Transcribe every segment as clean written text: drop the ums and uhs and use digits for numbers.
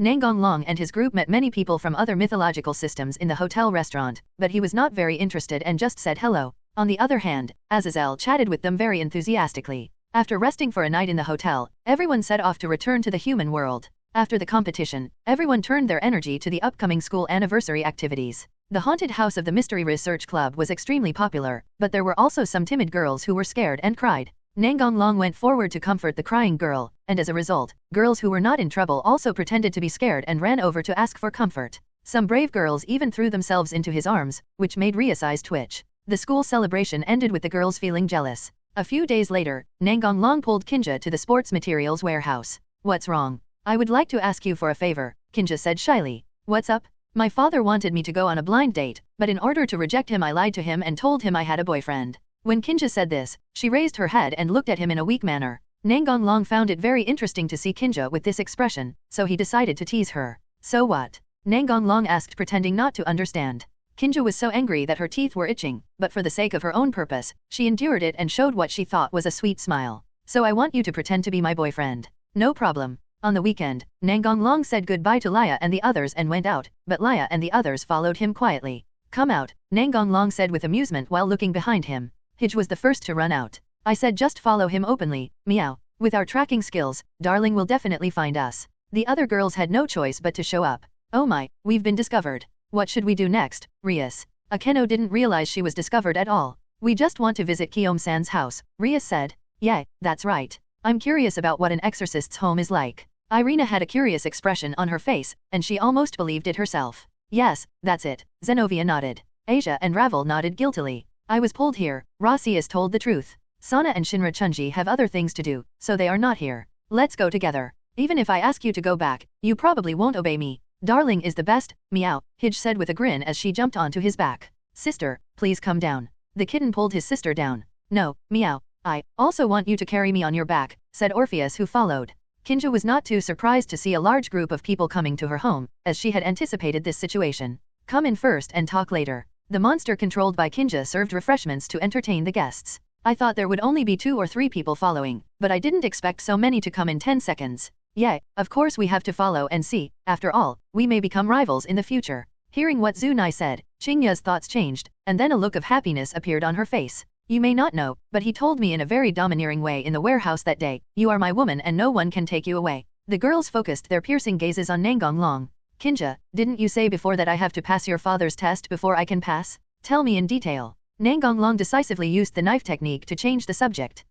Nangong Long and his group met many people from other mythological systems in the hotel restaurant, but he was not very interested and just said hello. On the other hand, Azazel chatted with them very enthusiastically. After resting for a night in the hotel, everyone set off to return to the human world. After the competition, everyone turned their energy to the upcoming school anniversary activities. The haunted house of the Mystery Research Club was extremely popular, but there were also some timid girls who were scared and cried. Nangong Long went forward to comfort the crying girl, and as a result, girls who were not in trouble also pretended to be scared and ran over to ask for comfort. Some brave girls even threw themselves into his arms, which made Ria's eyes twitch. The school celebration ended with the girls feeling jealous. A few days later, Nangong Long pulled Kinja to the sports materials warehouse. What's wrong? I would like to ask you for a favor, Kinja said shyly. What's up? My father wanted me to go on a blind date, but in order to reject him I lied to him and told him I had a boyfriend. When Kinja said this, she raised her head and looked at him in a weak manner. Nangong Long found it very interesting to see Kinja with this expression, so he decided to tease her. So what? Nangong Long asked, pretending not to understand. Kinja was so angry that her teeth were itching, but for the sake of her own purpose, she endured it and showed what she thought was a sweet smile. So I want you to pretend to be my boyfriend. No problem. On the weekend, Nangong Long said goodbye to Laya and the others and went out, but Laya and the others followed him quietly. Come out, Nangong Long said with amusement while looking behind him. Hij was the first to run out. I said just follow him openly, meow. With our tracking skills, Darling will definitely find us. The other girls had no choice but to show up. Oh my, we've been discovered. What should we do next, Rias? Akeno didn't realize she was discovered at all. We just want to visit Kiyomi-san's house, Rias said. Yeah, that's right. I'm curious about what an exorcist's home is like. Irina had a curious expression on her face, and she almost believed it herself. Yes, that's it, Zenovia nodded. Asia and Ravel nodded guiltily. I was pulled here, Rasias told the truth. Sana and Shinra Chunji have other things to do, so they are not here. Let's go together. Even if I ask you to go back, you probably won't obey me. Darling is the best, meow, Hij said with a grin as she jumped onto his back. Sister, please come down. The kitten pulled his sister down. No, meow, I also want you to carry me on your back, said Orpheus, who followed. Kinja was not too surprised to see a large group of people coming to her home, as she had anticipated this situation. Come in first and talk later. The monster controlled by Kinja served refreshments to entertain the guests. I thought there would only be 2 or 3 people following, but I didn't expect so many to come in 10 seconds. Yeah, of course we have to follow and see, after all, we may become rivals in the future. Hearing what Zunai said, Qingya's thoughts changed, and then a look of happiness appeared on her face. You may not know, but he told me in a very domineering way in the warehouse that day, you are my woman and no one can take you away. The girls focused their piercing gazes on Nangong Long. Kinja, didn't you say before that I have to pass your father's test before I can pass? Tell me in detail. Nangong Long decisively used the knife technique to change the subject.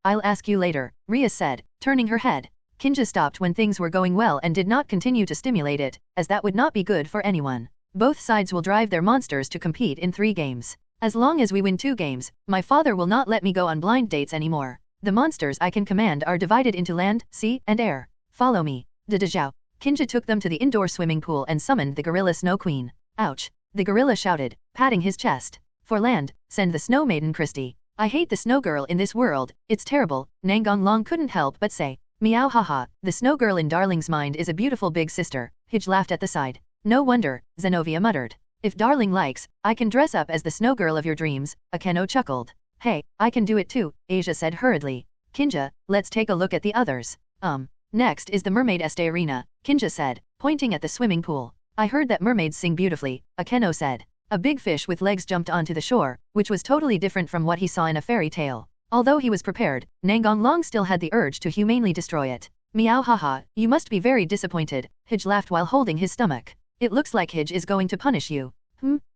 I'll ask you later, Ria said, turning her head. Kinja stopped when things were going well and did not continue to stimulate it, as that would not be good for anyone. Both sides will drive their monsters to compete in 3 games. As long as we win 2 games, my father will not let me go on blind dates anymore. The monsters I can command are divided into land, sea, and air. Follow me. Zhao. Kinja took them to the indoor swimming pool and summoned the gorilla Snow Queen. Ouch. The gorilla shouted, patting his chest. For land, send the Snow Maiden Christie. I hate the Snow Girl in this world, it's terrible, Nangong Long couldn't help but say. Meow haha, the Snow Girl in Darling's mind is a beautiful big sister, Hij laughed at the side. No wonder, Zenovia muttered. If Darling likes, I can dress up as the Snow Girl of your dreams, Akeno chuckled. Hey, I can do it too, Asia said hurriedly. Kinja, let's take a look at the others. Next is the Mermaid Arena, Kinja said, pointing at the swimming pool. I heard that mermaids sing beautifully, Akeno said. A big fish with legs jumped onto the shore, which was totally different from what he saw in a fairy tale. Although he was prepared, Nangong Long still had the urge to humanely destroy it. Meow haha, you must be very disappointed, Hij laughed while holding his stomach. It looks like Hij is going to punish you.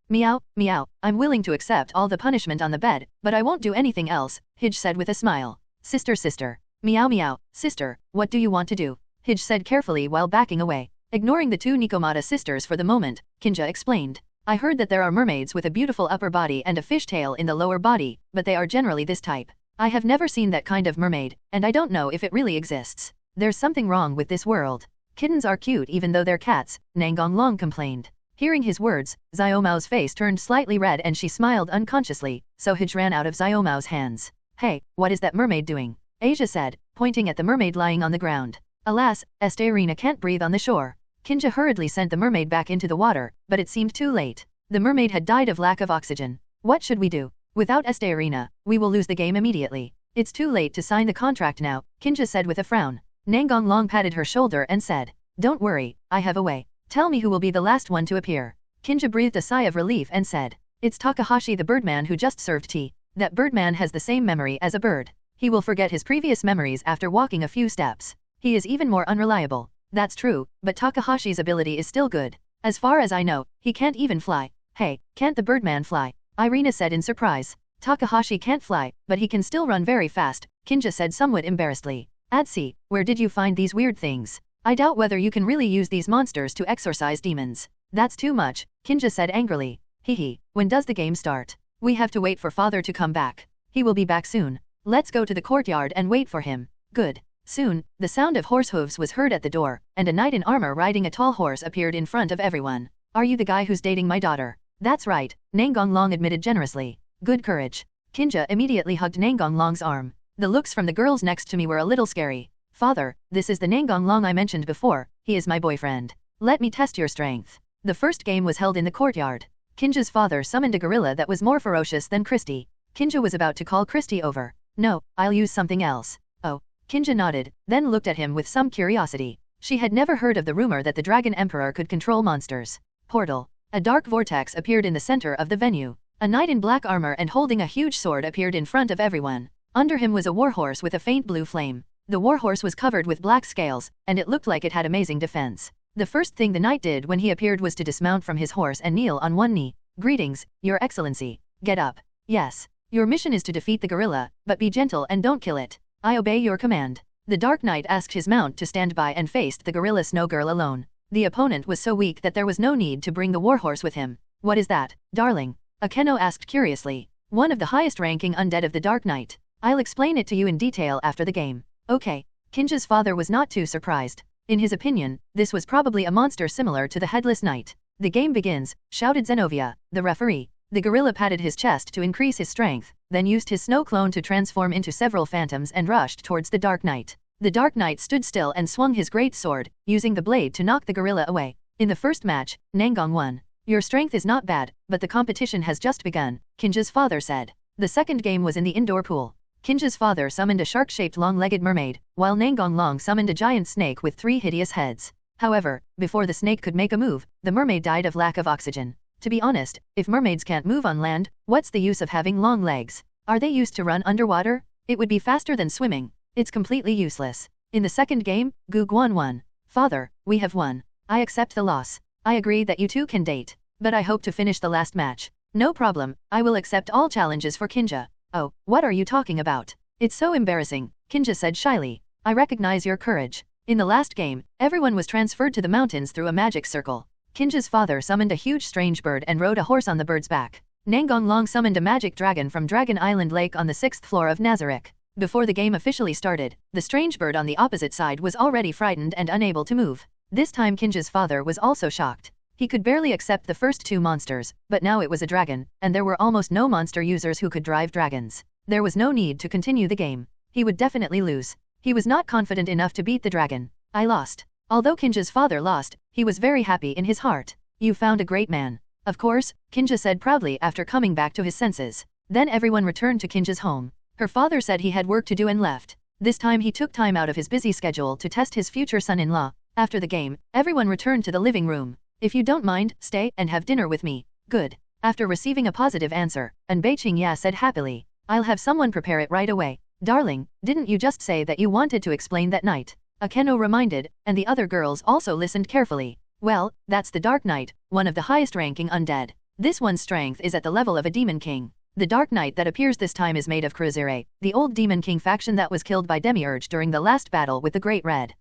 Meow, meow, I'm willing to accept all the punishment on the bed, but I won't do anything else, Hij said with a smile. Sister. Meow meow, sister, what do you want to do? Hij said carefully while backing away. Ignoring the 2 Nikomata sisters for the moment, Kinja explained. I heard that there are mermaids with a beautiful upper body and a fish tail in the lower body, but they are generally this type. I have never seen that kind of mermaid, and I don't know if it really exists. There's something wrong with this world. Kittens are cute even though they're cats, Nangong Long complained. Hearing his words, Xiaomao's face turned slightly red and she smiled unconsciously, so Hij ran out of Xiaomao's hands. Hey, what is that mermaid doing? Asia said, pointing at the mermaid lying on the ground. Alas, Esterina can't breathe on the shore. Kinja hurriedly sent the mermaid back into the water, but it seemed too late. The mermaid had died of lack of oxygen. What should we do? Without Esterina, we will lose the game immediately. It's too late to sign the contract now, Kinja said with a frown. Nangong Long patted her shoulder and said, Don't worry, I have a way. Tell me who will be the last one to appear. Kinja breathed a sigh of relief and said, it's Takahashi the birdman who just served tea. That birdman has the same memory as a bird. He will forget his previous memories after walking a few steps. He is even more unreliable. That's true, but Takahashi's ability is still good. As far as I know, he can't even fly. Hey, can't the birdman fly? Irina said in surprise. Takahashi can't fly, but he can still run very fast, Kinja said somewhat embarrassedly. Adsi, where did you find these weird things? I doubt whether you can really use these monsters to exorcise demons. That's too much, Kinja said angrily. Hehe, when does the game start? We have to wait for father to come back. He will be back soon. Let's go to the courtyard and wait for him. Good. Soon, the sound of horse hooves was heard at the door, and a knight in armor riding a tall horse appeared in front of everyone. Are you the guy who's dating my daughter? That's right, Nangong Long admitted generously. Good courage. Kinja immediately hugged Nangong Long's arm. The looks from the girls next to me were a little scary. Father, this is the Nangong Long I mentioned before, he is my boyfriend. Let me test your strength. The first game was held in the courtyard. Kinja's father summoned a gorilla that was more ferocious than Christy. Kinja was about to call Christy over. No, I'll use something else. Oh. Kinja nodded, then looked at him with some curiosity. She had never heard of the rumor that the Dragon Emperor could control monsters. Portal. A dark vortex appeared in the center of the venue. A knight in black armor and holding a huge sword appeared in front of everyone. Under him was a warhorse with a faint blue flame. The warhorse was covered with black scales, and it looked like it had amazing defense. The first thing the knight did when he appeared was to dismount from his horse and kneel on one knee. Greetings, Your Excellency. Get up. Yes. Your mission is to defeat the gorilla, but be gentle and don't kill it. I obey your command. The Dark Knight asked his mount to stand by and faced the gorilla Snow Girl alone. The opponent was so weak that there was no need to bring the warhorse with him. What is that, darling? Akeno asked curiously. One of the highest ranking undead of the Dark Knight. I'll explain it to you in detail after the game. Okay. Kinja's father was not too surprised. In his opinion, this was probably a monster similar to the Headless Knight. The game begins, shouted Zenovia, the referee. The gorilla patted his chest to increase his strength, then used his snow clone to transform into several phantoms and rushed towards the Dark Knight. The Dark Knight stood still and swung his great sword, using the blade to knock the gorilla away. In the first match, Nangong won. Your strength is not bad, but the competition has just begun, Kinja's father said. The second game was in the indoor pool. Kinja's father summoned a shark-shaped long-legged mermaid, while Nangong Long summoned a giant snake with 3 hideous heads. However, before the snake could make a move, the mermaid died of lack of oxygen. To be honest, if mermaids can't move on land, what's the use of having long legs? Are they used to run underwater? It would be faster than swimming. It's completely useless. In the second game, Gu Guan won. Father, we have won. I accept the loss. I agree that you two can date. But I hope to finish the last match. No problem, I will accept all challenges for Kinja. Oh, what are you talking about? It's so embarrassing, Kinja said shyly. I recognize your courage. In the last game, everyone was transferred to the mountains through a magic circle. Kinja's father summoned a huge strange bird and rode a horse on the bird's back. Nangong Long summoned a magic dragon from Dragon Island Lake on the 6th floor of Nazarick. Before the game officially started, the strange bird on the opposite side was already frightened and unable to move. This time Kinja's father was also shocked. He could barely accept the first 2 monsters, but now it was a dragon, and there were almost no monster users who could drive dragons. There was no need to continue the game. He would definitely lose. He was not confident enough to beat the dragon. I lost. Although Kinja's father lost, he was very happy in his heart. You found a great man. Of course, Kinja said proudly after coming back to his senses. Then everyone returned to Kinja's home. Her father said he had work to do and left. This time he took time out of his busy schedule to test his future son-in-law. After the game, everyone returned to the living room. If you don't mind, stay and have dinner with me. Good. After receiving a positive answer, Bei Qingya said happily, I'll have someone prepare it right away. Darling, didn't you just say that you wanted to explain that night? Akeno reminded, and the other girls also listened carefully. Well, that's the Dark Knight, one of the highest ranking undead. This one's strength is at the level of a Demon King. The Dark Knight that appears this time is made of Kuruzire, the old Demon King faction that was killed by Demiurge during the last battle with the Great Red.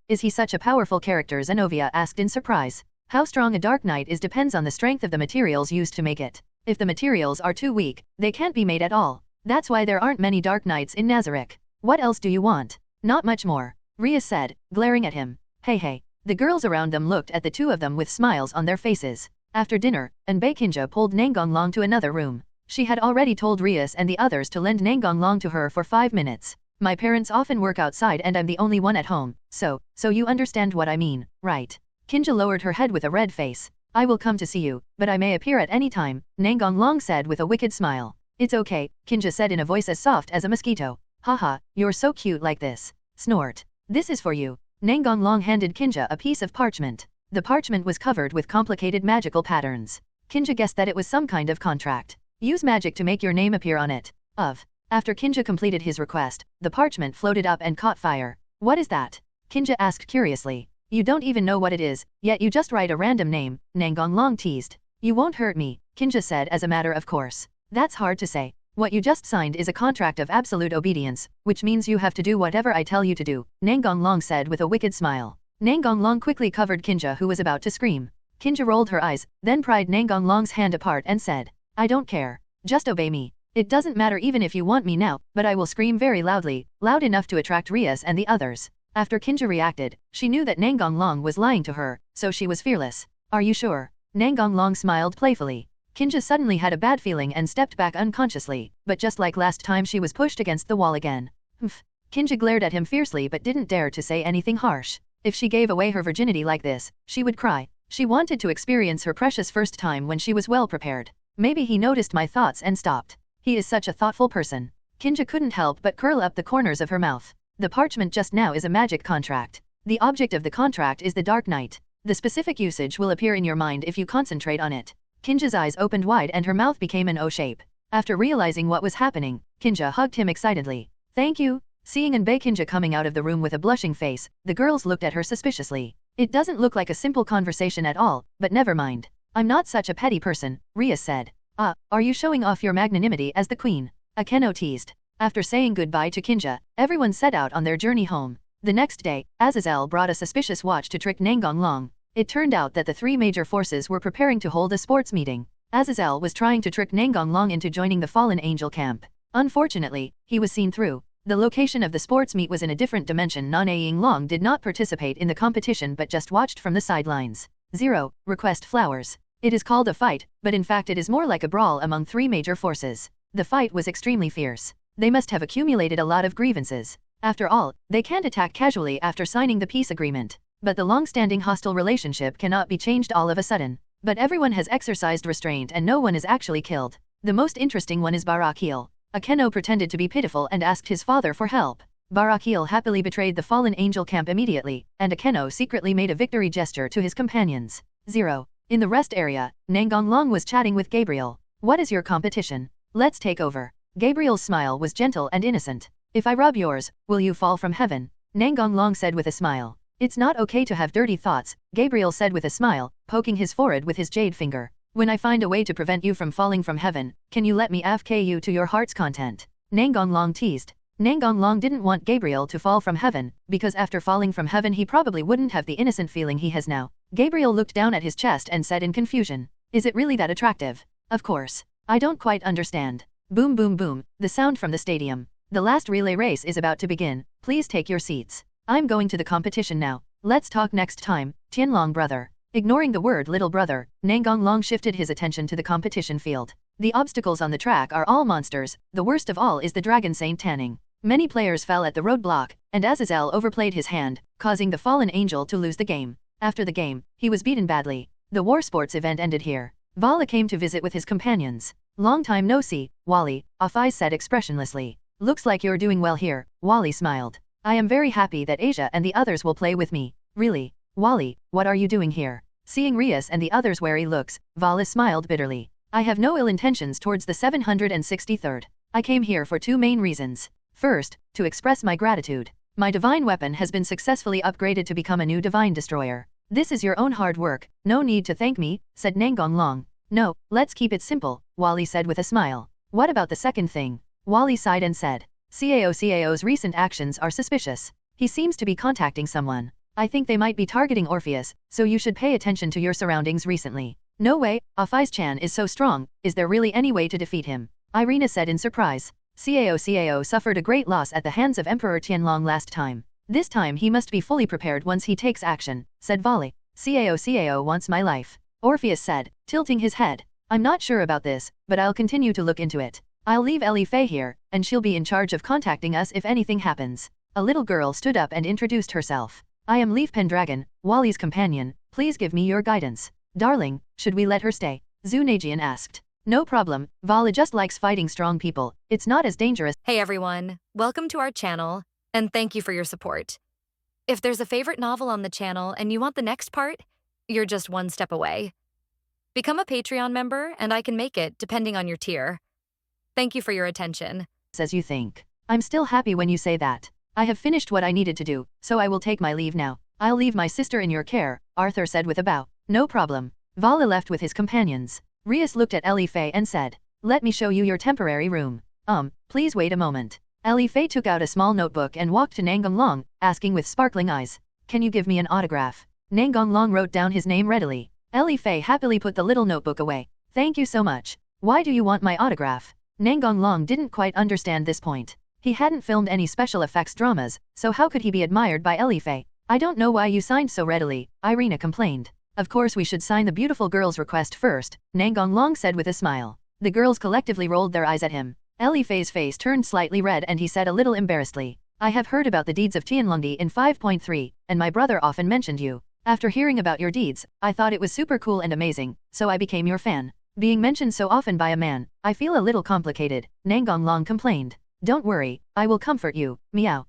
Is he such a powerful character? Zenovia asked in surprise. How strong a Dark Knight is depends on the strength of the materials used to make it. If the materials are too weak, they can't be made at all. That's why there aren't many Dark Knights in Nazarick. What else do you want? Not much more, Ria said, glaring at him. Hey. The girls around them looked at the two of them with smiles on their faces. After dinner, Bei Qingya pulled Nangong Long to another room. She had already told Rias and the others to lend Nangong Long to her for 5 minutes. My parents often work outside and I'm the only one at home, so you understand what I mean, right? Kinja lowered her head with a red face. I will come to see you, but I may appear at any time, Nangong Long said with a wicked smile. It's okay, Kinja said in a voice as soft as a mosquito. Haha, you're so cute like this. Snort. This is for you. Nangong Long handed Kinja a piece of parchment. The parchment was covered with complicated magical patterns. Kinja guessed that it was some kind of contract. Use magic to make your name appear on it. After Kinja completed his request, the parchment floated up and caught fire. What is that? Kinja asked curiously. You don't even know what it is, yet you just write a random name, Nangong Long teased. You won't hurt me, Kinja said as a matter of course. That's hard to say. What you just signed is a contract of absolute obedience, which means you have to do whatever I tell you to do, Nangong Long said with a wicked smile. Nangong Long quickly covered Kinja, who was about to scream. Kinja rolled her eyes, then pried Nangong Long's hand apart and said, I don't care. Just obey me. It doesn't matter even if you want me now, but I will scream very loudly, loud enough to attract Rias and the others. After Kinja reacted, she knew that Nangong Long was lying to her, so she was fearless. Are you sure? Nangong Long smiled playfully. Kinja suddenly had a bad feeling and stepped back unconsciously, but just like last time she was pushed against the wall again. Humph. Kinja glared at him fiercely but didn't dare to say anything harsh. If she gave away her virginity like this, she would cry. She wanted to experience her precious first time when she was well prepared. Maybe he noticed my thoughts and stopped. He is such a thoughtful person. Kinja couldn't help but curl up the corners of her mouth. The parchment just now is a magic contract. The object of the contract is the Dark Night. The specific usage will appear in your mind if you concentrate on it. Kinja's eyes opened wide and her mouth became an O shape. After realizing what was happening, Kinja hugged him excitedly. Thank you. Seeing Anbei Kinja coming out of the room with a blushing face, the girls looked at her suspiciously. It doesn't look like a simple conversation at all, but never mind. I'm not such a petty person, Rias said. Are you showing off your magnanimity as the queen? Akeno teased. After saying goodbye to Kinja, everyone set out on their journey home. The next day, Azazel brought a suspicious watch to trick Nangong Long. It turned out that the three major forces were preparing to hold a sports meeting. Azazel was trying to trick Nangong Long into joining the Fallen Angel camp. Unfortunately, he was seen through. The location of the sports meet was in a different dimension. Nangong Long did not participate in the competition but just watched from the sidelines. 0. Request flowers. It is called a fight, but in fact it is more like a brawl among three major forces. The fight was extremely fierce. They must have accumulated a lot of grievances. After all, they can't attack casually after signing the peace agreement. But the long-standing hostile relationship cannot be changed all of a sudden. But everyone has exercised restraint and no one is actually killed. The most interesting one is Barakil. Akeno pretended to be pitiful and asked his father for help. Barakil happily betrayed the Fallen Angel camp immediately, and Akeno secretly made a victory gesture to his companions. 0. In the rest area, Nangong Long was chatting with Gabriel. What is your competition? Let's take over. Gabriel's smile was gentle and innocent. If I rub yours, will you fall from heaven? Nangong Long said with a smile. It's not okay to have dirty thoughts, Gabriel said with a smile, poking his forehead with his jade finger. When I find a way to prevent you from falling from heaven, can you let me AFK you to your heart's content? Nangong Long teased. Nangong Long didn't want Gabriel to fall from heaven, because after falling from heaven he probably wouldn't have the innocent feeling he has now. Gabriel looked down at his chest and said in confusion. Is it really that attractive? Of course. I don't quite understand. Boom boom boom, the sound from the stadium. The last relay race is about to begin, please take your seats. I'm going to the competition now. Let's talk next time, Tianlong brother. Ignoring the word little brother, Nangong Long shifted his attention to the competition field. The obstacles on the track are all monsters, the worst of all is the Dragon Saint Tanning. Many players fell at the roadblock, and Azazel overplayed his hand, causing the Fallen Angel to lose the game. After the game, he was beaten badly. The war sports event ended here. Vala came to visit with his companions. Long time no see, Wally, Afai said expressionlessly. Looks like you're doing well here, Wally smiled. I am very happy that Asia and the others will play with me. Really? Wally, what are you doing here? Seeing Rias and the others' wary looks, Vala smiled bitterly. I have no ill intentions towards the 763rd. I came here for two main reasons. First, to express my gratitude. My divine weapon has been successfully upgraded to become a new divine destroyer. This is your own hard work, no need to thank me, said Nangong Long. No, let's keep it simple, Wally said with a smile. What about the second thing? Wally sighed and said. Cao's recent actions are suspicious. He seems to be contacting someone. I think they might be targeting Orpheus, so you should pay attention to your surroundings recently. No way, Afais-chan is so strong, is there really any way to defeat him? Irina said in surprise. Cao suffered a great loss at the hands of Emperor Tianlong last time. This time he must be fully prepared once he takes action, said Volley. Cao wants my life. Orpheus said, tilting his head. I'm not sure about this, but I'll continue to look into it. I'll leave Ellie Fei here, and she'll be in charge of contacting us if anything happens. A little girl stood up and introduced herself. I am Leaf Pendragon, Wally's companion, please give me your guidance. Darling, should we let her stay? Zunagian asked. No problem, Vala just likes fighting strong people, it's not as dangerous. Hey everyone, welcome to our channel, and thank you for your support. If there's a favorite novel on the channel and you want the next part, you're just one step away. Become a Patreon member and I can make it depending on your tier. Thank you for your attention. As you think. I'm still happy when you say that. I have finished what I needed to do, so I will take my leave now. I'll leave my sister in your care, Arthur said with a bow. No problem. Vala left with his companions. Rias looked at Ellie Faye and said, let me show you your temporary room. Please wait a moment. Ellie Faye took out a small notebook and walked to Nangong Long, asking with sparkling eyes, can you give me an autograph? Nangong Long wrote down his name readily. Ellie Faye happily put the little notebook away. Thank you so much. Why do you want my autograph? Nangong Long didn't quite understand this point. He hadn't filmed any special effects dramas, so how could he be admired by Ellie Faye? I don't know why you signed so readily, Irina complained. Of course we should sign the beautiful girl's request first, Nangong Long said with a smile. The girls collectively rolled their eyes at him. Ellie Faye's face turned slightly red and he said a little embarrassedly, I have heard about the deeds of Tianlongdi in 5.3, and my brother often mentioned you. After hearing about your deeds, I thought it was super cool and amazing, so I became your fan. Being mentioned so often by a man, I feel a little complicated, Nangong Long complained. Don't worry, I will comfort you, meow.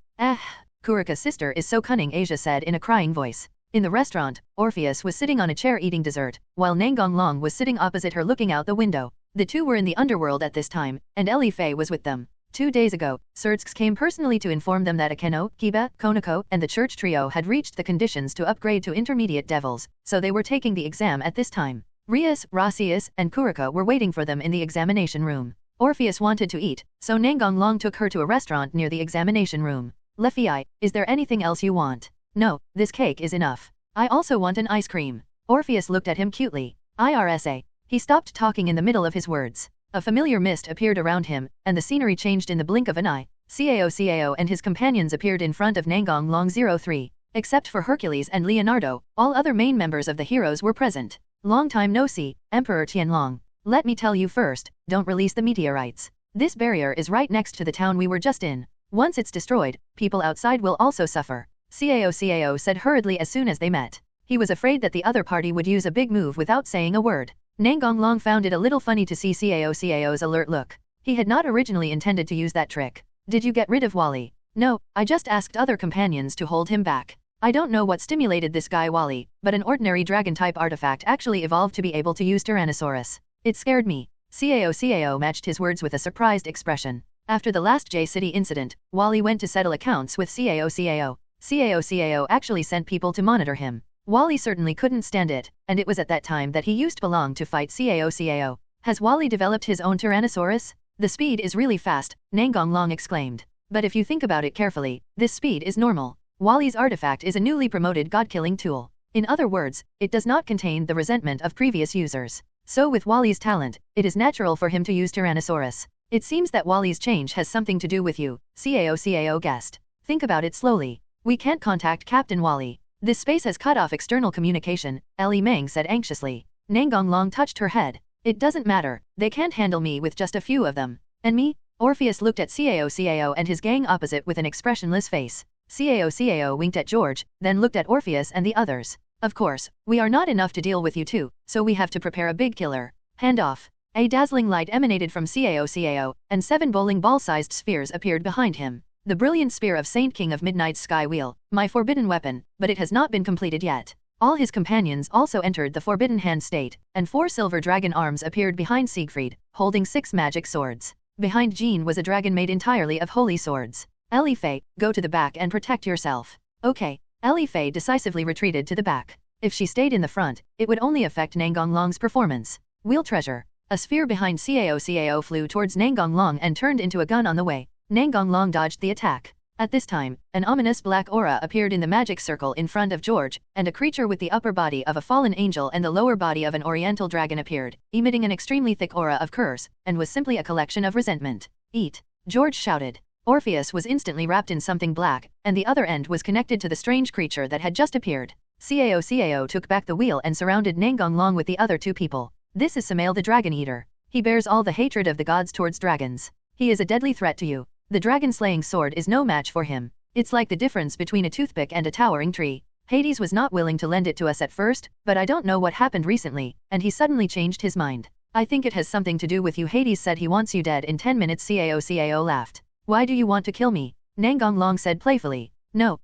Kurika's sister is so cunning, Asia said in a crying voice. In the restaurant, Orpheus was sitting on a chair eating dessert, while Nangong Long was sitting opposite her looking out the window. The two were in the underworld at this time, and Ellie Faye was with them. 2 days ago, Serdzk came personally to inform them that Akeno, Kiba, Konako, and the church trio had reached the conditions to upgrade to intermediate devils, so they were taking the exam at this time. Rias, Rasius, and Kurika were waiting for them in the examination room. Orpheus wanted to eat, so Nangong Long took her to a restaurant near the examination room. Lefii, is there anything else you want? No, this cake is enough. I also want an ice cream. Orpheus looked at him cutely. IRSA. He stopped talking in the middle of his words. A familiar mist appeared around him, and the scenery changed in the blink of an eye. Cao and his companions appeared in front of Nangong Long 03. Except for Hercules and Leonardo, all other main members of the heroes were present. Long time no see, Emperor Tianlong. Let me tell you first, don't release the meteorites. This barrier is right next to the town we were just in. Once it's destroyed, people outside will also suffer. Cao said hurriedly as soon as they met. He was afraid that the other party would use a big move without saying a word. Nangong Long found it a little funny to see Cao's alert look. He had not originally intended to use that trick. Did you get rid of Wally? No, I just asked other companions to hold him back. I don't know what stimulated this guy Wally, but an ordinary dragon-type artifact actually evolved to be able to use Tyrannosaurus. It scared me. Cao matched his words with a surprised expression. After the last J-City incident, Wally went to settle accounts with Cao. Cao actually sent people to monitor him. Wally certainly couldn't stand it, and it was at that time that he used to belong to fight Cao. Has Wally developed his own Tyrannosaurus? The speed is really fast, Nangong Long exclaimed. But if you think about it carefully, this speed is normal. Wally's artifact is a newly promoted god-killing tool. In other words, it does not contain the resentment of previous users. So with Wally's talent, it is natural for him to use Tyrannosaurus. It seems that Wally's change has something to do with you, Cao guessed. Think about it slowly. We can't contact Captain Wally. This space has cut off external communication, Ellie Meng said anxiously. Nangong Long touched her head. It doesn't matter, they can't handle me with just a few of them. And me? Orpheus looked at Cao and his gang opposite with an expressionless face. Cao winked at George, then looked at Orpheus and the others. Of course, we are not enough to deal with you two, so we have to prepare a big killer. Hand off. A dazzling light emanated from Cao, and 7 bowling ball-sized spheres appeared behind him. The brilliant spear of Saint King of Midnight's Sky Wheel, my forbidden weapon, but it has not been completed yet. All his companions also entered the forbidden hand state, and 4 silver dragon arms appeared behind Siegfried, holding 6 magic swords. Behind Jean was a dragon made entirely of holy swords. Ellie Faye, go to the back and protect yourself. Okay. Ellie Faye decisively retreated to the back. If she stayed in the front, it would only affect Nangong Long's performance. Wheel treasure. A sphere behind Cao flew towards Nangong Long and turned into a gun on the way. Nangong Long dodged the attack. At this time, an ominous black aura appeared in the magic circle in front of George, and a creature with the upper body of a fallen angel and the lower body of an oriental dragon appeared, emitting an extremely thick aura of curse, and was simply a collection of resentment. Eat! George shouted. Orpheus was instantly wrapped in something black, and the other end was connected to the strange creature that had just appeared. Cao took back the wheel and surrounded Nangong Long with the other 2 people. This is Samael the Dragon Eater. He bears all the hatred of the gods towards dragons. He is a deadly threat to you. The dragon-slaying sword is no match for him. It's like the difference between a toothpick and a towering tree. Hades was not willing to lend it to us at first, but I don't know what happened recently, and he suddenly changed his mind. I think it has something to do with you. Hades said he wants you dead in 10 minutes. Cao laughed. Why do you want to kill me? Nangong Long said playfully. No,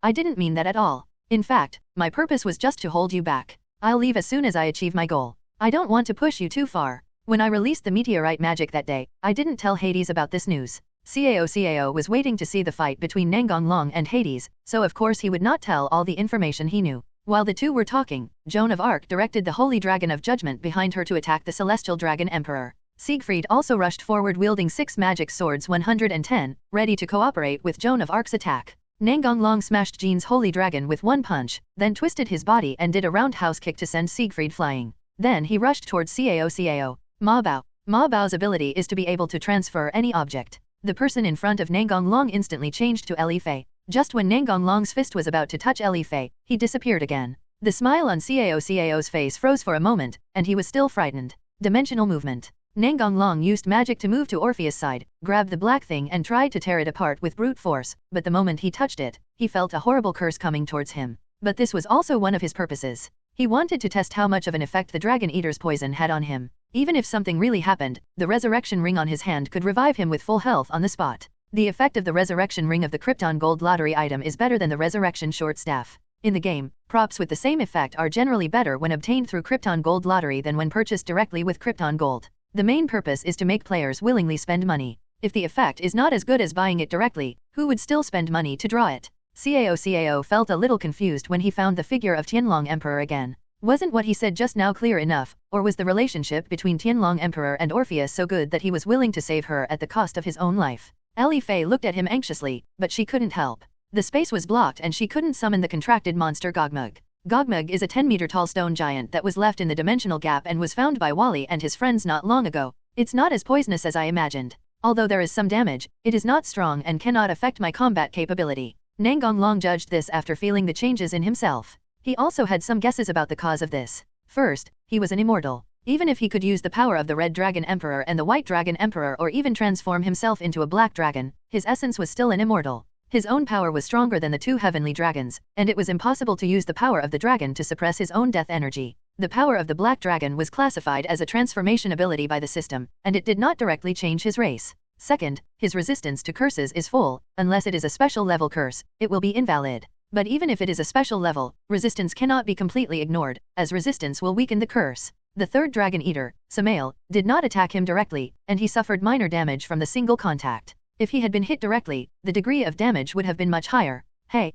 I didn't mean that at all. In fact, my purpose was just to hold you back. I'll leave as soon as I achieve my goal. I don't want to push you too far. When I released the meteorite magic that day, I didn't tell Hades about this news. Cao was waiting to see the fight between Nangong and Hades, so of course he would not tell all the information he knew. While the two were talking, Joan of Arc directed the Holy Dragon of Judgment behind her to attack the Celestial Dragon Emperor. Siegfried also rushed forward wielding 6 magic swords 110, ready to cooperate with Joan of Arc's attack. Nangong smashed Jean's Holy Dragon with one punch, then twisted his body and did a roundhouse kick to send Siegfried flying. Then he rushed towards Cao. Ma Bao's ability is to be able to transfer any object. The person in front of Nangong instantly changed to Li Fei. Just when Nangong's fist was about to touch Li Fei, he disappeared again. The smile on Cao's face froze for a moment, and he was still frightened. Dimensional movement. Nangong used magic to move to Orpheus' side, grabbed the black thing and tried to tear it apart with brute force, but the moment he touched it, he felt a horrible curse coming towards him. But this was also one of his purposes. He wanted to test how much of an effect the Dragon Eater's poison had on him. Even if something really happened, the resurrection ring on his hand could revive him with full health on the spot. The effect of the resurrection ring of the Krypton Gold lottery item is better than the resurrection short staff. In the game, props with the same effect are generally better when obtained through Krypton Gold lottery than when purchased directly with Krypton Gold. The main purpose is to make players willingly spend money. If the effect is not as good as buying it directly, who would still spend money to draw it? Cao felt a little confused when he found the figure of Tianlong Emperor again. Wasn't what he said just now clear enough, or was the relationship between Tianlong Emperor and Orpheus so good that he was willing to save her at the cost of his own life? Li Fei looked at him anxiously, but she couldn't help. The space was blocked and she couldn't summon the contracted monster Gogmug. Gogmug is a 10-meter-tall stone giant that was left in the dimensional gap and was found by Wally and his friends not long ago. It's not as poisonous as I imagined. Although there is some damage, it is not strong and cannot affect my combat capability. Nangong judged this after feeling the changes in himself. He also had some guesses about the cause of this. First, he was an immortal. Even if he could use the power of the Red Dragon Emperor and the White Dragon Emperor or even transform himself into a Black Dragon, his essence was still an immortal. His own power was stronger than the 2 heavenly dragons, and it was impossible to use the power of the dragon to suppress his own death energy. The power of the Black Dragon was classified as a transformation ability by the system, and it did not directly change his race. Second, his resistance to curses is full. Unless it is a special level curse, it will be invalid. But even if it is a special level, resistance cannot be completely ignored, as resistance will weaken the curse. The third Dragon Eater, Samael, did not attack him directly, and he suffered minor damage from the single contact. If he had been hit directly, the degree of damage would have been much higher. Hey,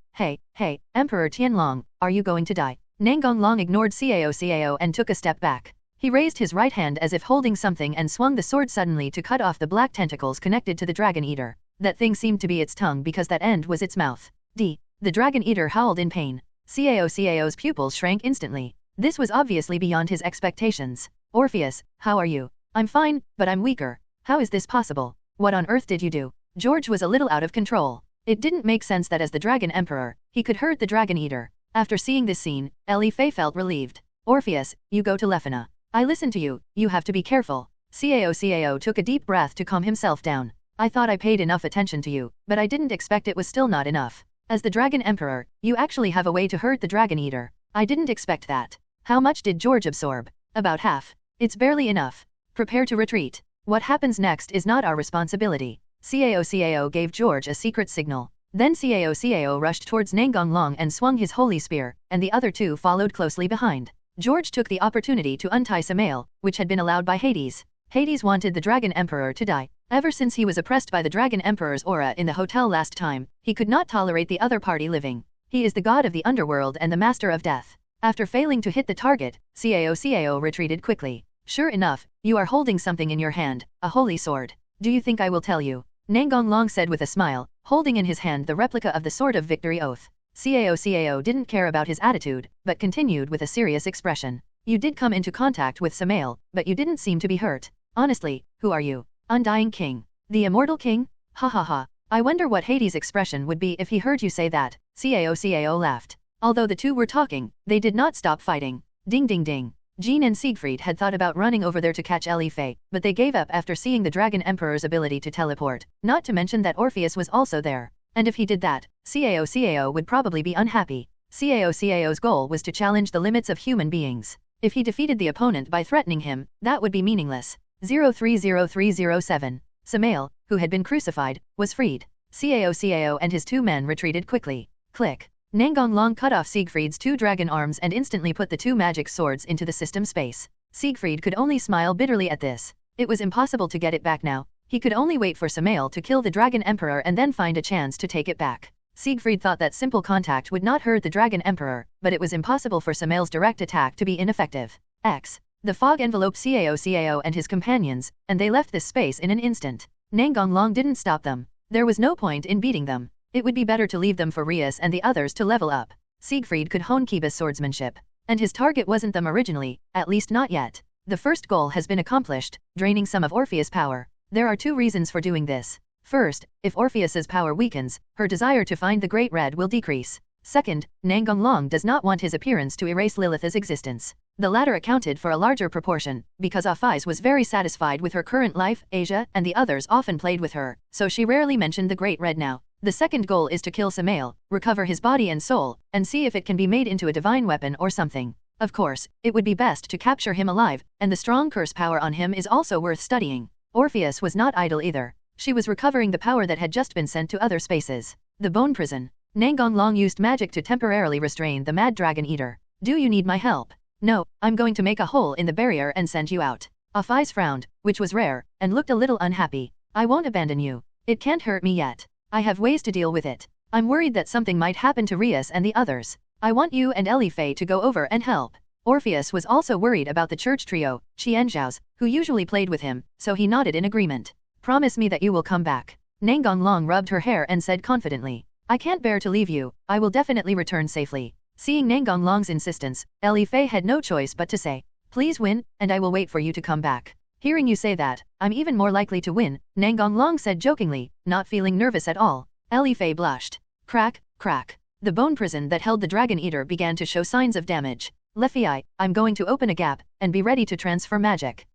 Emperor Tianlong, are you going to die? Nangong ignored Cao and took a step back. He raised his right hand as if holding something and swung the sword suddenly to cut off the black tentacles connected to the Dragon Eater. That thing seemed to be its tongue because that end was its mouth. The Dragon Eater howled in pain. Cao's pupils shrank instantly. This was obviously beyond his expectations. Orpheus, how are you? I'm fine, but I'm weaker. How is this possible? What on earth did you do? George was a little out of control. It didn't make sense that as the Dragon Emperor, he could hurt the Dragon Eater. After seeing this scene, Li Fei felt relieved. Orpheus, you go to Lefina. I listen to you, you have to be careful. Cao took a deep breath to calm himself down. I thought I paid enough attention to you, but I didn't expect it was still not enough. As the Dragon Emperor, you actually have a way to hurt the Dragon Eater. I didn't expect that. How much did George absorb? About half. It's barely enough. Prepare to retreat. What happens next is not our responsibility. Cao gave George a secret signal. Then Cao rushed towards Nangong and swung his holy spear, and the other 2 followed closely behind. George took the opportunity to untie Samael, which had been allowed by Hades. Hades wanted the Dragon Emperor to die. Ever since he was oppressed by the Dragon Emperor's aura in the hotel last time, he could not tolerate the other party living. He is the god of the underworld and the master of death. After failing to hit the target, Cao retreated quickly. Sure enough, you are holding something in your hand, a holy sword. Do you think I will tell you? Nangong said with a smile, holding in his hand the replica of the Sword of Victory oath. Cao didn't care about his attitude, but continued with a serious expression. You did come into contact with Samael, but you didn't seem to be hurt. Honestly, who are you? Undying King? The Immortal King? Ha ha ha. I wonder what Hades' expression would be if he heard you say that. Cao laughed. Although the 2 were talking, they did not stop fighting. Ding ding ding. Jean and Siegfried had thought about running over there to catch Li Fei, but they gave up after seeing the Dragon Emperor's ability to teleport, not to mention that Orpheus was also there. And if he did that, Cao would probably be unhappy. Cao's goal was to challenge the limits of human beings. If he defeated the opponent by threatening him, that would be meaningless. 030307. Samael, who had been crucified, was freed. Cao and his 2 men retreated quickly. Click. Nangong Long cut off Siegfried's 2 dragon arms and instantly put the 2 magic swords into the system space. Siegfried could only smile bitterly at this. It was impossible to get it back now. He could only wait for Samael to kill the Dragon Emperor and then find a chance to take it back. Siegfried thought that simple contact would not hurt the Dragon Emperor, but it was impossible for Samael's direct attack to be ineffective. The fog enveloped Cao and his companions, and they left this space in an instant. Nangong Long didn't stop them. There was no point in beating them. It would be better to leave them for Rias and the others to level up. Siegfried could hone Kiba's swordsmanship. And his target wasn't them originally, at least not yet. The first goal has been accomplished, draining some of Orpheus' power. There are 2 reasons for doing this. First, if Orpheus's power weakens, her desire to find the Great Red will decrease. Second, Nangong Long does not want his appearance to erase Lilith's existence. The latter accounted for a larger proportion, because Orpheus was very satisfied with her current life, Asia and the others often played with her, so she rarely mentioned the Great Red now. The second goal is to kill Samael, recover his body and soul, and see if it can be made into a divine weapon or something. Of course, it would be best to capture him alive, and the strong curse power on him is also worth studying. Orpheus was not idle either. She was recovering the power that had just been sent to other spaces. The Bone Prison. Nangong Long used magic to temporarily restrain the Mad Dragon Eater. Do you need my help? No, I'm going to make a hole in the barrier and send you out. Orpheus frowned, which was rare, and looked a little unhappy. I won't abandon you. It can't hurt me yet. I have ways to deal with it. I'm worried that something might happen to Rias and the others. I want you and Elifei to go over and help. Orpheus was also worried about the church trio, Qianzhao's, who usually played with him, so he nodded in agreement. Promise me that you will come back. Nangong Long rubbed her hair and said confidently. I can't bear to leave you, I will definitely return safely. Seeing Nangong Long's insistence, Elifei had no choice but to say, please win, and I will wait for you to come back. Hearing you say that, I'm even more likely to win, Nangong Long said jokingly, not feeling nervous at all. Elifei blushed. Crack, crack. The bone prison that held the Dragon Eater began to show signs of damage. Lefei, I'm going to open a gap, and be ready to transfer magic.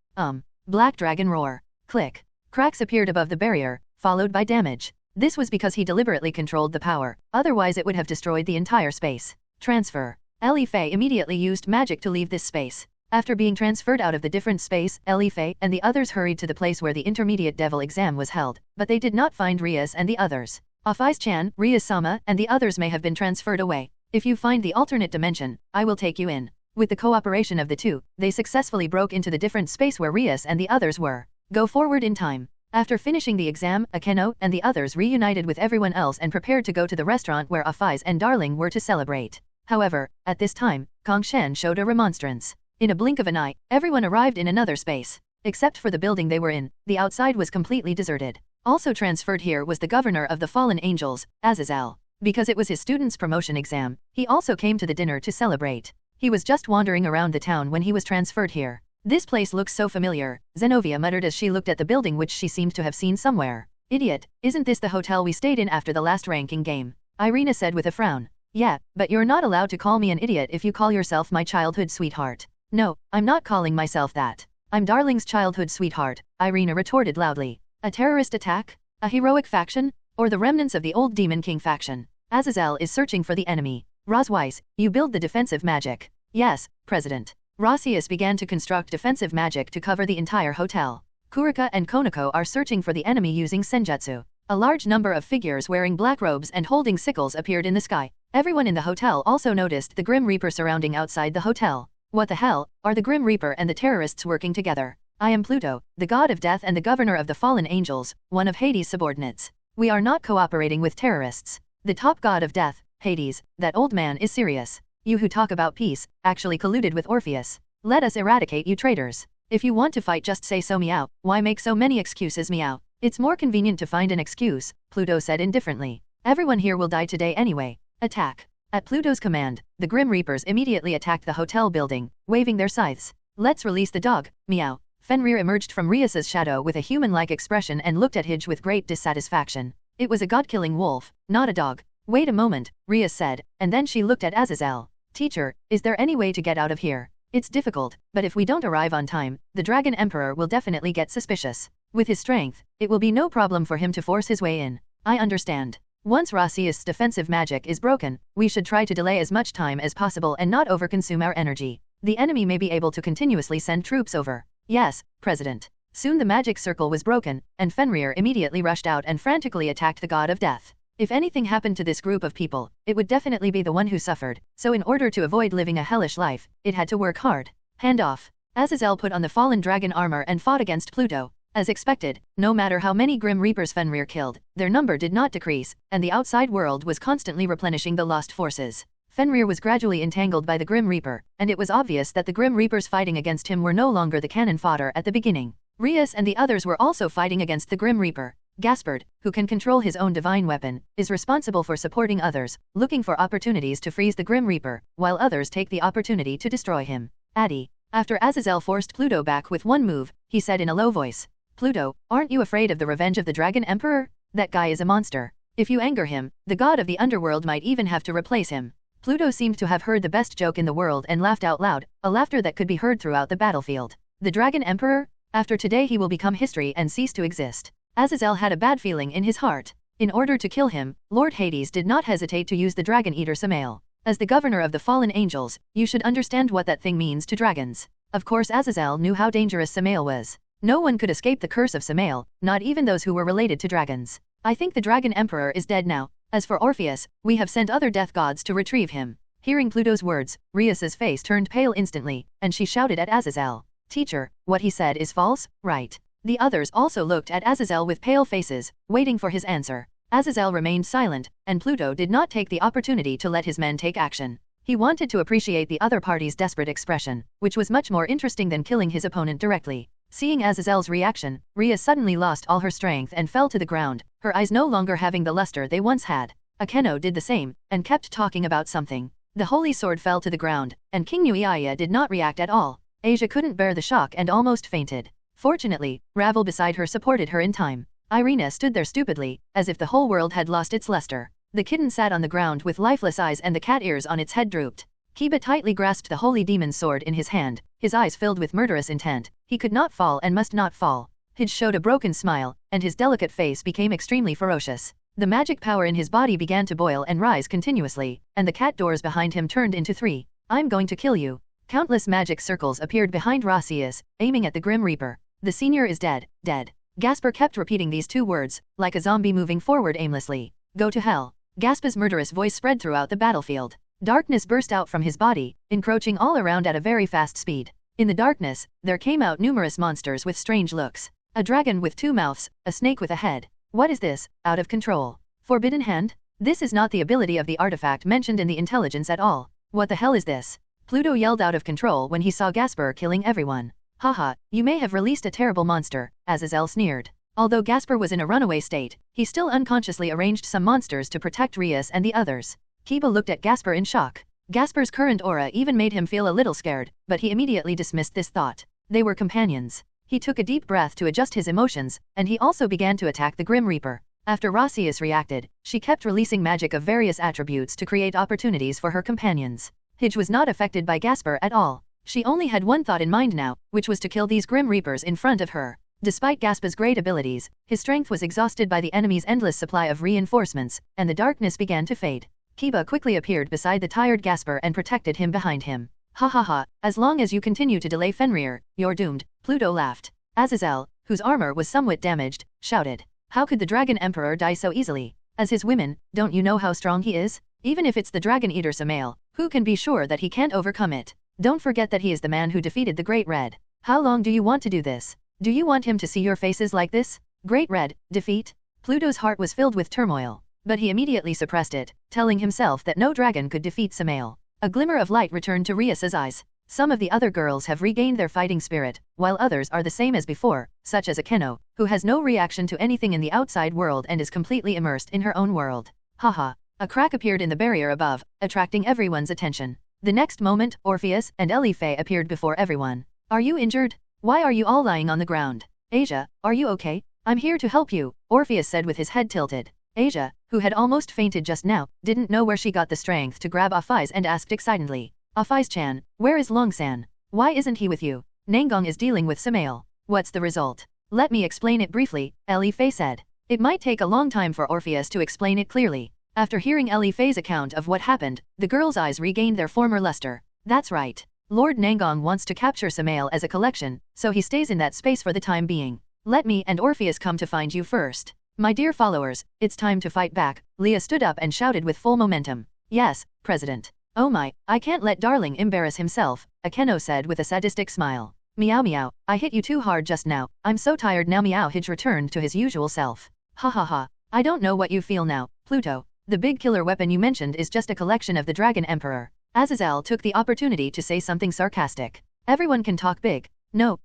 Black Dragon roar. Click. Cracks appeared above the barrier, followed by damage. This was because he deliberately controlled the power, otherwise it would have destroyed the entire space. Transfer. Elifei immediately used magic to leave this space. After being transferred out of the different space, Elifei and the others hurried to the place where the intermediate devil exam was held, but they did not find Rias and the others. Orpheus-chan, Rias-sama, and the others may have been transferred away. If you find the alternate dimension, I will take you in. With the cooperation of the 2, they successfully broke into the different space where Rias and the others were. Go forward in time. After finishing the exam, Akeno and the others reunited with everyone else and prepared to go to the restaurant where Orpheus and Darling were to celebrate. However, at this time, Kong Shen showed a remonstrance. In a blink of an eye, everyone arrived in another space. Except for the building they were in, the outside was completely deserted. Also transferred here was the governor of the Fallen Angels, Azazel. Because it was his student's promotion exam, he also came to the dinner to celebrate. He was just wandering around the town when he was transferred here. This place looks so familiar, Zenovia muttered as she looked at the building which she seemed to have seen somewhere. Idiot, isn't this the hotel we stayed in after the last ranking game? Irina said with a frown. Yeah, but you're not allowed to call me an idiot if you call yourself my childhood sweetheart. No, I'm not calling myself that. I'm Darling's childhood sweetheart, Irina retorted loudly. A terrorist attack? A heroic faction? Or the remnants of the old Demon King faction? Azazel is searching for the enemy. Rosweiss, you build the defensive magic. Yes, President. Rossius began to construct defensive magic to cover the entire hotel. Kurika and Konako are searching for the enemy using senjutsu. A large number of figures wearing black robes and holding sickles appeared in the sky. Everyone in the hotel also noticed the Grim Reaper surrounding outside the hotel. What the hell, are the Grim Reaper and the terrorists working together? I am Pluto, the god of death and the governor of the fallen angels, one of Hades' subordinates. We are not cooperating with terrorists. The top god of death, Hades, that old man is serious. You who talk about peace, actually colluded with Orpheus. Let us eradicate you traitors. If you want to fight just say so meow, why make so many excuses meow? It's more convenient to find an excuse, Pluto said indifferently. Everyone here will die today anyway. Attack. At Pluto's command, the Grim Reapers immediately attacked the hotel building, waving their scythes. Let's release the dog, meow. Fenrir emerged from Rias's shadow with a human-like expression and looked at Hidge with great dissatisfaction. It was a god-killing wolf, not a dog. Wait a moment, Rias said, and then she looked at Azazel. Teacher, is there any way to get out of here? It's difficult, but if we don't arrive on time, the Dragon Emperor will definitely get suspicious. With his strength, it will be no problem for him to force his way in. I understand. Once Rossius' defensive magic is broken, we should try to delay as much time as possible and not overconsume our energy. The enemy may be able to continuously send troops over. Yes, President. Soon the magic circle was broken, and Fenrir immediately rushed out and frantically attacked the god of death. If anything happened to this group of people, it would definitely be the one who suffered, so in order to avoid living a hellish life, it had to work hard. Hand off. Azazel put on the fallen dragon armor and fought against Pluto. As expected, no matter how many Grim Reapers Fenrir killed, their number did not decrease, and the outside world was constantly replenishing the lost forces. Fenrir was gradually entangled by the Grim Reaper, and it was obvious that the Grim Reapers fighting against him were no longer the cannon fodder at the beginning. Rias and the others were also fighting against the Grim Reaper. Gaspard, who can control his own divine weapon, is responsible for supporting others, looking for opportunities to freeze the Grim Reaper, while others take the opportunity to destroy him. Addy. After Azazel forced Pluto back with one move, he said in a low voice, "Pluto, aren't you afraid of the revenge of the Dragon Emperor? That guy is a monster. If you anger him, the god of the underworld might even have to replace him." Pluto seemed to have heard the best joke in the world and laughed out loud, a laughter that could be heard throughout the battlefield. The Dragon Emperor? After today he will become history and cease to exist. Azazel had a bad feeling in his heart. In order to kill him, Lord Hades did not hesitate to use the Dragon Eater Samael. As the governor of the fallen angels, you should understand what that thing means to dragons. Of course Azazel knew how dangerous Samael was. No one could escape the curse of Samael, not even those who were related to dragons. I think the Dragon Emperor is dead now. As for Orpheus, we have sent other death gods to retrieve him. Hearing Pluto's words, Rias's face turned pale instantly, and she shouted at Azazel, "Teacher, what he said is false, right?" The others also looked at Azazel with pale faces, waiting for his answer. Azazel remained silent, and Pluto did not take the opportunity to let his men take action. He wanted to appreciate the other party's desperate expression, which was much more interesting than killing his opponent directly. Seeing Azazel's reaction, Rhea suddenly lost all her strength and fell to the ground, her eyes no longer having the luster they once had. Akeno did the same, and kept talking about something. The holy sword fell to the ground, and King Nuiaya did not react at all. Asia couldn't bear the shock and almost fainted. Fortunately, Ravel beside her supported her in time. Irina stood there stupidly, as if the whole world had lost its luster. The kitten sat on the ground with lifeless eyes and the cat ears on its head drooped. Kiba tightly grasped the holy demon's sword in his hand, his eyes filled with murderous intent. He could not fall and must not fall. Hij showed a broken smile, and his delicate face became extremely ferocious. The magic power in his body began to boil and rise continuously, and the cat doors behind him turned into 3. "I'm going to kill you." Countless magic circles appeared behind Rossius, aiming at the Grim Reaper. "The senior is dead, dead." Gasper kept repeating these 2 words, like a zombie moving forward aimlessly. "Go to hell." Gasper's murderous voice spread throughout the battlefield. Darkness burst out from his body, encroaching all around at a very fast speed. In the darkness, there came out numerous monsters with strange looks. A dragon with 2 mouths, a snake with a head. What is this? Out of control. Forbidden hand? This is not the ability of the artifact mentioned in the intelligence at all. What the hell is this? Pluto yelled out of control when he saw Gasper killing everyone. "Haha, you may have released a terrible monster," Azazel sneered. Although Gasper was in a runaway state, he still unconsciously arranged some monsters to protect Rias and the others. Kiba looked at Gasper in shock. Gasper's current aura even made him feel a little scared, but he immediately dismissed this thought. They were companions. He took a deep breath to adjust his emotions, and he also began to attack the Grim Reaper. After Rossius reacted, she kept releasing magic of various attributes to create opportunities for her companions. Hij was not affected by Gasper at all. She only had one thought in mind now, which was to kill these Grim Reapers in front of her. Despite Gasper's great abilities, his strength was exhausted by the enemy's endless supply of reinforcements, and the darkness began to fade. Kiba quickly appeared beside the tired Gasper and protected him behind him. "Ha ha ha, as long as you continue to delay Fenrir, you're doomed," Pluto laughed. Azazel, whose armor was somewhat damaged, shouted, "How could the Dragon Emperor die so easily? As his women, don't you know how strong he is? Even if it's the Dragon Eater Samael, who can be sure that he can't overcome it? Don't forget that he is the man who defeated the Great Red. How long do you want to do this? Do you want him to see your faces like this? Great Red, defeat?" Pluto's heart was filled with turmoil, but he immediately suppressed it, telling himself that no dragon could defeat Samael. A glimmer of light returned to Rias's eyes. Some of the other girls have regained their fighting spirit, while others are the same as before, such as Akeno, who has no reaction to anything in the outside world and is completely immersed in her own world. Haha. A crack appeared in the barrier above, attracting everyone's attention. The next moment, Orpheus and Elife appeared before everyone. "Are you injured? Why are you all lying on the ground? Asia, are you okay? I'm here to help you," Orpheus said with his head tilted. Asia, who had almost fainted just now, didn't know where she got the strength to grab Aphi's and asked excitedly, "Aphi's-chan, where is Longsan? Why isn't he with you? Nangong is dealing with Samael. What's the result?" "Let me explain it briefly," Elife said. It might take a long time for Orpheus to explain it clearly. After hearing Elife's account of what happened, the girl's eyes regained their former luster. "That's right. Lord Nangong wants to capture Samael as a collection, so he stays in that space for the time being. Let me and Orpheus come to find you first. My dear followers, it's time to fight back. Leah stood up and shouted with full momentum. Yes, President. Oh my, I can't let Darling embarrass himself, Akame said with a sadistic smile. Meow meow, I hit you too hard just now, I'm so tired now. Meow Hij returned to his usual self. Ha ha ha, I don't know what you feel now, Pluto. The big killer weapon you mentioned is just a collection of the Dragon Emperor. Azazel took the opportunity to say something sarcastic. Everyone can talk big. No,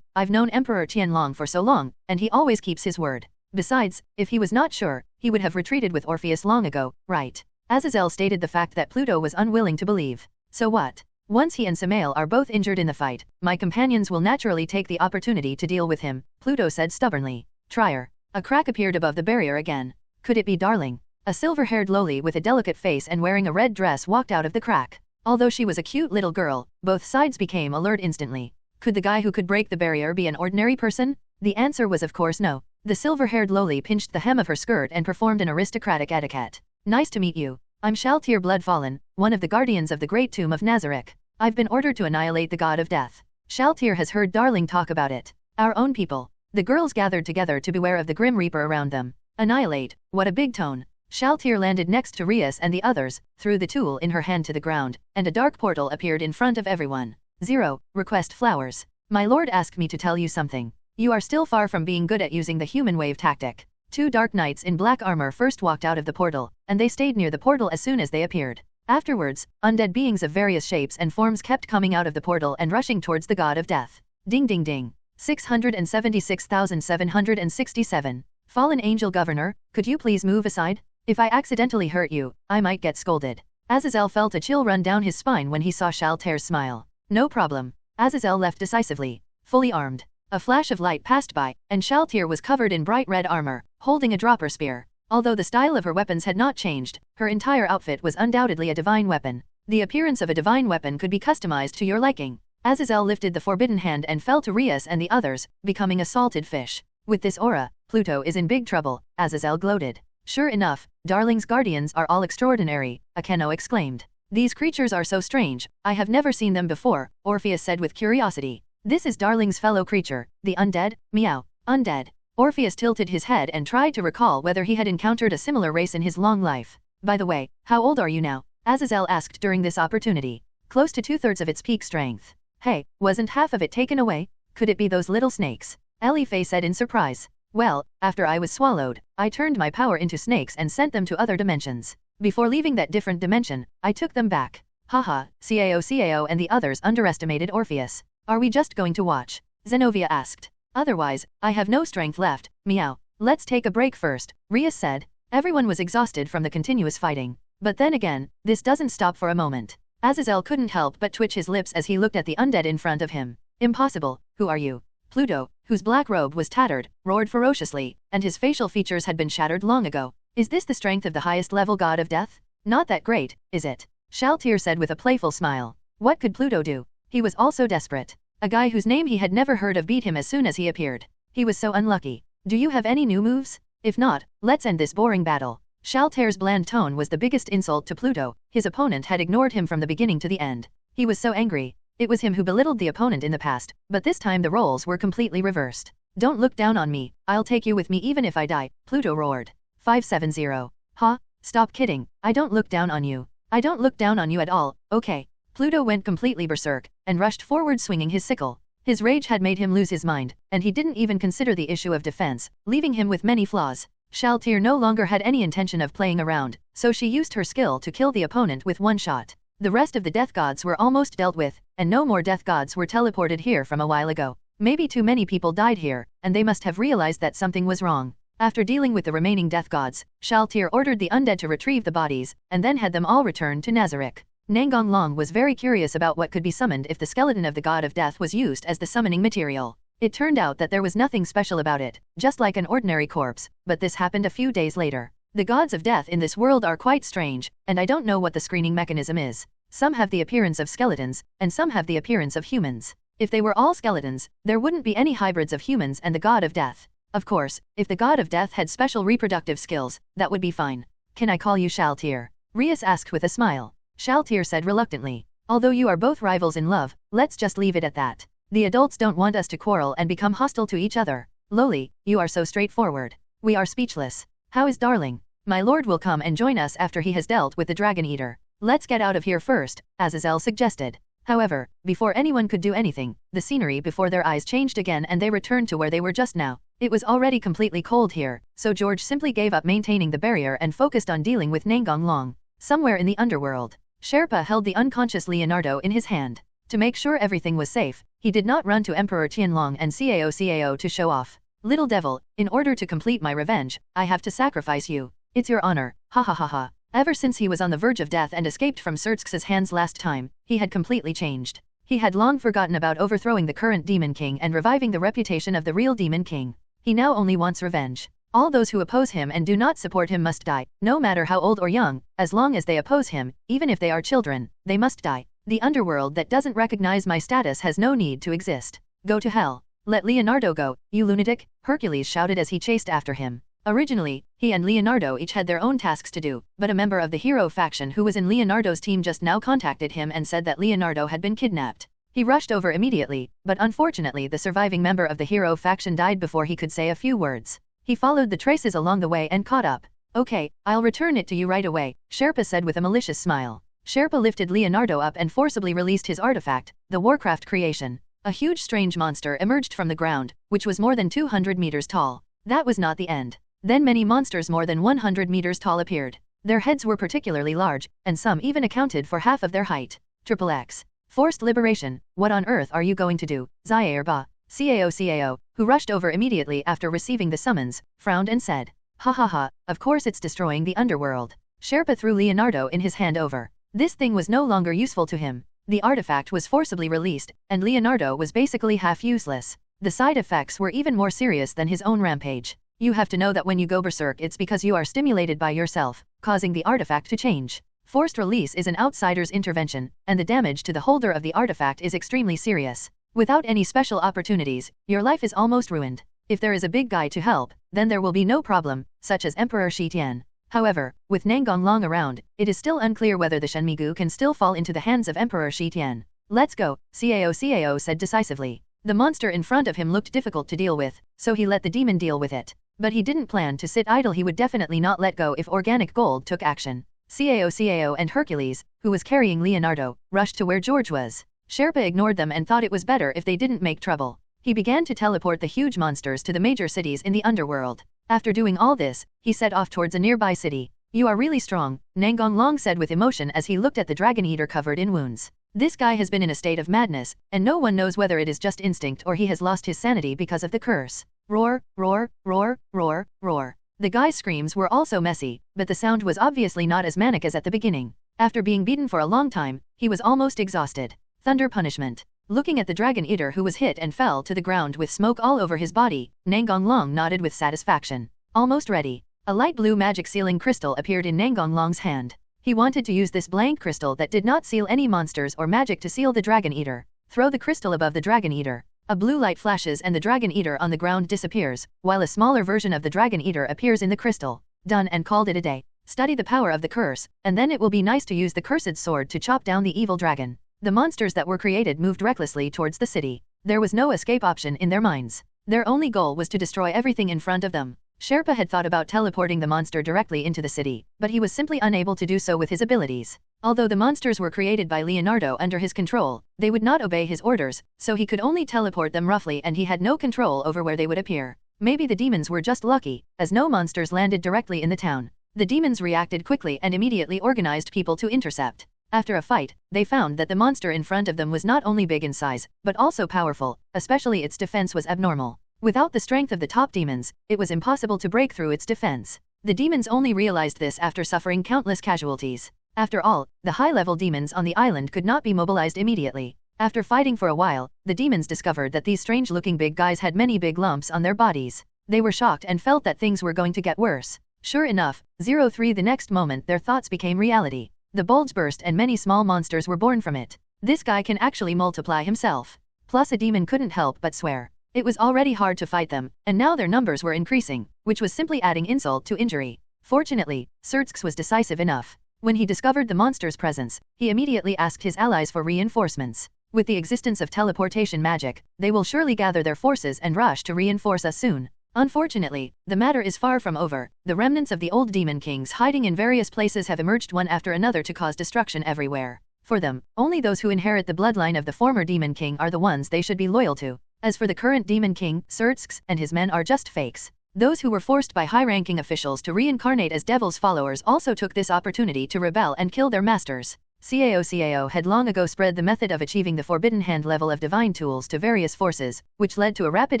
I've known Emperor Tianlong for so long, and he always keeps his word. Besides, if he was not sure, he would have retreated with Orpheus long ago, right? Azazel stated the fact that Pluto was unwilling to believe. So what? Once he and Samael are both injured in the fight, my companions will naturally take the opportunity to deal with him, Pluto said stubbornly. Trier. A crack appeared above the barrier again. Could it be Darling? A silver-haired loli with a delicate face and wearing a red dress walked out of the crack. Although she was a cute little girl, both sides became alert instantly. Could the guy who could break the barrier be an ordinary person? The answer was of course no. The silver-haired loli pinched the hem of her skirt and performed an aristocratic etiquette. Nice to meet you. I'm Shaltir Bloodfallen, one of the guardians of the Great Tomb of Nazareth. I've been ordered to annihilate the god of death. Shaltir has heard Darling talk about it. Our own people. The girls gathered together to beware of the Grim Reaper around them. Annihilate, what a big tone. Shaltir landed next to Rias and the others, threw the tool in her hand to the ground, and a dark portal appeared in front of everyone. 0. Request flowers. My lord asked me to tell you something. You are still far from being good at using the human wave tactic. 2 dark knights in black armor first walked out of the portal, and they stayed near the portal as soon as they appeared. Afterwards, undead beings of various shapes and forms kept coming out of the portal and rushing towards the god of death. Ding ding ding. 676,767. Fallen Angel Governor, could you please move aside? If I accidentally hurt you, I might get scolded. Azazel felt a chill run down his spine when he saw Shaltir's smile. No problem. Azazel left decisively, fully armed. A flash of light passed by, and Shaltir was covered in bright red armor, holding a dropper spear. Although the style of her weapons had not changed, her entire outfit was undoubtedly a divine weapon. The appearance of a divine weapon could be customized to your liking. Azazel lifted the forbidden hand and fell to Rias and the others, becoming a salted fish. With this aura, Pluto is in big trouble, Azazel gloated. Sure enough, Darling's guardians are all extraordinary, Akame exclaimed. These creatures are so strange, I have never seen them before, Orpheus said with curiosity. This is Darling's fellow creature, the undead, meow. Undead. Orpheus tilted his head and tried to recall whether he had encountered a similar race in his long life. By the way, how old are you now? Azazel asked during this opportunity. Close to 2/3 of its peak strength. Hey, wasn't half of it taken away? Could it be those little snakes? Elife said in surprise. Well, after I was swallowed, I turned my power into snakes and sent them to other dimensions. Before leaving that different dimension, I took them back. Haha, Cao and the others underestimated Orpheus. Are we just going to watch? Zenobia asked. Otherwise, I have no strength left, meow. Let's take a break first, Rias said. Everyone was exhausted from the continuous fighting. But then again, this doesn't stop for a moment. Azazel couldn't help but twitch his lips as he looked at the undead in front of him. Impossible, who are you? Pluto, whose black robe was tattered, roared ferociously, and his facial features had been shattered long ago. Is this the strength of the highest level god of death? Not that great, is it? Shaltir said with a playful smile. What could Pluto do? He was also desperate. A guy whose name he had never heard of beat him as soon as he appeared. He was so unlucky. Do you have any new moves? If not, let's end this boring battle. Shaltir's bland tone was the biggest insult to Pluto. His opponent had ignored him from the beginning to the end. He was so angry. It was him who belittled the opponent in the past, but this time the roles were completely reversed. Don't look down on me, I'll take you with me even if I die, Pluto roared. 570. Huh? Stop kidding, I don't look down on you. I don't look down on you at all, okay. Pluto went completely berserk, and rushed forward swinging his sickle. His rage had made him lose his mind, and he didn't even consider the issue of defense, leaving him with many flaws. Shaltir no longer had any intention of playing around, so she used her skill to kill the opponent with one shot. The rest of the death gods were almost dealt with, and no more death gods were teleported here from a while ago. Maybe too many people died here, and they must have realized that something was wrong. After dealing with the remaining death gods, Shaltir ordered the undead to retrieve the bodies, and then had them all returned to Nazareth. Nangong Long was very curious about what could be summoned if the skeleton of the god of death was used as the summoning material. It turned out that there was nothing special about it, just like an ordinary corpse, but this happened a few days later. The gods of death in this world are quite strange, and I don't know what the screening mechanism is. Some have the appearance of skeletons, and some have the appearance of humans. If they were all skeletons, there wouldn't be any hybrids of humans and the god of death. Of course, if the god of death had special reproductive skills, that would be fine. Can I call you Shaltir? Rias asked with a smile. Shaltir said reluctantly. Although you are both rivals in love, let's just leave it at that. The adults don't want us to quarrel and become hostile to each other. Loli, you are so straightforward. We are speechless. How is darling? My lord will come and join us after he has dealt with the Dragon Eater. Let's get out of here first, Azazel suggested. However, before anyone could do anything, the scenery before their eyes changed again and they returned to where they were just now. It was already completely cold here, so George simply gave up maintaining the barrier and focused on dealing with Nangong Long. Somewhere in the underworld, Sherpa held the unconscious Leonardo in his hand. To make sure everything was safe, he did not run to Emperor Tianlong and Cao to show off. Little devil, in order to complete my revenge, I have to sacrifice you. It's your honor, ha ha ha ha. Ever since he was on the verge of death and escaped from Xerxes' hands last time, he had completely changed. He had long forgotten about overthrowing the current Demon King and reviving the reputation of the real Demon King. He now only wants revenge. All those who oppose him and do not support him must die, no matter how old or young, as long as they oppose him, even if they are children, they must die. The underworld that doesn't recognize my status has no need to exist. Go to hell. Let Leonardo go, you lunatic, Hercules shouted as he chased after him. Originally, he and Leonardo each had their own tasks to do, but a member of the hero faction who was in Leonardo's team just now contacted him and said that Leonardo had been kidnapped. He rushed over immediately, but unfortunately the surviving member of the hero faction died before he could say a few words. He followed the traces along the way and caught up. Okay, I'll return it to you right away, Sherpa said with a malicious smile. Sherpa lifted Leonardo up and forcibly released his artifact, the Warcraft creation. A huge strange monster emerged from the ground, which was more than 200 meters tall. That was not the end. Then many monsters more than 100 meters tall appeared. Their heads were particularly large, and some even accounted for half of their height. XXX. Forced liberation, what on earth are you going to do, Zairba? Cao, who rushed over immediately after receiving the summons, frowned and said, ha ha ha, of course it's destroying the underworld. Sherpa threw Leonardo in his hand over. This thing was no longer useful to him. The artifact was forcibly released, and Leonardo was basically half useless. The side effects were even more serious than his own rampage. You have to know that when you go berserk it's because you are stimulated by yourself, causing the artifact to change. Forced release is an outsider's intervention, and the damage to the holder of the artifact is extremely serious. Without any special opportunities, your life is almost ruined. If there is a big guy to help, then there will be no problem, such as Emperor Shi Tian. However, with Nangong Long around, it is still unclear whether the Shenmigu can still fall into the hands of Emperor Shi Tian. Let's go, Cao said decisively. The monster in front of him looked difficult to deal with, so he let the demon deal with it. But he didn't plan to sit idle. He would definitely not let go if organic gold took action. Cao and Hercules, who was carrying Leonardo, rushed to where George was. Sherpa ignored them and thought it was better if they didn't make trouble. He began to teleport the huge monsters to the major cities in the underworld. After doing all this, he set off towards a nearby city. You are really strong, Nangong Long said with emotion as he looked at the Dragon Eater covered in wounds. This guy has been in a state of madness, and no one knows whether it is just instinct or he has lost his sanity because of the curse. Roar, roar, roar, roar, roar. The guy's screams were also messy, but the sound was obviously not as manic as at the beginning. After being beaten for a long time, he was almost exhausted. Thunder punishment. Looking at the Dragon Eater who was hit and fell to the ground with smoke all over his body, Nangong Long nodded with satisfaction. Almost ready. A light blue magic sealing crystal appeared in Nangong Long's hand. He wanted to use this blank crystal that did not seal any monsters or magic to seal the Dragon Eater. Throw the crystal above the Dragon Eater. A blue light flashes and the Dragon Eater on the ground disappears, while a smaller version of the Dragon Eater appears in the crystal. Done and called it a day. Study the power of the curse, and then it will be nice to use the cursed sword to chop down the evil dragon. The monsters that were created moved recklessly towards the city. There was no escape option in their minds. Their only goal was to destroy everything in front of them. Sherpa had thought about teleporting the monster directly into the city, but he was simply unable to do so with his abilities. Although the monsters were created by Leonardo under his control, they would not obey his orders, so he could only teleport them roughly and he had no control over where they would appear. Maybe the demons were just lucky, as no monsters landed directly in the town. The demons reacted quickly and immediately organized people to intercept. After a fight, they found that the monster in front of them was not only big in size, but also powerful, especially its defense was abnormal. Without the strength of the top demons, it was impossible to break through its defense. The demons only realized this after suffering countless casualties. After all, the high-level demons on the island could not be mobilized immediately. After fighting for a while, the demons discovered that these strange-looking big guys had many big lumps on their bodies. They were shocked and felt that things were going to get worse. Sure enough, 03 the next moment their thoughts became reality. The bulge burst and many small monsters were born from it. This guy can actually multiply himself. Plus a demon couldn't help but swear. It was already hard to fight them, and now their numbers were increasing, which was simply adding insult to injury. Fortunately, Xerxes was decisive enough. When he discovered the monster's presence, he immediately asked his allies for reinforcements. With the existence of teleportation magic, they will surely gather their forces and rush to reinforce us soon. Unfortunately, the matter is far from over. The remnants of the old demon kings hiding in various places have emerged one after another to cause destruction everywhere. For them, only those who inherit the bloodline of the former demon king are the ones they should be loyal to. As for the current demon king, Surtsks and his men are just fakes. Those who were forced by high-ranking officials to reincarnate as devil's followers also took this opportunity to rebel and kill their masters. CAO had long ago spread the method of achieving the Forbidden Hand level of divine tools to various forces, which led to a rapid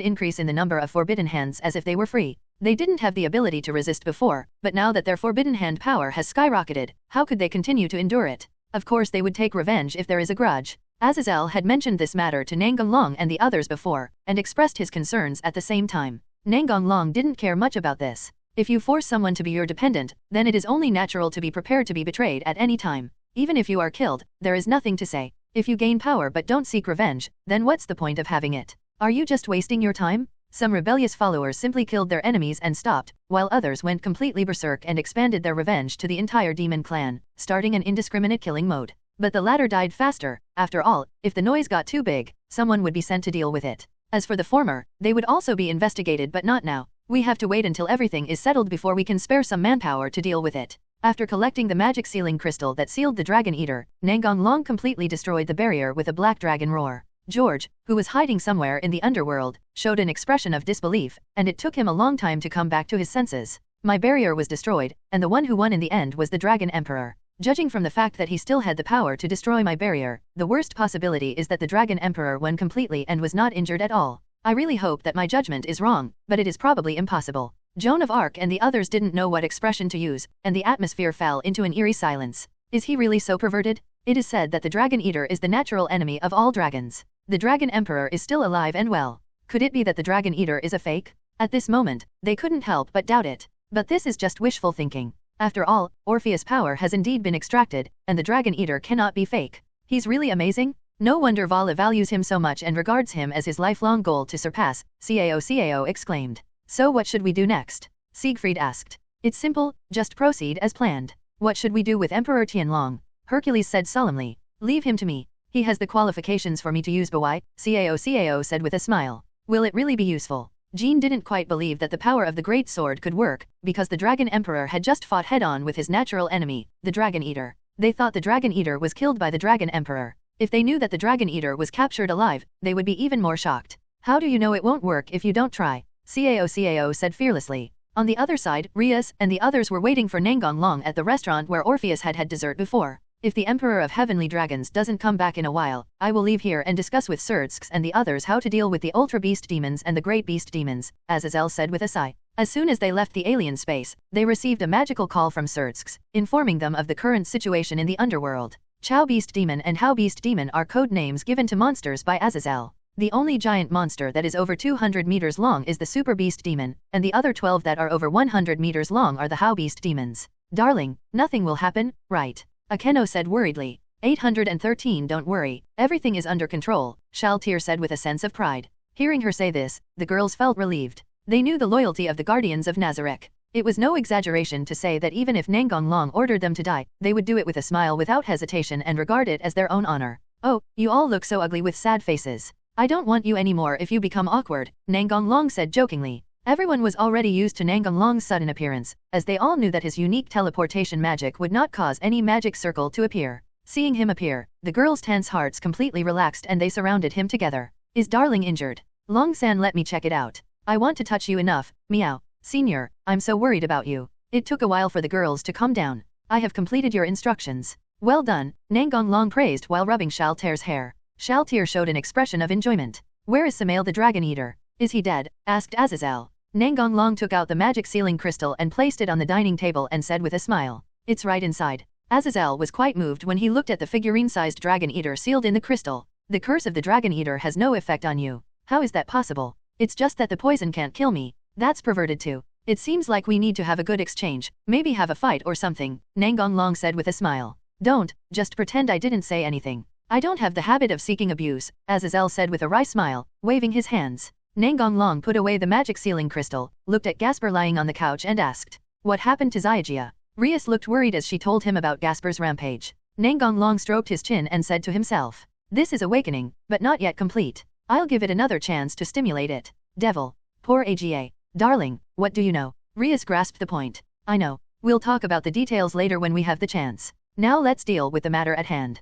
increase in the number of Forbidden Hands as if they were free. They didn't have the ability to resist before, but now that their Forbidden Hand power has skyrocketed, how could they continue to endure it? Of course they would take revenge if there is a grudge. Azazel had mentioned this matter to Nangong and the others before, and expressed his concerns at the same time. Nangong didn't care much about this. If you force someone to be your dependent, then it is only natural to be prepared to be betrayed at any time. Even if you are killed, there is nothing to say. If you gain power but don't seek revenge, then what's the point of having it? Are you just wasting your time? Some rebellious followers simply killed their enemies and stopped, while others went completely berserk and expanded their revenge to the entire demon clan, starting an indiscriminate killing mode. But the latter died faster. After all, if the noise got too big, someone would be sent to deal with it. As for the former, they would also be investigated, but not now. We have to wait until everything is settled before we can spare some manpower to deal with it. After collecting the magic sealing crystal that sealed the Dragon Eater, Nangong completely destroyed the barrier with a black dragon roar. George, who was hiding somewhere in the underworld, showed an expression of disbelief, and it took him a long time to come back to his senses. My barrier was destroyed, and the one who won in the end was the Dragon Emperor. Judging from the fact that he still had the power to destroy my barrier, the worst possibility is that the Dragon Emperor won completely and was not injured at all. I really hope that my judgment is wrong, but it is probably impossible. Joan of Arc and the others didn't know what expression to use, and the atmosphere fell into an eerie silence. Is he really so perverted? It is said that the Dragon Eater is the natural enemy of all dragons. The Dragon Emperor is still alive and well. Could it be that the Dragon Eater is a fake? At this moment, they couldn't help but doubt it. But this is just wishful thinking. After all, Orpheus' power has indeed been extracted, and the Dragon Eater cannot be fake. He's really amazing? No wonder Vala values him so much and regards him as his lifelong goal to surpass, CAO exclaimed. So what should we do next? Siegfried asked. It's simple, just proceed as planned. What should we do with Emperor Tianlong? Hercules said solemnly. Leave him to me. He has the qualifications for me to use Bawai, CAO said with a smile. Will it really be useful? Jean didn't quite believe that the power of the Great Sword could work, because the Dragon Emperor had just fought head-on with his natural enemy, the Dragon Eater. They thought the Dragon Eater was killed by the Dragon Emperor. If they knew that the Dragon Eater was captured alive, they would be even more shocked. How do you know it won't work if you don't try? CAO said fearlessly. On the other side, Rias and the others were waiting for Nangong at the restaurant where Orpheus had dessert before. If the Emperor of Heavenly Dragons doesn't come back in a while, I will leave here and discuss with Surtsks and the others how to deal with the Ultra Beast Demons and the Great Beast Demons, Azazel said with a sigh. As soon as they left the alien space, they received a magical call from Surtsks, informing them of the current situation in the underworld. Chow Beast Demon and Hao Beast Demon are code names given to monsters by Azazel. The only giant monster that is over 200 meters long is the Super Beast Demon, and the other 12 that are over 100 meters long are the Hao Beast Demons. Darling, nothing will happen, right? Akeno said worriedly. 813 Don't worry, everything is under control, Shaltir said with a sense of pride. Hearing her say this, the girls felt relieved. They knew the loyalty of the Guardians of Nazareth. It was no exaggeration to say that even if Nangong ordered them to die, they would do it with a smile without hesitation and regard it as their own honor. Oh, you all look so ugly with sad faces. I don't want you anymore if you become awkward, Nangong said jokingly. Everyone was already used to Nangong's sudden appearance, as they all knew that his unique teleportation magic would not cause any magic circle to appear. Seeing him appear, the girls' tense hearts completely relaxed and they surrounded him together. Is Darling injured? Longsan, let me check it out. I want to touch you enough, meow. Senior, I'm so worried about you. It took a while for the girls to calm down. I have completed your instructions. Well done, Nangong praised while rubbing Shaltir's hair. Shaltir showed an expression of enjoyment. Where is Samael the Dragon Eater? Is he dead? Asked Azazel. Nangong took out the magic sealing crystal and placed it on the dining table and said with a smile. It's right inside. Azazel was quite moved when he looked at the figurine-sized Dragon Eater sealed in the crystal. The curse of the Dragon Eater has no effect on you. How is that possible? It's just that the poison can't kill me. That's perverted too. It seems like we need to have a good exchange, maybe have a fight or something, Nangong said with a smile. Don't, just pretend I didn't say anything. I don't have the habit of seeking abuse, Azazel said with a wry smile, waving his hands. Nangong put away the magic sealing crystal, looked at Gasper lying on the couch and asked, what happened to Zygia? Rias looked worried as she told him about Gasper's rampage. Nangong long stroked his chin and said to himself, "This is awakening, but not yet complete. I'll give it another chance to stimulate it." Devil. Poor AGA. Darling, what do you know? Rias grasped the point. I know. We'll talk about the details later when we have the chance. Now let's deal with the matter at hand.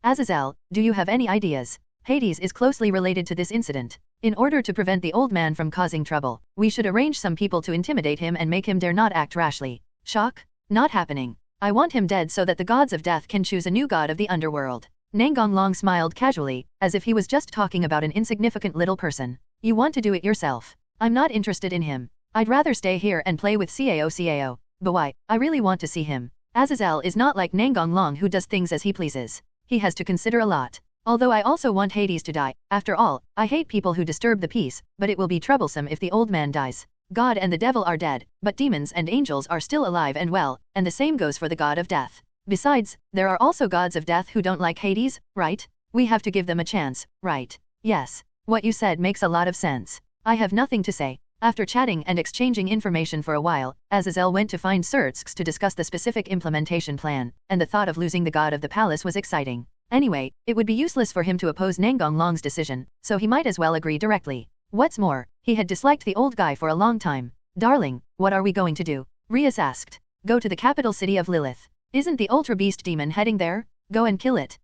Azazel, do you have any ideas? Hades is closely related to this incident. In order to prevent the old man from causing trouble, we should arrange some people to intimidate him and make him dare not act rashly. Shock? Not happening. I want him dead so that the gods of death can choose a new god of the underworld. Nangong Long smiled casually, as if he was just talking about an insignificant little person. You want to do it yourself. I'm not interested in him. I'd rather stay here and play with Cao. But why? I really want to see him. Azazel is not like Nangong Long who does things as he pleases. He has to consider a lot. Although I also want Hades to die. After all, I hate people who disturb the peace, but it will be troublesome if the old man dies. God and the devil are dead, but demons and angels are still alive and well, and the same goes for the god of death. Besides, there are also gods of death who don't like Hades, right? We have to give them a chance, right? Yes. What you said makes a lot of sense. I have nothing to say. After chatting and exchanging information for a while, Azazel went to find Surtsks to discuss the specific implementation plan, and the thought of losing the god of the palace was exciting. Anyway, it would be useless for him to oppose Nangong Long's decision, so he might as well agree directly. What's more, he had disliked the old guy for a long time. Darling, what are we going to do? Rias asked. Go to the capital city of Lilith. Isn't the Ultra Beast demon heading there? Go and kill it.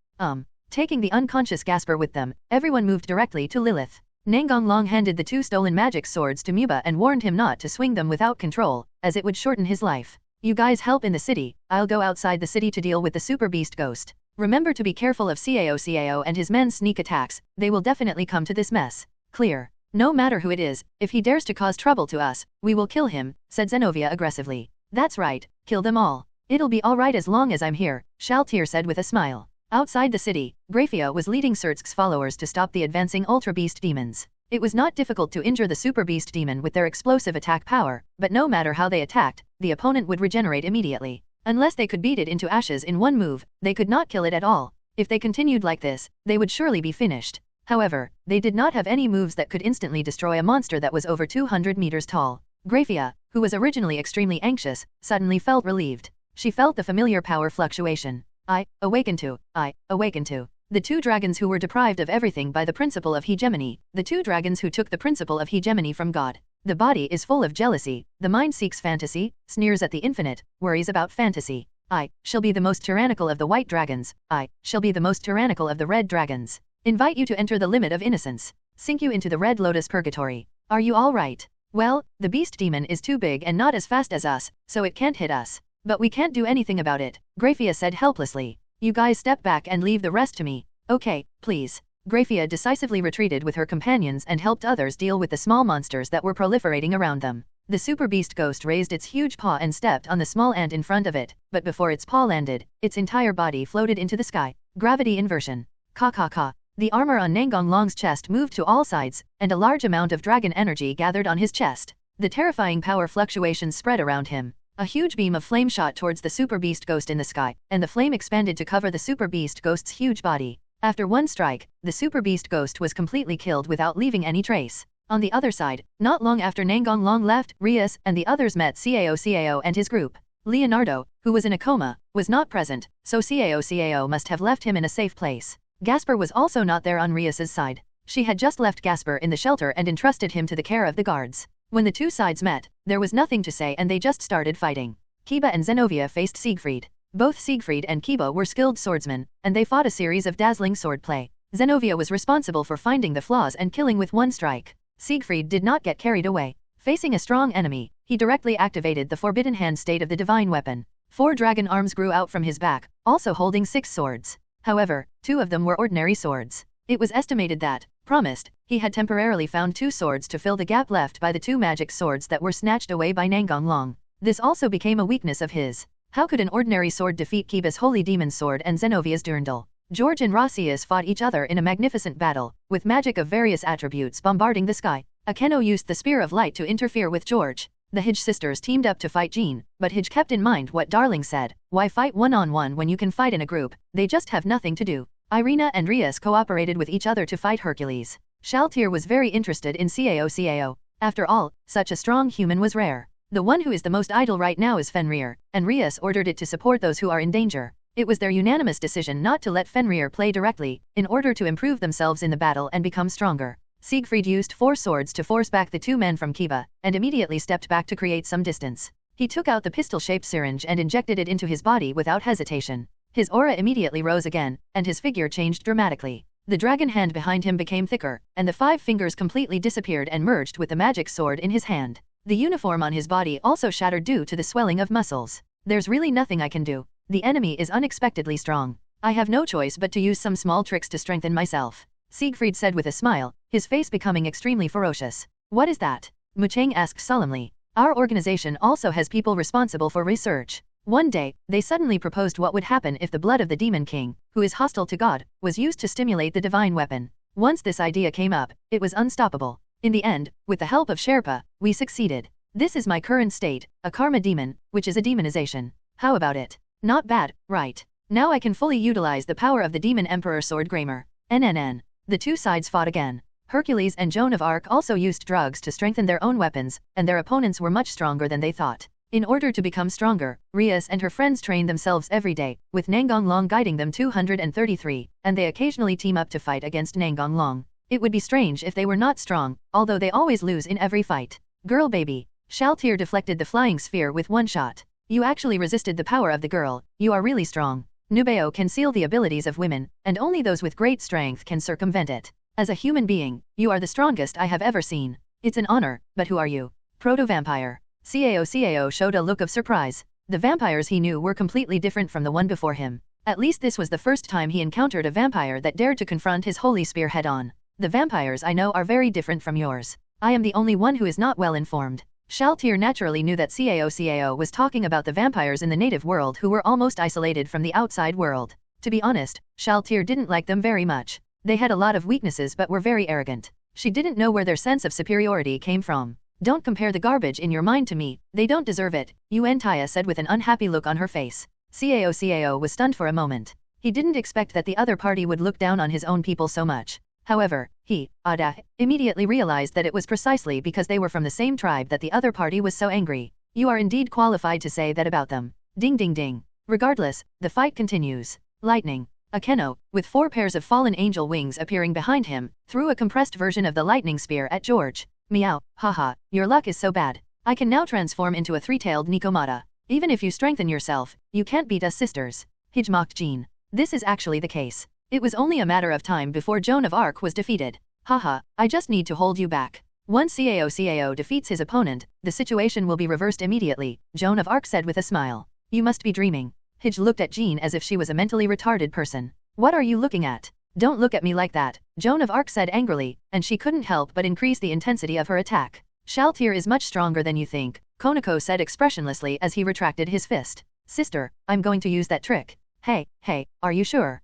Taking the unconscious Gasper with them, everyone moved directly to Lilith. Nangong Long handed the 2 stolen magic swords to Muba and warned him not to swing them without control, as it would shorten his life. You guys help in the city, I'll go outside the city to deal with the Super Beast Ghost. Remember to be careful of Cao and his men's sneak attacks, they will definitely come to this mess. Clear. No matter who it is, if he dares to cause trouble to us, we will kill him, said Zenobia aggressively. That's right, kill them all. It'll be alright as long as I'm here, Shaltir said with a smile. Outside the city, Graphia was leading Surtsk's followers to stop the advancing Ultra Beast demons. It was not difficult to injure the Super Beast demon with their explosive attack power, but no matter how they attacked, the opponent would regenerate immediately. Unless they could beat it into ashes in one move, they could not kill it at all. If they continued like this, they would surely be finished. However, they did not have any moves that could instantly destroy a monster that was over 200 meters tall. Graphia, who was originally extremely anxious, suddenly felt relieved. She felt the familiar power fluctuation. I awaken to. The 2 dragons who were deprived of everything by the principle of hegemony, the 2 dragons who took the principle of hegemony from God. The body is full of jealousy, the mind seeks fantasy, sneers at the infinite, worries about fantasy. I shall be the most tyrannical of the white dragons, I shall be the most tyrannical of the red dragons. Invite you to enter the limit of innocence. Sink you into the red lotus purgatory. Are you all right? Well, the beast demon is too big and not as fast as us, so it can't hit us. But we can't do anything about it, Graphia said helplessly. You guys step back and leave the rest to me. Okay, please. Graphia decisively retreated with her companions and helped others deal with the small monsters that were proliferating around them. The Super Beast Ghost raised its huge paw and stepped on the small ant in front of it, but before its paw landed, its entire body floated into the sky. Gravity inversion. Ka. The armor on Nangong Long's chest moved to all sides, and a large amount of dragon energy gathered on his chest. The terrifying power fluctuations spread around him. A huge beam of flame shot towards the Super Beast Ghost in the sky, and the flame expanded to cover the Super Beast Ghost's huge body. After one strike, the Super Beast Ghost was completely killed without leaving any trace. On the other side, not long after Nangong Long left, Rias and the others met Cao and his group. Leonardo, who was in a coma, was not present, so Cao must have left him in a safe place. Gasper was also not there on Rias's side. She had just left Gasper in the shelter and entrusted him to the care of the guards. When the 2 sides met, there was nothing to say and they just started fighting. Kiba and Zenobia faced Siegfried. Both Siegfried and Kiba were skilled swordsmen, and they fought a series of dazzling swordplay. Zenobia was responsible for finding the flaws and killing with one strike. Siegfried did not get carried away. Facing a strong enemy, he directly activated the Forbidden Hand state of the divine weapon. 4 dragon arms grew out from his back, also holding 6 swords. However, 2 of them were ordinary swords. It was estimated that, promised, he had temporarily found 2 swords to fill the gap left by the 2 magic swords that were snatched away by Nangong Long. This also became a weakness of his. How could an ordinary sword defeat Kiba's holy demon sword and Zenovia's Durndal? George and Rossius fought each other in a magnificent battle, with magic of various attributes bombarding the sky. Akeno used the Spear of Light to interfere with George. The Hidge sisters teamed up to fight Jean, but Hidge kept in mind what Darling said, why fight one-on-one when you can fight in a group, they just have nothing to do. Irina and Rias cooperated with each other to fight Hercules. Shaltir was very interested in Cao. After all, such a strong human was rare. The one who is the most idle right now is Fenrir, and Rias ordered it to support those who are in danger. It was their unanimous decision not to let Fenrir play directly, in order to improve themselves in the battle and become stronger. Siegfried used 4 swords to force back the 2 men from Kiba, and immediately stepped back to create some distance. He took out the pistol-shaped syringe and injected it into his body without hesitation. His aura immediately rose again, and his figure changed dramatically. The dragon hand behind him became thicker, and the 5 fingers completely disappeared and merged with the magic sword in his hand. The uniform on his body also shattered due to the swelling of muscles. There's really nothing I can do. The enemy is unexpectedly strong. I have no choice but to use some small tricks to strengthen myself, Siegfried said with a smile, his face becoming extremely ferocious. What is that? Mu Chang asked solemnly. Our organization also has people responsible for research. One day, they suddenly proposed what would happen if the blood of the Demon King, who is hostile to God, was used to stimulate the divine weapon. Once this idea came up, it was unstoppable. In the end, with the help of Sherpa, we succeeded. This is my current state, a karma demon, which is a demonization. How about it? Not bad, right? Now I can fully utilize the power of the Demon Emperor Sword Grammar. NNN. The 2 sides fought again. Hercules and Joan of Arc also used drugs to strengthen their own weapons, and their opponents were much stronger than they thought. In order to become stronger, Rias and her friends trained themselves every day, with Nangong Long guiding them 233, and they occasionally team up to fight against Nangong Long. It would be strange if they were not strong, although they always lose in every fight. Girl baby. Shaltir deflected the flying sphere with 1 shot. You actually resisted the power of the girl, you are really strong. Nubeo can seal the abilities of women, and only those with great strength can circumvent it. As a human being, you are the strongest I have ever seen. It's an honor, but who are you? Proto-vampire. Cao showed a look of surprise. The vampires he knew were completely different from the one before him. At least this was the first time he encountered a vampire that dared to confront his holy spear head-on. The vampires I know are very different from yours. I am the only one who is not well informed. Shaltir naturally knew that Cao was talking about the vampires in the native world who were almost isolated from the outside world. To be honest, Shaltir didn't like them very much. They had a lot of weaknesses but were very arrogant. She didn't know where their sense of superiority came from. Don't compare the garbage in your mind to me, they don't deserve it, Yuan Taya said with an unhappy look on her face. Cao was stunned for a moment. He didn't expect that the other party would look down on his own people so much. However, he, Ada, immediately realized that it was precisely because they were from the same tribe that the other party was so angry. You are indeed qualified to say that about them. Ding ding ding. Regardless, the fight continues. Lightning. Akeno, with 4 pairs of fallen angel wings appearing behind him, threw a compressed version of the lightning spear at George. Meow, haha, your luck is so bad. I can now transform into a 3-tailed Nikomata. Even if you strengthen yourself, you can't beat us sisters. Hij mocked Jean. This is actually the case. It was only a matter of time before Joan of Arc was defeated. Haha, I just need to hold you back. Once Cao defeats his opponent, the situation will be reversed immediately, Joan of Arc said with a smile. You must be dreaming. Hij looked at Jean as if she was a mentally retarded person. What are you looking at? Don't look at me like that, Joan of Arc said angrily, and she couldn't help but increase the intensity of her attack. Shaltir is much stronger than you think, Konako said expressionlessly as he retracted his fist. Sister, I'm going to use that trick. Hey, are you sure?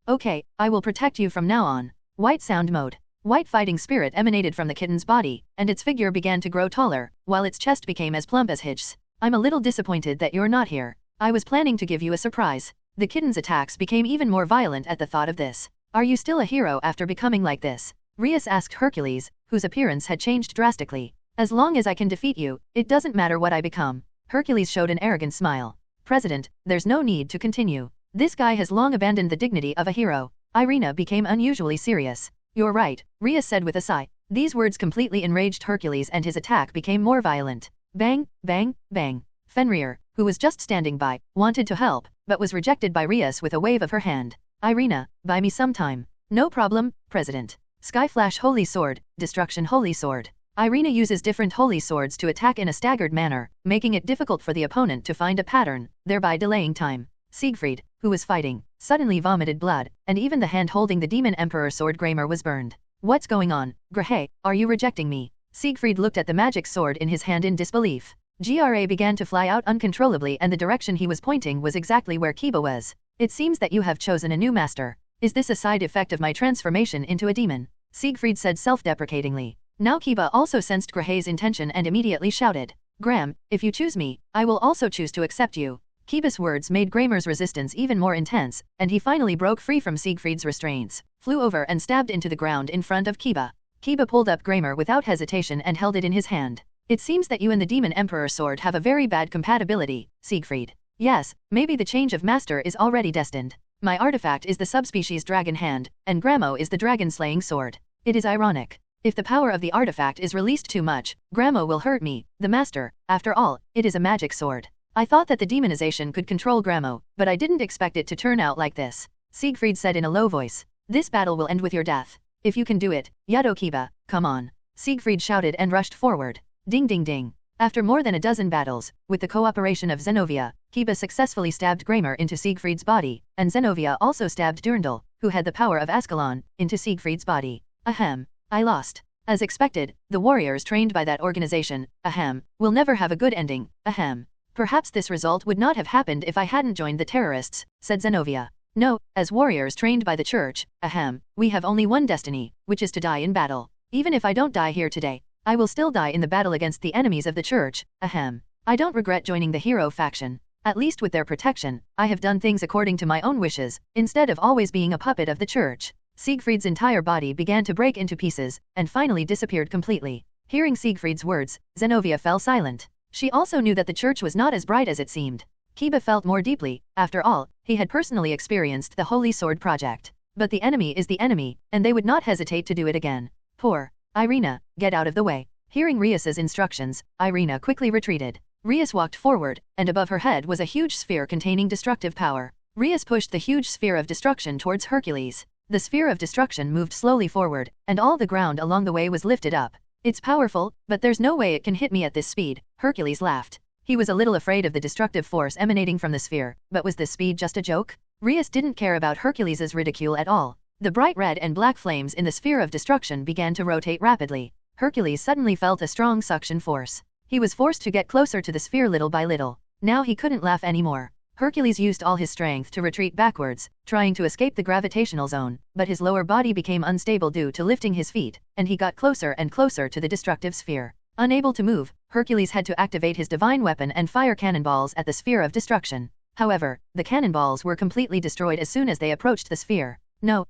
Okay, I will protect you from now on. White sound mode. White fighting spirit emanated from the kitten's body, and its figure began to grow taller, while its chest became as plump as Hij's. I'm a little disappointed that you're not here. I was planning to give you a surprise. The kitten's attacks became even more violent at the thought of this. Are you still a hero after becoming like this? Rias asked Hercules, whose appearance had changed drastically. As long as I can defeat you, it doesn't matter what I become. Hercules showed an arrogant smile. President, there's no need to continue. This guy has long abandoned the dignity of a hero. Irina became unusually serious. You're right, Rias said with a sigh. These words completely enraged Hercules and his attack became more violent. Bang, bang, bang. Fenrir, who was just standing by, wanted to help, but was rejected by Rias with a wave of her hand. Irina, buy me some time. No problem, President. Skyflash Holy Sword, Destruction Holy Sword. Irina uses different holy swords to attack in a staggered manner, making it difficult for the opponent to find a pattern, thereby delaying time. Siegfried, who was fighting, suddenly vomited blood, and even the hand holding the Demon Emperor sword Grammar was burned. What's going on? Grahe, are you rejecting me? Siegfried looked at the magic sword in his hand in disbelief. Gra began to fly out uncontrollably and the direction he was pointing was exactly where Kiba was. It seems that you have chosen a new master. Is this a side effect of my transformation into a demon? Siegfried said self-deprecatingly. Now Kiba also sensed Grahe's intention and immediately shouted. Gram, if you choose me, I will also choose to accept you. Kiba's words made Grammar's resistance even more intense, and he finally broke free from Siegfried's restraints, flew over and stabbed into the ground in front of Kiba. Kiba pulled up Grammar without hesitation and held it in his hand. It seems that you and the Demon Emperor sword have a very bad compatibility, Siegfried. Yes, maybe the change of master is already destined. My artifact is the subspecies Dragon Hand, and Gramo is the dragon-slaying sword. It is ironic. If the power of the artifact is released too much, Gramo will hurt me, the master. After all, it is a magic sword. I thought that the demonization could control Gramo, but I didn't expect it to turn out like this. Siegfried said in a low voice. This battle will end with your death. If you can do it, Yado Kiba, come on. Siegfried shouted and rushed forward. Ding ding ding. After more than a dozen battles, with the cooperation of Zenobia, Kiba successfully stabbed Gramer into Siegfried's body, and Zenobia also stabbed Durndal, who had the power of Ascalon, into Siegfried's body. Ahem. I lost. As expected, the warriors trained by that organization, ahem, will never have a good ending, ahem. Perhaps this result would not have happened if I hadn't joined the terrorists, said Zenobia. No, as warriors trained by the church, ahem, we have only one destiny, which is to die in battle. Even if I don't die here today, I will still die in the battle against the enemies of the church, ahem. I don't regret joining the hero faction. At least with their protection, I have done things according to my own wishes, instead of always being a puppet of the church. Siegfried's entire body began to break into pieces, and finally disappeared completely. Hearing Siegfried's words, Zenobia fell silent. She also knew that the church was not as bright as it seemed. Kiba felt more deeply. After all, he had personally experienced the Holy Sword project. But the enemy is the enemy, and they would not hesitate to do it again. Poor Irina, get out of the way. Hearing Rias's instructions, Irina quickly retreated. Rias walked forward, and above her head was a huge sphere containing destructive power. Rias pushed the huge sphere of destruction towards Hercules. The sphere of destruction moved slowly forward, and all the ground along the way was lifted up. It's powerful, but there's no way it can hit me at this speed, Hercules laughed. He was a little afraid of the destructive force emanating from the sphere, but was this speed just a joke? Rias didn't care about Hercules's ridicule at all. The bright red and black flames in the sphere of destruction began to rotate rapidly. Hercules suddenly felt a strong suction force. He was forced to get closer to the sphere little by little. Now he couldn't laugh anymore. Hercules used all his strength to retreat backwards, trying to escape the gravitational zone, but his lower body became unstable due to lifting his feet, and he got closer and closer to the destructive sphere. Unable to move, Hercules had to activate his divine weapon and fire cannonballs at the sphere of destruction. However, the cannonballs were completely destroyed as soon as they approached the sphere. No,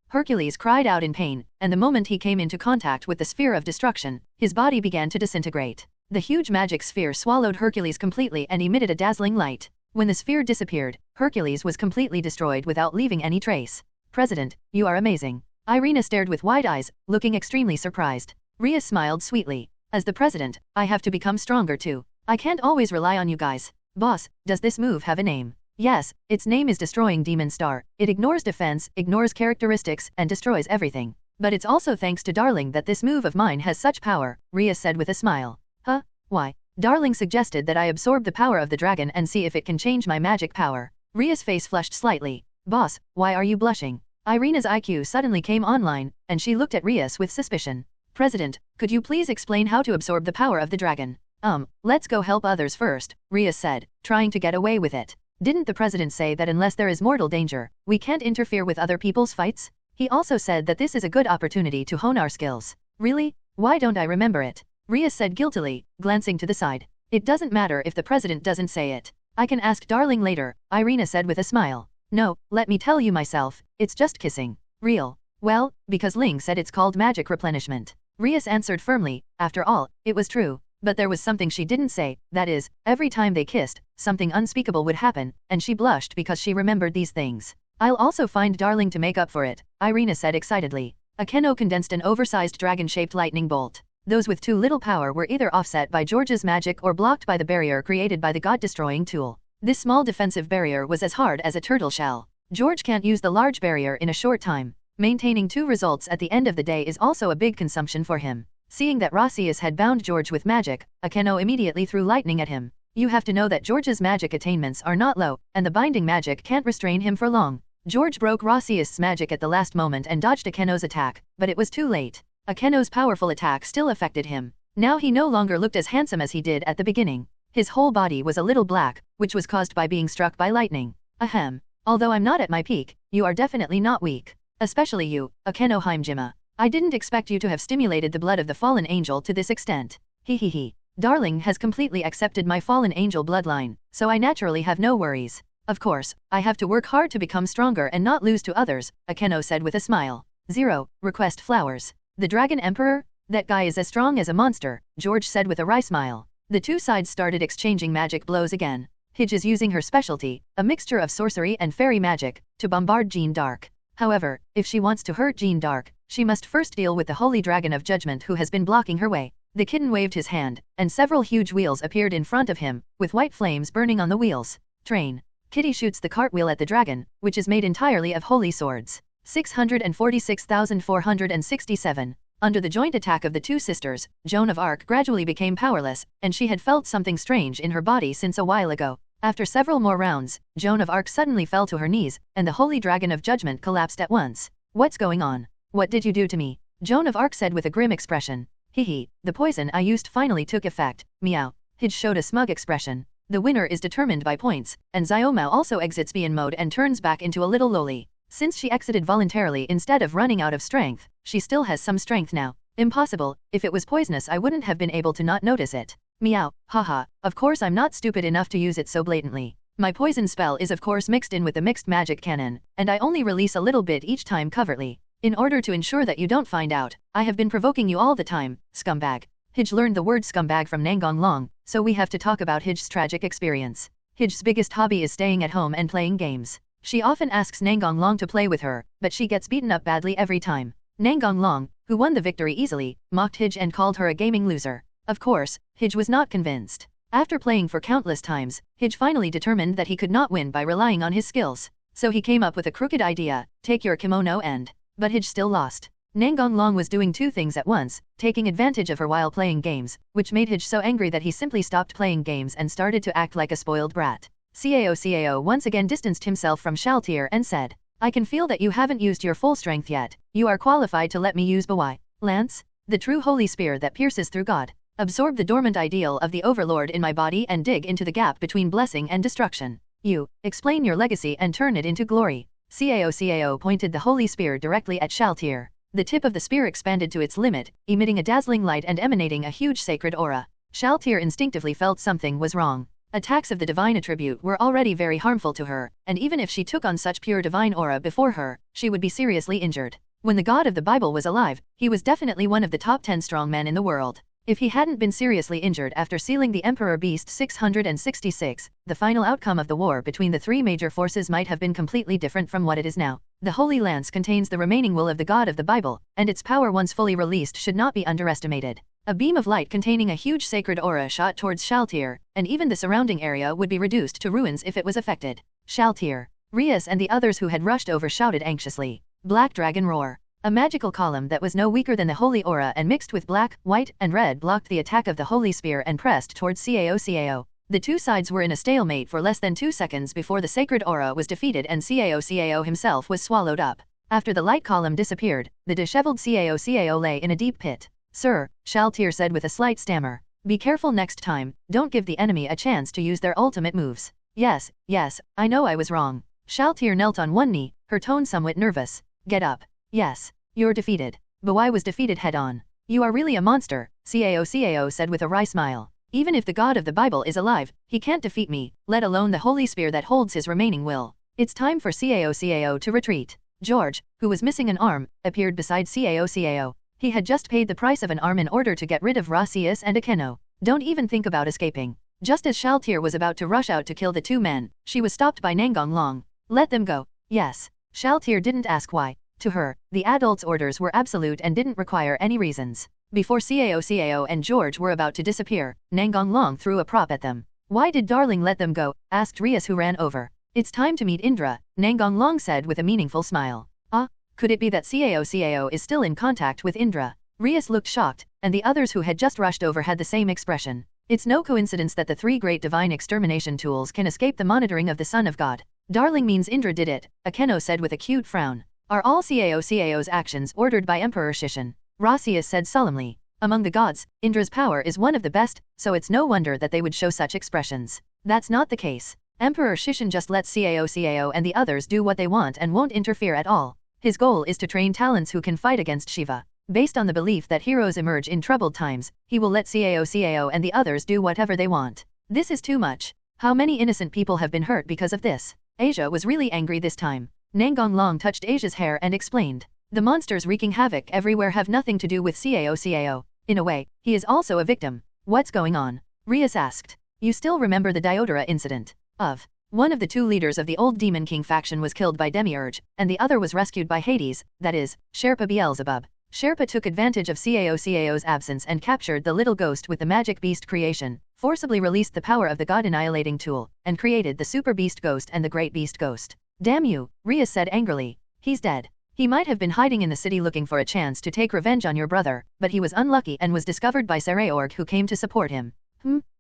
Hercules cried out in pain, and the moment he came into contact with the sphere of destruction, his body began to disintegrate. The huge magic sphere swallowed Hercules completely and emitted a dazzling light. When the sphere disappeared, Hercules was completely destroyed without leaving any trace. President, you are amazing. Irina stared with wide eyes, looking extremely surprised. Rias smiled sweetly. As the president, I have to become stronger too. I can't always rely on you guys. Boss, does this move have a name? Yes, its name is Destroying Demon Star. It ignores defense, ignores characteristics, and destroys everything. But it's also thanks to Darling that this move of mine has such power, Rias said with a smile. Huh? Why? Darling suggested that I absorb the power of the dragon and see if it can change my magic power. Ria's face flushed slightly. Boss, why are you blushing? Irina's IQ suddenly came online, and she looked at Rias with suspicion. President, could you please explain how to absorb the power of the dragon? Let's go help others first, Rias said, trying to get away with it. Didn't the president say that unless there is mortal danger, we can't interfere with other people's fights? He also said that this is a good opportunity to hone our skills. Really? Why don't I remember it? Rias said guiltily, glancing to the side. It doesn't matter if the president doesn't say it. I can ask Darling later, Irina said with a smile. No, let me tell you myself, it's just kissing. Real. Well, because Ling said it's called magic replenishment. Rias answered firmly. After all, it was true. But there was something she didn't say, that is, every time they kissed, something unspeakable would happen, and she blushed because she remembered these things. I'll also find Darling to make up for it, Irina said excitedly. Akeno condensed an oversized dragon-shaped lightning bolt. Those with too little power were either offset by George's magic or blocked by the barrier created by the god-destroying tool. This small defensive barrier was as hard as a turtle shell. George can't use the large barrier in a short time. Maintaining 2 results at the end of the day is also a big consumption for him. Seeing that Rossius had bound George with magic, Akeno immediately threw lightning at him. You have to know that George's magic attainments are not low, and the binding magic can't restrain him for long. George broke Rossius' magic at the last moment and dodged Akeno's attack, but it was too late. Akeno's powerful attack still affected him. Now he no longer looked as handsome as he did at the beginning. His whole body was a little black, which was caused by being struck by lightning. Ahem. Although I'm not at my peak, you are definitely not weak. Especially you, Akeno Heimjima. I didn't expect you to have stimulated the blood of the fallen angel to this extent. Hehehe. Darling has completely accepted my fallen angel bloodline, so I naturally have no worries. Of course, I have to work hard to become stronger and not lose to others, Akeno said with a smile. 0. Request flowers. The Dragon Emperor? That guy is as strong as a monster, George said with a wry smile. The two sides started exchanging magic blows again. Hidge is using her specialty, a mixture of sorcery and fairy magic, to bombard Jean d'Arc. However, if she wants to hurt Jean d'Arc, she must first deal with the Holy Dragon of Judgment who has been blocking her way. The kitten waved his hand, and several huge wheels appeared in front of him, with white flames burning on the wheels. Train. Kitty shoots the cartwheel at the dragon, which is made entirely of holy swords. 646,467. Under the joint attack of the two sisters, Joan of Arc gradually became powerless, and she had felt something strange in her body since a while ago. After several more rounds, Joan of Arc suddenly fell to her knees, and the Holy Dragon of Judgment collapsed at once. What's going on? What did you do to me? Joan of Arc said with a grim expression. Hehe, the poison I used finally took effect, meow. Hidge showed a smug expression. The winner is determined by points, and Xiaomao also exits Bian mode and turns back into a little loli. Since she exited voluntarily instead of running out of strength, she still has some strength now. Impossible, if it was poisonous I wouldn't have been able to not notice it. Meow, haha, of course I'm not stupid enough to use it so blatantly. My poison spell is of course mixed in with the mixed magic cannon, and I only release a little bit each time covertly. In order to ensure that you don't find out, I have been provoking you all the time, scumbag. Hidge learned the word scumbag from Nangong Long, so we have to talk about Hidge's tragic experience. Hidge's biggest hobby is staying at home and playing games. She often asks Nangong Long to play with her, but she gets beaten up badly every time. Nangong Long, who won the victory easily, mocked Hidge and called her a gaming loser. Of course, Hidge was not convinced. After playing for countless times, Hidge finally determined that he could not win by relying on his skills. So he came up with a crooked idea, take your kimono and... But Hidge still lost. Nangong Long was doing two things at once, taking advantage of her while playing games, which made Hidge so angry that he simply stopped playing games and started to act like a spoiled brat. Cao once again distanced himself from Shaltir and said, I can feel that you haven't used your full strength yet. You are qualified to let me use Bawai Lance, the true holy spear that pierces through God. Absorb the dormant ideal of the Overlord in my body and dig into the gap between blessing and destruction. You, explain your legacy and turn it into glory. Cao pointed the holy spear directly at Shaltir. The tip of the spear expanded to its limit, emitting a dazzling light and emanating a huge sacred aura. Shaltir instinctively felt something was wrong. Attacks of the divine attribute were already very harmful to her, and even if she took on such pure divine aura before her, she would be seriously injured. When the god of the Bible was alive, he was definitely one of the top 10 strong men in the world. If he hadn't been seriously injured after sealing the Emperor Beast 666, the final outcome of the war between the three major forces might have been completely different from what it is now. The Holy Lance contains the remaining will of the god of the Bible, and its power once fully released should not be underestimated. A beam of light containing a huge sacred aura shot towards Shaltir, and even the surrounding area would be reduced to ruins if it was affected. Shaltir. Rias and the others who had rushed over shouted anxiously. Black Dragon Roar. A magical column that was no weaker than the holy aura and mixed with black, white, and red blocked the attack of the holy spear and pressed towards Cao. The two sides were in a stalemate for less than 2 seconds before the sacred aura was defeated and Cao himself was swallowed up. After the light column disappeared, the disheveled Cao lay in a deep pit. Sir, Shaltir said with a slight stammer. Be careful next time, don't give the enemy a chance to use their ultimate moves. Yes, I know I was wrong. Shaltir knelt on one knee, her tone somewhat nervous. Get up. Yes, you're defeated. Bawai was defeated head-on. You are really a monster, Cao said with a wry smile. Even if the god of the Bible is alive, he can't defeat me, let alone the holy spear that holds his remaining will. It's time for Cao to retreat. George, who was missing an arm, appeared beside Cao. He had just paid the price of an arm in order to get rid of Rasius and Akeno. Don't even think about escaping. Just as Shaltir was about to rush out to kill the two men, she was stopped by Nangong Long. Let them go. Yes. Shaltir didn't ask why. To her, the adults' orders were absolute and didn't require any reasons. Before Cao and George were about to disappear, Nangong Long threw a prop at them. Why did darling let them go? Asked Rias who ran over. It's time to meet Indra, Nangong Long said with a meaningful smile. Could it be that Cao is still in contact with Indra? Rias looked shocked, and the others who had just rushed over had the same expression. It's no coincidence that the three great divine extermination tools can escape the monitoring of the Son of God. Darling means Indra did it, Akeno said with a cute frown. Are all Cao's actions ordered by Emperor Shishan? Rasius said solemnly. Among the gods, Indra's power is one of the best, so it's no wonder that they would show such expressions. That's not the case. Emperor Shishan just lets Cao and the others do what they want and won't interfere at all. His goal is to train talents who can fight against Shiva. Based on the belief that heroes emerge in troubled times, he will let Cao and the others do whatever they want. This is too much. How many innocent people have been hurt because of this? Asia was really angry this time. Nangong Long touched Asia's hair and explained. The monsters wreaking havoc everywhere have nothing to do with Cao. In a way, he is also a victim. What's going on? Rias asked. You still remember the Diodora incident? One of the two leaders of the old Demon King faction was killed by Demiurge, and the other was rescued by Hades, that is, Sherpa Beelzebub. Sherpa took advantage of Cao's absence and captured the little ghost with the magic beast creation, forcibly released the power of the god annihilating tool, and created the super beast ghost and the great beast ghost. Damn you, Rias said angrily. He's dead. He might have been hiding in the city looking for a chance to take revenge on your brother, but he was unlucky and was discovered by Sereorg, who came to support him.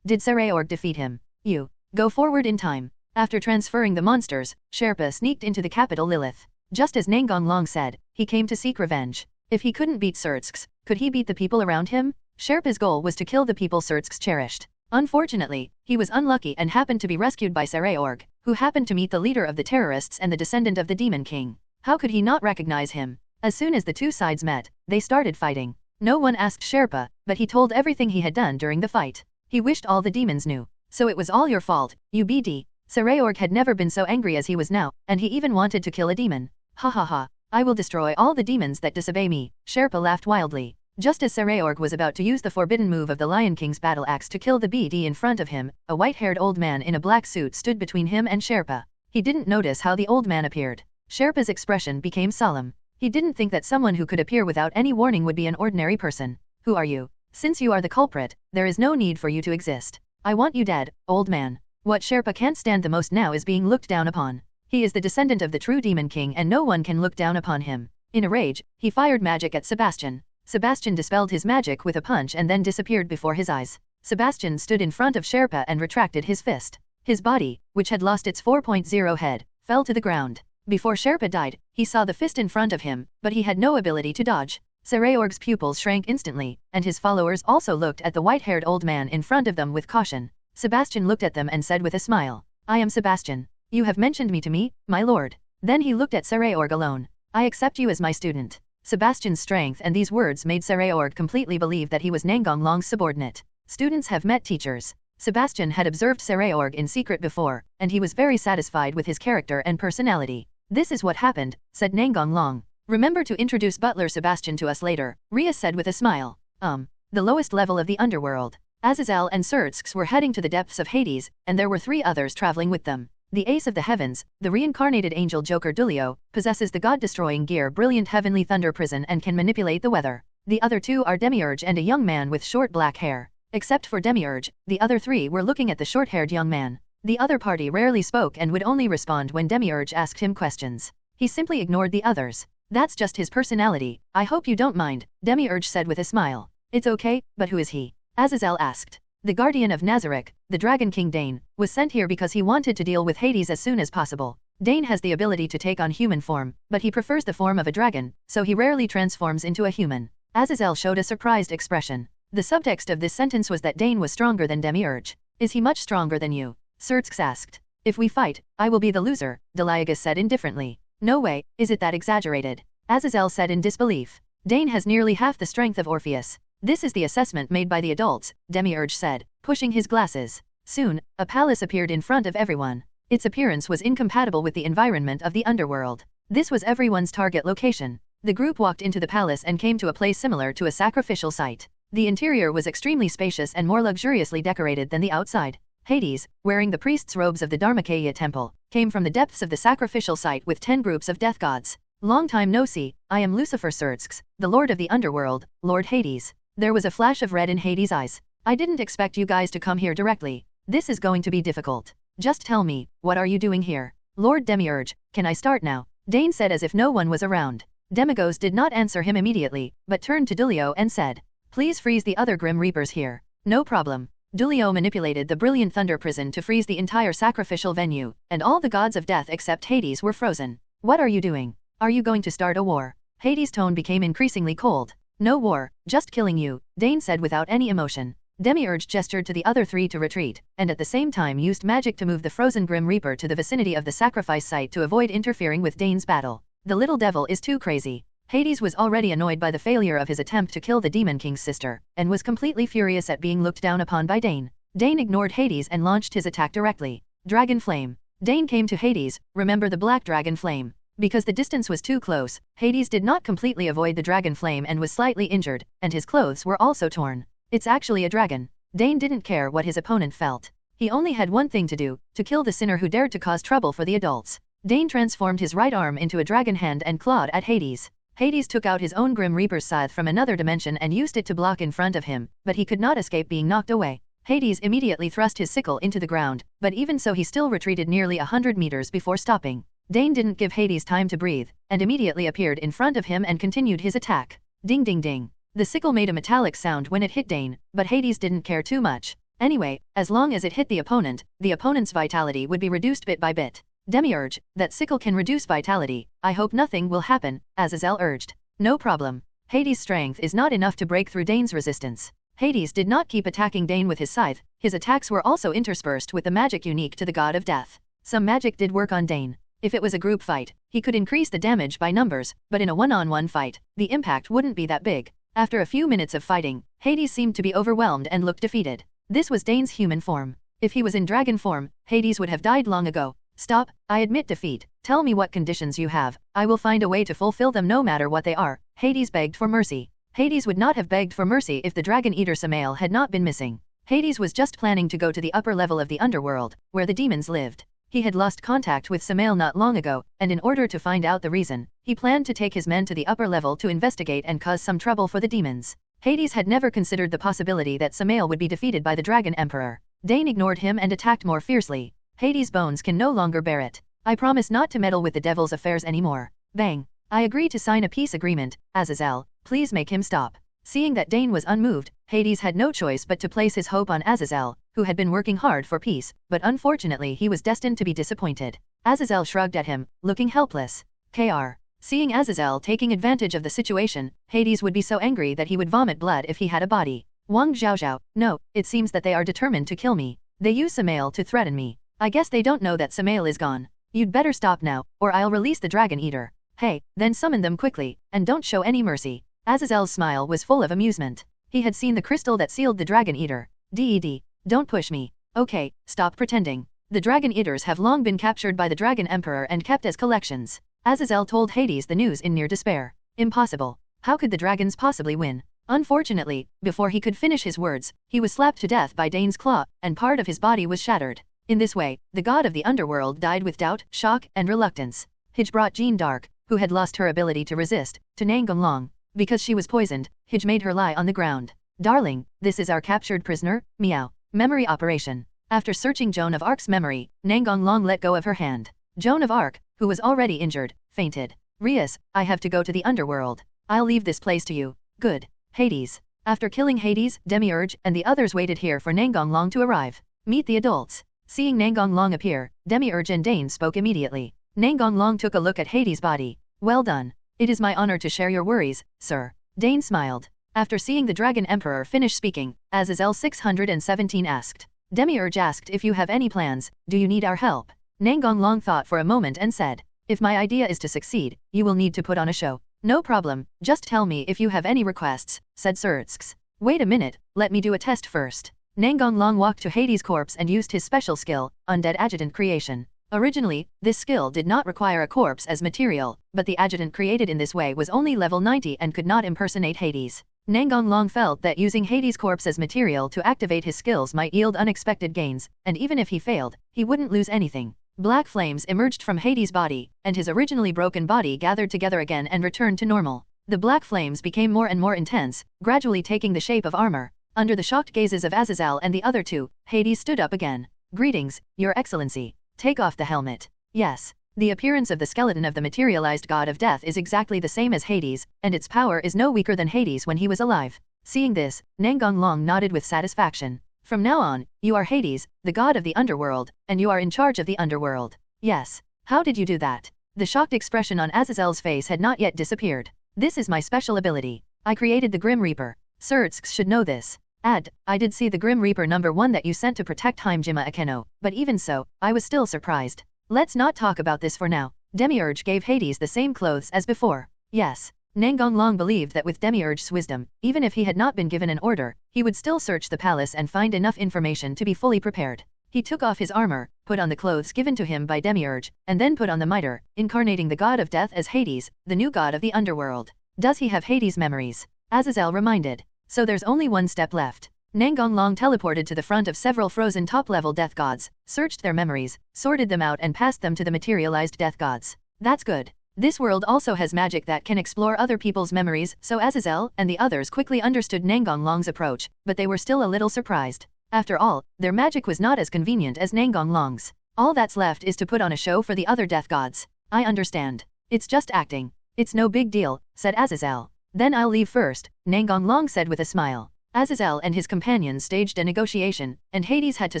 Did Sereorg defeat him? You. Go forward in time. After transferring the monsters, Sherpa sneaked into the capital Lilith. Just as Nangong long said, he came to seek revenge. If he couldn't beat Surtsks, could he beat the people around him? Sherpa's goal was to kill the people Surtsks cherished. Unfortunately, he was unlucky and happened to be rescued by Sereorg, who happened to meet the leader of the terrorists and the descendant of the Demon King. How could he not recognize him? As soon as the two sides met, they started fighting. No one asked Sherpa, but he told everything he had done during the fight. He wished all the demons knew. So it was all your fault, you BD. Sereorg had never been so angry as he was now, and he even wanted to kill a demon. Ha ha ha. I will destroy all the demons that disobey me, Sherpa laughed wildly. Just as Sereorg was about to use the forbidden move of the Lion King's battle axe to kill the BD in front of him, a white-haired old man in a black suit stood between him and Sherpa. He didn't notice how the old man appeared. Sherpa's expression became solemn. He didn't think that someone who could appear without any warning would be an ordinary person. Who are you? Since you are the culprit, there is no need for you to exist. I want you dead, old man. What Sherpa can't stand the most now is being looked down upon. He is the descendant of the true Demon King and no one can look down upon him. In a rage, he fired magic at Sebastian. Sebastian dispelled his magic with a punch and then disappeared before his eyes. Sebastian stood in front of Sherpa and retracted his fist. His body, which had lost its 4.0 head, fell to the ground. Before Sherpa died, he saw the fist in front of him, but he had no ability to dodge. Sereorg's pupils shrank instantly, and his followers also looked at the white-haired old man in front of them with caution. Sebastian looked at them and said with a smile, I am Sebastian. You have mentioned me to me, my lord. Then he looked at Sereorg alone. I accept you as my student. Sebastian's strength and these words made Sereorg completely believe that he was Nangong Long's subordinate. Students have met teachers. Sebastian had observed Sereorg in secret before, and he was very satisfied with his character and personality. This is what happened, said Nangong Long. Remember to introduce Butler Sebastian to us later, Rias said with a smile. The lowest level of the underworld. Azazel and Surtsks were heading to the depths of Hades, and there were 3 others traveling with them. The ace of the heavens, the reincarnated angel Joker Dulio, possesses the god-destroying gear Brilliant Heavenly Thunder Prison and can manipulate the weather. The other 2 are Demiurge and a young man with short black hair. Except for Demiurge, the other 3 were looking at the short-haired young man. The other party rarely spoke and would only respond when Demiurge asked him questions. He simply ignored the others. That's just his personality. I hope you don't mind, Demiurge said with a smile. It's okay, but who is he? Azazel asked. The guardian of Nazareth, the Dragon King Dane, was sent here because he wanted to deal with Hades as soon as possible. Dane has the ability to take on human form, but he prefers the form of a dragon, so he rarely transforms into a human. Azazel showed a surprised expression. The subtext of this sentence was that Dane was stronger than Demiurge. Is he much stronger than you? Surtsks asked. If we fight, I will be the loser, Deliagus said indifferently. No way, is it that exaggerated? Azazel said in disbelief. Dane has nearly half the strength of Orpheus. This is the assessment made by the adults, Demiurge said, pushing his glasses. Soon, a palace appeared in front of everyone. Its appearance was incompatible with the environment of the underworld. This was everyone's target location. The group walked into the palace and came to a place similar to a sacrificial site. The interior was extremely spacious and more luxuriously decorated than the outside. Hades, wearing the priest's robes of the Dharmakaya temple, came from the depths of the sacrificial site with 10 groups of death gods. Long time no see, I am Lucifer Surtsks, the lord of the underworld, Lord Hades. There was a flash of red in Hades' eyes. I didn't expect you guys to come here directly. This is going to be difficult. Just tell me, what are you doing here? Lord Demiurge, can I start now? Dane said as if no one was around. Demigos did not answer him immediately, but turned to Dulio and said, please freeze the other Grim Reapers here. No problem. Dulio manipulated the Brilliant Thunder Prison to freeze the entire sacrificial venue, and all the gods of death except Hades were frozen. What are you doing? Are you going to start a war? Hades' tone became increasingly cold. No war, just killing you, Dane said without any emotion. Demiurge gestured to the other 3 to retreat, and at the same time used magic to move the frozen Grim Reaper to the vicinity of the sacrifice site to avoid interfering with Dane's battle. The little devil is too crazy. Hades was already annoyed by the failure of his attempt to kill the Demon King's sister, and was completely furious at being looked down upon by Dane. Dane ignored Hades and launched his attack directly. Dragon Flame. Dane came to Hades, remember the black dragon flame. Because the distance was too close, Hades did not completely avoid the dragon flame and was slightly injured, and his clothes were also torn. It's actually a dragon. Dane didn't care what his opponent felt. He only had one thing to do, to kill the sinner who dared to cause trouble for the adults. Dane transformed his right arm into a dragon hand and clawed at Hades. Hades took out his own Grim Reaper's scythe from another dimension and used it to block in front of him, but he could not escape being knocked away. Hades immediately thrust his sickle into the ground, but even so he still retreated nearly 100 meters before stopping. Dane didn't give Hades time to breathe, and immediately appeared in front of him and continued his attack. Ding ding ding. The sickle made a metallic sound when it hit Dane, but Hades didn't care too much. Anyway, as long as it hit the opponent's vitality would be reduced bit by bit. Demiurge, that sickle can reduce vitality, I hope nothing will happen, Azazel urged. No problem. Hades' strength is not enough to break through Dane's resistance. Hades did not keep attacking Dane with his scythe, his attacks were also interspersed with the magic unique to the god of death. Some magic did work on Dane. If it was a group fight, he could increase the damage by numbers, but in a one-on-one fight, the impact wouldn't be that big. After a few minutes of fighting, Hades seemed to be overwhelmed and looked defeated. This was Dane's human form. If he was in dragon form, Hades would have died long ago. Stop, I admit defeat. Tell me what conditions you have. I will find a way to fulfill them no matter what they are. Hades begged for mercy. Hades would not have begged for mercy if the dragon eater Samael had not been missing. Hades was just planning to go to the upper level of the underworld, where the demons lived. He had lost contact with Samael not long ago, and in order to find out the reason, he planned to take his men to the upper level to investigate and cause some trouble for the demons. Hades had never considered the possibility that Samael would be defeated by the Dragon Emperor. Dane ignored him and attacked more fiercely. Hades' bones can no longer bear it. I promise not to meddle with the devil's affairs anymore. Bang. I agree to sign a peace agreement, Azazel, please make him stop. Seeing that Dane was unmoved, Hades had no choice but to place his hope on Azazel, who had been working hard for peace, but unfortunately he was destined to be disappointed. Azazel shrugged at him, looking helpless. Kr. Seeing Azazel taking advantage of the situation, Hades would be so angry that he would vomit blood if he had a body. Wang Zhaozhao, no, it seems that they are determined to kill me. They use Samael to threaten me. I guess they don't know that Samael is gone. You'd better stop now, or I'll release the Dragon Eater. Hey, then summon them quickly, and don't show any mercy. Azazel's smile was full of amusement. He had seen the crystal that sealed the Dragon Eater. Ded, don't push me. Okay, stop pretending. The Dragon Eaters have long been captured by the Dragon Emperor and kept as collections. Azazel told Hades the news in near despair. Impossible. How could the dragons possibly win? Unfortunately, before he could finish his words, he was slapped to death by Dane's claw, and part of his body was shattered. In this way, the god of the underworld died with doubt, shock, and reluctance. Hij brought Jean Dark, who had lost her ability to resist, to Nangong. Because she was poisoned, Hij made her lie on the ground. Darling, this is our captured prisoner, meow. Memory operation. After searching Joan of Arc's memory, Nangong let go of her hand. Joan of Arc, who was already injured, fainted. Rias, I have to go to the underworld. I'll leave this place to you. Good. Hades. After killing Hades, Demiurge, and the others waited here for Nangong to arrive. Meet the adults. Seeing Nangong appear, Demiurge and Dane spoke immediately. Nangong took a look at Hades' body. Well done. It is my honor to share your worries, sir. Dane smiled. After seeing the Dragon Emperor finish speaking, Azazel 617 asked. Demiurge asked if you have any plans, do you need our help? Nangong thought for a moment and said, if my idea is to succeed, you will need to put on a show. No problem, just tell me if you have any requests, said Surtsks. Wait a minute, let me do a test first. Nangong walked to Hades' corpse and used his special skill, Undead Adjutant Creation. Originally, this skill did not require a corpse as material, but the adjutant created in this way was only level 90 and could not impersonate Hades. Nangong felt that using Hades' corpse as material to activate his skills might yield unexpected gains, and even if he failed, he wouldn't lose anything. Black flames emerged from Hades' body, and his originally broken body gathered together again and returned to normal. The black flames became more and more intense, gradually taking the shape of armor. Under the shocked gazes of Azazel and the other two, Hades stood up again. Greetings, Your Excellency. Take off the helmet. Yes. The appearance of the skeleton of the materialized god of death is exactly the same as Hades, and its power is no weaker than Hades when he was alive. Seeing this, Nangong nodded with satisfaction. From now on, you are Hades, the god of the underworld, and you are in charge of the underworld. Yes. How did you do that? The shocked expression on Azazel's face had not yet disappeared. This is my special ability. I created the Grim Reaper. Surtsks should know this. I did see the Grim Reaper #1 that you sent to protect Heimjima Akeno, but even so, I was still surprised. Let's not talk about this for now. Demiurge gave Hades the same clothes as before. Yes. Nangong believed that with Demiurge's wisdom, even if he had not been given an order, he would still search the palace and find enough information to be fully prepared. He took off his armor, put on the clothes given to him by Demiurge, and then put on the mitre, incarnating the god of death as Hades, the new god of the underworld. Does he have Hades' memories? Azazel reminded. So there's only one step left. Nangong Long teleported to the front of several frozen top-level death gods, searched their memories, sorted them out and passed them to the materialized death gods. That's good. This world also has magic that can explore other people's memories, so Azazel and the others quickly understood Nangong Long's approach, but they were still a little surprised. After all, their magic was not as convenient as Nangong Long's. All that's left is to put on a show for the other death gods. I understand. It's just acting. It's no big deal, said Azazel. Then I'll leave first, Nangong Long said with a smile. Azazel and his companions staged a negotiation, and Hades had to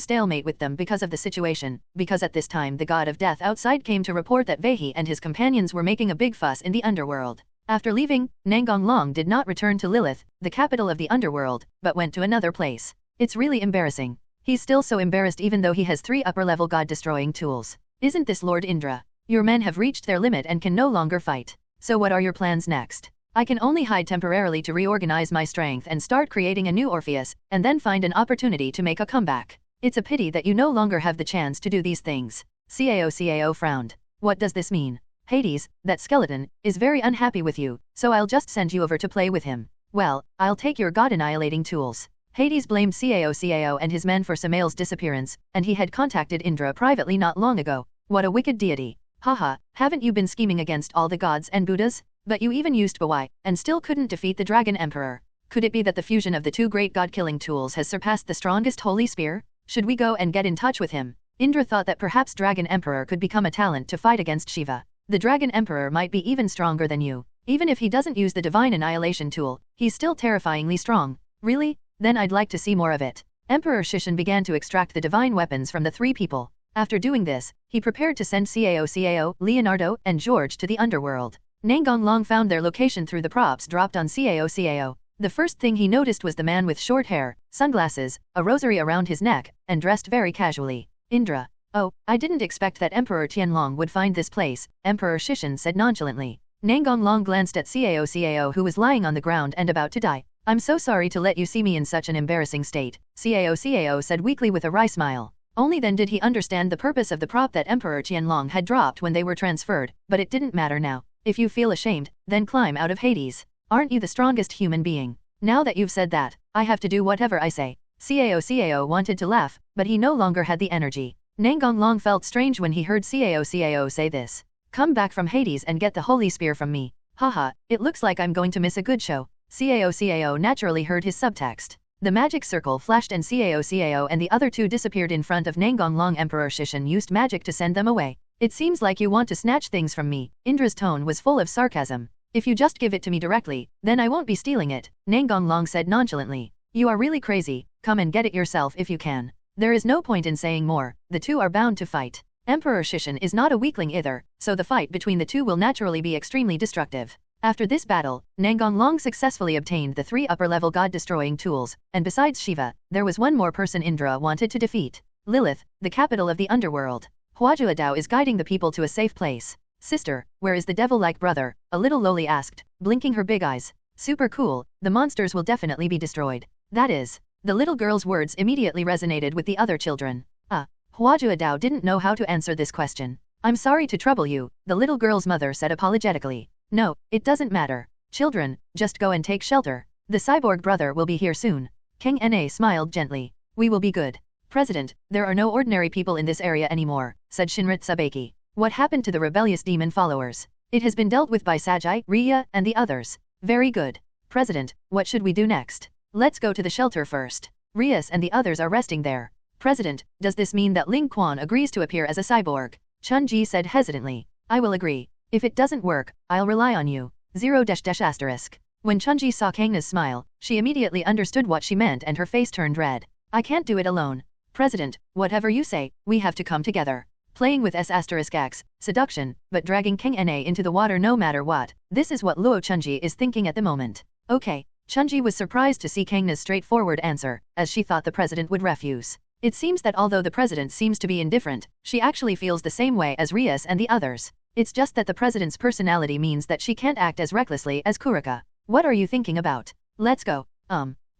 stalemate with them because of the situation, because at this time the god of death outside came to report that Vehi and his companions were making a big fuss in the underworld. After leaving, Nangong Long did not return to Lilith, the capital of the underworld, but went to another place. It's really embarrassing. He's still so embarrassed even though he has 3 upper-level god-destroying tools. Isn't this Lord Indra? Your men have reached their limit and can no longer fight. So what are your plans next? I can only hide temporarily to reorganize my strength and start creating a new Orpheus, and then find an opportunity to make a comeback. It's a pity that you no longer have the chance to do these things. Cao frowned. What does this mean? Hades, that skeleton, is very unhappy with you, so I'll just send you over to play with him. Well, I'll take your god-annihilating tools. Hades blamed Cao and his men for Samael's disappearance, and he had contacted Indra privately not long ago. What a wicked deity. Haha, haven't you been scheming against all the gods and Buddhas? But you even used Bawai, and still couldn't defeat the Dragon Emperor. Could it be that the fusion of the 2 great god-killing tools has surpassed the strongest holy spear? Should we go and get in touch with him? Indra thought that perhaps Dragon Emperor could become a talent to fight against Shiva. The Dragon Emperor might be even stronger than you. Even if he doesn't use the Divine Annihilation tool, he's still terrifyingly strong. Really? Then I'd like to see more of it. Emperor Shishan began to extract the divine weapons from the 3 people. After doing this, he prepared to send Cao, Leonardo, and George to the underworld. Nangong Long found their location through the props dropped on Cao. The first thing he noticed was the man with short hair, sunglasses, a rosary around his neck, and dressed very casually. Indra. Oh, I didn't expect that Emperor Tianlong would find this place, Emperor Shishan said nonchalantly. Nangong Long glanced at Cao who was lying on the ground and about to die. I'm so sorry to let you see me in such an embarrassing state, Cao said weakly with a wry smile. Only then did he understand the purpose of the prop that Emperor Tianlong had dropped when they were transferred, but it didn't matter now. If you feel ashamed, then climb out of Hades. Aren't you the strongest human being? Now that you've said that, I have to do whatever I say. Cao wanted to laugh, but he no longer had the energy. Nangong Long felt strange when he heard Cao say this. Come back from Hades and get the holy spear from me. Haha, it looks like I'm going to miss a good show. Cao naturally heard his subtext. The magic circle flashed and Cao and the other 2 disappeared in front of Nangong Long. Emperor Shishan used magic to send them away. It seems like you want to snatch things from me. Indra's tone was full of sarcasm. If you just give it to me directly, then I won't be stealing it, Nangong Long said nonchalantly. You are really crazy, come and get it yourself if you can. There is no point in saying more, the 2 are bound to fight. Emperor Shishan is not a weakling either, so the fight between the 2 will naturally be extremely destructive. After this battle, Nangong Long successfully obtained the 3 upper-level god-destroying tools, and besides Shiva, there was one more person Indra wanted to defeat. Lilith, the capital of the underworld. Huajua Dao is guiding the people to a safe place. Sister, where is the devil-like brother? A little lowly asked, blinking her big eyes. Super cool, the monsters will definitely be destroyed. That is. The little girl's words immediately resonated with the other children. Huajua Dao didn't know how to answer this question. I'm sorry to trouble you, the little girl's mother said apologetically. No, it doesn't matter. Children, just go and take shelter. The cyborg brother will be here soon. King Na smiled gently. We will be good. President, there are no ordinary people in this area anymore, said Shinrit Sabeki. What happened to the rebellious demon followers? It has been dealt with by Sajai, Ria, and the others. Very good. President, what should we do next? Let's go to the shelter first. Rias and the others are resting there. President, does this mean that Ling Quan agrees to appear as a cyborg? Chun Ji said hesitantly. I will agree. If it doesn't work, I'll rely on you. 0-****. When Chunji saw Kangna's smile, she immediately understood what she meant and her face turned red. I can't do it alone. President, whatever you say, we have to come together. Playing with S***X, seduction, but dragging King Na into the water no matter what, this is what Luo Chunji is thinking at the moment. Okay. Chunji was surprised to see Kangna's straightforward answer, as she thought the president would refuse. It seems that although the president seems to be indifferent, she actually feels the same way as Rias and the others. It's just that the president's personality means that she can't act as recklessly as Kurika. What are you thinking about? Let's go.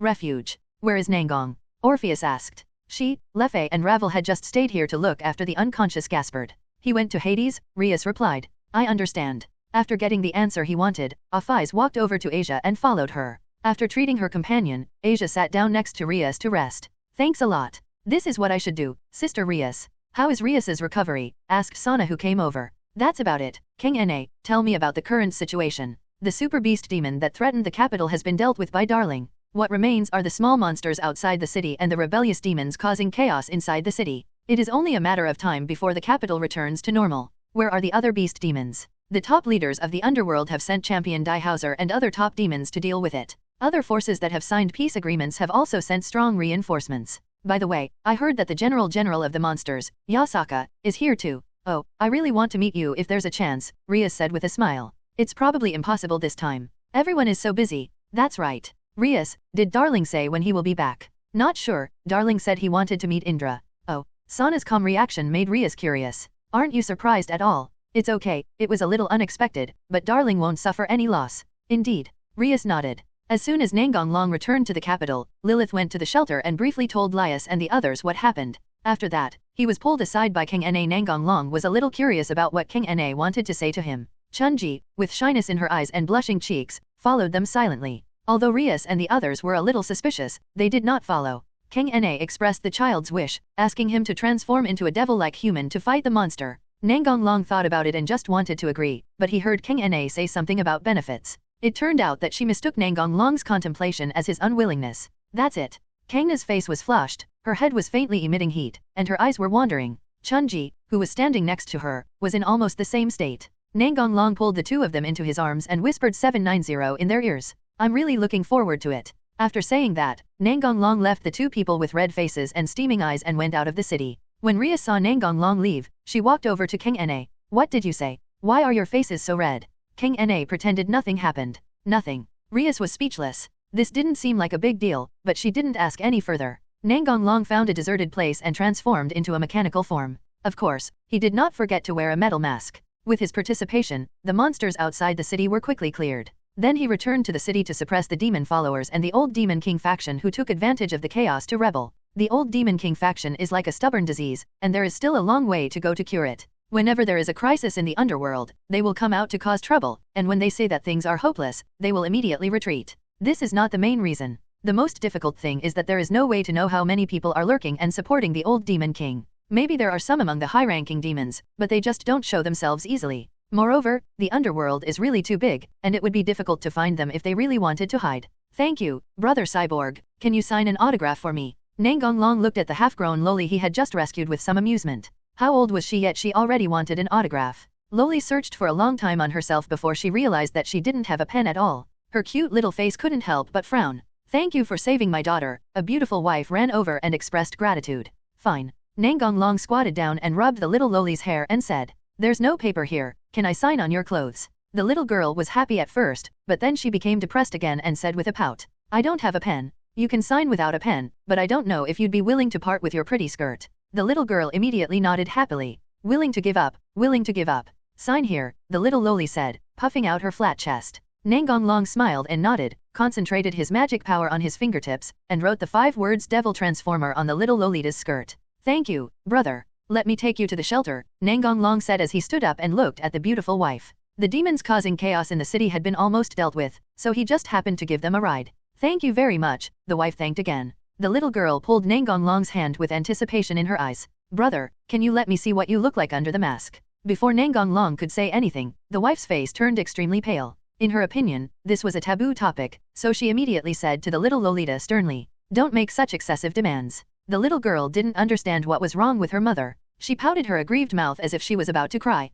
Refuge. Where is Nangong? Orpheus asked. She, Lefei and Ravel had just stayed here to look after the unconscious Gaspard. He went to Hades, Rias replied. I understand. After getting the answer he wanted, Afais walked over to Asia and followed her. After treating her companion, Asia sat down next to Rias to rest. Thanks a lot. This is what I should do, Sister Rias. How is Rias's recovery? Asked Sana who came over. That's about it. King Na, tell me about the current situation. The super beast demon that threatened the capital has been dealt with by Darling. What remains are the small monsters outside the city and the rebellious demons causing chaos inside the city. It is only a matter of time before the capital returns to normal. Where are the other beast demons? The top leaders of the underworld have sent Champion Diehauser and other top demons to deal with it. Other forces that have signed peace agreements have also sent strong reinforcements. By the way, I heard that the General of the monsters, Yasaka, is here too. Oh, I really want to meet you if there's a chance, Rias said with a smile. It's probably impossible this time. Everyone is so busy. That's right. Rias, did Darling say when he will be back? Not sure, Darling said he wanted to meet Indra. Oh, Sana's calm reaction made Rias curious. Aren't you surprised at all? It's okay, it was a little unexpected, but Darling won't suffer any loss. Indeed. Rias nodded. As soon as Nangong Long returned to the capital, Lilith went to the shelter and briefly told Lias and the others what happened. After that, he was pulled aside by King Na. Nangong Long was a little curious about what King Na wanted to say to him. Chunji, with shyness in her eyes and blushing cheeks, followed them silently. Although Rias and the others were a little suspicious, they did not follow. King Na expressed the child's wish, asking him to transform into a devil-like human to fight the monster. Nangong Long thought about it and just wanted to agree, but he heard King Na say something about benefits. It turned out that she mistook Nangong Long's contemplation as his unwillingness. That's it. King Na's face was flushed, her head was faintly emitting heat, and her eyes were wandering. Chunji, who was standing next to her, was in almost the same state. Nangong Long pulled the two of them into his arms and whispered 790 in their ears. I'm really looking forward to it. After saying that, Nangong Long left the two people with red faces and steaming eyes and went out of the city. When Rias saw Nangong Long leave, she walked over to King Na. What did you say? Why are your faces so red? King Na pretended nothing happened. Nothing. Rias was speechless. This didn't seem like a big deal, but she didn't ask any further. Nangong Long found a deserted place and transformed into a mechanical form. Of course, he did not forget to wear a metal mask. With his participation, the monsters outside the city were quickly cleared. Then he returned to the city to suppress the demon followers and the old Demon King faction who took advantage of the chaos to rebel. The old Demon King faction is like a stubborn disease, and there is still a long way to go to cure it. Whenever there is a crisis in the underworld, they will come out to cause trouble, and when they say that things are hopeless, they will immediately retreat. This is not the main reason. The most difficult thing is that there is no way to know how many people are lurking and supporting the old Demon King. Maybe there are some among the high-ranking demons, but they just don't show themselves easily. Moreover, the underworld is really too big, and it would be difficult to find them if they really wanted to hide. Thank you, Brother Cyborg. Can you sign an autograph for me? Nangong Long looked at the half-grown Loli he had just rescued with some amusement. How old was she yet she already wanted an autograph? Loli searched for a long time on herself before she realized that she didn't have a pen at all. Her cute little face couldn't help but frown. Thank you for saving my daughter. A beautiful wife ran over and expressed gratitude. Fine. Nangong Long squatted down and rubbed the little Loli's hair and said, There's no paper here, can I sign on your clothes? The little girl was happy at first, but then she became depressed again and said with a pout, I don't have a pen. You can sign without a pen, but I don't know if you'd be willing to part with your pretty skirt. The little girl immediately nodded happily. Willing to give up, willing to give up. Sign here, the little Loli said, puffing out her flat chest. Nangong Long smiled and nodded, concentrated his magic power on his fingertips, and wrote the 5 words Devil Transformer on the little Lolita's skirt. Thank you, brother. Let me take you to the shelter, Nangong Long said as he stood up and looked at the beautiful wife. The demons causing chaos in the city had been almost dealt with, so he just happened to give them a ride. Thank you very much, the wife thanked again. The little girl pulled Nangong Long's hand with anticipation in her eyes. Brother, can you let me see what you look like under the mask? Before Nangong Long could say anything, the wife's face turned extremely pale. In her opinion, this was a taboo topic, so she immediately said to the little Lolita sternly, Don't make such excessive demands. The little girl didn't understand what was wrong with her mother. She pouted her aggrieved mouth as if she was about to cry.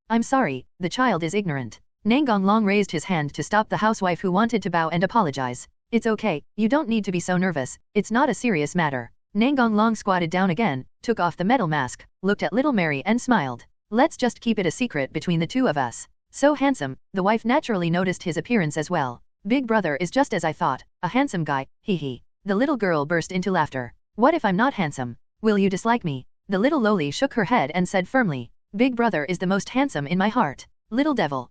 I'm sorry, the child is ignorant. Nangong Long raised his hand to stop the housewife who wanted to bow and apologize. It's okay, you don't need to be so nervous, it's not a serious matter. Nangong Long squatted down again, took off the metal mask, looked at little Mary and smiled. Let's just keep it a secret between the two of us. So handsome, the wife naturally noticed his appearance as well. Big brother is just as I thought, a handsome guy, hee. The little girl burst into laughter. What if I'm not handsome? Will you dislike me? The little Loli shook her head and said firmly, Big brother is the most handsome in my heart. Little devil.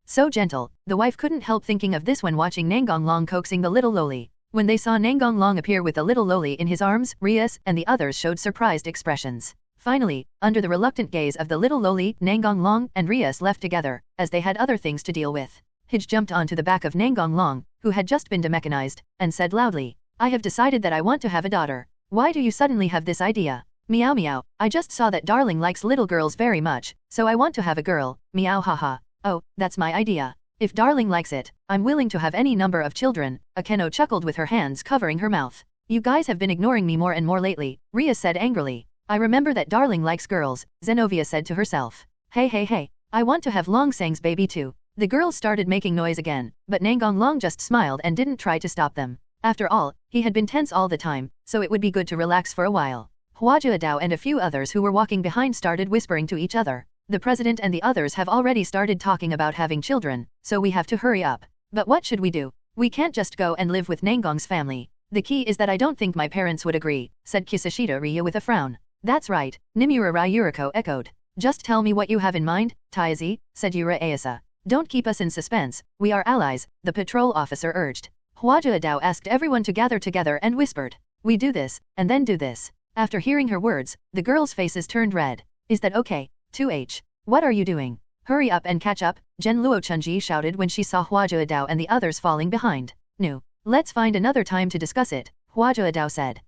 So gentle, the wife couldn't help thinking of this when watching Nangong Long coaxing the little Loli. When they saw Nangong Long appear with the little loli in his arms, Rias and the others showed surprised expressions. Finally, under the reluctant gaze of the little loli, Nangong Long and Rias left together, as they had other things to deal with. Hij jumped onto the back of Nangong Long, who had just been demechanized, and said loudly, "I have decided that I want to have a daughter. Why do you suddenly have this idea? Meow meow, I just saw that Darling likes little girls very much, so I want to have a girl, meow haha. Oh, that's my idea. If Darling likes it, I'm willing to have any number of children." Akeno chuckled with her hands covering her mouth. "You guys have been ignoring me more and more lately," Ria said angrily. "I remember that Darling likes girls," Zenovia said to herself. Hey, I want to have Longsang's baby too." The girls started making noise again, but Nangong Long just smiled and didn't try to stop them. After all, he had been tense all the time, so it would be good to relax for a while. Huajia Dao and a few others who were walking behind started whispering to each other. "The president and the others have already started talking about having children, so we have to hurry up. But what should we do? We can't just go and live with Nangong's family. The key is that I don't think my parents would agree," said Kisashita Rya with a frown. "That's right," Nimura Ryuriko echoed. "Just tell me what you have in mind, Taizi," said Yura Ayasa. "Don't keep us in suspense, we are allies," the patrol officer urged. Huajia Dao asked everyone to gather together and whispered, "We do this, and then do this." After hearing her words, the girls' faces turned red. "Is that okay? 2H. What are you doing? Hurry up and catch up," Jen Luochunji shouted when she saw Huajia Dao and the others falling behind. "No. Let's find another time to discuss it," Huajia Dao said.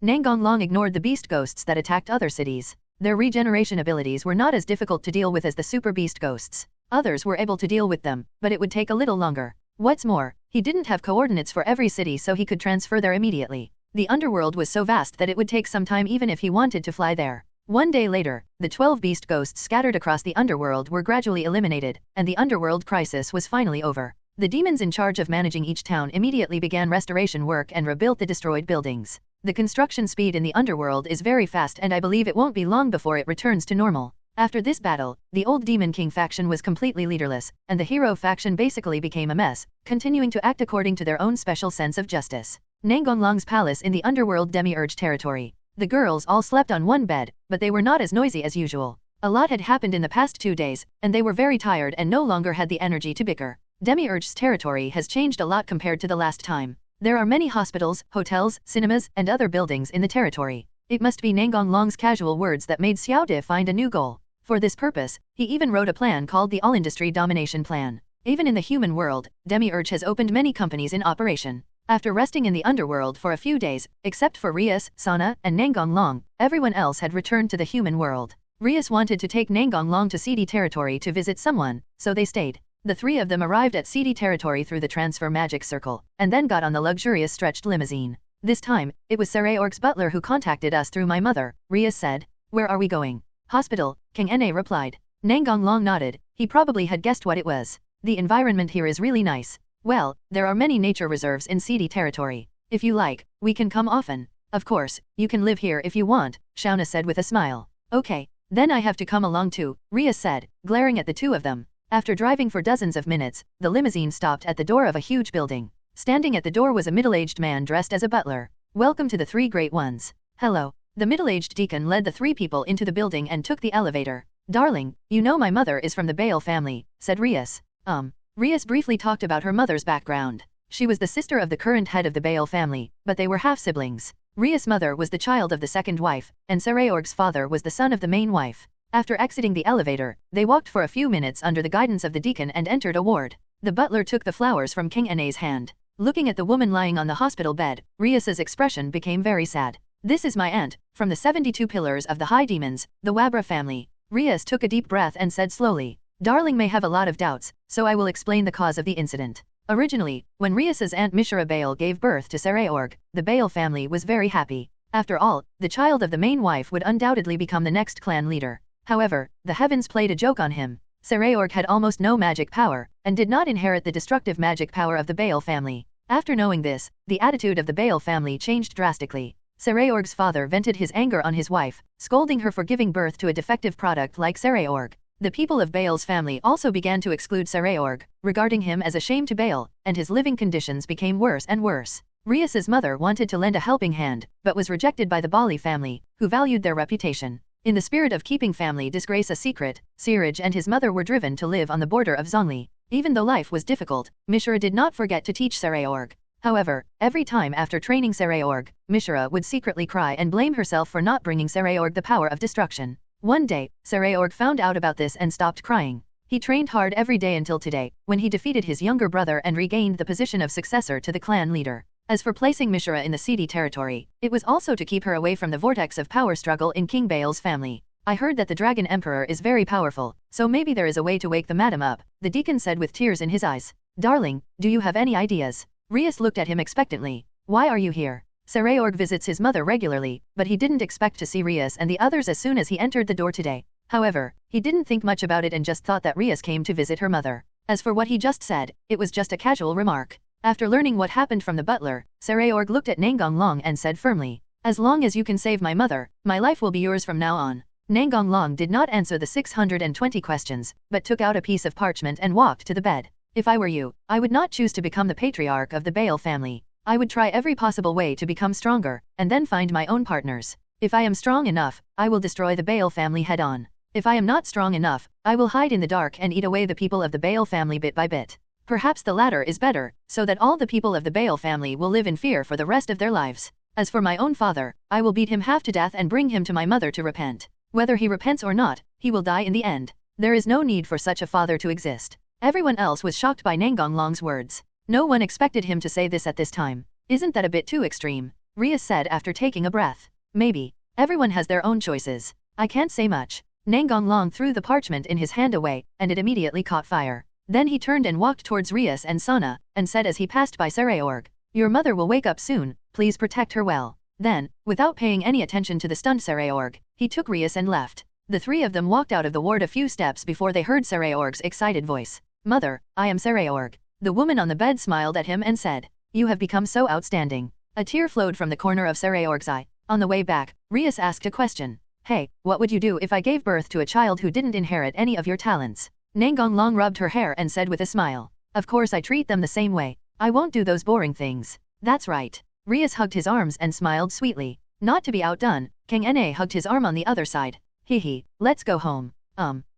Nangong Long ignored the beast ghosts that attacked other cities. Their regeneration abilities were not as difficult to deal with as the super beast ghosts. Others were able to deal with them, but it would take a little longer. What's more, he didn't have coordinates for every city so he could transfer there immediately. The underworld was so vast that it would take some time even if he wanted to fly there. One day later, the 12 beast ghosts scattered across the underworld were gradually eliminated, and the underworld crisis was finally over. The demons in charge of managing each town immediately began restoration work and rebuilt the destroyed buildings. The construction speed in the underworld is very fast and I believe it won't be long before it returns to normal. After this battle, the old Demon King faction was completely leaderless, and the hero faction basically became a mess, continuing to act according to their own special sense of justice. Nangong Long's palace in the underworld demiurge territory. The girls all slept on one bed, but they were not as noisy as usual. A lot had happened in the past 2 days, and they were very tired and no longer had the energy to bicker. Demiurge's territory has changed a lot compared to the last time. There are many hospitals, hotels, cinemas, and other buildings in the territory. It must be Nangong Long's casual words that made Xiao De find a new goal. For this purpose, he even wrote a plan called the All-Industry Domination Plan. Even in the human world, Demiurge has opened many companies in operation. After resting in the underworld for a few days, except for Rias, Sana, and Nangong Long, everyone else had returned to the human world. Rias wanted to take Nangong Long to CD territory to visit someone, so they stayed. The 3 of them arrived at CD territory through the transfer magic circle, and then got on the luxurious stretched limousine. "This time, it was Sarayorg's butler who contacted us through my mother," Rias said. "Where are we going?" "Hospital," King Na replied. Nangong Long nodded. He probably had guessed what it was. "The environment here is really nice. Well, there are many nature reserves in CD territory. If you like, we can come often. Of course, you can live here if you want," Shauna said with a smile. "Okay, then I have to come along too," Rias said, glaring at the 2 of them. After driving for dozens of minutes, the limousine stopped at the door of a huge building. Standing at the door was a middle-aged man dressed as a butler. "Welcome to the 3 Great Ones." "Hello." The middle-aged deacon led the 3 people into the building and took the elevator. "Darling, you know my mother is from the Bale family," said Rias. Rias briefly talked about her mother's background. She was the sister of the current head of the Bale family, but they were half-siblings. Rias' mother was the child of the second wife, and Sarayorg's father was the son of the main wife. After exiting the elevator, they walked for a few minutes under the guidance of the deacon and entered a ward. The butler took the flowers from King Na's hand. Looking at the woman lying on the hospital bed, Rias's expression became very sad. "This is my aunt, from the 72 pillars of the high demons, the Wabra family." Rias took a deep breath and said slowly, "Darling may have a lot of doubts, so I will explain the cause of the incident." Originally, when Rias's aunt Mishra Bale gave birth to Sarayorg, the Bale family was very happy. After all, the child of the main wife would undoubtedly become the next clan leader. However, the heavens played a joke on him. Sarayorg had almost no magic power, and did not inherit the destructive magic power of the Bale family. After knowing this, the attitude of the Bale family changed drastically. Sarayorg's father vented his anger on his wife, scolding her for giving birth to a defective product like Sarayorg. The people of Bale's family also began to exclude Sarayorg, regarding him as a shame to Bale, and his living conditions became worse and worse. Rias's mother wanted to lend a helping hand, but was rejected by the Bali family, who valued their reputation. In the spirit of keeping family disgrace a secret, Siraj and his mother were driven to live on the border of Zhongli. Even though life was difficult, Mishra did not forget to teach Sarayorg. However, every time after training Sereorg, Mishra would secretly cry and blame herself for not bringing Sereorg the power of destruction. One day, Sereorg found out about this and stopped crying. He trained hard every day until today, when he defeated his younger brother and regained the position of successor to the clan leader. As for placing Mishra in the seedy territory, it was also to keep her away from the vortex of power struggle in King Baal's family. I heard that the Dragon Emperor is very powerful, so maybe there is a way to wake the madam up, the deacon said with tears in his eyes. Darling, do you have any ideas? Rias looked at him expectantly. Why are you here? Sereorg visits his mother regularly, but he didn't expect to see Rias and the others as soon as he entered the door today. However, he didn't think much about it and just thought that Rias came to visit her mother. As for what he just said, it was just a casual remark. After learning what happened from the butler, Sereorg looked at Nangong Long and said firmly, "As long as you can save my mother, my life will be yours from now on." Nangong Long did not answer the 620 questions, but took out a piece of parchment and walked to the bed. If I were you, I would not choose to become the patriarch of the Baal family. I would try every possible way to become stronger, and then find my own partners. If I am strong enough, I will destroy the Baal family head-on. If I am not strong enough, I will hide in the dark and eat away the people of the Baal family bit by bit. Perhaps the latter is better, so that all the people of the Baal family will live in fear for the rest of their lives. As for my own father, I will beat him half to death and bring him to my mother to repent. Whether he repents or not, he will die in the end. There is no need for such a father to exist. Everyone else was shocked by Nangong Long's words. No one expected him to say this at this time. Isn't that a bit too extreme? Rias said after taking a breath. Maybe. Everyone has their own choices. I can't say much. Nangong Long threw the parchment in his hand away, and it immediately caught fire. Then he turned and walked towards Rias and Sana, and said as he passed by Sereorg, "Your mother will wake up soon, please protect her well." Then, without paying any attention to the stunned Sereorg, he took Rias and left. The three of them walked out of the ward a few steps before they heard Sereorg's excited voice. "Mother, I am Sereorg." The woman on the bed smiled at him and said, "You have become so outstanding." A tear flowed from the corner of Sereorg's eye. On the way back, Rias asked a question. "Hey, what would you do if I gave birth to a child who didn't inherit any of your talents?" Nangong Long rubbed her hair and said with a smile, "Of course I treat them the same way. I won't do those boring things." "That's right." Rias hugged his arms and smiled sweetly. Not to be outdone, Kang Na hugged his arm on the other side. "Hehe, let's go home."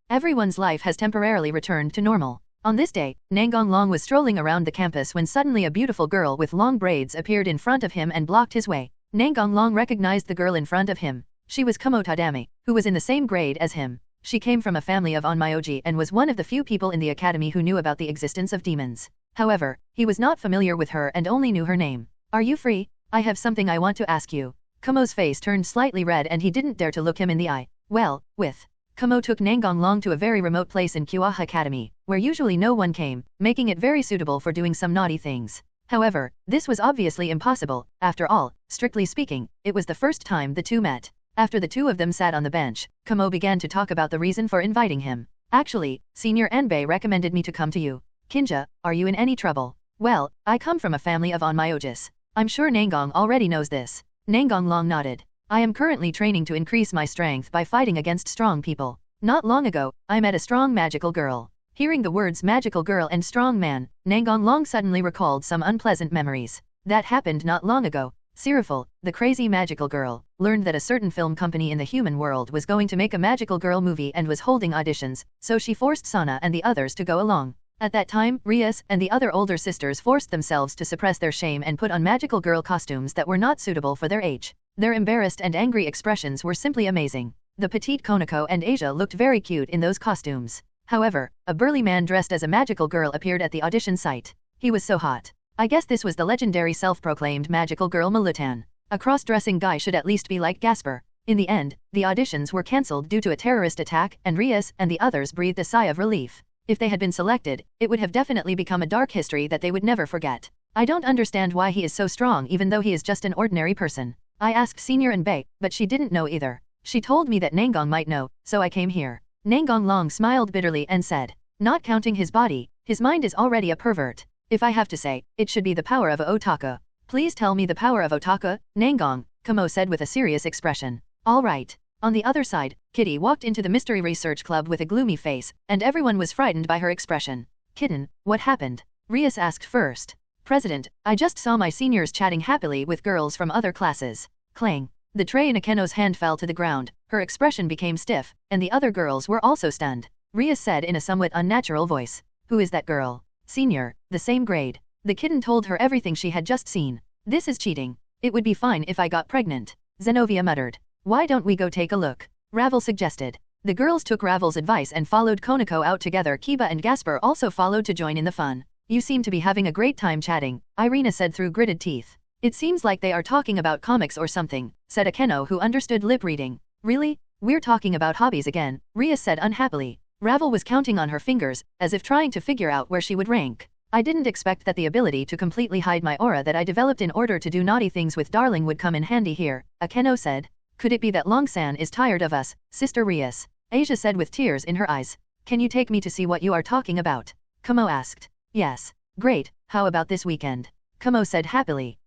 Everyone's life has temporarily returned to normal. On this day, Nangong Long was strolling around the campus when suddenly a beautiful girl with long braids appeared in front of him and blocked his way. Nangong Long recognized the girl in front of him. She was Kamo Tadame, who was in the same grade as him. She came from a family of Onmyoji and was one of the few people in the academy who knew about the existence of demons. However, he was not familiar with her and only knew her name. "Are you free? I have something I want to ask you." Kamo's face turned slightly red and he didn't dare to look him in the eye. "Well, with." Kamo took Nangong Long to a very remote place in Kuah Academy, where usually no one came, making it very suitable for doing some naughty things. However, this was obviously impossible. After all, strictly speaking, it was the first time the two met. After the two of them sat on the bench, Kamo began to talk about the reason for inviting him. "Actually, Senior Anbei recommended me to come to you. Kinja, are you in any trouble?" "Well, I come from a family of Onmyojis. I'm sure Nangong already knows this." Nangong Long nodded. "I am currently training to increase my strength by fighting against strong people. Not long ago, I met a strong magical girl." Hearing the words magical girl and strong man, Nangong Long suddenly recalled some unpleasant memories. That happened not long ago. Sinful, the crazy magical girl, learned that a certain film company in the human world was going to make a magical girl movie and was holding auditions, so she forced Sana and the others to go along. At that time, Rias and the other older sisters forced themselves to suppress their shame and put on magical girl costumes that were not suitable for their age. Their embarrassed and angry expressions were simply amazing. The petite Konako and Asia looked very cute in those costumes. However, a burly man dressed as a magical girl appeared at the audition site. He was so hot. I guess this was the legendary self-proclaimed magical girl Malutan. A cross-dressing guy should at least be like Gasper. In the end, the auditions were cancelled due to a terrorist attack and Rias and the others breathed a sigh of relief. If they had been selected, it would have definitely become a dark history that they would never forget. I don't understand why he is so strong even though he is just an ordinary person. I asked Senior Anbei, but she didn't know either. She told me that Nangong might know, so I came here. Nangong Long smiled bitterly and said, "Not counting his body, his mind is already a pervert. If I have to say, it should be the power of Otaka." "Please tell me the power of Otaka, Nangong," Kamo said with a serious expression. "All right." On the other side, Kitty walked into the Mystery Research Club with a gloomy face, and everyone was frightened by her expression. "Kitten, what happened?" Rias asked first. "President, I just saw my seniors chatting happily with girls from other classes." Clang. The tray in Akeno's hand fell to the ground, her expression became stiff, and the other girls were also stunned. Rias said in a somewhat unnatural voice, "Who is that girl?" "Senior, the same grade." The kitten told her everything she had just seen. This is cheating. It would be fine if I got pregnant. Zenovia muttered. Why don't we go take a look? Ravel suggested. The girls took Ravel's advice and followed Konako out together. Kiba and Gasper also followed to join in the fun. You seem to be having a great time chatting, Irina said through gritted teeth. It seems like they are talking about comics or something, said Akeno, who understood lip reading. Really? We're talking about hobbies again, Ria said unhappily. Ravel was counting on her fingers, as if trying to figure out where she would rank. I didn't expect that the ability to completely hide my aura that I developed in order to do naughty things with Darling would come in handy here, Akeno said. Could it be that Longsan is tired of us, Sister Rias? Asia said with tears in her eyes. Can you take me to see what you are talking about? Kumo asked. Yes. Great, how about this weekend? Kumo said happily.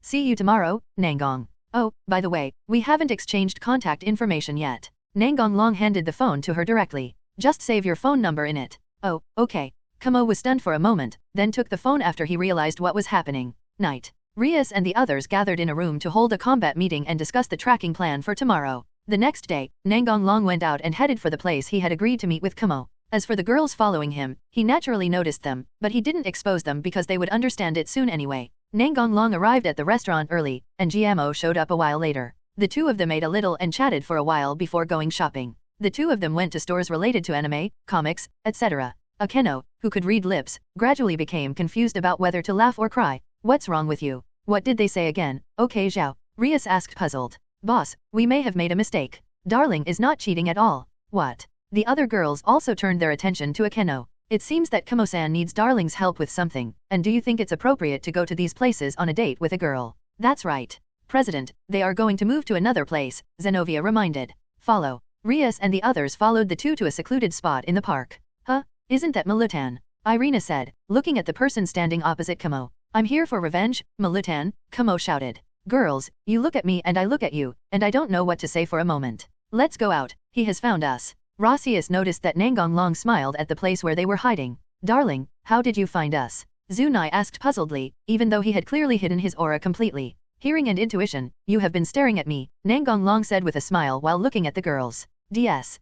See you tomorrow, Nangong. Oh, by the way, we haven't exchanged contact information yet. Nangong Long handed the phone to her directly. Just save your phone number in it. Oh, okay. Kumo was stunned for a moment, then took the phone after he realized what was happening. Night. Rias and the others gathered in a room to hold a combat meeting and discuss the tracking plan for tomorrow. The next day, Nangong Long went out and headed for the place he had agreed to meet with Kumo. As for the girls following him, he naturally noticed them, but he didn't expose them because they would understand it soon anyway. Nangong Long arrived at the restaurant early, and GMO showed up a while later. The two of them ate a little and chatted for a while before going shopping. The two of them went to stores related to anime, comics, etc. Akeno, who could read lips, gradually became confused about whether to laugh or cry. What's wrong with you? What did they say again? Okay, Zhao. Rias asked puzzled. Boss, we may have made a mistake. Darling is not cheating at all. What? The other girls also turned their attention to Akeno. It seems that Kumo-san needs Darling's help with something, and do you think it's appropriate to go to these places on a date with a girl? That's right. President, they are going to move to another place, Zenovia reminded. Follow. Rias and the others followed the two to a secluded spot in the park. Huh? Isn't that Malutan? Irina said, looking at the person standing opposite Kumo. I'm here for revenge, Malutan, Kumo shouted. Girls, you look at me and I look at you, and I don't know what to say for a moment. Let's go out, he has found us. Rossius noticed that Nangong Long smiled at the place where they were hiding. Darling, how did you find us? Zunai asked puzzledly, even though he had clearly hidden his aura completely. Hearing and intuition, you have been staring at me, Nangong Long said with a smile while looking at the girls. DS.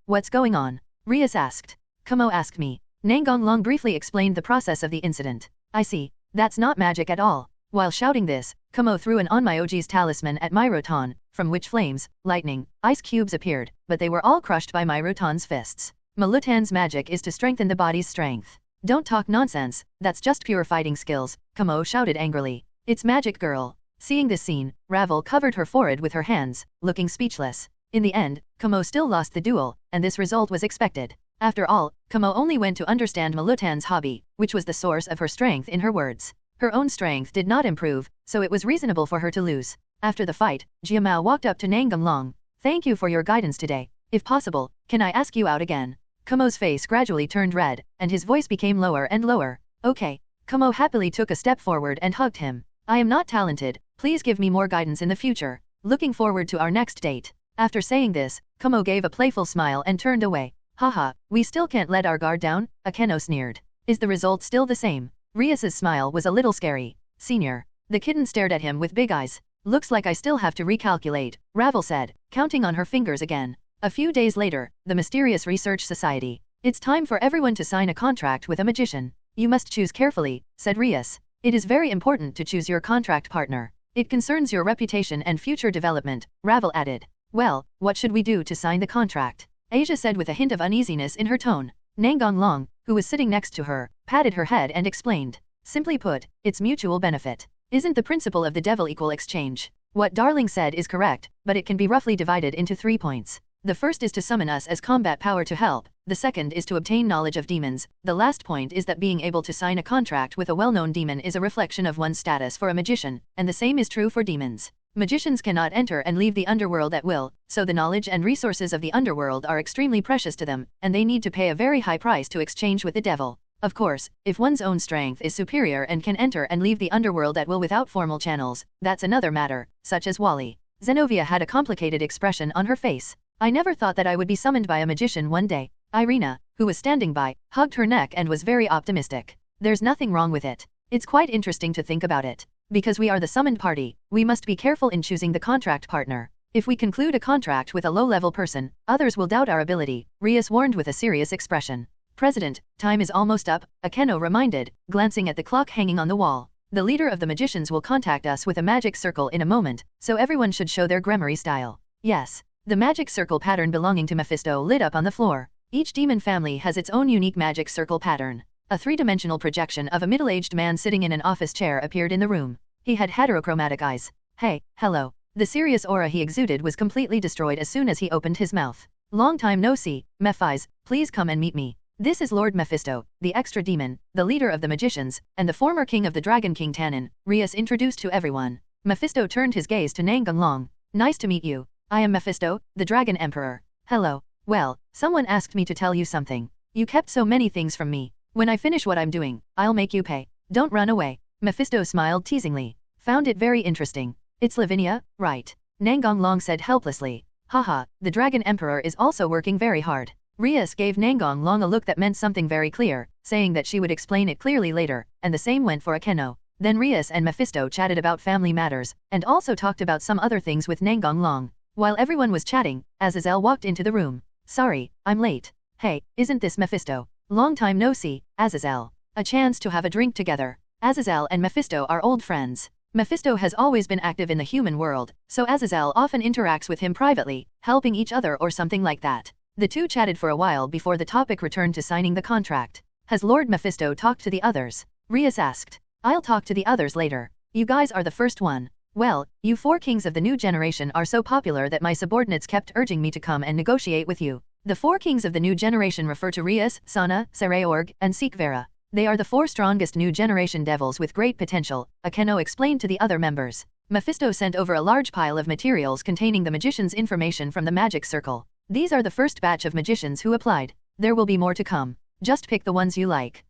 What's going on? Rias asked. Kumo asked me. Nangong Long briefly explained the process of the incident. I see. That's not magic at all. While shouting this, Kumo threw an Onmyoji's talisman at Myroton, from which flames, lightning, ice cubes appeared, but they were all crushed by Myroton's fists. Malutan's magic is to strengthen the body's strength. Don't talk nonsense, that's just pure fighting skills, Kumo shouted angrily. It's magic, girl. Seeing this scene, Ravel covered her forehead with her hands, looking speechless. In the end, Kumo still lost the duel, and this result was expected. After all, Kumo only went to understand Malutan's hobby, which was the source of her strength in her words. Her own strength did not improve, so it was reasonable for her to lose. After the fight, Jiamao walked up to Nangong Long. Thank you for your guidance today. If possible, can I ask you out again? Kumo's face gradually turned red, and his voice became lower and lower. Okay. Kumo happily took a step forward and hugged him. I am not talented, please give me more guidance in the future. Looking forward to our next date. After saying this, Kumo gave a playful smile and turned away. Haha, we still can't let our guard down, Akeno sneered. Is the result still the same? Rias's smile was a little scary. Senior. The kitten stared at him with big eyes. Looks like I still have to recalculate, Ravel said, counting on her fingers again. A few days later, the mysterious research society. It's time for everyone to sign a contract with a magician. You must choose carefully, said Rias. It is very important to choose your contract partner. It concerns your reputation and future development, Ravel added. Well, what should we do to sign the contract? Asia said with a hint of uneasiness in her tone. Nangong Long, who was sitting next to her, patted her head and explained. Simply put, it's mutual benefit. Isn't the principle of the devil equal exchange? What Darling said is correct, but it can be roughly divided into 3 points. The first is to summon us as combat power to help, the second is to obtain knowledge of demons, the last point is that being able to sign a contract with a well-known demon is a reflection of one's status for a magician, and the same is true for demons. Magicians cannot enter and leave the underworld at will, so the knowledge and resources of the underworld are extremely precious to them, and they need to pay a very high price to exchange with the devil. Of course, if one's own strength is superior and can enter and leave the underworld at will without formal channels, that's another matter, such as Wally. Zenovia had a complicated expression on her face. I never thought that I would be summoned by a magician one day. Irina, who was standing by, hugged her neck and was very optimistic. There's nothing wrong with it. It's quite interesting to think about it. Because we are the summoned party, we must be careful in choosing the contract partner. If we conclude a contract with a low-level person, others will doubt our ability, Rias warned with a serious expression. President, time is almost up, Akame reminded, glancing at the clock hanging on the wall. The leader of the magicians will contact us with a magic circle in a moment, so everyone should show their grimoire style. Yes. The magic circle pattern belonging to Mephisto lit up on the floor. Each demon family has its own unique magic circle pattern. A three-dimensional projection of a middle-aged man sitting in an office chair appeared in the room. He had heterochromatic eyes. Hey, hello. The serious aura he exuded was completely destroyed as soon as he opened his mouth. Long time no see, Mephies, please come and meet me. This is Lord Mephisto, the extra demon, the leader of the magicians, and the former king of the Dragon King Tannen, Rias introduced to everyone. Mephisto turned his gaze to Nangong. Nice to meet you. I am Mephisto, the Dragon Emperor. Hello. Well, someone asked me to tell you something. You kept so many things from me. When I finish what I'm doing, I'll make you pay. Don't run away. Mephisto smiled teasingly. Found it very interesting. It's Lavinia, right? Nangong said helplessly. Haha, the Dragon Emperor is also working very hard. Rias gave Nangong a look that meant something very clear, saying that she would explain it clearly later, and the same went for Akame. Then Rias and Mephisto chatted about family matters, and also talked about some other things with Nangong. While everyone was chatting, Azazel walked into the room. Sorry, I'm late. Hey, isn't this Mephisto? Long time no see, Azazel. A chance to have a drink together. Azazel and Mephisto are old friends. Mephisto has always been active in the human world, so Azazel often interacts with him privately, helping each other or something like that. The two chatted for a while before the topic returned to signing the contract. Has Lord Mephisto talked to the others? Rias asked. I'll talk to the others later. You guys are the first one. Well, you four kings of the new generation are so popular that my subordinates kept urging me to come and negotiate with you. The four kings of the new generation refer to Rias, Sana, Sarayorg, and Sikvera. They are the four strongest new generation devils with great potential, Akame explained to the other members. Mephisto sent over a large pile of materials containing the magician's information from the magic circle. These are the first batch of magicians who applied. There will be more to come. Just pick the ones you like.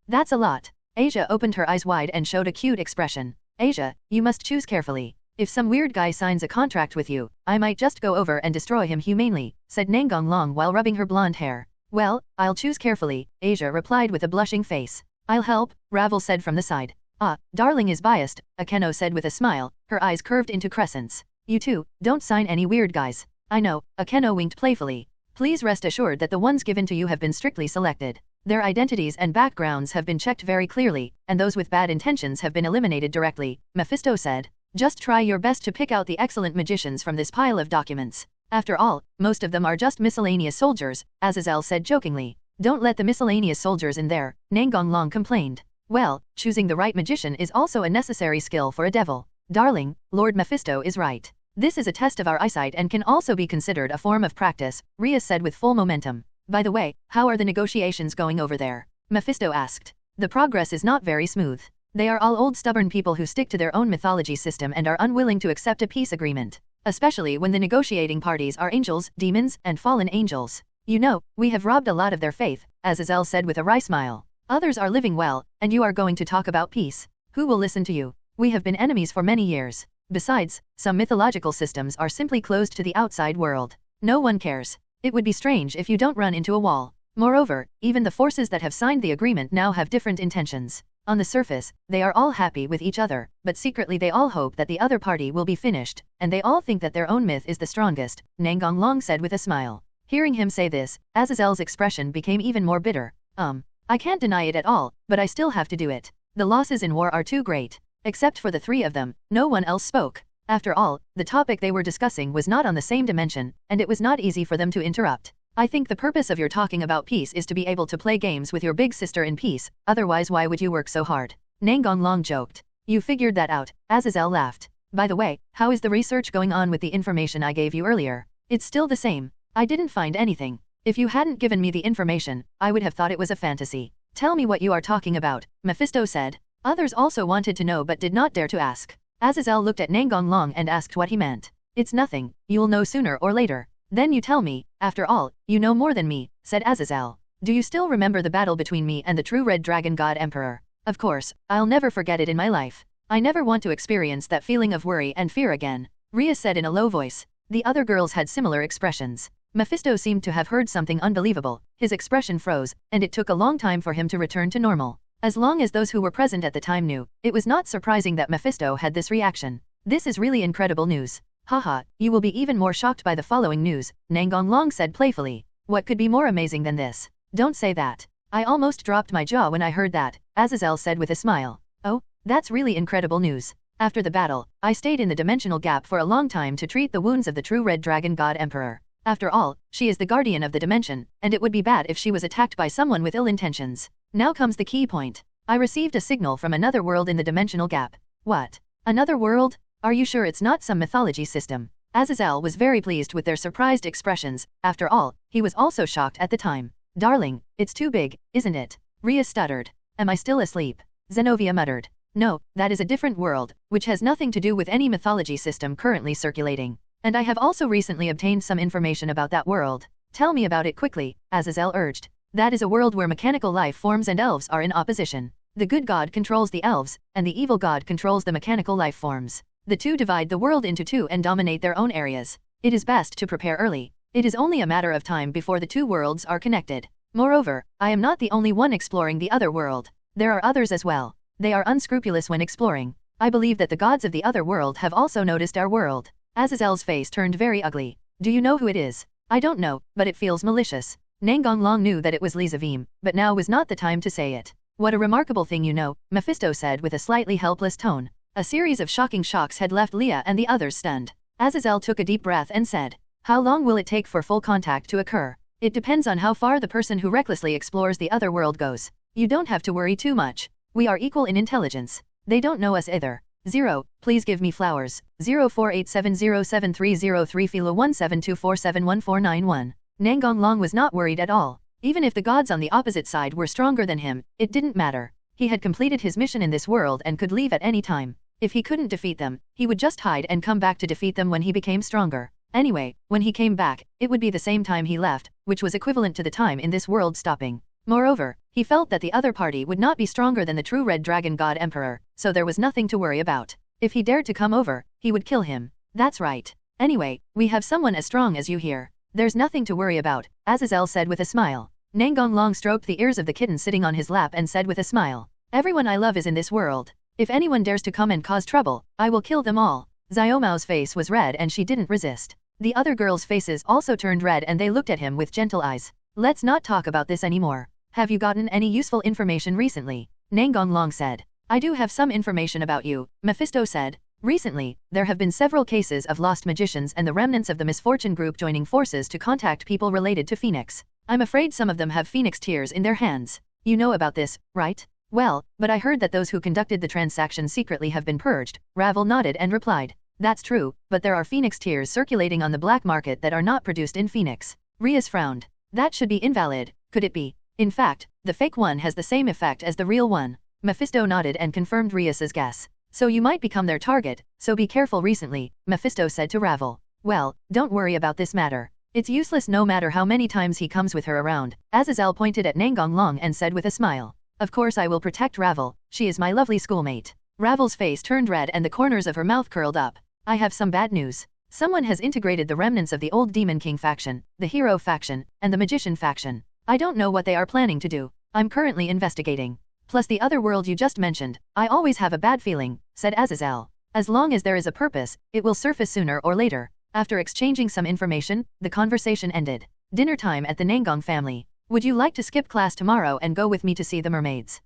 That's a lot. Asia opened her eyes wide and showed a cute expression. Asia, you must choose carefully. If some weird guy signs a contract with you, I might just go over and destroy him humanely, said Nangong while rubbing her blonde hair. Well, I'll choose carefully, Asia replied with a blushing face. I'll help, Ravel said from the side. Ah, darling is biased, Akame said with a smile, her eyes curved into crescents. You too, don't sign any weird guys. I know, Akame winked playfully. Please rest assured that the ones given to you have been strictly selected. Their identities and backgrounds have been checked very clearly, and those with bad intentions have been eliminated directly, Mephisto said. Just try your best to pick out the excellent magicians from this pile of documents. After all, most of them are just miscellaneous soldiers, Azazel said jokingly. Don't let the miscellaneous soldiers in there, Nangong complained. Well, choosing the right magician is also a necessary skill for a devil. Darling, Lord Mephisto is right. This is a test of our eyesight and can also be considered a form of practice, Rias said with full momentum. By the way, how are the negotiations going over there? Mephisto asked. The progress is not very smooth. They are all old stubborn people who stick to their own mythology system and are unwilling to accept a peace agreement. Especially when the negotiating parties are angels, demons, and fallen angels. You know, we have robbed a lot of their faith, Azazel said with a wry smile. Others are living well, and you are going to talk about peace. Who will listen to you? We have been enemies for many years. Besides, some mythological systems are simply closed to the outside world. No one cares. It would be strange if you don't run into a wall. Moreover, even the forces that have signed the agreement now have different intentions. On the surface, they are all happy with each other, but secretly they all hope that the other party will be finished, and they all think that their own myth is the strongest, Nangong said with a smile. Hearing him say this, Azazel's expression became even more bitter. I can't deny it at all, but I still have to do it. The losses in war are too great. Except for the three of them, no one else spoke. After all, the topic they were discussing was not on the same dimension, and it was not easy for them to interrupt. I think the purpose of your talking about peace is to be able to play games with your big sister in peace, otherwise why would you work so hard? Nangong joked. You figured that out, Azazel laughed. By the way, how is the research going on with the information I gave you earlier? It's still the same. I didn't find anything. If you hadn't given me the information, I would have thought it was a fantasy. Tell me what you are talking about, Mephisto said. Others also wanted to know but did not dare to ask. Azazel looked at Nangong and asked what he meant. It's nothing, you'll know sooner or later. Then you tell me, after all, you know more than me, said Azazel. Do you still remember the battle between me and the true Red Dragon God Emperor? Of course, I'll never forget it in my life. I never want to experience that feeling of worry and fear again, Ria said in a low voice. The other girls had similar expressions. Mephisto seemed to have heard something unbelievable, his expression froze, and it took a long time for him to return to normal. As long as those who were present at the time knew, it was not surprising that Mephisto had this reaction. This is really incredible news. Haha, you will be even more shocked by the following news, Nangong said playfully. What could be more amazing than this? Don't say that. I almost dropped my jaw when I heard that, Azazel said with a smile. Oh, that's really incredible news. After the battle, I stayed in the dimensional gap for a long time to treat the wounds of the true Red Dragon God Emperor. After all, she is the guardian of the dimension, and it would be bad if she was attacked by someone with ill intentions. Now comes the key point. I received a signal from another world in the dimensional gap. What? Another world? Are you sure it's not some mythology system? Azazel was very pleased with their surprised expressions. After all, he was also shocked at the time. Darling, it's too big, isn't it? Rhea stuttered. Am I still asleep? Zenovia muttered. No, that is a different world, which has nothing to do with any mythology system currently circulating. And I have also recently obtained some information about that world. Tell me about it quickly, Azazel urged. That is a world where mechanical life forms and elves are in opposition. The good god controls the elves, and the evil god controls the mechanical life forms. The two divide the world into two and dominate their own areas. It is best to prepare early. It is only a matter of time before the two worlds are connected. Moreover, I am not the only one exploring the other world. There are others as well. They are unscrupulous when exploring. I believe that the gods of the other world have also noticed our world. Azazel's face turned very ugly. Do you know who it is? I don't know, but it feels malicious. Nangong long knew that it was Lizavim, but now was not the time to say it. What a remarkable thing you know, Mephisto said with a slightly helpless tone. A series of shocking shocks had left Leah and the others stunned. Azazel took a deep breath and said, how long will it take for full contact to occur? It depends on how far the person who recklessly explores the other world goes. You don't have to worry too much. We are equal in intelligence. They don't know us either. 0. Please give me flowers. 0487073033 Philo 1724714191. Nangong Long was not worried at all. Even if the gods on the opposite side were stronger than him, it didn't matter. He had completed his mission in this world and could leave at any time. If he couldn't defeat them, he would just hide and come back to defeat them when he became stronger. Anyway, when he came back, it would be the same time he left, which was equivalent to the time in this world stopping. Moreover, he felt that the other party would not be stronger than the true Red Dragon God Emperor, so there was nothing to worry about. If he dared to come over, he would kill him. That's right. Anyway, we have someone as strong as you here. There's nothing to worry about, Azazel said with a smile. Nangong Long stroked the ears of the kitten sitting on his lap and said with a smile. Everyone I love is in this world. If anyone dares to come and cause trouble, I will kill them all. Xiaomao's face was red and she didn't resist. The other girls' faces also turned red and they looked at him with gentle eyes. Let's not talk about this anymore. Have you gotten any useful information recently? Nangong Long said. I do have some information about you, Mephisto said. Recently, there have been several cases of lost magicians and the remnants of the Misfortune group joining forces to contact people related to Phoenix. I'm afraid some of them have Phoenix tears in their hands. You know about this, right? Well, but I heard that those who conducted the transaction secretly have been purged. Ravel nodded and replied. That's true, but there are Phoenix tears circulating on the black market that are not produced in Phoenix. Rias frowned. That should be invalid, could it be? In fact, the fake one has the same effect as the real one. Mephisto nodded and confirmed Rias's guess. So you might become their target, so be careful recently, Mephisto said to Ravel. Well, don't worry about this matter. It's useless no matter how many times he comes with her around. Azazel pointed at Nangong Long and said with a smile. Of course I will protect Ravel, she is my lovely schoolmate. Ravel's face turned red and the corners of her mouth curled up. I have some bad news. Someone has integrated the remnants of the old Demon King faction, the Hero faction, and the Magician faction. I don't know what they are planning to do. I'm currently investigating. Plus the other world you just mentioned, I always have a bad feeling, said Azazel. As long as there is a purpose, it will surface sooner or later. After exchanging some information, the conversation ended. Dinner time at the Nangong family. Would you like to skip class tomorrow and go with me to see the mermaids?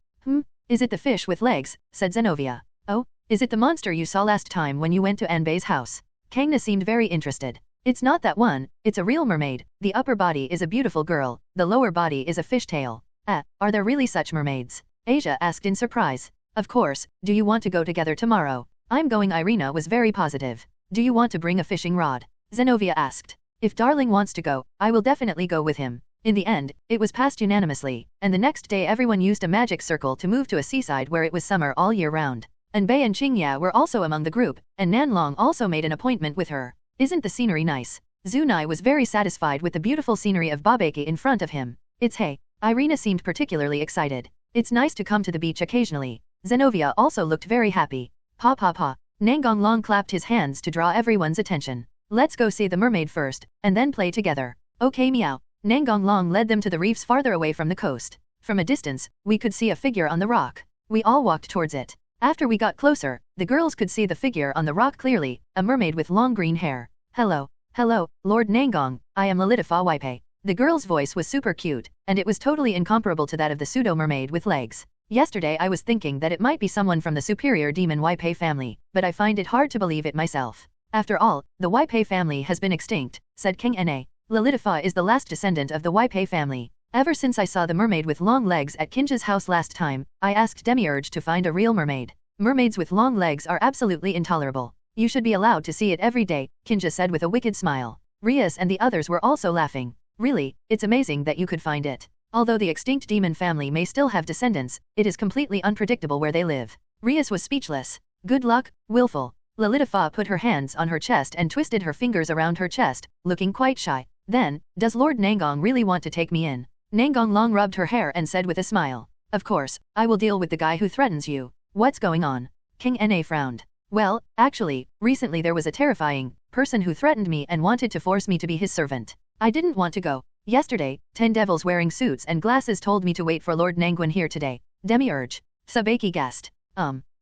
Is it the fish with legs, said Zenovia. Oh, is it the monster you saw last time when you went to Anbei's house? Kangna seemed very interested. It's not that one, it's a real mermaid. The upper body is a beautiful girl, the lower body is a fishtail. Are there really such mermaids? Asia asked in surprise. Of course, do you want to go together tomorrow? I'm going. Irina was very positive. Do you want to bring a fishing rod? Zenovia asked. If Darling wants to go, I will definitely go with him. In the end, it was passed unanimously, and the next day everyone used a magic circle to move to a seaside where it was summer all year round. Anbei and Qingya were also among the group, and Nanlong also made an appointment with her. Isn't the scenery nice? Zunai was very satisfied with the beautiful scenery of Babeki in front of him. It's hey. Irina seemed particularly excited. It's nice to come to the beach occasionally. Zenovia also looked very happy. Pa pa pa. Nangong Long clapped his hands to draw everyone's attention. Let's go see the mermaid first, and then play together. Okay meow. Nangong Long led them to the reefs farther away from the coast. From a distance, we could see a figure on the rock. We all walked towards it. After we got closer, the girls could see the figure on the rock clearly, a mermaid with long green hair. Hello, Lord Nangong, I am Lolita Fa Waipe. The girl's voice was super cute, and it was totally incomparable to that of the pseudo-mermaid with legs. Yesterday I was thinking that it might be someone from the superior demon Waipei family, but I find it hard to believe it myself. After all, the Waipei family has been extinct, said King Na. Lilitha is the last descendant of the Waipei family. Ever since I saw the mermaid with long legs at Kinja's house last time, I asked Demiurge to find a real mermaid. Mermaids with long legs are absolutely intolerable. You should be allowed to see it every day, Kinja said with a wicked smile. Rias and the others were also laughing. Really, it's amazing that you could find it. Although the extinct demon family may still have descendants, it is completely unpredictable where they live. Rias was speechless. Good luck, Willful. Lilitha put her hands on her chest and twisted her fingers around her chest, looking quite shy. Then, does Lord Nangong really want to take me in? Nangong long rubbed her hair and said with a smile. Of course, I will deal with the guy who threatens you. What's going on? King Na frowned. Well, actually, recently there was a terrifying person who threatened me and wanted to force me to be his servant. I didn't want to go. Yesterday, 10 devils wearing suits and glasses told me to wait for Lord Nangong here today. Demiurge. Sabeki guessed.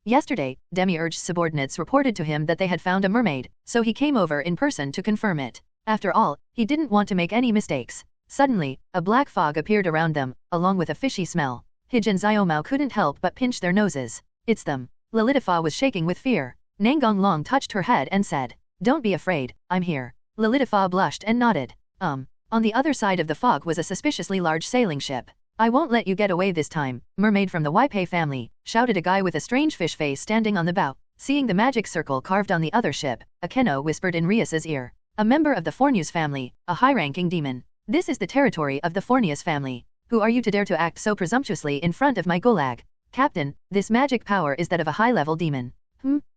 Yesterday, Demiurge's subordinates reported to him that they had found a mermaid, so he came over in person to confirm it. After all, he didn't want to make any mistakes. Suddenly, a black fog appeared around them, along with a fishy smell. Hij and Xiaomao couldn't help but pinch their noses. It's them. Lilitha was shaking with fear. Nangong Long touched her head and said, Don't be afraid, I'm here. Lilitha blushed and nodded. On the other side of the fog was a suspiciously large sailing ship. I won't let you get away this time, mermaid from the Waipei family, shouted a guy with a strange fish face standing on the bow. Seeing the magic circle carved on the other ship, Akeno whispered in Rias's ear. A member of the Fornius family, a high-ranking demon. This is the territory of the Fornius family. Who are you to dare to act so presumptuously in front of my gulag? Captain, this magic power is that of a high-level demon.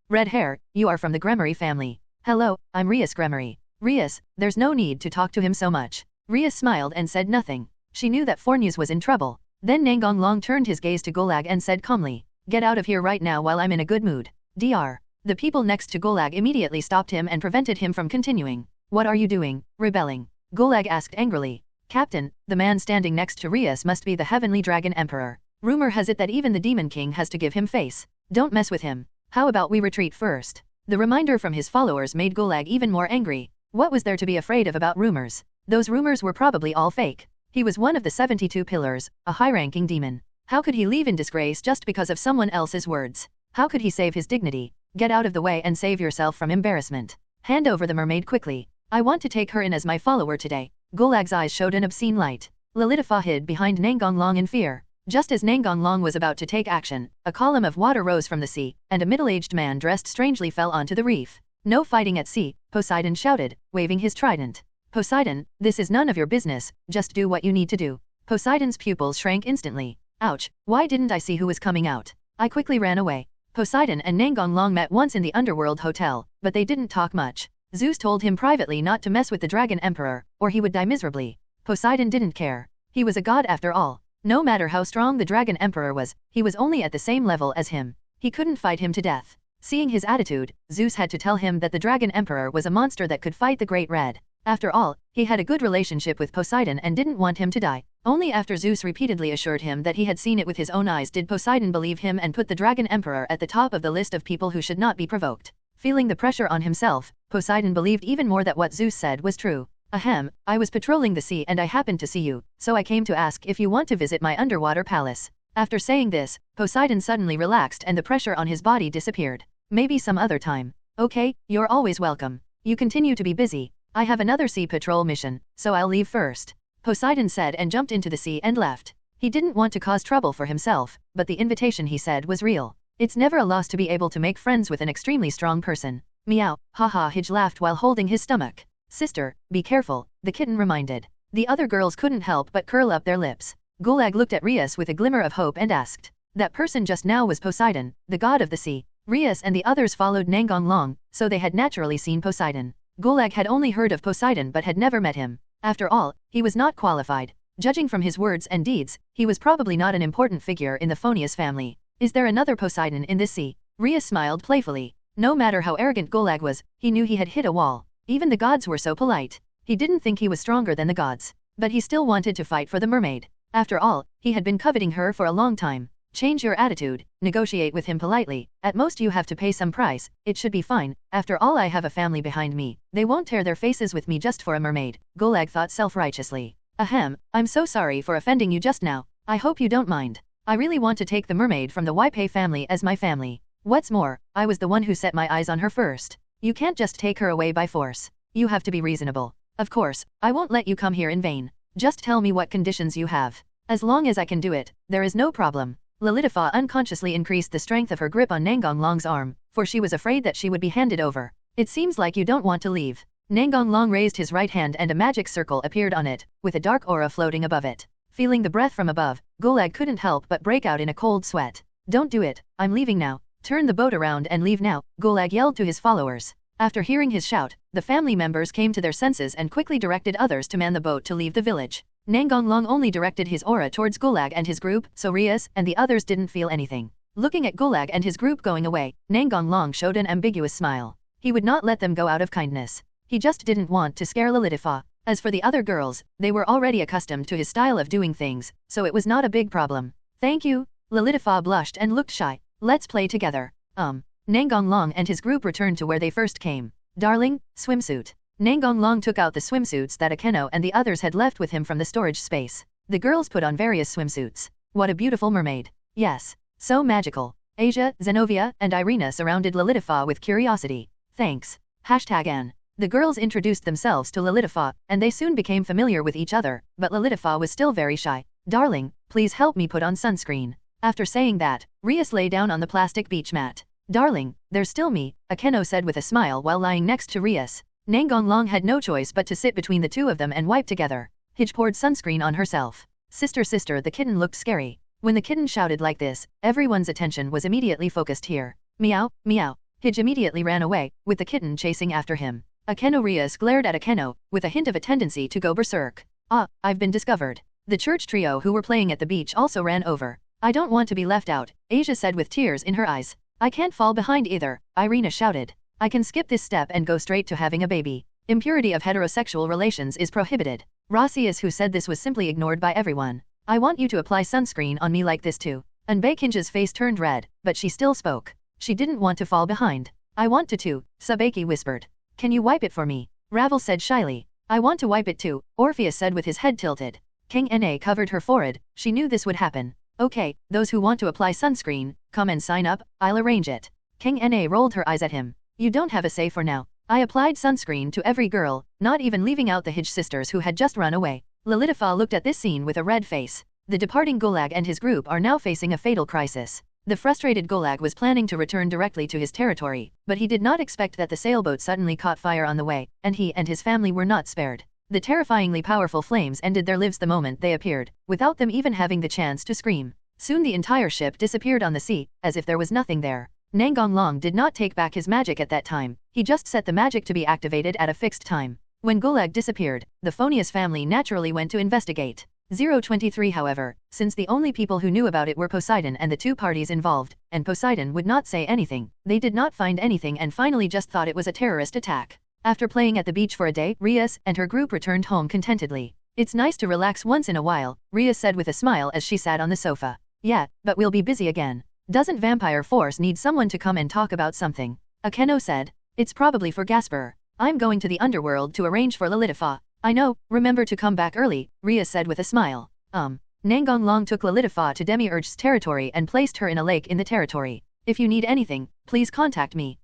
Red hair, you are from the Gremory family. Hello, I'm Rias Gremory. Rias, there's no need to talk to him so much. Rias smiled and said nothing. She knew that Fornius was in trouble. Then Nangong Long turned his gaze to Gulag and said calmly, Get out of here right now while I'm in a good mood. Dr. The people next to Gulag immediately stopped him and prevented him from continuing. What are you doing, rebelling? Gulag asked angrily. Captain, the man standing next to Rias must be the Heavenly Dragon Emperor. Rumor has it that even the Demon King has to give him face. Don't mess with him. How about we retreat first? The reminder from his followers made Gulag even more angry. What was there to be afraid of about rumors? Those rumors were probably all fake. He was one of the 72 pillars, a high-ranking demon. How could he leave in disgrace just because of someone else's words? How could he save his dignity? Get out of the way and save yourself from embarrassment. Hand over the mermaid quickly. I want to take her in as my follower today. Gulag's eyes showed an obscene light. Lilitha hid behind Nangong Long in fear. Just as Nangong Long was about to take action, a column of water rose from the sea, and a middle-aged man dressed strangely fell onto the reef. No fighting at sea, Poseidon shouted, waving his trident. Poseidon, this is none of your business, just do what you need to do. Poseidon's pupils shrank instantly. Ouch, why didn't I see who was coming out? I quickly ran away. Poseidon and Nangong Long met once in the Underworld Hotel, but they didn't talk much. Zeus told him privately not to mess with the Dragon Emperor, or he would die miserably. Poseidon didn't care. He was a god after all. No matter how strong the Dragon Emperor was, he was only at the same level as him. He couldn't fight him to death. Seeing his attitude, Zeus had to tell him that the Dragon Emperor was a monster that could fight the Great Red. After all, he had a good relationship with Poseidon and didn't want him to die. Only after Zeus repeatedly assured him that he had seen it with his own eyes did Poseidon believe him and put the Dragon Emperor at the top of the list of people who should not be provoked. Feeling the pressure on himself, Poseidon believed even more that what Zeus said was true. Ahem, I was patrolling the sea and I happened to see you, so I came to ask if you want to visit my underwater palace. After saying this, Poseidon suddenly relaxed and the pressure on his body disappeared. Maybe some other time. Okay, you're always welcome. You continue to be busy. I have another sea patrol mission, so I'll leave first. Poseidon said and jumped into the sea and left. He didn't want to cause trouble for himself, but the invitation he said was real. It's never a loss to be able to make friends with an extremely strong person. Meow, haha. Hij laughed while holding his stomach. Sister, be careful, the kitten reminded. The other girls couldn't help but curl up their lips. Gulag looked at Rias with a glimmer of hope and asked. That person just now was Poseidon, the god of the sea. Rias and the others followed Nangong Long, so they had naturally seen Poseidon. Gulag had only heard of Poseidon but had never met him. After all, he was not qualified. Judging from his words and deeds, he was probably not an important figure in the Phonius family. Is there another Poseidon in this sea? Rias smiled playfully. No matter how arrogant Gulag was, he knew he had hit a wall. Even the gods were so polite. He didn't think he was stronger than the gods. But he still wanted to fight for the mermaid. After all, he had been coveting her for a long time. Change your attitude, negotiate with him politely, at most you have to pay some price, it should be fine, after all I have a family behind me, they won't tear their faces with me just for a mermaid, Gulag thought self-righteously. Ahem, I'm so sorry for offending you just now. I hope you don't mind. I really want to take the mermaid from the Waipei family as my family. What's more, I was the one who set my eyes on her first. You can't just take her away by force. You have to be reasonable. Of course, I won't let you come here in vain. Just tell me what conditions you have. As long as I can do it, there is no problem. Lilitha unconsciously increased the strength of her grip on Nangong Long's arm, for she was afraid that she would be handed over. It seems like you don't want to leave. Nangong Long raised his right hand and a magic circle appeared on it, with a dark aura floating above it. Feeling the breath from above, Golag couldn't help but break out in a cold sweat. Don't do it, I'm leaving now. Turn the boat around and leave now, Golag yelled to his followers. After hearing his shout, the family members came to their senses and quickly directed others to man the boat to leave the village. Nangong Long only directed his aura towards Golag and his group, so Rias and the others didn't feel anything. Looking at Golag and his group going away, Nangong Long showed an ambiguous smile. He would not let them go out of kindness. He just didn't want to scare Lilitha. As for the other girls, they were already accustomed to his style of doing things, so it was not a big problem. Thank you. Lilitha blushed and looked shy. Let's play together. Nangong Long and his group returned to where they first came. Darling, swimsuit. Nangong Long took out the swimsuits that Akeno and the others had left with him from the storage space. The girls put on various swimsuits. What a beautiful mermaid. Yes. So magical. Asia, Zenovia, and Irina surrounded Lilitha with curiosity. Thanks. #An. The girls introduced themselves to Lilitha, and they soon became familiar with each other, but Lilitha was still very shy. Darling, please help me put on sunscreen. After saying that, Rias lay down on the plastic beach mat. Darling, there's still me, Akeno said with a smile while lying next to Rias. Nangong Long had no choice but to sit between the two of them and wipe together. Hij poured sunscreen on herself. Sister, the kitten looked scary. When the kitten shouted like this, everyone's attention was immediately focused here. Meow, meow. Hij immediately ran away, with the kitten chasing after him. Akeno Rias glared at Akeno, with a hint of a tendency to go berserk. Ah, I've been discovered. The church trio who were playing at the beach also ran over. I don't want to be left out, Asia said with tears in her eyes. I can't fall behind either, Irina shouted. I can skip this step and go straight to having a baby. Impurity of heterosexual relations is prohibited. Rossius, who said this, was simply ignored by everyone. I want you to apply sunscreen on me like this too. Unbakinja's face turned red, but she still spoke. She didn't want to fall behind. I want to too, Sabaki whispered. Can you wipe it for me? Ravel said shyly. I want to wipe it too, Orpheus said with his head tilted. King Na covered her forehead, she knew this would happen. Okay, those who want to apply sunscreen, come and sign up, I'll arrange it. King Na rolled her eyes at him. You don't have a say for now. I applied sunscreen to every girl, not even leaving out the Hij sisters who had just run away. Lilitha looked at this scene with a red face. The departing Golag and his group are now facing a fatal crisis. The frustrated Golag was planning to return directly to his territory, but he did not expect that the sailboat suddenly caught fire on the way, and he and his family were not spared. The terrifyingly powerful flames ended their lives the moment they appeared, without them even having the chance to scream. Soon the entire ship disappeared on the sea, as if there was nothing there. Nangong Long did not take back his magic at that time, he just set the magic to be activated at a fixed time. When Golag disappeared, the Phonius family naturally went to investigate. 023 however, since the only people who knew about it were Poseidon and the two parties involved, and Poseidon would not say anything, they did not find anything and finally just thought it was a terrorist attack. After playing at the beach for a day, Rias and her group returned home contentedly. It's nice to relax once in a while, Rias said with a smile as she sat on the sofa. Yeah, but we'll be busy again. Doesn't Vampire Force need someone to come and talk about something? Akeno said. It's probably for Gasper. I'm going to the underworld to arrange for Lilitha. I know, remember to come back early, Rias said with a smile. Nangong Long took Lilitha to Demiurge's territory and placed her in a lake in the territory. If you need anything, please contact me.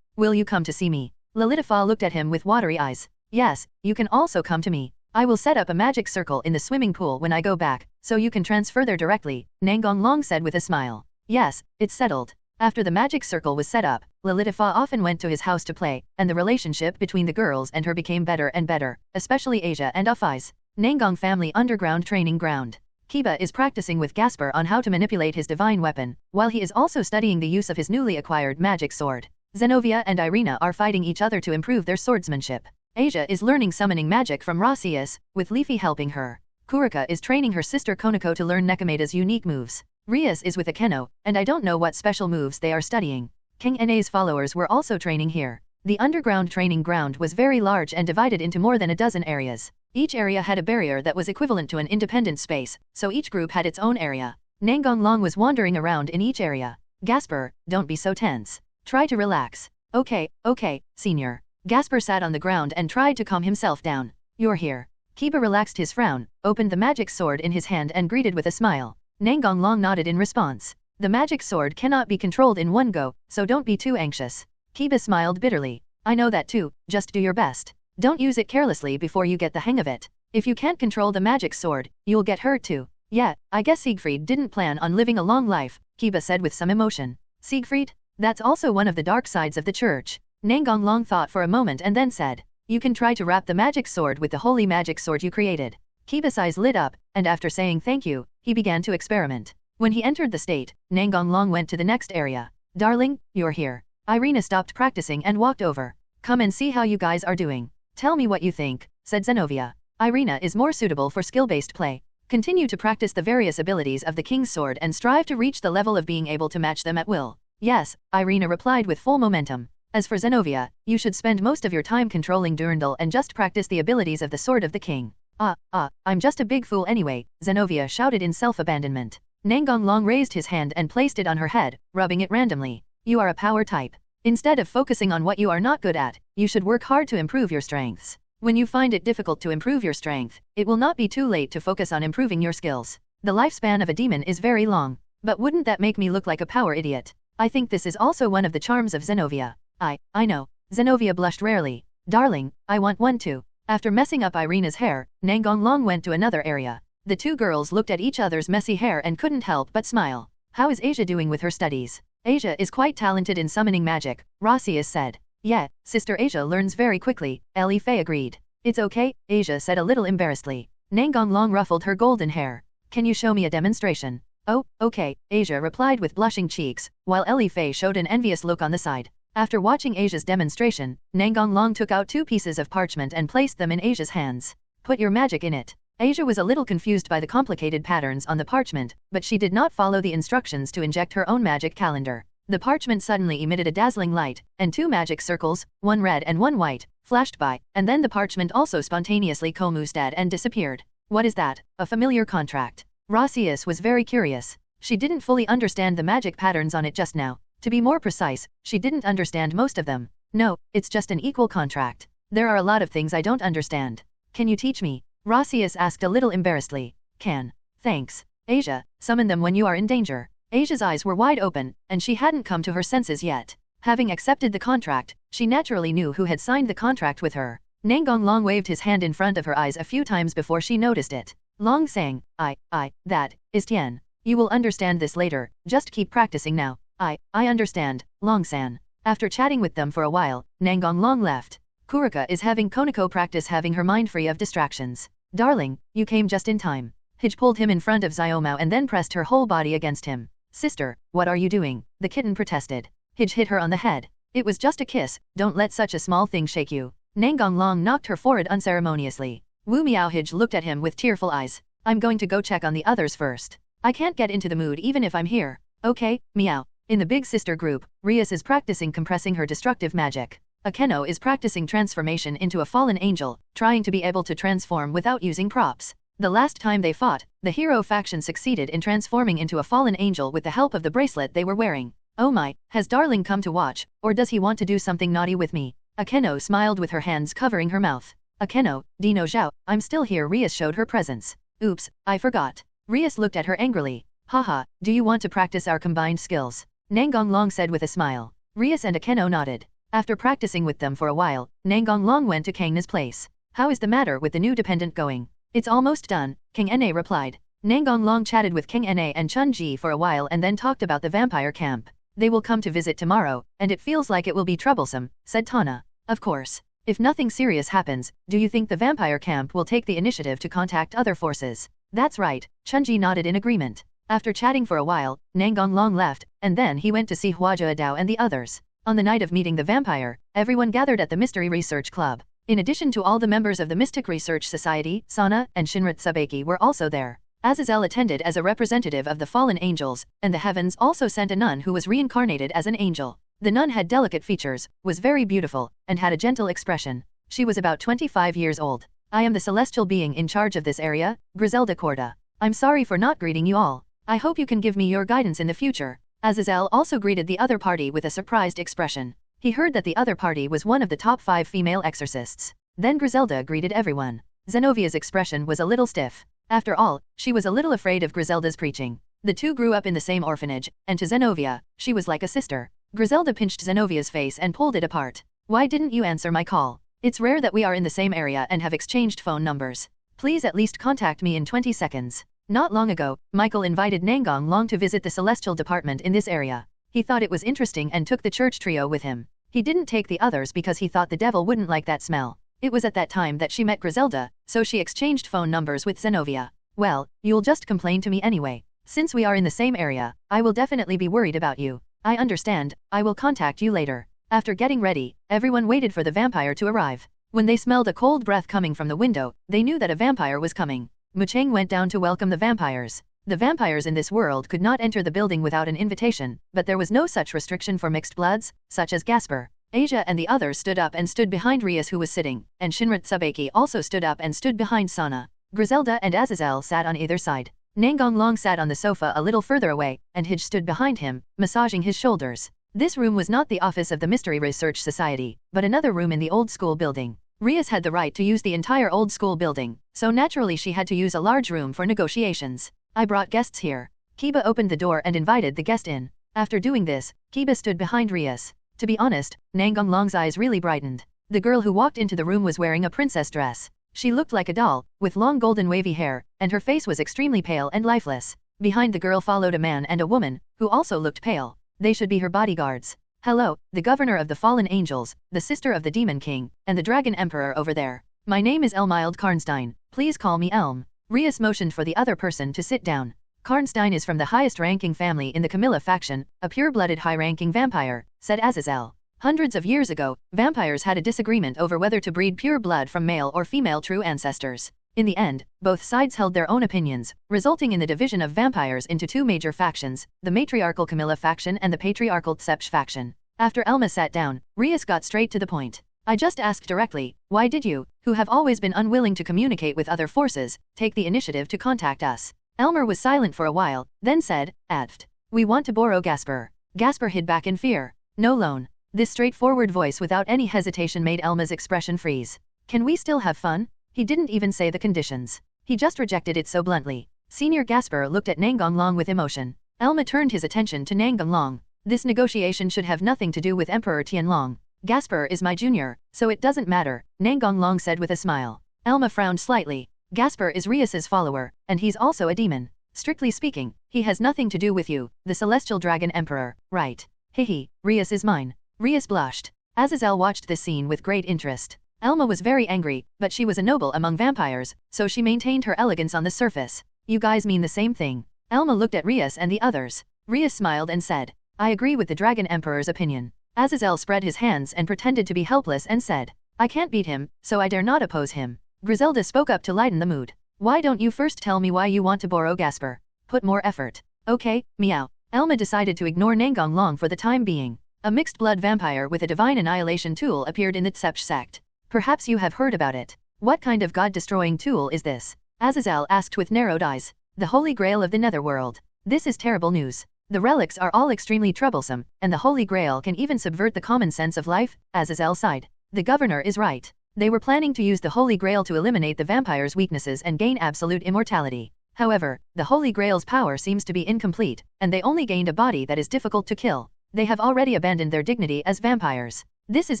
Will you come to see me? Lilitha looked at him with watery eyes. Yes, you can also come to me. I will set up a magic circle in the swimming pool when I go back, so you can transfer there directly, Nangong Long said with a smile. Yes, it's settled. After the magic circle was set up, Lilitha often went to his house to play, and the relationship between the girls and her became better and better, especially Asia and Afai's. Nangong family underground training ground. Kiba is practicing with Gasper on how to manipulate his divine weapon, while he is also studying the use of his newly acquired magic sword. Zenovia and Irina are fighting each other to improve their swordsmanship. Asia is learning summoning magic from Rossius, with Leafy helping her. Kurika is training her sister Konako to learn Nekameda's unique moves. Rias is with Akeno, and I don't know what special moves they are studying. King Na's followers were also training here. The underground training ground was very large and divided into more than a dozen areas. Each area had a barrier that was equivalent to an independent space, so each group had its own area. Nangong Long was wandering around in each area. Gasper, don't be so tense. Try to relax. Okay, senior. Gasper sat on the ground and tried to calm himself down. You're here. Kiba relaxed his frown, opened the magic sword in his hand and greeted with a smile. Nangong Long nodded in response. The magic sword cannot be controlled in one go, so don't be too anxious. Kiba smiled bitterly. I know that too, just do your best. Don't use it carelessly before you get the hang of it. If you can't control the magic sword, you'll get hurt too. Yeah, I guess Siegfried didn't plan on living a long life, Kiba said with some emotion. Siegfried? That's also one of the dark sides of the church. Nangong Long thought for a moment and then said, you can try to wrap the magic sword with the holy magic sword you created. Kiba's eyes lit up, and after saying thank you, he began to experiment. When he entered the state, Nangong Long went to the next area. Darling, you're here. Irina stopped practicing and walked over. Come and see how you guys are doing. Tell me what you think, said Zenobia. Irina is more suitable for skill-based play. Continue to practice the various abilities of the King's Sword and strive to reach the level of being able to match them at will. Yes, Irina replied with full momentum. As for Zenobia, you should spend most of your time controlling Durandal and just practice the abilities of the Sword of the King. I'm just a big fool anyway, Zenobia shouted in self-abandonment. Nangong Long raised his hand and placed it on her head, rubbing it randomly. You are a power type. Instead of focusing on what you are not good at, you should work hard to improve your strengths. When you find it difficult to improve your strength, it will not be too late to focus on improving your skills. The lifespan of a demon is very long. But wouldn't that make me look like a power idiot? I think this is also one of the charms of Zenobia. I know. Zenobia blushed rarely. Darling, I want one too. After messing up Irina's hair, Nangong Long went to another area. The two girls looked at each other's messy hair and couldn't help but smile. How is Asia doing with her studies? Asia is quite talented in summoning magic, Rossius said. Yeah, Sister Asia learns very quickly, Ellie Fei agreed. It's okay, Asia said a little embarrassedly. Nangong Long ruffled her golden hair. Can you show me a demonstration? Oh, okay, Asia replied with blushing cheeks, while Ellie Fei showed an envious look on the side. After watching Asia's demonstration, Nangong Long took out 2 pieces of parchment and placed them in Asia's hands. Put your magic in it. Asia was a little confused by the complicated patterns on the parchment, but she did not follow the instructions to inject her own magic calendar. The parchment suddenly emitted a dazzling light, and 2 magic circles, one red and one white, flashed by, and then the parchment also spontaneously commused and disappeared. What is that? A familiar contract. Rossius was very curious. She didn't fully understand the magic patterns on it just now. To be more precise, she didn't understand most of them. No, it's just an equal contract. There are a lot of things I don't understand. Can you teach me? Rossius asked a little embarrassedly. Can. Thanks. Asia, summon them when you are in danger. Asia's eyes were wide open, and she hadn't come to her senses yet. Having accepted the contract, she naturally knew who had signed the contract with her. Nangong Long waved his hand in front of her eyes a few times before she noticed it. Long sang, that is Tian. You will understand this later, just keep practicing now. I understand, Long-san. After chatting with them for a while, Nangong Long left. Kurika is having Konako practice having her mind free of distractions. Darling, you came just in time. Hij pulled him in front of Xiaomao and then pressed her whole body against him. Sister, what are you doing? The kitten protested. Hij hit her on the head. It was just a kiss, don't let such a small thing shake you. Nangong Long knocked her forehead unceremoniously. Wu Miao Hij looked at him with tearful eyes. I'm going to go check on the others first. I can't get into the mood even if I'm here. Okay, Miao. In the big sister group, Rias is practicing compressing her destructive magic. Akeno is practicing transformation into a fallen angel, trying to be able to transform without using props. The last time they fought, the hero faction succeeded in transforming into a fallen angel with the help of the bracelet they were wearing. Oh my, has Darling come to watch, or does he want to do something naughty with me? Akeno smiled with her hands covering her mouth. Akeno, Dino Zhao, I'm still here. Rias showed her presence. Oops, I forgot. Rias looked at her angrily. Haha, do you want to practice our combined skills? Nangong Long said with a smile. Rias and Akeno nodded. After practicing with them for a while, Nangong Long went to Kangna's place. How is the matter with the new dependent going? It's almost done, King Na replied. Nangong Long chatted with King Na and Chun Ji for a while and then talked about the vampire camp. They will come to visit tomorrow, and it feels like it will be troublesome, said Tana. Of course. If nothing serious happens, do you think the vampire camp will take the initiative to contact other forces? That's right, Chun Ji nodded in agreement. After chatting for a while, Nangong Long left, and then he went to see Huajia Dao and the others. On the night of meeting the vampire, everyone gathered at the Mystery Research Club. In addition to all the members of the Mystic Research Society, Sana and Shinrit Sabeki were also there. Azazel attended as a representative of the fallen angels, and the heavens also sent a nun who was reincarnated as an angel. The nun had delicate features, was very beautiful, and had a gentle expression. She was about 25 years old. I am the celestial being in charge of this area, Griselda Corda. I'm sorry for not greeting you all. I hope you can give me your guidance in the future. Azazel also greeted the other party with a surprised expression. He heard that the other party was one of the top 5 female exorcists. Then Griselda greeted everyone. Zenovia's expression was a little stiff. After all, she was a little afraid of Griselda's preaching. The two grew up in the same orphanage, and to Zenovia, she was like a sister. Griselda pinched Zenovia's face and pulled it apart. Why didn't you answer my call? It's rare that we are in the same area and have exchanged phone numbers. Please at least contact me in 20 seconds. Not long ago, Michael invited Nangong to visit the Celestial Department in this area. He thought it was interesting and took the church trio with him. He didn't take the others because he thought the devil wouldn't like that smell. It was at that time that she met Griselda, so she exchanged phone numbers with Zenovia. Well, you'll just complain to me anyway. Since we are in the same area, I will definitely be worried about you. I understand, I will contact you later. After getting ready, everyone waited for the vampire to arrive. When they smelled a cold breath coming from the window, they knew that a vampire was coming. Mucheng went down to welcome the vampires. The vampires in this world could not enter the building without an invitation, but there was no such restriction for mixed bloods, such as Gasper. Asia and the others stood up and stood behind Rias, who was sitting, and Shinrat Tsubaki also stood up and stood behind Sana. Griselda and Azazel sat on either side. Nangong sat on the sofa a little further away, and Hij stood behind him, massaging his shoulders. This room was not the office of the Mystery Research Society, but another room in the old school building. Rias had the right to use the entire old school building, so naturally she had to use a large room for negotiations. I brought guests here. Kiba opened the door and invited the guest in. After doing this, Kiba stood behind Rias. To be honest, Nangong's eyes really brightened. The girl who walked into the room was wearing a princess dress. She looked like a doll, with long golden wavy hair, and her face was extremely pale and lifeless. Behind the girl followed a man and a woman, who also looked pale. They should be her bodyguards. Hello, the governor of the fallen angels, the sister of the demon king, and the dragon emperor over there. My name is Elmild Karnstein, please call me Elm. Rias motioned for the other person to sit down. Karnstein is from the highest-ranking family in the Camilla faction, a pure-blooded high-ranking vampire, said Azazel. Hundreds of years ago, vampires had a disagreement over whether to breed pure blood from male or female true ancestors. In the end, both sides held their own opinions, resulting in the division of vampires into two major factions, the matriarchal Camilla faction and the patriarchal Tsepsh faction. After Elma sat down, Rias got straight to the point. I just asked directly, why did you, who have always been unwilling to communicate with other forces, take the initiative to contact us? Elmer was silent for a while, then said, Adft. We want to borrow Gasper. Gasper hid back in fear. No loan. This straightforward voice without any hesitation made Elma's expression freeze. Can we still have fun? He didn't even say the conditions. He just rejected it so bluntly. Senior Gasper looked at Nangong with emotion. Elma turned his attention to Nangong. This negotiation should have nothing to do with Emperor Tianlong. Gasper is my junior, so it doesn't matter, Nangong said with a smile. Elma frowned slightly. Gasper is Rias's follower, and he's also a demon. Strictly speaking, he has nothing to do with you, the Celestial Dragon Emperor, right? Hehe, Rias is mine. Rias blushed. Azazel watched this scene with great interest. Elma was very angry, but she was a noble among vampires, so she maintained her elegance on the surface. You guys mean the same thing. Elma looked at Rias and the others. Rias smiled and said, I agree with the Dragon Emperor's opinion. Azazel spread his hands and pretended to be helpless and said, I can't beat him, so I dare not oppose him. Griselda spoke up to lighten the mood. Why don't you first tell me why you want to borrow Gasper? Put more effort. Okay, meow. Elma decided to ignore Nangong for the time being. A mixed-blood vampire with a divine annihilation tool appeared in the Tsepsh sect. Perhaps you have heard about it. What kind of god-destroying tool is this? Azazel asked with narrowed eyes. The Holy Grail of the Netherworld. This is terrible news. The relics are all extremely troublesome, and the Holy Grail can even subvert the common sense of life, Azazel sighed. The governor is right. They were planning to use the Holy Grail to eliminate the vampire's weaknesses and gain absolute immortality. However, the Holy Grail's power seems to be incomplete, and they only gained a body that is difficult to kill. They have already abandoned their dignity as vampires. This is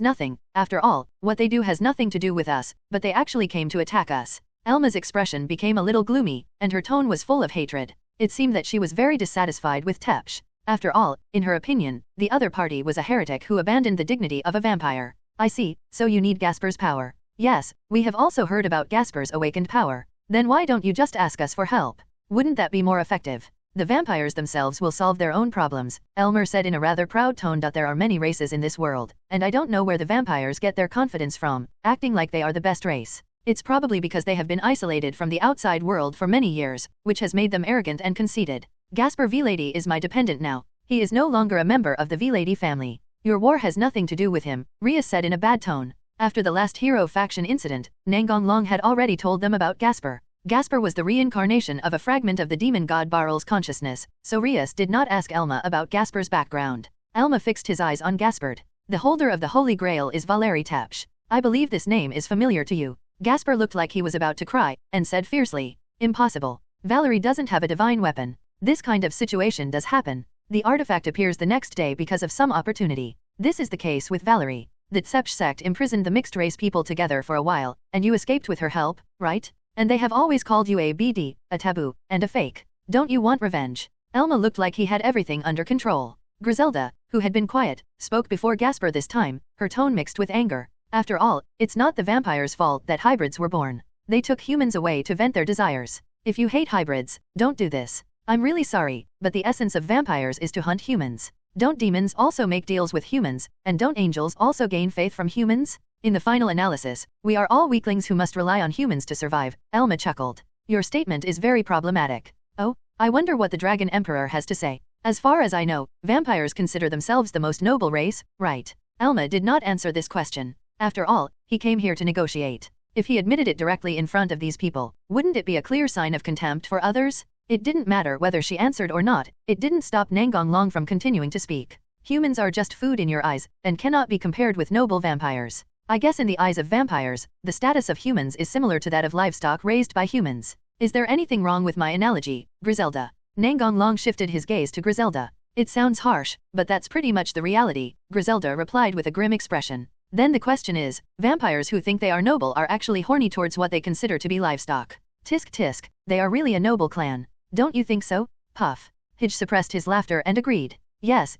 nothing, after all, what they do has nothing to do with us, but they actually came to attack us. Elma's expression became a little gloomy, and her tone was full of hatred. It seemed that she was very dissatisfied with Tepsh. After all, in her opinion, the other party was a heretic who abandoned the dignity of a vampire. I see, so you need Gasper's power. Yes, we have also heard about Gasper's awakened power. Then why don't you just ask us for help? Wouldn't that be more effective? The vampires themselves will solve their own problems, Elmer said in a rather proud tone. There are many races in this world, and I don't know where the vampires get their confidence from, acting like they are the best race. It's probably because they have been isolated from the outside world for many years, which has made them arrogant and conceited. Gasper Vlady is my dependent now. He is no longer a member of the Vlady family. Your war has nothing to do with him, Rias said in a bad tone. After the last hero faction incident, Nangong had already told them about Gasper. Gasper was the reincarnation of a fragment of the demon god Barrel's consciousness, so Rias did not ask Elma about Gasper's background. Elma fixed his eyes on Gaspard. The holder of the Holy Grail is Valeri Tepsh. I believe this name is familiar to you. Gasper looked like he was about to cry, and said fiercely, "Impossible. Valerie doesn't have a divine weapon. This kind of situation does happen. The artifact appears the next day because of some opportunity. This is the case with Valerie. The Tsepch sect imprisoned the mixed-race people together for a while, and you escaped with her help, right? And they have always called you a BD, a taboo, and a fake. Don't you want revenge?" Elma looked like he had everything under control. Griselda, who had been quiet, spoke before Gasper this time, her tone mixed with anger. After all, it's not the vampires' fault that hybrids were born. They took humans away to vent their desires. If you hate hybrids, don't do this. I'm really sorry, but the essence of vampires is to hunt humans. Don't demons also make deals with humans, and don't angels also gain faith from humans? In the final analysis, we are all weaklings who must rely on humans to survive, Elma chuckled. Your statement is very problematic. Oh, I wonder what the Dragon Emperor has to say. As far as I know, vampires consider themselves the most noble race, right? Elma did not answer this question. After all, he came here to negotiate. If he admitted it directly in front of these people, wouldn't it be a clear sign of contempt for others? It didn't matter whether she answered or not, it didn't stop Nangong Long from continuing to speak. Humans are just food in your eyes, and cannot be compared with noble vampires. I guess in the eyes of vampires, the status of humans is similar to that of livestock raised by humans. Is there anything wrong with my analogy, Griselda? Nangong Long shifted his gaze to Griselda. It sounds harsh, but that's pretty much the reality, Griselda replied with a grim expression. Then the question is, vampires who think they are noble are actually horny towards what they consider to be livestock. Tisk tisk, they are really a noble clan. Don't you think so? Puff. Hidge suppressed his laughter and agreed. Yes,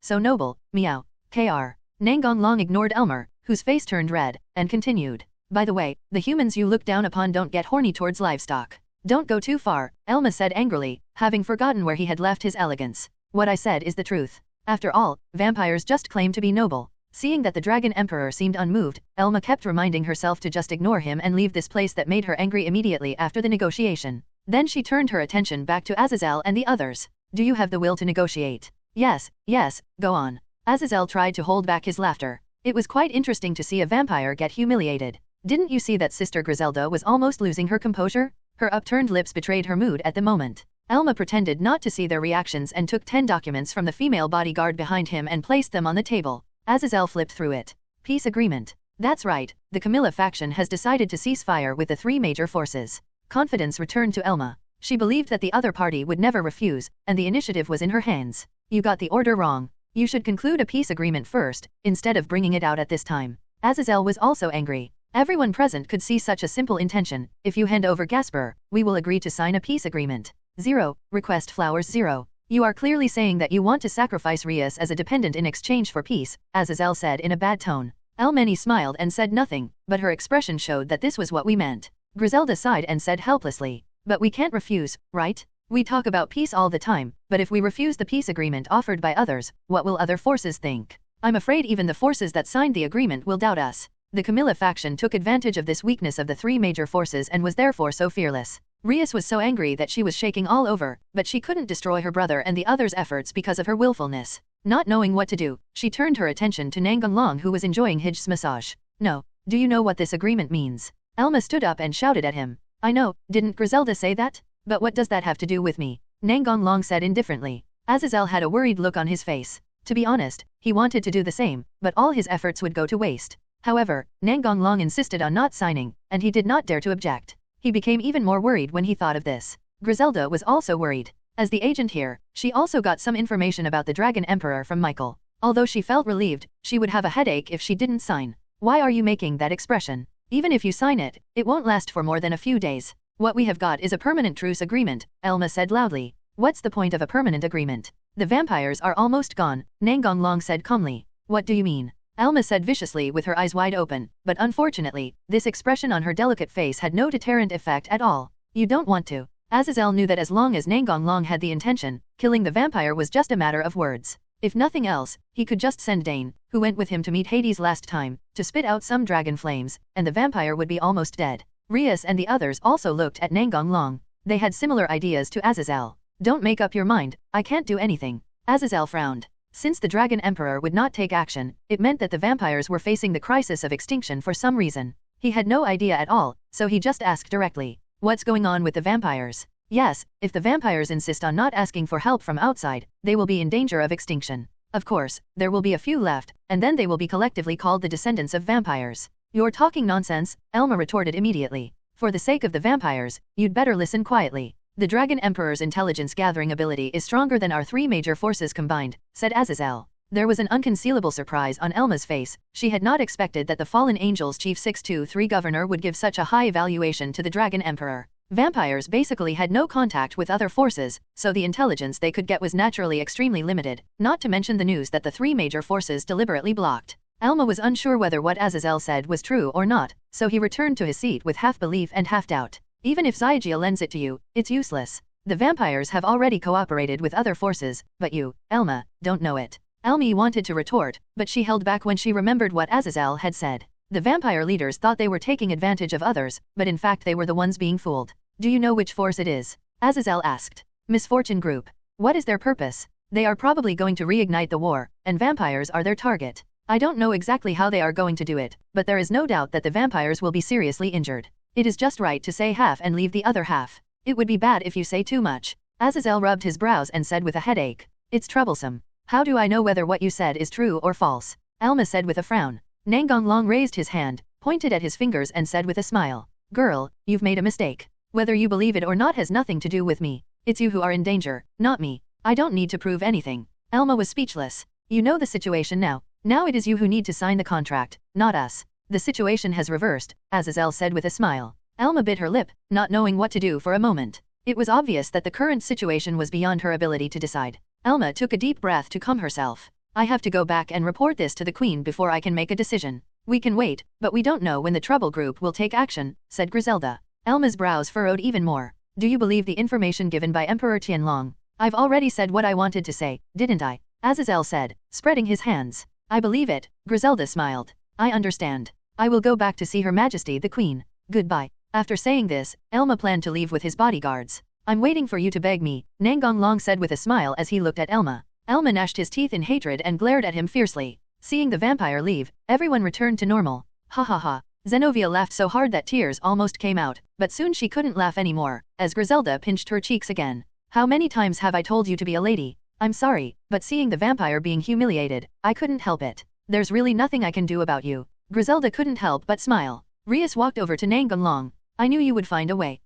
so noble, meow. Kr. Nangong Long ignored Elmer, whose face turned red, and continued. By the way, the humans you look down upon don't get horny towards livestock. Don't go too far, Elma said angrily, having forgotten where he had left his elegance. What I said is the truth. After all, vampires just claim to be noble. Seeing that the Dragon Emperor seemed unmoved, Elma kept reminding herself to just ignore him and leave this place that made her angry immediately after the negotiation. Then she turned her attention back to Azazel and the others. Do you have the will to negotiate? Yes, go on. Azazel tried to hold back his laughter. It was quite interesting to see a vampire get humiliated. Didn't you see that Sister Griselda was almost losing her composure? Her upturned lips betrayed her mood at the moment. Elma pretended not to see their reactions and took 10 documents from the female bodyguard behind him and placed them on the table. Azazel flipped through it. Peace agreement. That's right, the Camilla faction has decided to cease fire with the 3 major forces. Confidence returned to Elma. She believed that the other party would never refuse, and the initiative was in her hands. You got the order wrong. You should conclude a peace agreement first, instead of bringing it out at this time. Azazel was also angry. Everyone present could see such a simple intention. If you hand over Gasper, we will agree to sign a peace agreement. 0. Request flowers 0. You are clearly saying that you want to sacrifice Rias as a dependent in exchange for peace, Azazel said in a bad tone. Elmeni smiled and said nothing, but her expression showed that this was what we meant. Griselda sighed and said helplessly, but we can't refuse, right? We talk about peace all the time, but if we refuse the peace agreement offered by others, what will other forces think? I'm afraid even the forces that signed the agreement will doubt us. The Camilla faction took advantage of this weakness of the 3 major forces and was therefore so fearless. Rias was so angry that she was shaking all over, but she couldn't destroy her brother and the others' efforts because of her willfulness. Not knowing what to do, she turned her attention to Nangong Long who was enjoying Hidge's massage. No. Do you know what this agreement means? Elma stood up and shouted at him. I know, didn't Griselda say that? But what does that have to do with me? Nangong Long said indifferently. Azazel had a worried look on his face. To be honest, he wanted to do the same, but all his efforts would go to waste. However, Nangong Long insisted on not signing, and he did not dare to object. He became even more worried when he thought of this. Griselda was also worried. As the agent here, she also got some information about the Dragon Emperor from Michael. Although she felt relieved, she would have a headache if she didn't sign. Why are you making that expression? Even if you sign it, it won't last for more than a few days. What we have got is a permanent truce agreement, Elma said loudly. What's the point of a permanent agreement? The vampires are almost gone, Nangong Long said calmly. What do you mean? Elma said viciously with her eyes wide open, but unfortunately, this expression on her delicate face had no deterrent effect at all. You don't want to. Azazel knew that as long as Nangong Long had the intention, killing the vampire was just a matter of words. If nothing else, he could just send Dane, who went with him to meet Hades last time, to spit out some dragon flames, and the vampire would be almost dead. Rias and the others also looked at Nangong Long. They had similar ideas to Azazel. Don't make up your mind, I can't do anything. Azazel frowned. Since the Dragon Emperor would not take action, it meant that the vampires were facing the crisis of extinction for some reason. He had no idea at all, so he just asked directly. What's going on with the vampires? Yes, if the vampires insist on not asking for help from outside, they will be in danger of extinction. Of course, there will be a few left, and then they will be collectively called the descendants of vampires. You're talking nonsense, Elma retorted immediately. For the sake of the vampires, you'd better listen quietly. The Dragon Emperor's intelligence gathering ability is stronger than our 3 major forces combined, said Azazel. There was an unconcealable surprise on Elma's face. She had not expected that the Fallen Angels Chief 623 Governor would give such a high evaluation to the Dragon Emperor. Vampires basically had no contact with other forces, so the intelligence they could get was naturally extremely limited, not to mention the news that the 3 major forces deliberately blocked. Elma was unsure whether what Azazel said was true or not, so he returned to his seat with half belief and half doubt. Even if Zygia lends it to you, it's useless. The vampires have already cooperated with other forces, but you, Elma, don't know it. Elmi wanted to retort, but she held back when she remembered what Azazel had said. The vampire leaders thought they were taking advantage of others, but in fact they were the ones being fooled. Do you know which force it is? Azazel asked. Misfortune Group. What is their purpose? They are probably going to reignite the war, and vampires are their target. I don't know exactly how they are going to do it, but there is no doubt that the vampires will be seriously injured. It is just right to say half and leave the other half. It would be bad if you say too much. Azazel rubbed his brows and said with a headache. It's troublesome. How do I know whether what you said is true or false? Alma said with a frown. Nangong Long raised his hand, pointed at his fingers and said with a smile. Girl, you've made a mistake. Whether you believe it or not has nothing to do with me. It's you who are in danger, not me. I don't need to prove anything. Elma was speechless. You know the situation now. Now it is you who need to sign the contract, not us. The situation has reversed, Azazel said with a smile. Elma bit her lip, not knowing what to do for a moment. It was obvious that the current situation was beyond her ability to decide. Elma took a deep breath to calm herself. I have to go back and report this to the Queen before I can make a decision. We can wait, but we don't know when the Trouble Group will take action, said Griselda. Elma's brows furrowed even more. Do you believe the information given by Emperor Tianlong? I've already said what I wanted to say, didn't I? Azazel said, spreading his hands. I believe it, Griselda smiled. I understand. I will go back to see Her Majesty the Queen. Goodbye. After saying this, Elma planned to leave with his bodyguards. I'm waiting for you to beg me, Nangong Long said with a smile as he looked at Elma. Elma gnashed his teeth in hatred and glared at him fiercely. Seeing the vampire leave, everyone returned to normal. Ha ha ha. Zenovia laughed so hard that tears almost came out, but soon she couldn't laugh anymore, as Griselda pinched her cheeks again. How many times have I told you to be a lady? I'm sorry, but seeing the vampire being humiliated, I couldn't help it. There's really nothing I can do about you. Griselda couldn't help but smile. Rias walked over to Nangong Long. I knew you would find a way.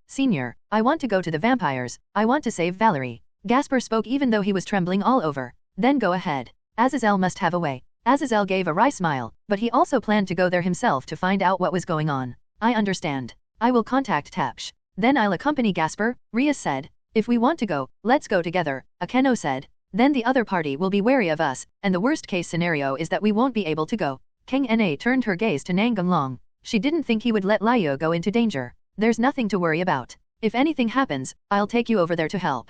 Senior, I want to go to the vampires. I want to save Valerie. Gasper spoke even though he was trembling all over. Then go ahead. Azazel must have a way. Azazel gave a wry smile, but he also planned to go there himself to find out what was going on. I understand. I will contact Tapsh. Then I'll accompany Gasper, Rias said. If we want to go, let's go together, Akeno said. Then the other party will be wary of us, and the worst case scenario is that we won't be able to go. Kang Na turned her gaze to Nangong Long. She didn't think he would let Liu go into danger. There's nothing to worry about. If anything happens, I'll take you over there to help.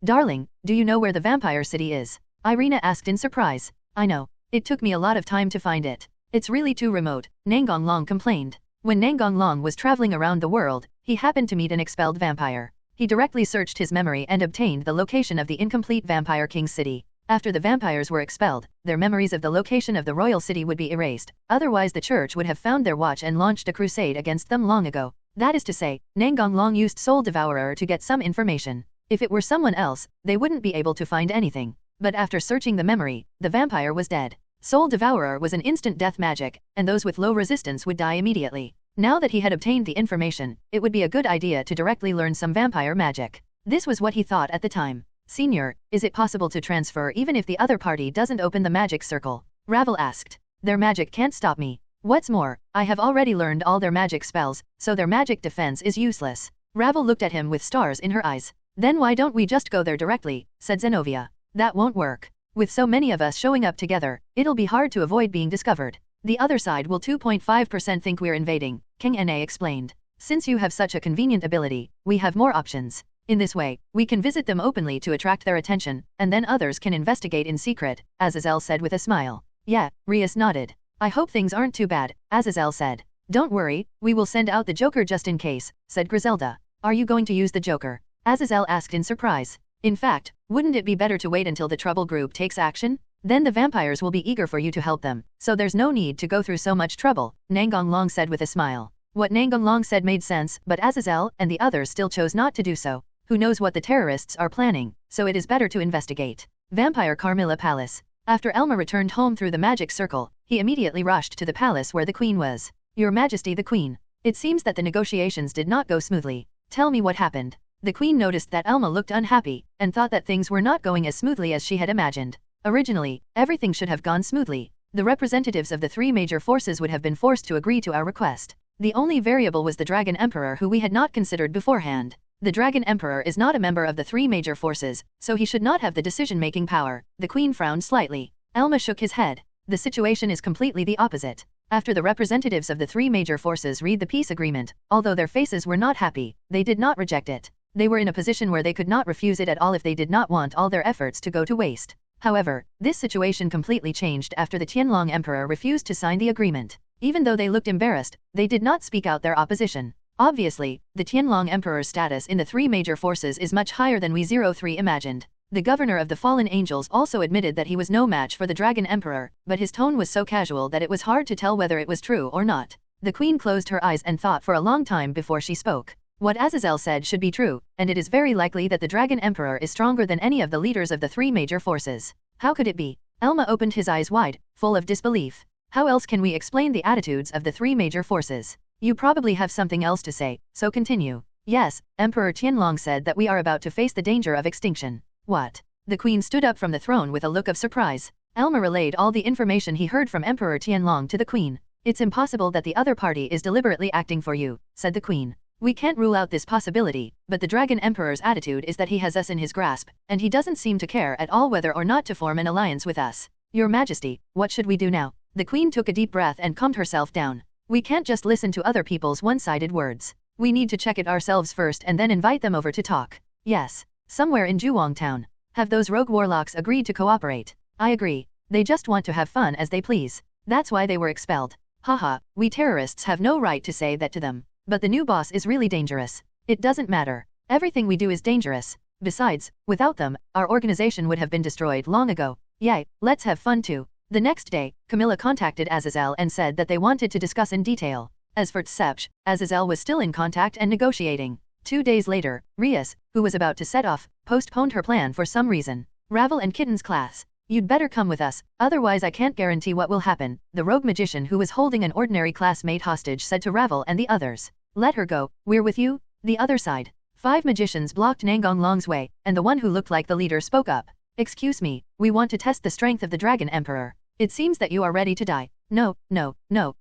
Darling, do you know where the vampire city is? Irina asked in surprise. I know. It took me a lot of time to find it. It's really too remote, Nangong Long complained. When Nangong Long was traveling around the world, he happened to meet an expelled vampire. He directly searched his memory and obtained the location of the incomplete Vampire King's city. After the vampires were expelled, their memories of the location of the royal city would be erased, otherwise the church would have found their watch and launched a crusade against them long ago. That is to say, Nangong Long used Soul Devourer to get some information. If it were someone else, they wouldn't be able to find anything. But after searching the memory, the vampire was dead. Soul Devourer was an instant death magic, and those with low resistance would die immediately. Now that he had obtained the information, it would be a good idea to directly learn some vampire magic. This was what he thought at the time. Senior, is it possible to transfer even if the other party doesn't open the magic circle? Ravel asked. Their magic can't stop me. What's more, I have already learned all their magic spells, so their magic defense is useless. Ravel looked at him with stars in her eyes. Then why don't we just go there directly, said Zenovia. That won't work. With so many of us showing up together, it'll be hard to avoid being discovered. The other side will 2.5% think we're invading, King Na explained. Since you have such a convenient ability, we have more options. In this way, we can visit them openly to attract their attention, and then others can investigate in secret, Azazel said with a smile. Yeah, Rias nodded. I hope things aren't too bad, Azazel said. Don't worry, we will send out the Joker just in case, said Griselda. Are you going to use the Joker? Azazel asked in surprise. In fact, wouldn't it be better to wait until the Trouble Group takes action? Then the vampires will be eager for you to help them, so there's no need to go through so much trouble, Nangong Long said with a smile. What Nangong Long said made sense, but Azazel and the others still chose not to do so. Who knows what the terrorists are planning, so it is better to investigate. Vampire Carmilla Palace. After Elma returned home through the magic circle, he immediately rushed to the palace where the queen was. Your Majesty the Queen. It seems that the negotiations did not go smoothly. Tell me what happened. The queen noticed that Elma looked unhappy, and thought that things were not going as smoothly as she had imagined. Originally, everything should have gone smoothly. The representatives of the three major forces would have been forced to agree to our request. The only variable was the Dragon Emperor, who we had not considered beforehand. The Dragon Emperor is not a member of the three major forces, so he should not have the decision-making power. The queen frowned slightly. Elma shook his head. The situation is completely the opposite. After the representatives of the three major forces read the peace agreement, although their faces were not happy, they did not reject it. They were in a position where they could not refuse it at all if they did not want all their efforts to go to waste. However, this situation completely changed after the Tianlong Emperor refused to sign the agreement. Even though they looked embarrassed, they did not speak out their opposition. Obviously, the Tianlong Emperor's status in the three major forces is much higher than we 03 imagined. The governor of the Fallen Angels also admitted that he was no match for the Dragon Emperor, but his tone was so casual that it was hard to tell whether it was true or not. The queen closed her eyes and thought for a long time before she spoke. What Azazel said should be true, and it is very likely that the Dragon Emperor is stronger than any of the leaders of the three major forces. How could it be? Elma opened his eyes wide, full of disbelief. How else can we explain the attitudes of the three major forces? You probably have something else to say, so continue. Yes, Emperor Tianlong said that we are about to face the danger of extinction. What? The queen stood up from the throne with a look of surprise. Elma relayed all the information he heard from Emperor Tianlong to the queen. It's impossible that the other party is deliberately acting for you, said the queen. We can't rule out this possibility, but the Dragon Emperor's attitude is that he has us in his grasp, and he doesn't seem to care at all whether or not to form an alliance with us. Your Majesty, what should we do now? The queen took a deep breath and calmed herself down. We can't just listen to other people's one-sided words. We need to check it ourselves first and then invite them over to talk. Yes. Somewhere in Juwang Town. Have those rogue warlocks agreed to cooperate? I agree. They just want to have fun as they please. That's why they were expelled. Haha, we terrorists have no right to say that to them. But the new boss is really dangerous. It doesn't matter. Everything we do is dangerous. Besides, without them, our organization would have been destroyed long ago. Yay, let's have fun too. The next day, Camilla contacted Azazel and said that they wanted to discuss in detail. As for Tsepch, Azazel was still in contact and negotiating. 2 days later, Rias, who was about to set off, postponed her plan for some reason. Ravel and Kitten's class. You'd better come with us, otherwise I can't guarantee what will happen, the rogue magician who was holding an ordinary classmate hostage said to Ravel and the others. Let her go, we're with you. The other side. 5 magicians blocked Nangong Long's way, and the one who looked like the leader spoke up. Excuse me, we want to test the strength of the Dragon Emperor. It seems that you are ready to die. No,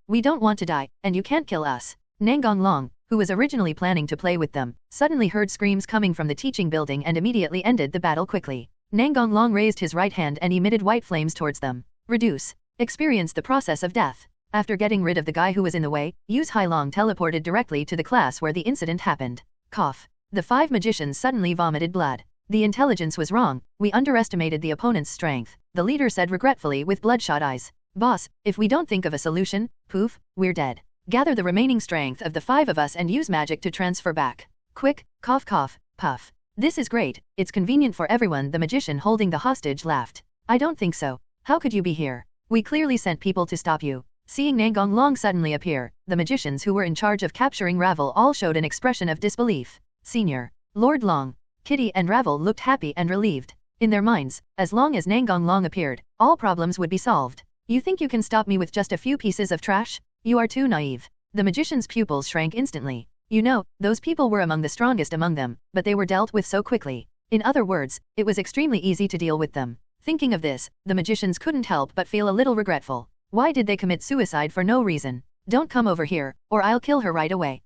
we don't want to die, and you can't kill us. Nangong Long, who was originally planning to play with them, suddenly heard screams coming from the teaching building and immediately ended the battle quickly. Nangong Long raised his right hand and emitted white flames towards them. Reduce. Experience the process of death. After getting rid of the guy who was in the way, Yuz Hailong teleported directly to the class where the incident happened. Cough. The 5 magicians suddenly vomited blood. The intelligence was wrong, we underestimated the opponent's strength, the leader said regretfully with bloodshot eyes. Boss, if we don't think of a solution, poof, we're dead. Gather the remaining strength of the 5 of us and use magic to transfer back. Quick, cough cough, puff. This is great, it's convenient for everyone. The magician holding the hostage laughed. I don't think so. How could you be here? We clearly sent people to stop you. Seeing Nangong Long suddenly appear, the magicians who were in charge of capturing Ravel all showed an expression of disbelief. Senior. Lord Long. Kitty and Ravel looked happy and relieved. In their minds, as long as Nangong Long appeared, all problems would be solved. You think you can stop me with just a few pieces of trash? You are too naive. The magician's pupils shrank instantly. You know, those people were among the strongest among them, but they were dealt with so quickly. In other words, it was extremely easy to deal with them. Thinking of this, the magicians couldn't help but feel a little regretful. Why did they commit suicide for no reason? Don't come over here, or I'll kill her right away.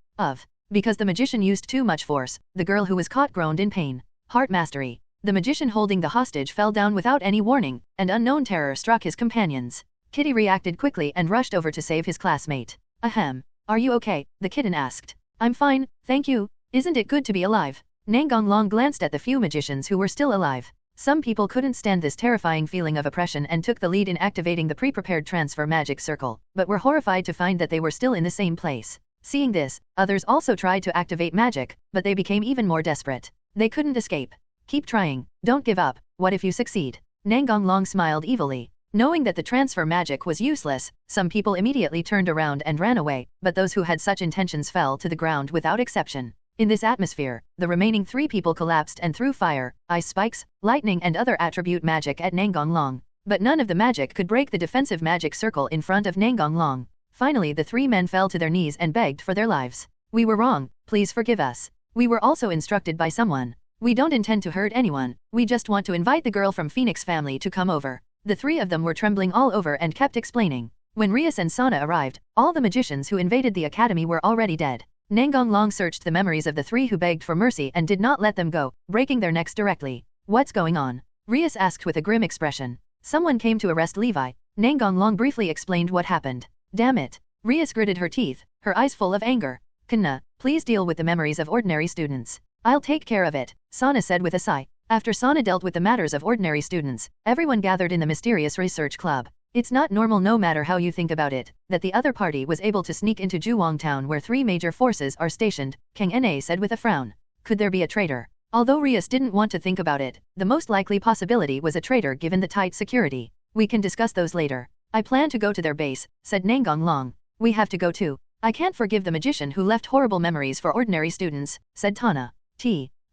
Because the magician used too much force, the girl who was caught groaned in pain. Heart mastery. The magician holding the hostage fell down without any warning, and unknown terror struck his companions. Kitty reacted quickly and rushed over to save his classmate. Ahem. Are you okay? The kitten asked. I'm fine, thank you. Isn't it good to be alive? Nangong Long glanced at the few magicians who were still alive. Some people couldn't stand this terrifying feeling of oppression and took the lead in activating the pre-prepared transfer magic circle, but were horrified to find that they were still in the same place. Seeing this, others also tried to activate magic, but they became even more desperate. They couldn't escape. Keep trying, don't give up, what if you succeed? Nangong Long smiled evilly. Knowing that the transfer magic was useless, some people immediately turned around and ran away, but those who had such intentions fell to the ground without exception. In this atmosphere, the remaining 3 people collapsed and threw fire, ice spikes, lightning and other attribute magic at Nangong Long. but none of the magic could break the defensive magic circle in front of Nangong. Finally the three men fell to their knees and begged for their lives. We were wrong, please forgive us. We were also instructed by someone. We don't intend to hurt anyone, we just want to invite the girl from Phoenix family to come over. The three of them were trembling all over and kept explaining. When Rias and Sana arrived, all the magicians who invaded the academy were already dead. Nangong searched the memories of the three who begged for mercy and did not let them go, breaking their necks directly. What's going on? Rias asked with a grim expression. Someone came to arrest Levi. Nangong briefly explained what happened. Damn it. Rias gritted her teeth, her eyes full of anger. Kanna, please deal with the memories of ordinary students. I'll take care of it, Sana said with a sigh. After Sana dealt with the matters of ordinary students, everyone gathered in the mysterious research club. It's not normal no matter how you think about it, that the other party was able to sneak into Juwang town where three major forces are stationed, Kang Na said with a frown. Could there be a traitor? Although Rias didn't want to think about it, the most likely possibility was a traitor given the tight security. We can discuss those later. I plan to go to their base, said Nangong. We have to go too. I can't forgive the magician who left horrible memories for ordinary students, said Tana.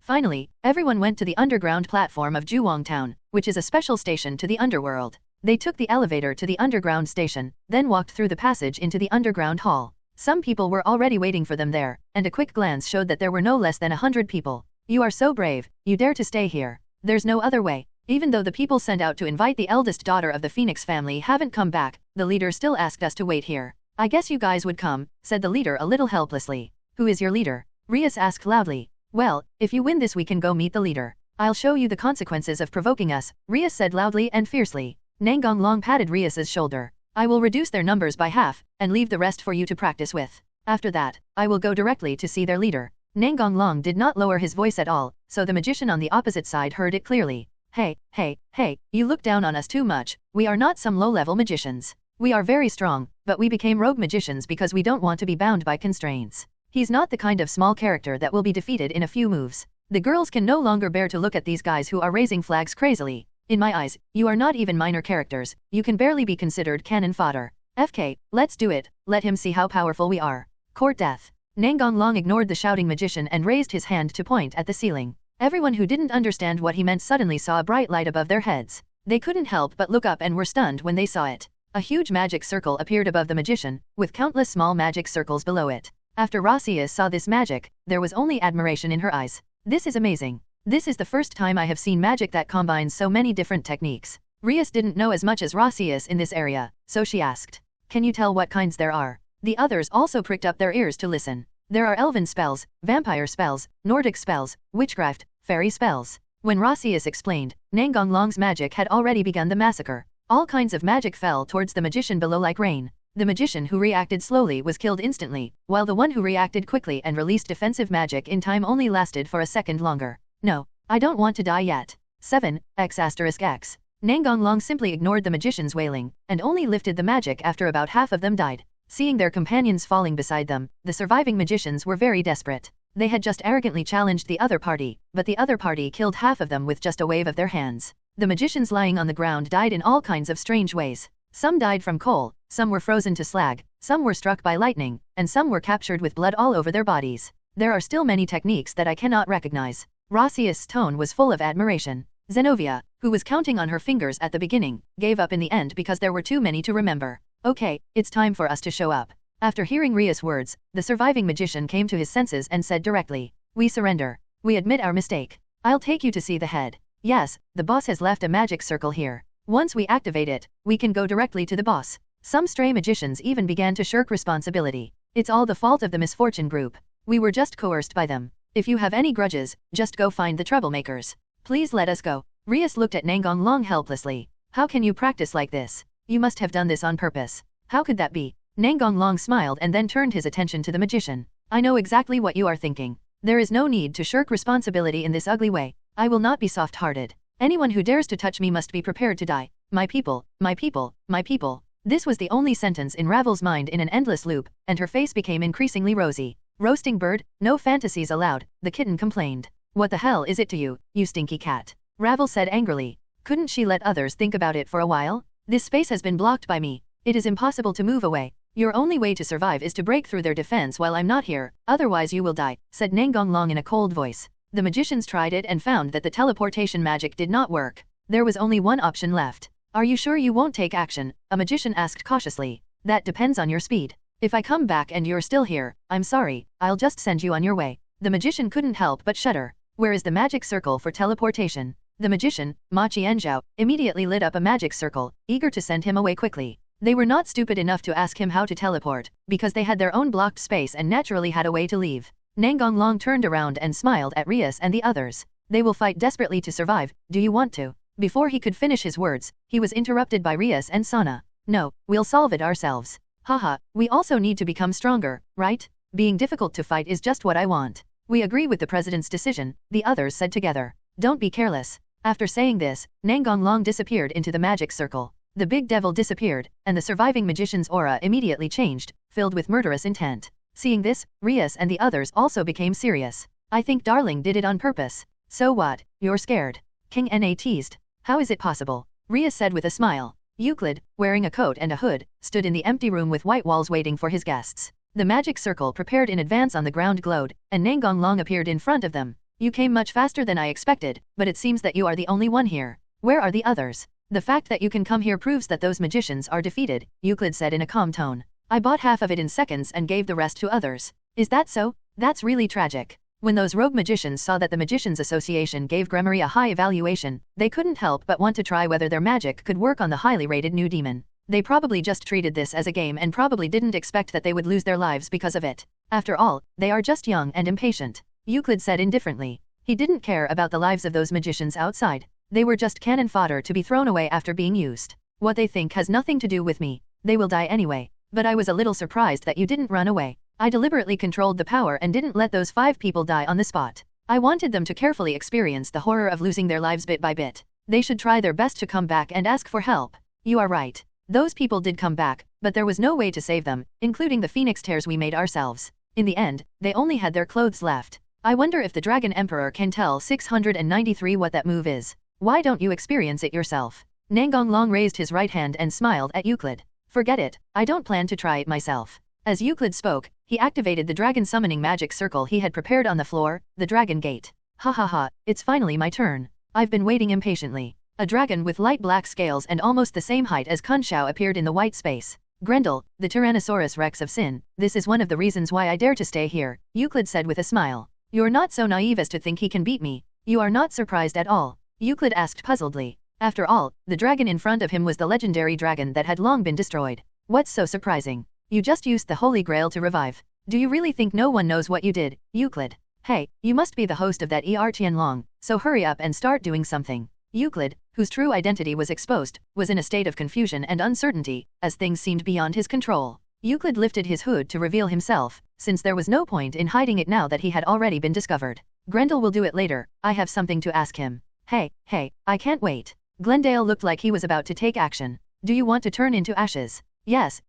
Finally, everyone went to the underground platform of Juwang town, which is a special station to the underworld. They took the elevator to the underground station, then walked through the passage into the underground hall. Some people were already waiting for them there, and a quick glance showed that there were no less than 100 people. You are so brave, you dare to stay here. There's no other way. Even though the people sent out to invite the eldest daughter of the Phoenix family haven't come back, the leader still asked us to wait here. I guess you guys would come, said the leader a little helplessly. Who is your leader? Rias asked loudly. Well, if you win this we can go meet the leader. I'll show you the consequences of provoking us, Rias said loudly and fiercely. Nangong patted Rias's shoulder. I will reduce their numbers by half, and leave the rest for you to practice with. After that, I will go directly to see their leader. Nangong did not lower his voice at all, so the magician on the opposite side heard it clearly. Hey, you look down on us too much, we are not some low-level magicians. We are very strong, but we became rogue magicians because we don't want to be bound by constraints. He's not the kind of small character that will be defeated in a few moves. The girls can no longer bear to look at these guys who are raising flags crazily. In my eyes, you are not even minor characters, you can barely be considered cannon fodder. FK, let's do it, let him see how powerful we are. Court death. Nangong ignored the shouting magician and raised his hand to point at the ceiling. Everyone who didn't understand what he meant suddenly saw a bright light above their heads. They couldn't help but look up and were stunned when they saw it. A huge magic circle appeared above the magician, with countless small magic circles below it. After Rasias saw this magic, there was only admiration in her eyes. This is amazing. This is the first time I have seen magic that combines so many different techniques. Rias didn't know as much as Rasias in this area, so she asked. Can you tell what kinds there are? The others also pricked up their ears to listen. There are elven spells, vampire spells, Nordic spells, witchcraft, fairy spells. When Rasias explained, Nangong's magic had already begun the massacre. All kinds of magic fell towards the magician below like rain. The magician who reacted slowly was killed instantly, while the one who reacted quickly and released defensive magic in time only lasted for a second longer. No, I don't want to die yet. 7x*x. Nangong simply ignored the magician's wailing, and only lifted the magic after about half of them died. Seeing their companions falling beside them, the surviving magicians were very desperate. They had just arrogantly challenged the other party, but the other party killed half of them with just a wave of their hands. The magicians lying on the ground died in all kinds of strange ways. Some died from coal, some were frozen to slag, some were struck by lightning, and some were captured with blood all over their bodies. There are still many techniques that I cannot recognize. Rasias' tone was full of admiration. Zenovia, who was counting on her fingers at the beginning, gave up in the end because there were too many to remember. Okay, it's time for us to show up. After hearing Ria's words, the surviving magician came to his senses and said directly, we surrender. We admit our mistake. I'll take you to see the head. Yes, the boss has left a magic circle here. Once we activate it, we can go directly to the boss. Some stray magicians even began to shirk responsibility. It's all the fault of the misfortune group. We were just coerced by them. If you have any grudges, just go find the troublemakers. Please let us go. Rias looked at Nangong helplessly. How can you practice like this? You must have done this on purpose. How could that be? Nangong smiled and then turned his attention to the magician. I know exactly what you are thinking. There is no need to shirk responsibility in this ugly way. I will not be soft-hearted. Anyone who dares to touch me must be prepared to die. My people, my people, my people. This was the only sentence in Ravel's mind in an endless loop, and her face became increasingly rosy. Roasting bird, no fantasies allowed, the kitten complained. What the hell is it to you, you stinky cat? Ravel said angrily. Couldn't she let others think about it for a while? This space has been blocked by me. It is impossible to move away. Your only way to survive is to break through their defense while I'm not here, otherwise you will die, said Nangong in a cold voice. The magicians tried it and found that the teleportation magic did not work. There was only one option left. Are you sure you won't take action? A magician asked cautiously. That depends on your speed. If I come back and you're still here, I'm sorry, I'll just send you on your way. The magician couldn't help but shudder. Where is the magic circle for teleportation? The magician, Ma Qianzhao, immediately lit up a magic circle, eager to send him away quickly. They were not stupid enough to ask him how to teleport, because they had their own blocked space and naturally had a way to leave. Nangong turned around and smiled at Rias and the others. They will fight desperately to survive, do you want to? Before he could finish his words, he was interrupted by Rias and Sana. No, we'll solve it ourselves. Haha, we also need to become stronger, right? Being difficult to fight is just what I want. We agree with the president's decision, the others said together. Don't be careless. After saying this, Nangong disappeared into the magic circle. The big devil disappeared, and the surviving magician's aura immediately changed, filled with murderous intent. Seeing this, Rias and the others also became serious. I think Darling did it on purpose. So what, you're scared? King Na teased. How is it possible? Rias said with a smile. Euclid, wearing a coat and a hood, stood in the empty room with white walls waiting for his guests. The magic circle prepared in advance on the ground glowed, and Nangong appeared in front of them. You came much faster than I expected, but it seems that you are the only one here. Where are the others? The fact that you can come here proves that those magicians are defeated, Euclid said in a calm tone. I bought half of it in seconds and gave the rest to others. Is that so? That's really tragic. When those rogue magicians saw that the Magicians Association gave Gremory a high evaluation, they couldn't help but want to try whether their magic could work on the highly rated new demon. They probably just treated this as a game and probably didn't expect that they would lose their lives because of it. After all, they are just young and impatient. Euclid said indifferently. He didn't care about the lives of those magicians outside. They were just cannon fodder to be thrown away after being used. What they think has nothing to do with me. They will die anyway. But I was a little surprised that you didn't run away. I deliberately controlled the power and didn't let those 5 people die on the spot. I wanted them to carefully experience the horror of losing their lives bit by bit. They should try their best to come back and ask for help. You are right. Those people did come back, but there was no way to save them, including the phoenix tears we made ourselves. In the end, they only had their clothes left. I wonder if the Dragon Emperor can tell 693 what that move is. Why don't you experience it yourself? Nangong raised his right hand and smiled at Euclid. Forget it, I don't plan to try it myself. As Euclid spoke, he activated the dragon summoning magic circle he had prepared on the floor, the dragon gate. Ha ha ha, it's finally my turn. I've been waiting impatiently. A dragon with light black scales and almost the same height as Kunshao appeared in the white space. Grendel, the Tyrannosaurus Rex of Sin, this is one of the reasons why I dare to stay here, Euclid said with a smile. You're not so naive as to think he can beat me. You are not surprised at all, Euclid asked puzzledly. After all, the dragon in front of him was the legendary dragon that had long been destroyed. What's so surprising? You just used the Holy Grail to revive. Do you really think no one knows what you did, Euclid? Hey, you must be the host of that Tianlong, so hurry up and start doing something. Euclid, whose true identity was exposed, was in a state of confusion and uncertainty, as things seemed beyond his control. Euclid lifted his hood to reveal himself, since there was no point in hiding it now that he had already been discovered. Grendel will do it later, I have something to ask him. Hey, I can't wait. Glendale looked like he was about to take action. Do you want to turn into ashes? Yes,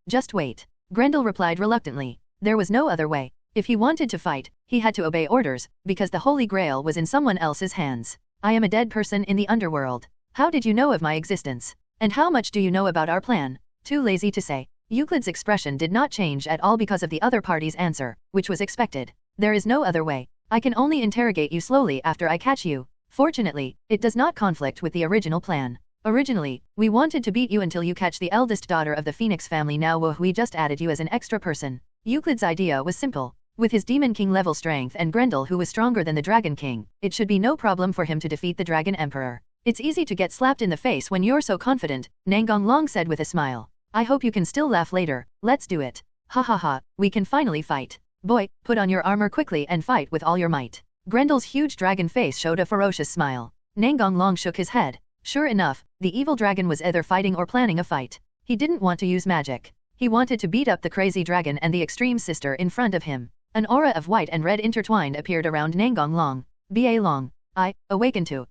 just wait. Grendel replied reluctantly. There was no other way. If he wanted to fight, he had to obey orders, because the Holy Grail was in someone else's hands. I am a dead person in the underworld. How did you know of my existence? And how much do you know about our plan? Too lazy to say. Euclid's expression did not change at all because of the other party's answer, which was expected. There is no other way. I can only interrogate you slowly after I catch you. Fortunately, it does not conflict with the original plan. Originally, we wanted to beat you until you catch the eldest daughter of the Phoenix family. Now we just added you as an extra person. Euclid's idea was simple. With his Demon King level strength and Grendel who was stronger than the Dragon King, it should be no problem for him to defeat the Dragon Emperor. It's easy to get slapped in the face when you're so confident, Nangong said with a smile. I hope you can still laugh later. Let's do it. Ha ha ha, we can finally fight. Boy, put on your armor quickly and fight with all your might. Grendel's huge dragon face showed a ferocious smile. Nangong shook his head. Sure enough, the evil dragon was either fighting or planning a fight. He didn't want to use magic. He wanted to beat up the crazy dragon and the extreme sister in front of him. An aura of white and red intertwined appeared around Nangong. Ba Long. I awaken to.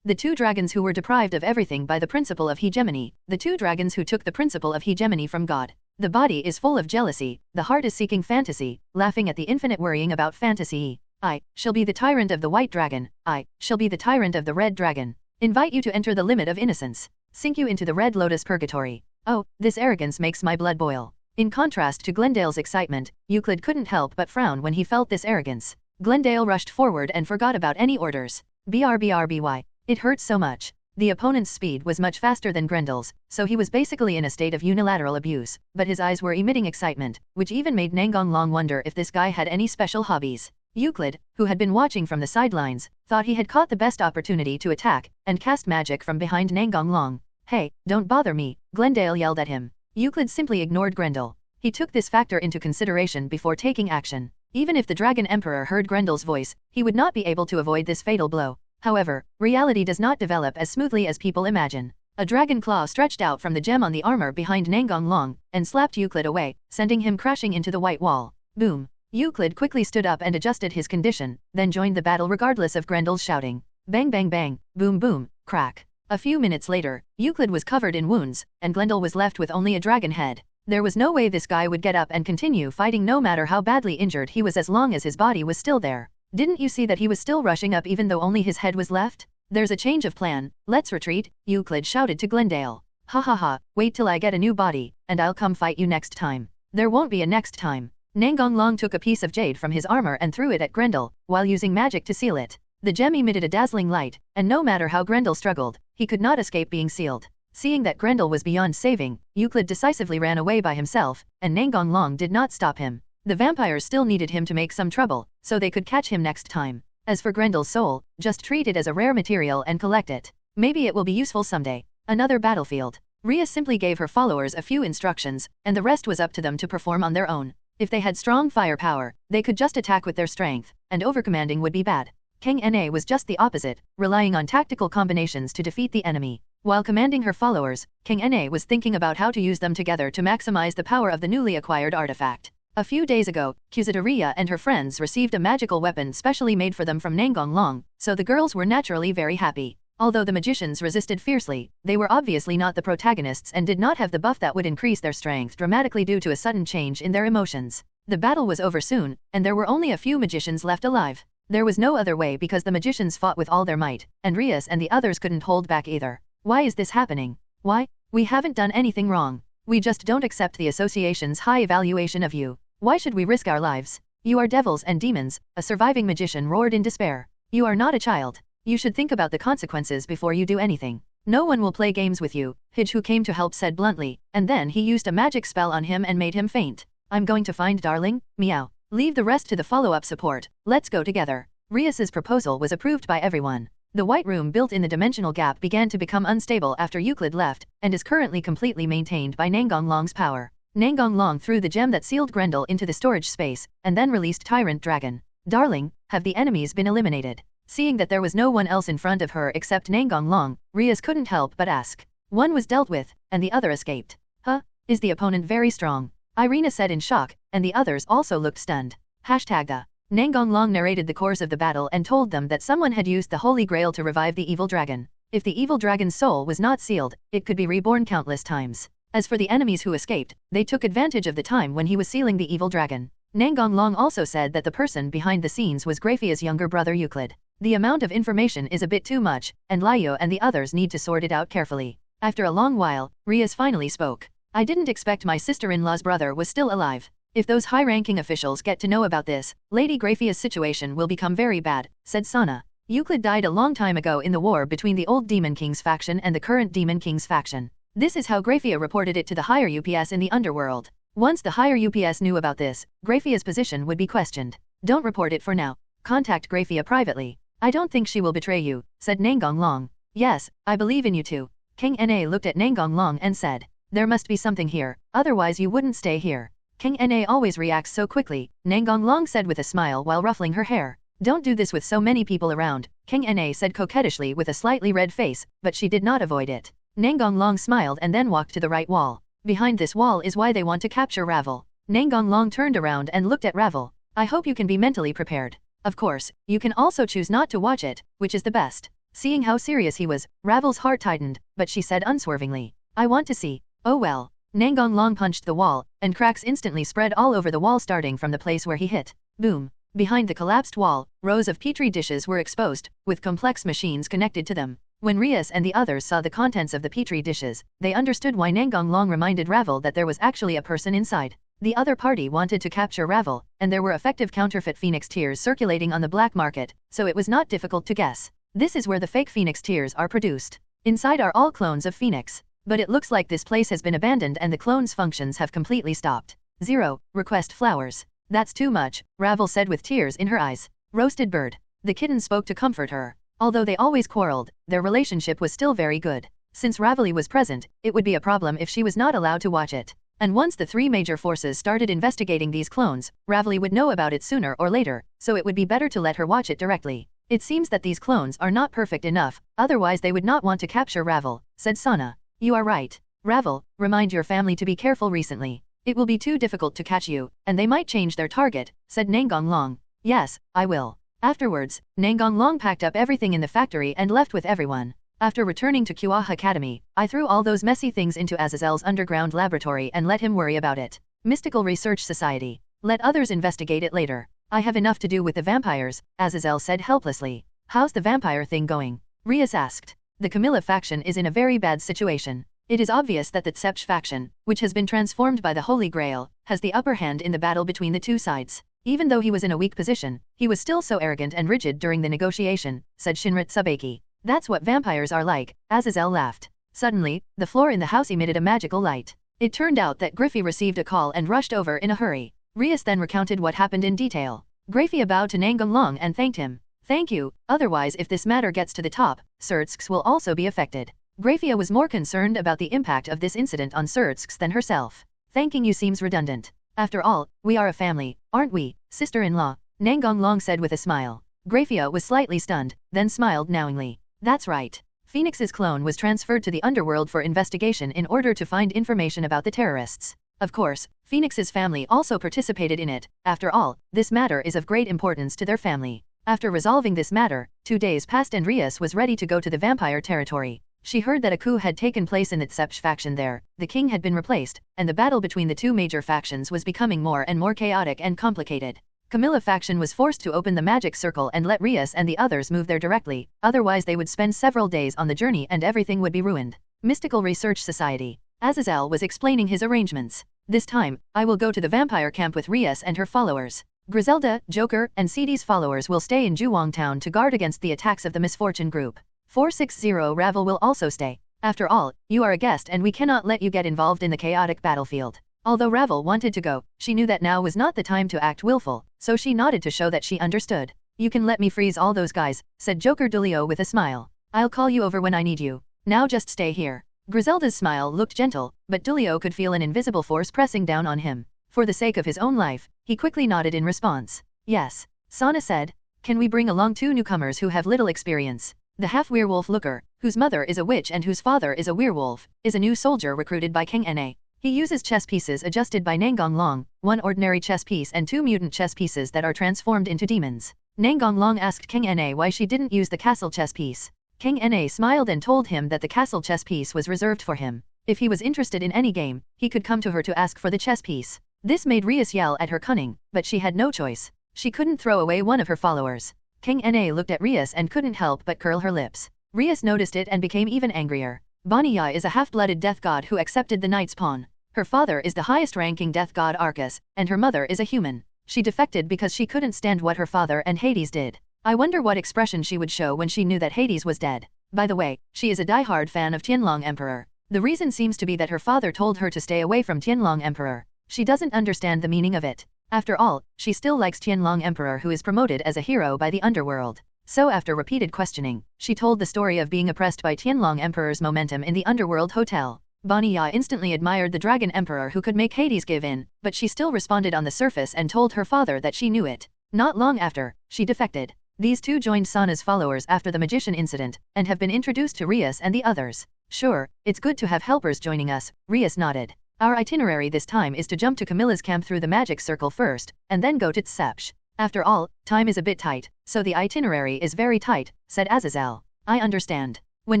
The two dragons who were deprived of everything by the principle of hegemony, the two dragons who took the principle of hegemony from God. The body is full of jealousy, the heart is seeking fantasy, laughing at the infinite worrying about fantasy. I shall be the tyrant of the white dragon, I shall be the tyrant of the red dragon. Invite you to enter the limit of innocence. Sink you into the red lotus purgatory. Oh, this arrogance makes my blood boil. In contrast to Glendale's excitement, Euclid couldn't help but frown when he felt this arrogance. Glendale rushed forward and forgot about any orders. BRBRBY. It hurts so much. The opponent's speed was much faster than Grendel's, so he was basically in a state of unilateral abuse, but his eyes were emitting excitement, which even made Nangong wonder if this guy had any special hobbies. Euclid, who had been watching from the sidelines, thought he had caught the best opportunity to attack, and cast magic from behind Nangong. Hey, don't bother me, Glendale yelled at him. Euclid simply ignored Grendel. He took this factor into consideration before taking action. Even if the Dragon Emperor heard Grendel's voice, he would not be able to avoid this fatal blow. However, reality does not develop as smoothly as people imagine. A dragon claw stretched out from the gem on the armor behind Nangong and slapped Euclid away, sending him crashing into the white wall. Boom! Euclid quickly stood up and adjusted his condition, then joined the battle regardless of Grendel's shouting. Bang bang bang, boom boom, crack. A few minutes later, Euclid was covered in wounds, and Glendel was left with only a dragon head. There was no way this guy would get up and continue fighting no matter how badly injured he was as long as his body was still there. Didn't you see that he was still rushing up even though only his head was left? There's a change of plan, let's retreat, Euclid shouted to Glendale. Ha ha ha, wait till I get a new body, and I'll come fight you next time. There won't be a next time. Nangong took a piece of jade from his armor and threw it at Grendel, while using magic to seal it. The gem emitted a dazzling light, and no matter how Grendel struggled, he could not escape being sealed. Seeing that Grendel was beyond saving, Euclid decisively ran away by himself, and Nangong did not stop him. The vampires still needed him to make some trouble, so they could catch him next time. As for Grendel's soul, just treat it as a rare material and collect it. Maybe it will be useful someday. Another battlefield. Rhea simply gave her followers a few instructions, and the rest was up to them to perform on their own. If they had strong firepower, they could just attack with their strength, and overcommanding would be bad. King Na was just the opposite, relying on tactical combinations to defeat the enemy. While commanding her followers, King Na was thinking about how to use them together to maximize the power of the newly acquired artifact. A few days ago, Ria and her friends received a magical weapon specially made for them from Nangong, so the girls were naturally very happy. Although the magicians resisted fiercely, they were obviously not the protagonists and did not have the buff that would increase their strength dramatically due to a sudden change in their emotions. The battle was over soon, and there were only a few magicians left alive. There was no other way because the magicians fought with all their might, and Rias and the others couldn't hold back either. Why is this happening? Why? We haven't done anything wrong. We just don't accept the association's high evaluation of you. Why should we risk our lives? You are devils and demons, a surviving magician roared in despair. You are not a child. You should think about the consequences before you do anything. No one will play games with you, Hidge who came to help said bluntly, and then he used a magic spell on him and made him faint. I'm going to find Darling, meow. Leave the rest to the follow-up support, let's go together. Rias's proposal was approved by everyone. The white room built in the dimensional gap began to become unstable after Euclid left, and is currently completely maintained by Nangong's power. Nangong threw the gem that sealed Grendel into the storage space, and then released Tyrant Dragon. Darling, have the enemies been eliminated? Seeing that there was no one else in front of her except Nangong, Rias couldn't help but ask. One was dealt with, and the other escaped. Huh? Is the opponent very strong? Irina said in shock, and the others also looked stunned. #the. Nangong narrated the course of the battle and told them that someone had used the Holy Grail to revive the evil dragon. If the evil dragon's soul was not sealed, it could be reborn countless times. As for the enemies who escaped, they took advantage of the time when he was sealing the evil dragon. Nangong also said that the person behind the scenes was Graphia's younger brother Euclid. The amount of information is a bit too much, and Lyo and the others need to sort it out carefully. After a long while, Rias finally spoke. I didn't expect my sister-in-law's brother was still alive. If those high-ranking officials get to know about this, Lady Graphia's situation will become very bad, said Sana. Euclid died a long time ago in the war between the old Demon King's faction and the current Demon King's faction. This is how Graphia reported it to the higher UPS in the underworld. Once the higher UPS knew about this, Graphia's position would be questioned. Don't report it for now. Contact Graphia privately. I don't think she will betray you, said Nangong. Yes, I believe in you too. King Na looked at Nangong and said. There must be something here, otherwise you wouldn't stay here. King Na always reacts so quickly, Nangong said with a smile while ruffling her hair. Don't do this with so many people around, King Na said coquettishly with a slightly red face, but she did not avoid it. Nangong smiled and then walked to the right wall. Behind this wall is why they want to capture Ravel. Nangong turned around and looked at Ravel. I hope you can be mentally prepared. Of course, you can also choose not to watch it, which is the best. Seeing how serious he was, Ravel's heart tightened, but she said unswervingly. I want to see. Oh well. Nangong punched the wall, and cracks instantly spread all over the wall starting from the place where he hit. Boom. Behind the collapsed wall, rows of petri dishes were exposed, with complex machines connected to them. When Rias and the others saw the contents of the petri dishes, they understood why Nangong reminded Ravel that there was actually a person inside. The other party wanted to capture Ravel, and there were effective counterfeit phoenix tears circulating on the black market, so it was not difficult to guess. This is where the fake phoenix tears are produced. Inside are all clones of Phoenix. But it looks like this place has been abandoned and the clones' functions have completely stopped. 0. Request flowers. That's too much, Ravel said with tears in her eyes. Roasted bird. The kitten spoke to comfort her. Although they always quarreled, their relationship was still very good. Since Raveli was present, it would be a problem if she was not allowed to watch it. And once the three major forces started investigating these clones, Raveli would know about it sooner or later, so it would be better to let her watch it directly. It seems that these clones are not perfect enough, otherwise they would not want to capture Ravel, said Sana. You are right. Ravel, remind your family to be careful recently. It will be too difficult to catch you, and they might change their target, said Nangong Long. Yes, I will. Afterwards, Nangong Long packed up everything in the factory and left with everyone. After returning to Kuah Academy, I threw all those messy things into Azazel's underground laboratory and let him worry about it. Mystical Research Society. Let others investigate it later. I have enough to do with the vampires, Azazel said helplessly. How's the vampire thing going? Rias asked. The Camilla faction is in a very bad situation. It is obvious that the Tsepch faction, which has been transformed by the Holy Grail, has the upper hand in the battle between the two sides. Even though he was in a weak position, he was still so arrogant and rigid during the negotiation, said Shinrit Subaki. That's what vampires are like, Azazel laughed. Suddenly, the floor in the house emitted a magical light. It turned out that Griffey received a call and rushed over in a hurry. Rias then recounted what happened in detail. Griffey bowed to Nangong Long and thanked him. Thank you, otherwise if this matter gets to the top, Surtsks will also be affected. Grafia was more concerned about the impact of this incident on Surtsks than herself. Thanking you seems redundant. After all, we are a family, aren't we, sister-in-law? Nangong Long said with a smile. Grafia was slightly stunned, then smiled knowingly. That's right. Phoenix's clone was transferred to the underworld for investigation in order to find information about the terrorists. Of course, Phoenix's family also participated in it. After all, this matter is of great importance to their family. After resolving this matter, 2 days passed and Rias was ready to go to the vampire territory. She heard that a coup had taken place in the Tsepch faction there, the king had been replaced, and the battle between the two major factions was becoming more and more chaotic and complicated. Camilla faction was forced to open the magic circle and let Rias and the others move there directly, otherwise they would spend several days on the journey and everything would be ruined. Mystical Research Society. Azazel was explaining his arrangements. This time, I will go to the vampire camp with Rias and her followers. Griselda, Joker, and Cd's followers will stay in Juwang Town to guard against the attacks of the Misfortune Group. 460 Ravel will also stay. After all, you are a guest and we cannot let you get involved in the chaotic battlefield. Although Ravel wanted to go, she knew that now was not the time to act willful, so she nodded to show that she understood. You can let me freeze all those guys, said Joker Dulio with a smile. I'll call you over when I need you. Now just stay here. Griselda's smile looked gentle, but Dulio could feel an invisible force pressing down on him. For the sake of his own life, he quickly nodded in response. Yes. Sana said. Can we bring along 2 newcomers who have little experience? The half-werewolf Looker, whose mother is a witch and whose father is a werewolf, is a new soldier recruited by King Na. He uses chess pieces adjusted by Nangong Long, 1 ordinary chess piece and 2 mutant chess pieces that are transformed into demons. Nangong Long asked King Na why she didn't use the castle chess piece. King Na smiled and told him that the castle chess piece was reserved for him. If he was interested in any game, he could come to her to ask for the chess piece. This made Rias yell at her cunning, but she had no choice. She couldn't throw away one of her followers. King Na looked at Rias and couldn't help but curl her lips. Rias noticed it and became even angrier. Baniya is a half-blooded death god who accepted the knight's pawn. Her father is the highest-ranking death god Arcus, and her mother is a human. She defected because she couldn't stand what her father and Hades did. I wonder what expression she would show when she knew that Hades was dead. By the way, she is a die-hard fan of Tianlong Emperor. The reason seems to be that her father told her to stay away from Tianlong Emperor. She doesn't understand the meaning of it. After all, she still likes Tianlong Emperor who is promoted as a hero by the underworld. So after repeated questioning, she told the story of being oppressed by Tianlong Emperor's momentum in the underworld hotel. Baniya instantly admired the Dragon Emperor who could make Hades give in, but she still responded on the surface and told her father that she knew it. Not long after, she defected. These 2 joined Sana's followers after the magician incident, and have been introduced to Rias and the others. Sure, it's good to have helpers joining us, Rias nodded. Our itinerary this time is to jump to Camilla's camp through the magic circle first, and then go to Tsepch. After all, time is a bit tight, so the itinerary is very tight, said Azazel. I understand. When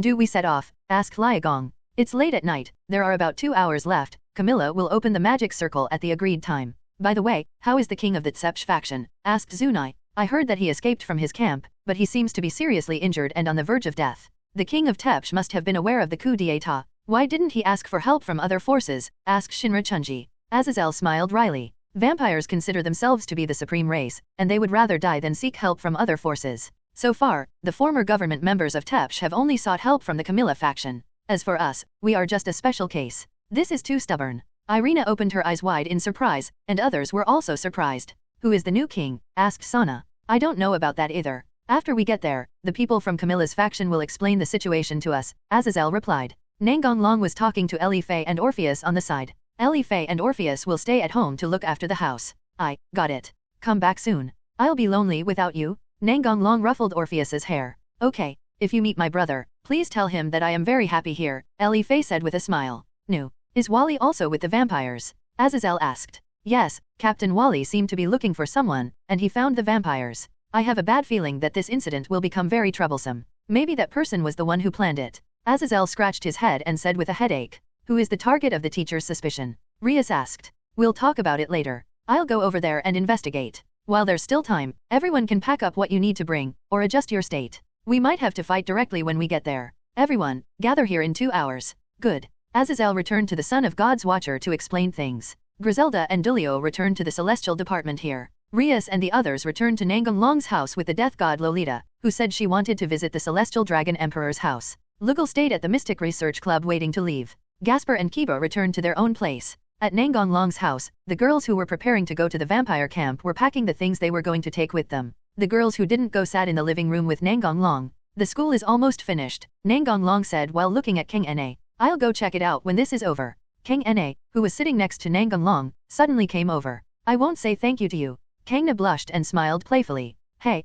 do we set off? Asked Liagong. It's late at night, there are about 2 hours left. Camilla will open the magic circle at the agreed time. By the way, how is the king of the Tsepch faction? Asked Zunai. I heard that he escaped from his camp, but he seems to be seriously injured and on the verge of death. The king of Tepch must have been aware of the coup d'état. Why didn't he ask for help from other forces? Asked Shinra Chunji. Azazel smiled wryly. Vampires consider themselves to be the supreme race, and they would rather die than seek help from other forces. So far, the former government members of Tepsh have only sought help from the Camilla faction. As for us, we are just a special case. This is too stubborn. Irina opened her eyes wide in surprise, and others were also surprised. Who is the new king? Asked Sana. I don't know about that either. After we get there, the people from Camilla's faction will explain the situation to us, Azazel replied. Nangong Long was talking to Ellie Faye and Orpheus on the side. Ellie Faye and Orpheus will stay at home to look after the house. I got it. Come back soon. I'll be lonely without you. Nangong Long ruffled Orpheus's hair. Okay, if you meet my brother, please tell him that I am very happy here, Ellie Faye said with a smile. No. Is Wally also with the vampires? Azazel asked. Yes, Captain Wally seemed to be looking for someone, and he found the vampires. I have a bad feeling that this incident will become very troublesome. Maybe that person was the one who planned it. Azazel scratched his head and said with a headache. Who is the target of the teacher's suspicion? Rias asked. We'll talk about it later. I'll go over there and investigate. While there's still time, everyone can pack up what you need to bring, or adjust your state. We might have to fight directly when we get there. Everyone, gather here in 2 hours. Good. Azazel returned to the Son of God's Watcher to explain things. Griselda and Dulio returned to the Celestial Department here. Rias and the others returned to Nangong Long's house with the death god Lolita, who said she wanted to visit the Celestial Dragon Emperor's house. Lugal stayed at the Mystic Research Club waiting to leave. Gasper and Kiba returned to their own place. At Nangong Long's house, the girls who were preparing to go to the vampire camp were packing the things they were going to take with them. The girls who didn't go sat in the living room with Nangong Long. The school is almost finished, Nangong Long said while looking at King Na. I'll go check it out when this is over. King Na, who was sitting next to Nangong Long, suddenly came over. I won't say thank you to you. King Na blushed and smiled playfully. Hey,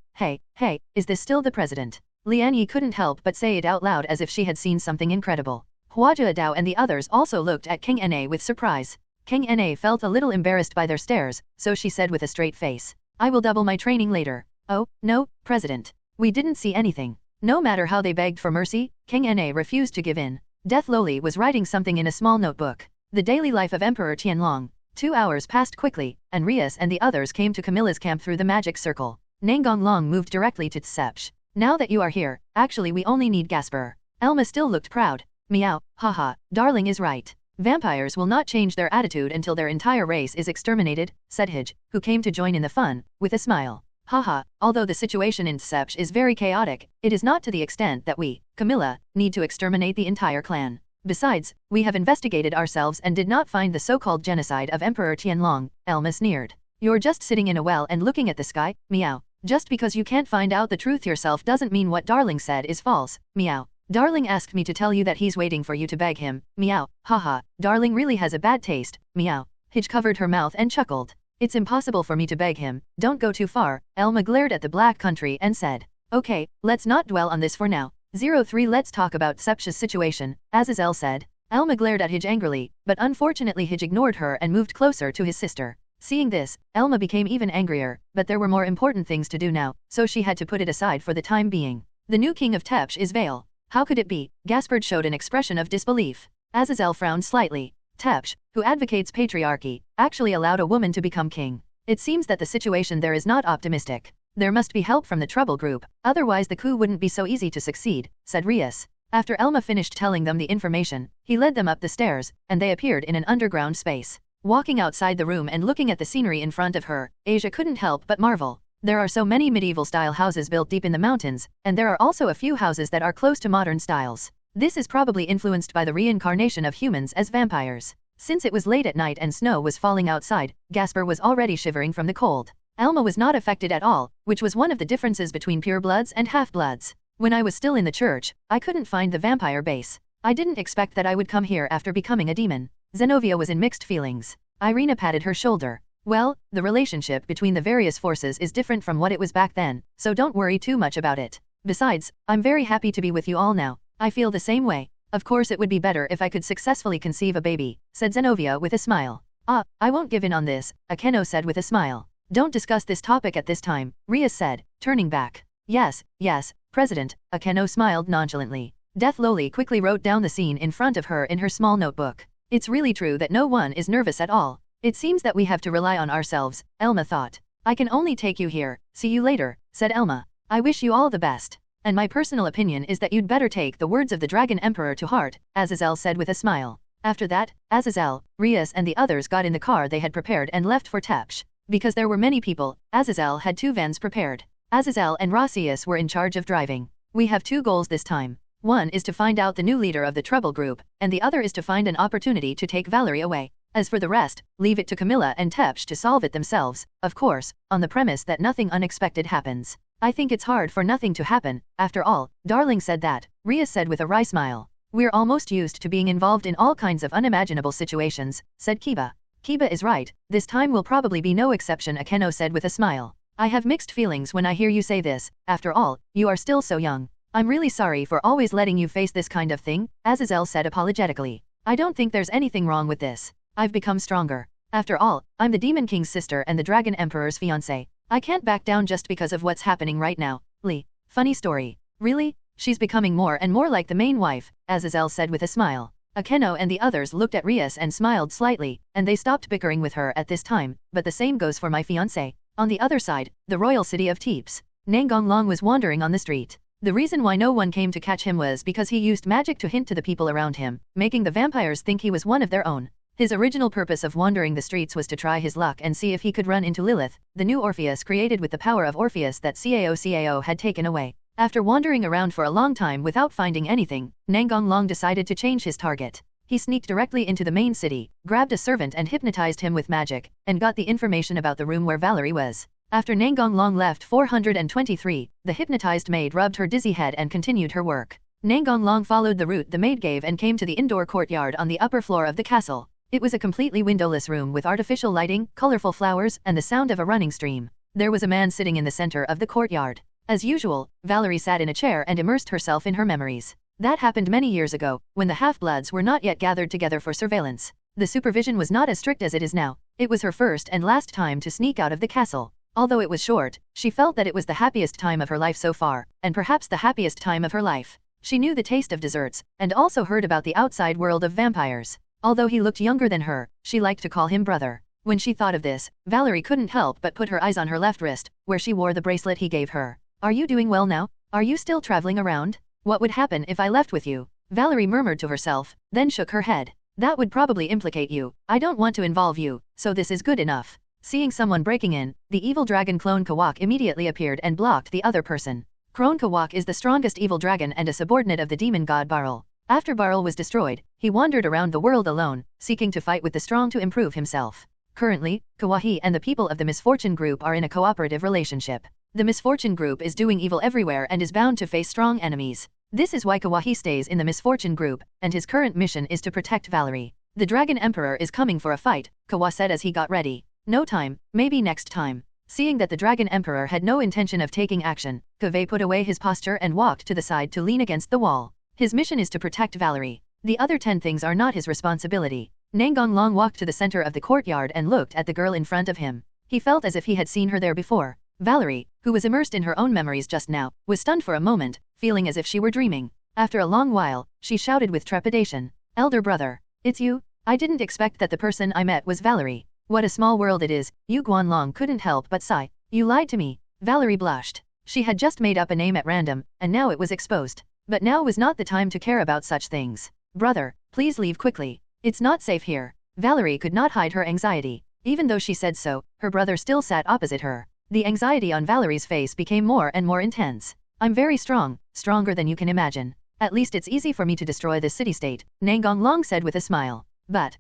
is this still the president? Lian Yi couldn't help but say it out loud as if she had seen something incredible. Huajia Dao and the others also looked at King Na with surprise. King Na felt a little embarrassed by their stares, so she said with a straight face. I will double my training later. Oh, no, President. We didn't see anything. No matter how they begged for mercy, King Na refused to give in. Death Loli was writing something in a small notebook. The daily life of Emperor Tianlong. 2 hours passed quickly, and Rias and the others came to Camilla's camp through the magic circle. Nangong Long moved directly to Tsepsh. Now that you are here, actually we only need Gasper. Elma still looked proud. Meow, haha, darling is right. Vampires will not change their attitude until their entire race is exterminated, said Hij, who came to join in the fun, with a smile. Haha, although the situation in Tsepsh is very chaotic, it is not to the extent that we, Camilla, need to exterminate the entire clan. Besides, we have investigated ourselves and did not find the so-called genocide of Emperor Tianlong, Elma sneered. You're just sitting in a well and looking at the sky, meow. Just because you can't find out the truth yourself doesn't mean what Darling said is false, meow. Darling asked me to tell you that he's waiting for you to beg him, meow. Haha, Darling really has a bad taste, meow. Hij covered her mouth and chuckled. It's impossible for me to beg him, don't go too far. Elma glared at the Black Country and said. Okay, let's not dwell on this for now. 03 Let's talk about Tsepsh's situation, Azazel said. Elma glared at Hij angrily, but unfortunately Hij ignored her and moved closer to his sister. Seeing this, Elma became even angrier, but there were more important things to do now, so she had to put it aside for the time being. The new king of Tepsh is Vale. How could it be? Gaspard showed an expression of disbelief. Azazel frowned slightly. Tepsh, who advocates patriarchy, actually allowed a woman to become king. It seems that the situation there is not optimistic. There must be help from the trouble group, otherwise the coup wouldn't be so easy to succeed, said Rias. After Elma finished telling them the information, he led them up the stairs, and they appeared in an underground space. Walking outside the room and looking at the scenery in front of her, Asia couldn't help but marvel. There are so many medieval-style houses built deep in the mountains, and there are also a few houses that are close to modern styles. This is probably influenced by the reincarnation of humans as vampires. Since it was late at night and snow was falling outside, Gasper was already shivering from the cold. Elma was not affected at all, which was one of the differences between purebloods and half-bloods. When I was still in the church, I couldn't find the vampire base. I didn't expect that I would come here after becoming a demon. Zenovia was in mixed feelings. Irina patted her shoulder. Well, the relationship between the various forces is different from what it was back then, so don't worry too much about it. Besides, I'm very happy to be with you all now. I feel the same way. Of course it would be better if I could successfully conceive a baby, said Zenovia with a smile. I won't give in on this, Akeno said with a smile. Don't discuss this topic at this time, Rias said, turning back. Yes, President, Akeno smiled nonchalantly. Death Loli quickly wrote down the scene in front of her in her small notebook. It's really true that no one is nervous at all. It seems that we have to rely on ourselves, Elma thought. I can only take you here, see you later, said Elma. I wish you all the best. And my personal opinion is that you'd better take the words of the Dragon Emperor to heart, Azazel said with a smile. After that, Azazel, Rias and the others got in the car they had prepared and left for Tepsh. Because there were many people, Azazel had 2 vans prepared. Azazel and Rossius were in charge of driving. We have two goals this time. One is to find out the new leader of the trouble group, and the other is to find an opportunity to take Valerie away. As for the rest, leave it to Camilla and Tepsch to solve it themselves, of course, on the premise that nothing unexpected happens. I think it's hard for nothing to happen, after all, Darling said that, Ria said with a wry smile. We're almost used to being involved in all kinds of unimaginable situations, said Kiba. Kiba is right, this time will probably be no exception, Akeno said with a smile. I have mixed feelings when I hear you say this, after all, you are still so young. I'm really sorry for always letting you face this kind of thing, Azazel said apologetically. I don't think there's anything wrong with this. I've become stronger. After all, I'm the Demon King's sister and the Dragon Emperor's fiancé. I can't back down just because of what's happening right now. Lee. Funny story. Really? She's becoming more and more like the main wife, Azazel said with a smile. Akeno and the others looked at Rias and smiled slightly, and they stopped bickering with her at this time, but the same goes for my fiancé. On the other side, the royal city of Teeps. Nangong Long was wandering on the street. The reason why no one came to catch him was because he used magic to hint to the people around him, making the vampires think he was one of their own. His original purpose of wandering the streets was to try his luck and see if he could run into Lilith, the new Orpheus created with the power of Orpheus that Cao had taken away. After wandering around for a long time without finding anything, Nangong Long decided to change his target. He sneaked directly into the main city, grabbed a servant and hypnotized him with magic, and got the information about the room where Valerie was. After Nangong Long left 423, the hypnotized maid rubbed her dizzy head and continued her work. Nangong Long followed the route the maid gave and came to the indoor courtyard on the upper floor of the castle. It was a completely windowless room with artificial lighting, colorful flowers, and the sound of a running stream. There was a man sitting in the center of the courtyard. As usual, Valerie sat in a chair and immersed herself in her memories. That happened many years ago, when the half-bloods were not yet gathered together for surveillance. The supervision was not as strict as it is now. It was her first and last time to sneak out of the castle. Although it was short, she felt that it was the happiest time of her life so far, and perhaps the happiest time of her life. She knew the taste of desserts, and also heard about the outside world of vampires. Although he looked younger than her, she liked to call him brother. When she thought of this, Valerie couldn't help but put her eyes on her left wrist, where she wore the bracelet he gave her. Are you doing well now? Are you still traveling around? What would happen if I left with you? Valerie murmured to herself, then shook her head. That would probably implicate you. I don't want to involve you, so this is good enough. Seeing someone breaking in, the evil dragon Clone Kawak immediately appeared and blocked the other person. Clone Kawak is the strongest evil dragon and a subordinate of the demon god Barl. After Barl was destroyed, he wandered around the world alone, seeking to fight with the strong to improve himself. Currently, Kawahi and the people of the Misfortune Group are in a cooperative relationship. The Misfortune Group is doing evil everywhere and is bound to face strong enemies. This is why Kawahi stays in the Misfortune Group, and his current mission is to protect Valerie. The Dragon Emperor is coming for a fight, Kawa said as he got ready. No time, maybe next time. Seeing that the Dragon Emperor had no intention of taking action, Kaveh put away his posture and walked to the side to lean against the wall. His mission is to protect Valerie. The other 10 things are not his responsibility. Nangong Long walked to the center of the courtyard and looked at the girl in front of him. He felt as if he had seen her there before. Valerie, who was immersed in her own memories just now, was stunned for a moment, feeling as if she were dreaming. After a long while, she shouted with trepidation. Elder brother, it's you? I didn't expect that the person I met was Valerie. What a small world it is. Yu Guanlong couldn't help but sigh. You lied to me. Valerie blushed. She had just made up a name at random, and now it was exposed. But now was not the time to care about such things. Brother, please leave quickly. It's not safe here. Valerie could not hide her anxiety. Even though she said so, her brother still sat opposite her. The anxiety on Valerie's face became more and more intense. I'm very strong, stronger than you can imagine. At least it's easy for me to destroy this city-state, Nangong Long said with a smile. But,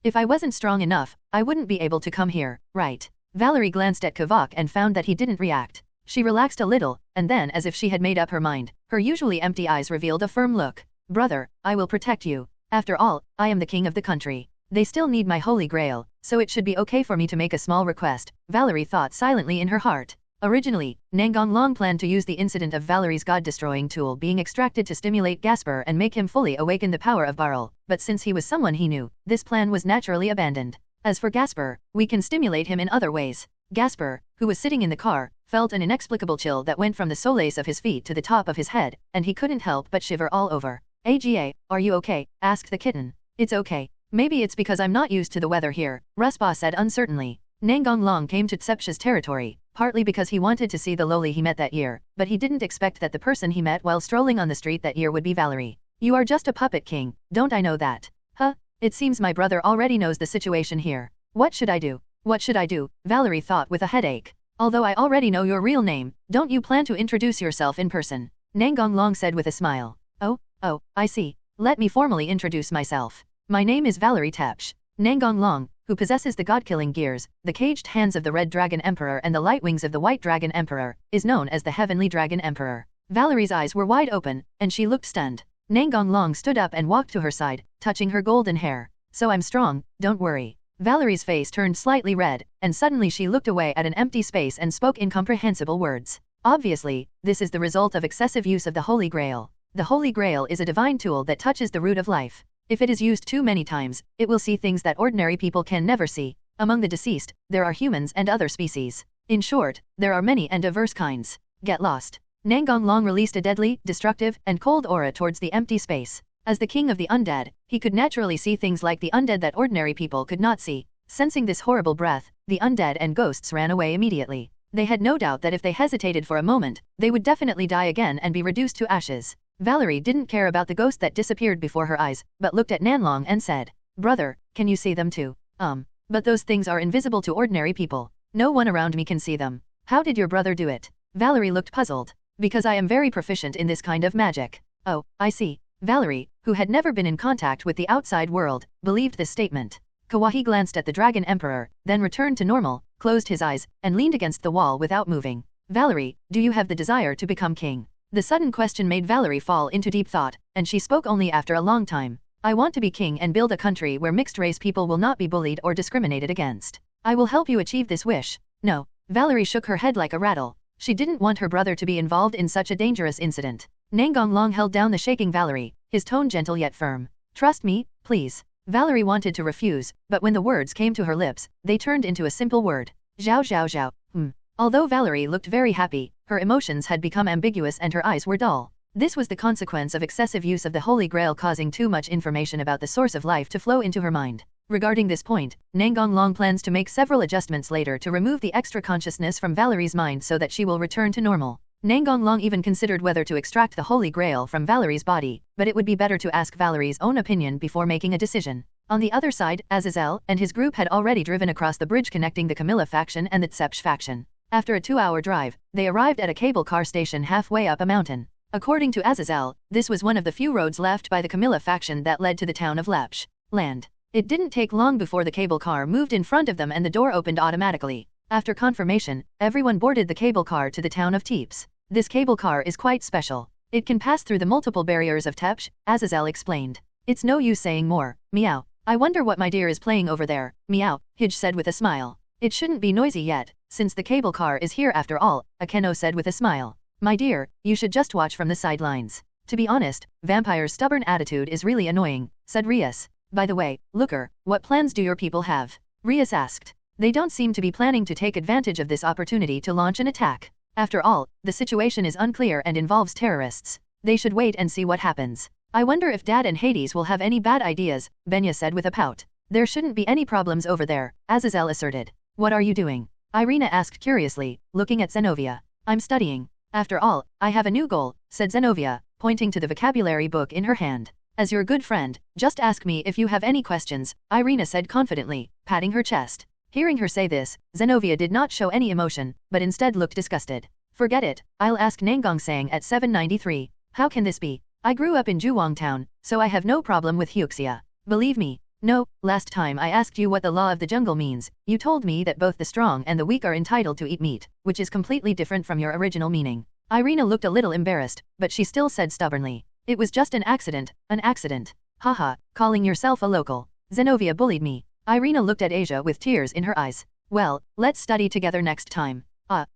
if I wasn't strong enough, I wouldn't be able to come here, right? Valerie glanced at Kavak and found that he didn't react. She relaxed a little, and then as if she had made up her mind, her usually empty eyes revealed a firm look. Brother, I will protect you. After all, I am the king of the country. They still need my holy grail, so it should be okay for me to make a small request, Valerie thought silently in her heart. Originally, Nangong Long planned to use the incident of Valerie's god-destroying tool being extracted to stimulate Gasper and make him fully awaken the power of Barl, but since he was someone he knew, this plan was naturally abandoned. As for Gasper, we can stimulate him in other ways. Gasper, who was sitting in the car, felt an inexplicable chill that went from the soles of his feet to the top of his head, and he couldn't help but shiver all over. "Aga, are you okay?" asked the kitten. "It's okay. Maybe it's because I'm not used to the weather here," Ruspa said uncertainly. Nangong Long came to Tsepcha's territory, partly because he wanted to see the loli he met that year, but he didn't expect that the person he met while strolling on the street that year would be Valerie. "You are just a puppet king, don't I know that?" "Huh? It seems my brother already knows the situation here. What should I do? What should I do?" Valerie thought with a headache. Although I already know your real name, don't you plan to introduce yourself in person? Nangong Long said with a smile. Oh, I see. Let me formally introduce myself. My name is Valerie Tepsch. Nangong Long, who possesses the god-killing gears, the caged hands of the Red Dragon Emperor and the light wings of the White Dragon Emperor, is known as the Heavenly Dragon Emperor. Valerie's eyes were wide open, and she looked stunned. Nangong Long stood up and walked to her side, touching her golden hair. So I'm strong, don't worry. Valerie's face turned slightly red, and suddenly she looked away at an empty space and spoke incomprehensible words. Obviously, this is the result of excessive use of the Holy Grail. The Holy Grail is a divine tool that touches the root of life. If it is used too many times, it will see things that ordinary people can never see. Among the deceased, there are humans and other species. In short, there are many and diverse kinds. Get lost. Nangong Long released a deadly, destructive, and cold aura towards the empty space. As the king of the undead, he could naturally see things like the undead that ordinary people could not see. Sensing this horrible breath, the undead and ghosts ran away immediately. They had no doubt that if they hesitated for a moment, they would definitely die again and be reduced to ashes. Valerie didn't care about the ghost that disappeared before her eyes, but looked at Nanlong and said, "Brother, can you see them too?" But those things are invisible to ordinary people. No one around me can see them. How did your brother do it? Valerie looked puzzled. Because I am very proficient in this kind of magic. Oh, I see. Valerie, who had never been in contact with the outside world, believed this statement. Kawahi glanced at the Dragon Emperor, then returned to normal, closed his eyes, and leaned against the wall without moving. Valerie, do you have the desire to become king? The sudden question made Valerie fall into deep thought, and she spoke only after a long time. I want to be king and build a country where mixed-race people will not be bullied or discriminated against. I will help you achieve this wish. No. Valerie shook her head like a rattle. She didn't want her brother to be involved in such a dangerous incident. Nangong Long held down the shaking Valerie, his tone gentle yet firm. Trust me, please. Valerie wanted to refuse, but when the words came to her lips, they turned into a simple word. Zhao zhao zhao. Although Valerie looked very happy, her emotions had become ambiguous and her eyes were dull. This was the consequence of excessive use of the Holy Grail causing too much information about the source of life to flow into her mind. Regarding this point, Nangong Long plans to make several adjustments later to remove the extra consciousness from Valerie's mind so that she will return to normal. Nangong Long even considered whether to extract the Holy Grail from Valerie's body, but it would be better to ask Valerie's own opinion before making a decision. On the other side, Azazel and his group had already driven across the bridge connecting the Camilla faction and the Tsepsh faction. After a 2-hour drive, they arrived at a cable car station halfway up a mountain. According to Azazel, this was one of the few roads left by the Camilla faction that led to the town of Lepsh land. It didn't take long before the cable car moved in front of them and the door opened automatically. After confirmation, everyone boarded the cable car to the town of Teeps. This cable car is quite special. It can pass through the multiple barriers of Tepsh, Azazel explained. It's no use saying more. Meow. I wonder what my dear is playing over there. Meow, Hij said with a smile. It shouldn't be noisy yet, since the cable car is here after all, Akeno said with a smile. My dear, you should just watch from the sidelines. To be honest, Vampire's stubborn attitude is really annoying, said Rias. By the way, Looker, what plans do your people have? Rias asked. They don't seem to be planning to take advantage of this opportunity to launch an attack. After all, the situation is unclear and involves terrorists. They should wait and see what happens. I wonder if Dad and Hades will have any bad ideas, Benya said with a pout. There shouldn't be any problems over there, Azazel asserted. What are you doing? Irina asked curiously, looking at Zenobia. I'm studying. After all, I have a new goal, said Zenobia, pointing to the vocabulary book in her hand. As your good friend, just ask me if you have any questions, Irina said confidently, patting her chest. Hearing her say this, Zenobia did not show any emotion, but instead looked disgusted. Forget it, I'll ask Nangong Sang at 793. How can this be? I grew up in Juwang Town, so I have no problem with Huxia. Believe me. No, last time I asked you what the law of the jungle means, you told me that both the strong and the weak are entitled to eat meat, which is completely different from your original meaning. Irina looked a little embarrassed, but she still said stubbornly. It was just an accident, an accident. Haha, calling yourself a local. Zenobia bullied me. Irina looked at Asia with tears in her eyes. Well, let's study together next time.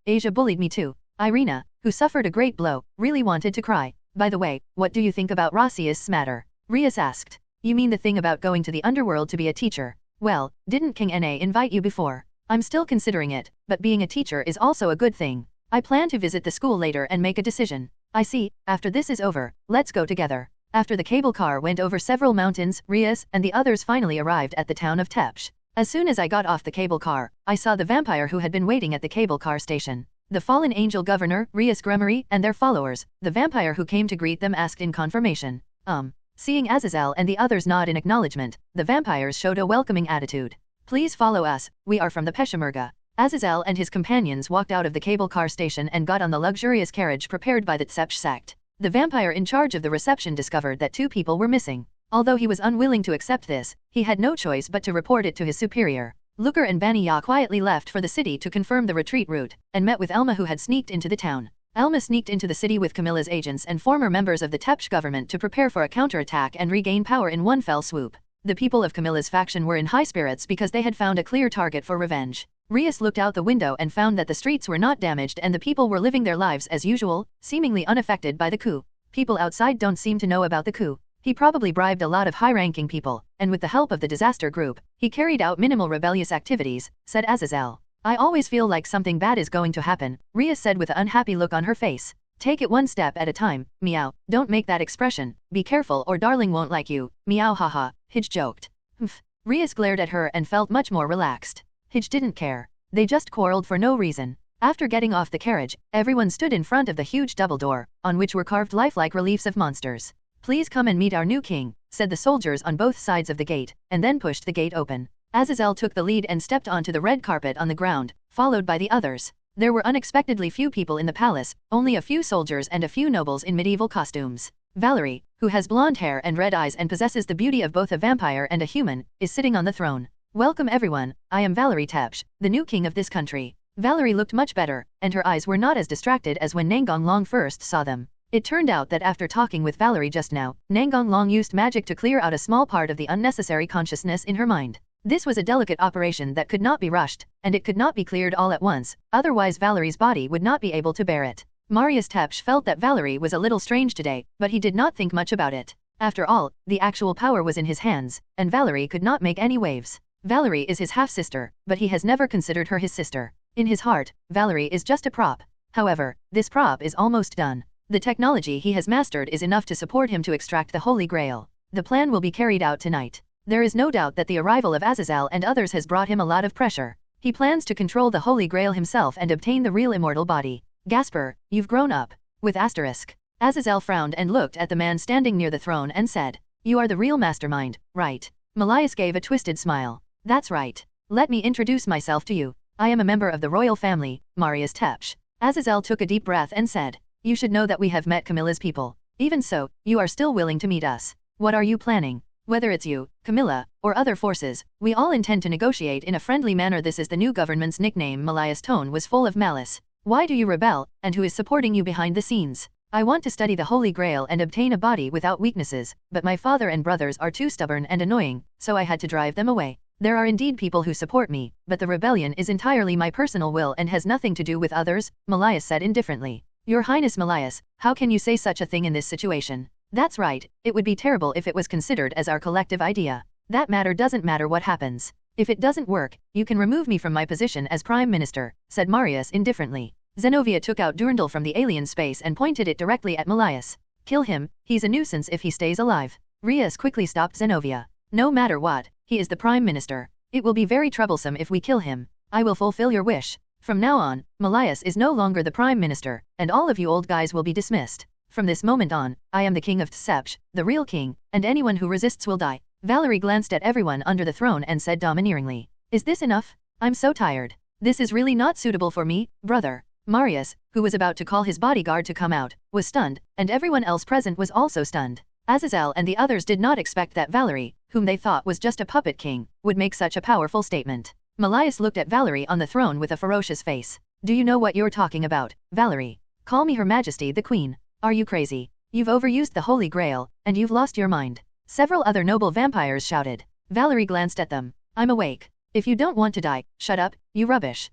Asia bullied me too. Irina, who suffered a great blow, really wanted to cry. By the way, what do you think about Rossius' matter? Rias asked. You mean the thing about going to the underworld to be a teacher? Well, didn't King Na invite you before? I'm still considering it, but being a teacher is also a good thing. I plan to visit the school later and make a decision. I see, after this is over, let's go together. After the cable car went over several mountains, Rias and the others finally arrived at the town of Tepsh. As soon as I got off the cable car, I saw the vampire who had been waiting at the cable car station. The fallen angel governor, Rias Gremory, and their followers. The vampire who came to greet them asked in confirmation. Seeing Azazel and the others nod in acknowledgement, the vampires showed a welcoming attitude. Please follow us, we are from the Peshmerga. Azazel and his companions walked out of the cable car station and got on the luxurious carriage prepared by the Tsepsh sect. The vampire in charge of the reception discovered that 2 people were missing. Although he was unwilling to accept this, he had no choice but to report it to his superior. Luker and Bania quietly left for the city to confirm the retreat route, and met with Elma, who had sneaked into the town. Elma sneaked into the city with Camilla's agents and former members of the Tepsh government to prepare for a counterattack and regain power in one fell swoop. The people of Camilla's faction were in high spirits because they had found a clear target for revenge. Rias looked out the window and found that the streets were not damaged and the people were living their lives as usual, seemingly unaffected by the coup. People outside don't seem to know about the coup. He probably bribed a lot of high-ranking people, and with the help of the disaster group, he carried out minimal rebellious activities, said Azazel. I always feel like something bad is going to happen, Rias said with an unhappy look on her face. Take it one step at a time, meow, don't make that expression, be careful or darling won't like you, meow haha, Hij joked. Humph. Rias glared at her and felt much more relaxed. Hij didn't care. They just quarreled for no reason. After getting off the carriage, everyone stood in front of the huge double door, on which were carved lifelike reliefs of monsters. Please come and meet our new king, said the soldiers on both sides of the gate, and then pushed the gate open. Azazel took the lead and stepped onto the red carpet on the ground, followed by the others. There were unexpectedly few people in the palace, only a few soldiers and a few nobles in medieval costumes. Valerie, who has blonde hair and red eyes and possesses the beauty of both a vampire and a human, is sitting on the throne. Welcome everyone, I am Valerie Tepsh, the new king of this country. Valerie looked much better, and her eyes were not as distracted as when Nangong Long first saw them. It turned out that after talking with Valerie just now, Nangong Long used magic to clear out a small part of the unnecessary consciousness in her mind. This was a delicate operation that could not be rushed, and it could not be cleared all at once, otherwise Valerie's body would not be able to bear it. Marius Tepsh felt that Valerie was a little strange today, but he did not think much about it. After all, the actual power was in his hands, and Valerie could not make any waves. Valerie is his half-sister, but he has never considered her his sister. In his heart, Valerie is just a prop. However, this prop is almost done. The technology he has mastered is enough to support him to extract the Holy Grail. The plan will be carried out tonight. There is no doubt that the arrival of Azazel and others has brought him a lot of pressure. He plans to control the Holy Grail himself and obtain the real immortal body. Gasper, you've grown up. With asterisk. Azazel frowned and looked at the man standing near the throne and said, You are the real mastermind, right? Malias gave a twisted smile. That's right. Let me introduce myself to you. I am a member of the royal family, Marius Tepsh. Azazel took a deep breath and said, You should know that we have met Camilla's people. Even so, you are still willing to meet us. What are you planning? Whether it's you, Camilla, or other forces, we all intend to negotiate in a friendly manner. This is the new government's nickname. Malias' tone was full of malice. Why do you rebel, and who is supporting you behind the scenes? I want to study the Holy Grail and obtain a body without weaknesses, but my father and brothers are too stubborn and annoying, so I had to drive them away. There are indeed people who support me, but the rebellion is entirely my personal will and has nothing to do with others, Malias said indifferently. Your Highness Malias, how can you say such a thing in this situation? That's right, it would be terrible if it was considered as our collective idea. That matter doesn't matter what happens. If it doesn't work, you can remove me from my position as Prime Minister, said Marius indifferently. Zenovia took out Durandal from the alien space and pointed it directly at Malias. Kill him, he's a nuisance if he stays alive. Rias quickly stopped Zenovia. No matter what, he is the Prime Minister. It will be very troublesome if we kill him. I will fulfill your wish. From now on, Malias is no longer the Prime Minister, and all of you old guys will be dismissed. From this moment on, I am the king of Tsepsh, the real king, and anyone who resists will die. Valerie glanced at everyone under the throne and said domineeringly, Is this enough? I'm so tired. This is really not suitable for me, brother. Marius, who was about to call his bodyguard to come out, was stunned, and everyone else present was also stunned. Azazel and the others did not expect that Valerie, whom they thought was just a puppet king, would make such a powerful statement. Malias looked at Valerie on the throne with a ferocious face. Do you know what you're talking about, Valerie? Call me Her Majesty the Queen. Are you crazy? You've overused the Holy Grail, and you've lost your mind. Several other noble vampires shouted. Valerie glanced at them. I'm awake. If you don't want to die, shut up, you rubbish.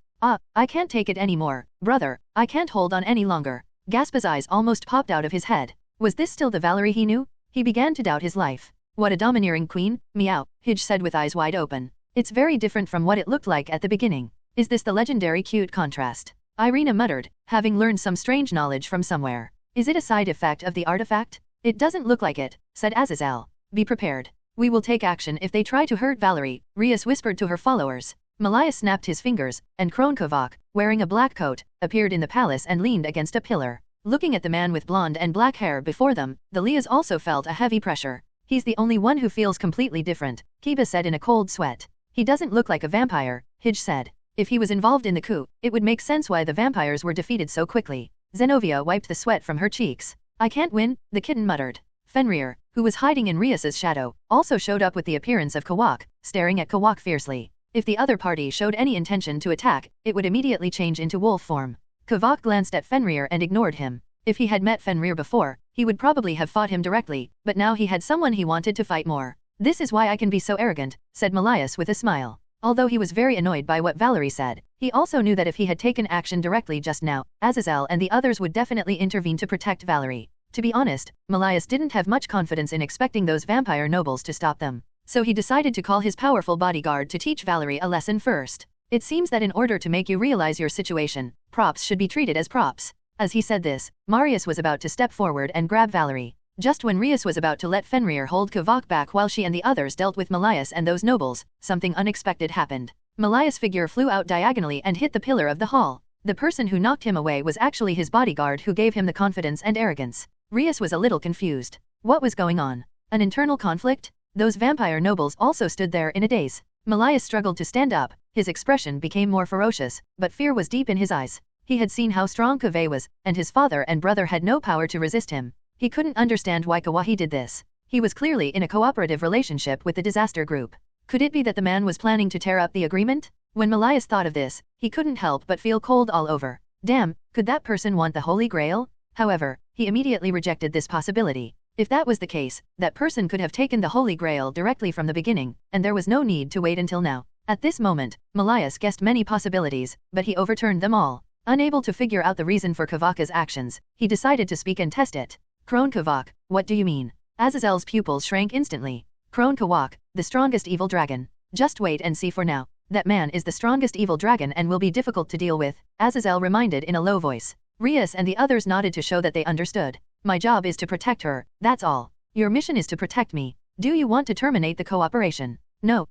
I can't take it anymore, brother, I can't hold on any longer. Gaspa's eyes almost popped out of his head. Was this still the Valerie he knew? He began to doubt his life. What a domineering queen, meow, Hij said with eyes wide open. It's very different from what it looked like at the beginning. Is this the legendary cute contrast? Irina muttered, having learned some strange knowledge from somewhere. Is it a side effect of the artifact? It doesn't look like it, said Azazel. Be prepared. We will take action if they try to hurt Valerie, Rias whispered to her followers. Malias snapped his fingers, and Kronkovac, wearing a black coat, appeared in the palace and leaned against a pillar. Looking at the man with blonde and black hair before them, the Lias also felt a heavy pressure. He's the only one who feels completely different, Kiba said in a cold sweat. He doesn't look like a vampire, Hij said. If he was involved in the coup, it would make sense why the vampires were defeated so quickly. Zenobia wiped the sweat from her cheeks. I can't win, the kitten muttered. Fenrir, who was hiding in Rias's shadow, also showed up with the appearance of Kawak, staring at Kawak fiercely. If the other party showed any intention to attack, it would immediately change into wolf form. Kawak glanced at Fenrir and ignored him. If he had met Fenrir before, he would probably have fought him directly, but now he had someone he wanted to fight more. This is why I can be so arrogant, said Malias with a smile. Although he was very annoyed by what Valerie said, he also knew that if he had taken action directly just now, Azazel and the others would definitely intervene to protect Valerie. To be honest, Malias didn't have much confidence in expecting those vampire nobles to stop them. So he decided to call his powerful bodyguard to teach Valerie a lesson first. It seems that in order to make you realize your situation, props should be treated as props. As he said this, Marius was about to step forward and grab Valerie. Just when Rias was about to let Fenrir hold Kavak back while she and the others dealt with Malias and those nobles, something unexpected happened. Malias' figure flew out diagonally and hit the pillar of the hall. The person who knocked him away was actually his bodyguard who gave him the confidence and arrogance. Rias was a little confused. What was going on? An internal conflict? Those vampire nobles also stood there in a daze. Malias struggled to stand up, his expression became more ferocious, but fear was deep in his eyes. He had seen how strong Kaveh was, and his father and brother had no power to resist him. He couldn't understand why Kawahi did this. He was clearly in a cooperative relationship with the disaster group. Could it be that the man was planning to tear up the agreement? When Malias thought of this, he couldn't help but feel cold all over. Damn, could that person want the Holy Grail? However, he immediately rejected this possibility. If that was the case, that person could have taken the Holy Grail directly from the beginning, and there was no need to wait until now. At this moment, Malias guessed many possibilities, but he overturned them all. Unable to figure out the reason for Kavaka's actions, he decided to speak and test it. Crone Kavak, what do you mean? Azazel's pupils shrank instantly. Crone Kawak, the strongest evil dragon. Just wait and see for now. That man is the strongest evil dragon and will be difficult to deal with, Azazel reminded in a low voice. Rias and the others nodded to show that they understood. My job is to protect her, that's all. Your mission is to protect me. Do you want to terminate the cooperation? No,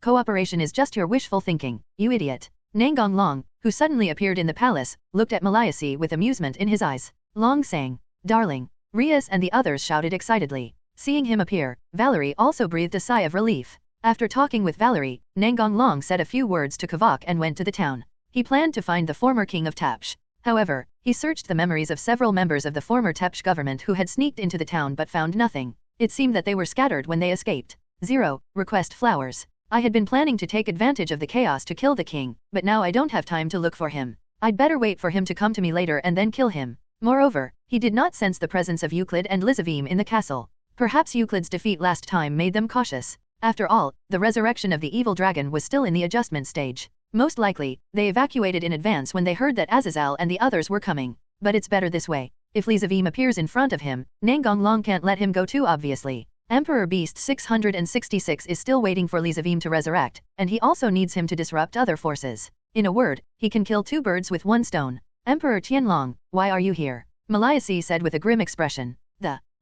cooperation is just your wishful thinking, you idiot. Nangong Long, who suddenly appeared in the palace, looked at Maliasi with amusement in his eyes. Long sang, darling. Rias and the others shouted excitedly. Seeing him appear, Valerie also breathed a sigh of relief. After talking with Valerie, Nangong Long said a few words to Kavak and went to the town. He planned to find the former king of Tapsh. However, he searched the memories of several members of the former Tepsh government who had sneaked into the town but found nothing. It seemed that they were scattered when they escaped. 0. Request flowers. I had been planning to take advantage of the chaos to kill the king, but now I don't have time to look for him. I'd better wait for him to come to me later and then kill him. Moreover, he did not sense the presence of Euclid and Lizavim in the castle. Perhaps Euclid's defeat last time made them cautious. After all, the resurrection of the evil dragon was still in the adjustment stage. Most likely, they evacuated in advance when they heard that Azazel and the others were coming. But it's better this way. If Lizavim appears in front of him, Nangong Long can't let him go too obviously. Emperor Beast 666 is still waiting for Lizavim to resurrect, and he also needs him to disrupt other forces. In a word, he can kill two birds with one stone. Emperor Tianlong, why are you here? Maliasi said with a grim expression.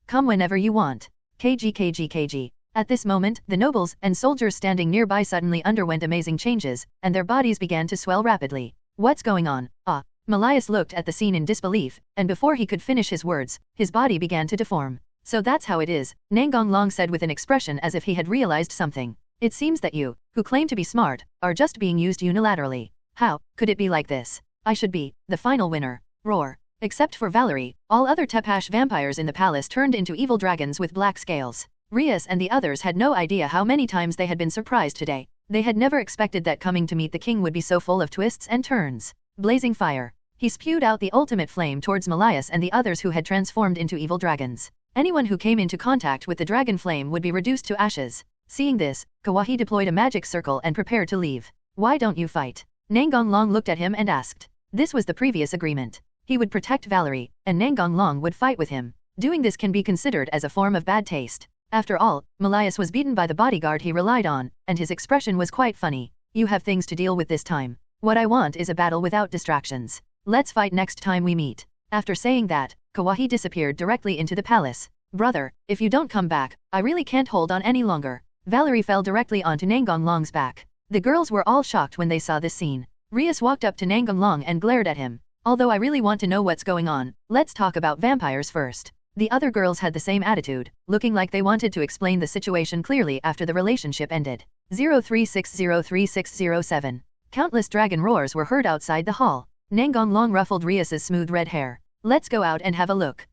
Come whenever you want. KG. At this moment, the nobles and soldiers standing nearby suddenly underwent amazing changes, and their bodies began to swell rapidly. What's going on? Malias looked at the scene in disbelief, and before he could finish his words, his body began to deform. So that's how it is, Nangong Long said with an expression as if he had realized something. It seems that you, who claim to be smart, are just being used unilaterally. How could it be like this? I should be the final winner. Roar. Except for Valerie, all other Tepash vampires in the palace turned into evil dragons with black scales. Rias and the others had no idea how many times they had been surprised today. They had never expected that coming to meet the king would be so full of twists and turns. Blazing fire. He spewed out the ultimate flame towards Malias and the others who had transformed into evil dragons. Anyone who came into contact with the dragon flame would be reduced to ashes. Seeing this, Kawahi deployed a magic circle and prepared to leave. Why don't you fight? Nangong Long looked at him and asked. This was the previous agreement. He would protect Valerie, and Nangong Long would fight with him. Doing this can be considered as a form of bad taste. After all, Malias was beaten by the bodyguard he relied on, and his expression was quite funny. You have things to deal with this time. What I want is a battle without distractions. Let's fight next time we meet. After saying that, Kawahi disappeared directly into the palace. Brother, if you don't come back, I really can't hold on any longer. Valerie fell directly onto Nangong Long's back. The girls were all shocked when they saw this scene. Rias walked up to Nangong Long and glared at him. Although I really want to know what's going on, let's talk about vampires first. The other girls had the same attitude, looking like they wanted to explain the situation clearly after the relationship ended. 03603607. Countless dragon roars were heard outside the hall. Nangong long ruffled Rias's smooth red hair. Let's go out and have a look.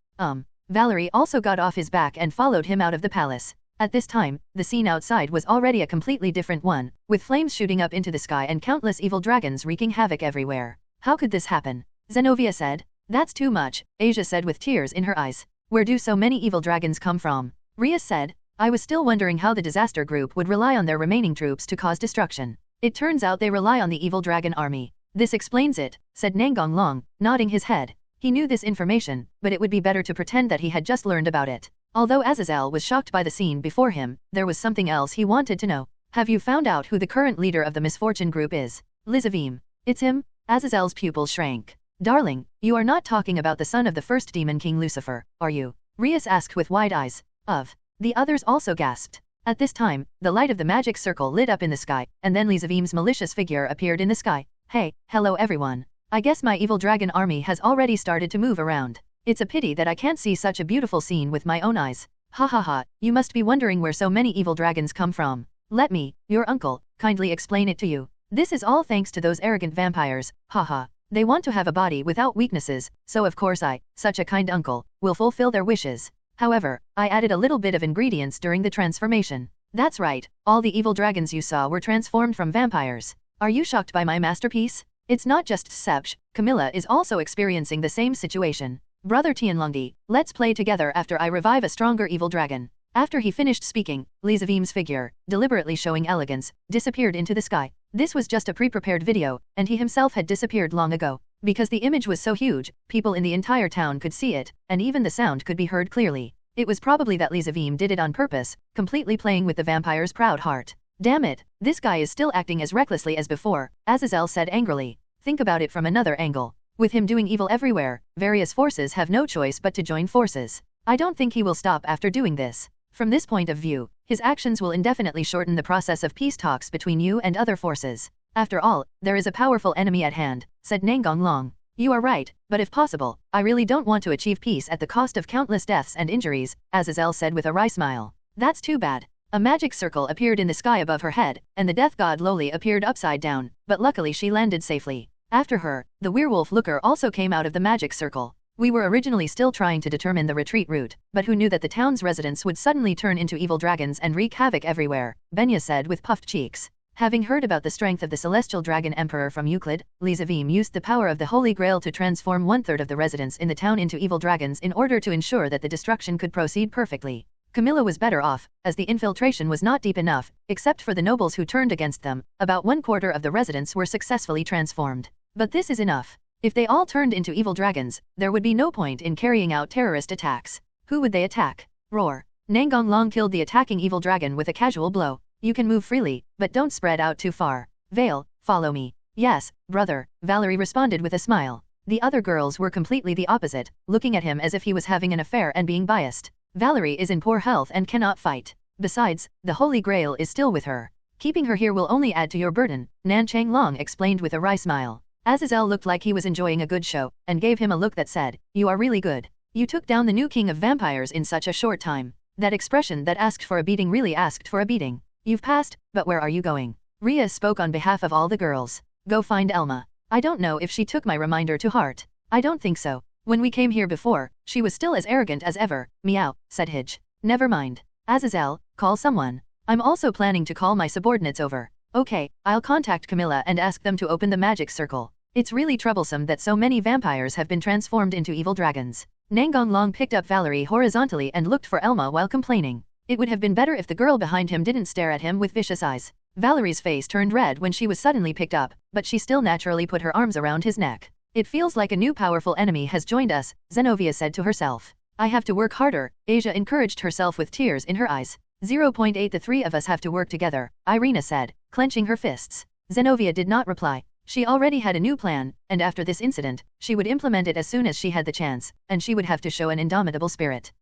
Valerie also got off his back and followed him out of the palace. At this time, the scene outside was already a completely different one, with flames shooting up into the sky and countless evil dragons wreaking havoc everywhere. How could this happen? Zenovia said. That's too much, Asia said with tears in her eyes. Where do so many evil dragons come from? Rias said. I was still wondering how the disaster group would rely on their remaining troops to cause destruction. It turns out they rely on the evil dragon army. This explains it, said Nangong Long, nodding his head. He knew this information, but it would be better to pretend that he had just learned about it. Although Azazel was shocked by the scene before him, there was something else he wanted to know. Have you found out who the current leader of the misfortune group is? Lizavim. It's him? Azazel's pupils shrank. Darling, you are not talking about the son of the first demon king Lucifer, are you? Rias asked with wide eyes. The others also gasped. At this time, the light of the magic circle lit up in the sky, and then Lizavim's malicious figure appeared in the sky. Hey, hello everyone. I guess my evil dragon army has already started to move around. It's a pity that I can't see such a beautiful scene with my own eyes. Ha ha ha, you must be wondering where so many evil dragons come from. Let me, your uncle, kindly explain it to you. This is all thanks to those arrogant vampires, haha. They want to have a body without weaknesses, so of course I, such a kind uncle, will fulfill their wishes. However, I added a little bit of ingredients during the transformation. That's right, all the evil dragons you saw were transformed from vampires. Are you shocked by my masterpiece? It's not just Sepch, Camilla is also experiencing the same situation. Brother Tianlongdi, let's play together after I revive a stronger evil dragon. After he finished speaking, Lizavim's figure, deliberately showing elegance, disappeared into the sky. This was just a pre-prepared video, and he himself had disappeared long ago. Because the image was so huge, people in the entire town could see it, and even the sound could be heard clearly. It was probably that Lizavim did it on purpose, completely playing with the vampire's proud heart. Damn it, this guy is still acting as recklessly as before, Azazel said angrily. Think about it from another angle. With him doing evil everywhere, various forces have no choice but to join forces. I don't think he will stop after doing this. From this point of view, his actions will indefinitely shorten the process of peace talks between you and other forces. After all, there is a powerful enemy at hand, said Nangong Long. You are right, but if possible, I really don't want to achieve peace at the cost of countless deaths and injuries, Azazel said with a wry smile. That's too bad. A magic circle appeared in the sky above her head, and the death god Loli appeared upside down, but luckily she landed safely. After her, the werewolf looker also came out of the magic circle. We were originally still trying to determine the retreat route, but who knew that the town's residents would suddenly turn into evil dragons and wreak havoc everywhere, Benya said with puffed cheeks. Having heard about the strength of the celestial dragon emperor from Euclid, Lizavim used the power of the Holy Grail to transform 1/3 of the residents in the town into evil dragons in order to ensure that the destruction could proceed perfectly. Camilla was better off, as the infiltration was not deep enough, except for the nobles who turned against them. About 1/4 of the residents were successfully transformed. But this is enough. If they all turned into evil dragons, there would be no point in carrying out terrorist attacks. Who would they attack? Roar. Nangong Long killed the attacking evil dragon with a casual blow. You can move freely, but don't spread out too far. Vale, follow me. Yes, brother, Valerie responded with a smile. The other girls were completely the opposite, looking at him as if he was having an affair and being biased. Valerie is in poor health and cannot fight. Besides, the Holy Grail is still with her. Keeping her here will only add to your burden, Nan Chang Long explained with a wry smile. Azazel looked like he was enjoying a good show, and gave him a look that said, you are really good. You took down the new king of vampires in such a short time. That expression that asked for a beating really asked for a beating. You've passed, but where are you going? Ria spoke on behalf of all the girls. Go find Elma. I don't know if she took my reminder to heart. I don't think so. When we came here before, she was still as arrogant as ever. Meow, said Hidge. Never mind. Azazel, call someone. I'm also planning to call my subordinates over. Okay, I'll contact Camilla and ask them to open the magic circle. It's really troublesome that so many vampires have been transformed into evil dragons. Nangong Long picked up Valerie horizontally and looked for Elma while complaining. It would have been better if the girl behind him didn't stare at him with vicious eyes. Valerie's face turned red when she was suddenly picked up, but she still naturally put her arms around his neck. It feels like a new powerful enemy has joined us, Zenovia said to herself. I have to work harder, Asia encouraged herself with tears in her eyes. 0.8 The three of us have to work together, Irina said, clenching her fists. Zenovia did not reply. She already had a new plan, and after this incident, she would implement it as soon as she had the chance, and she would have to show an indomitable spirit.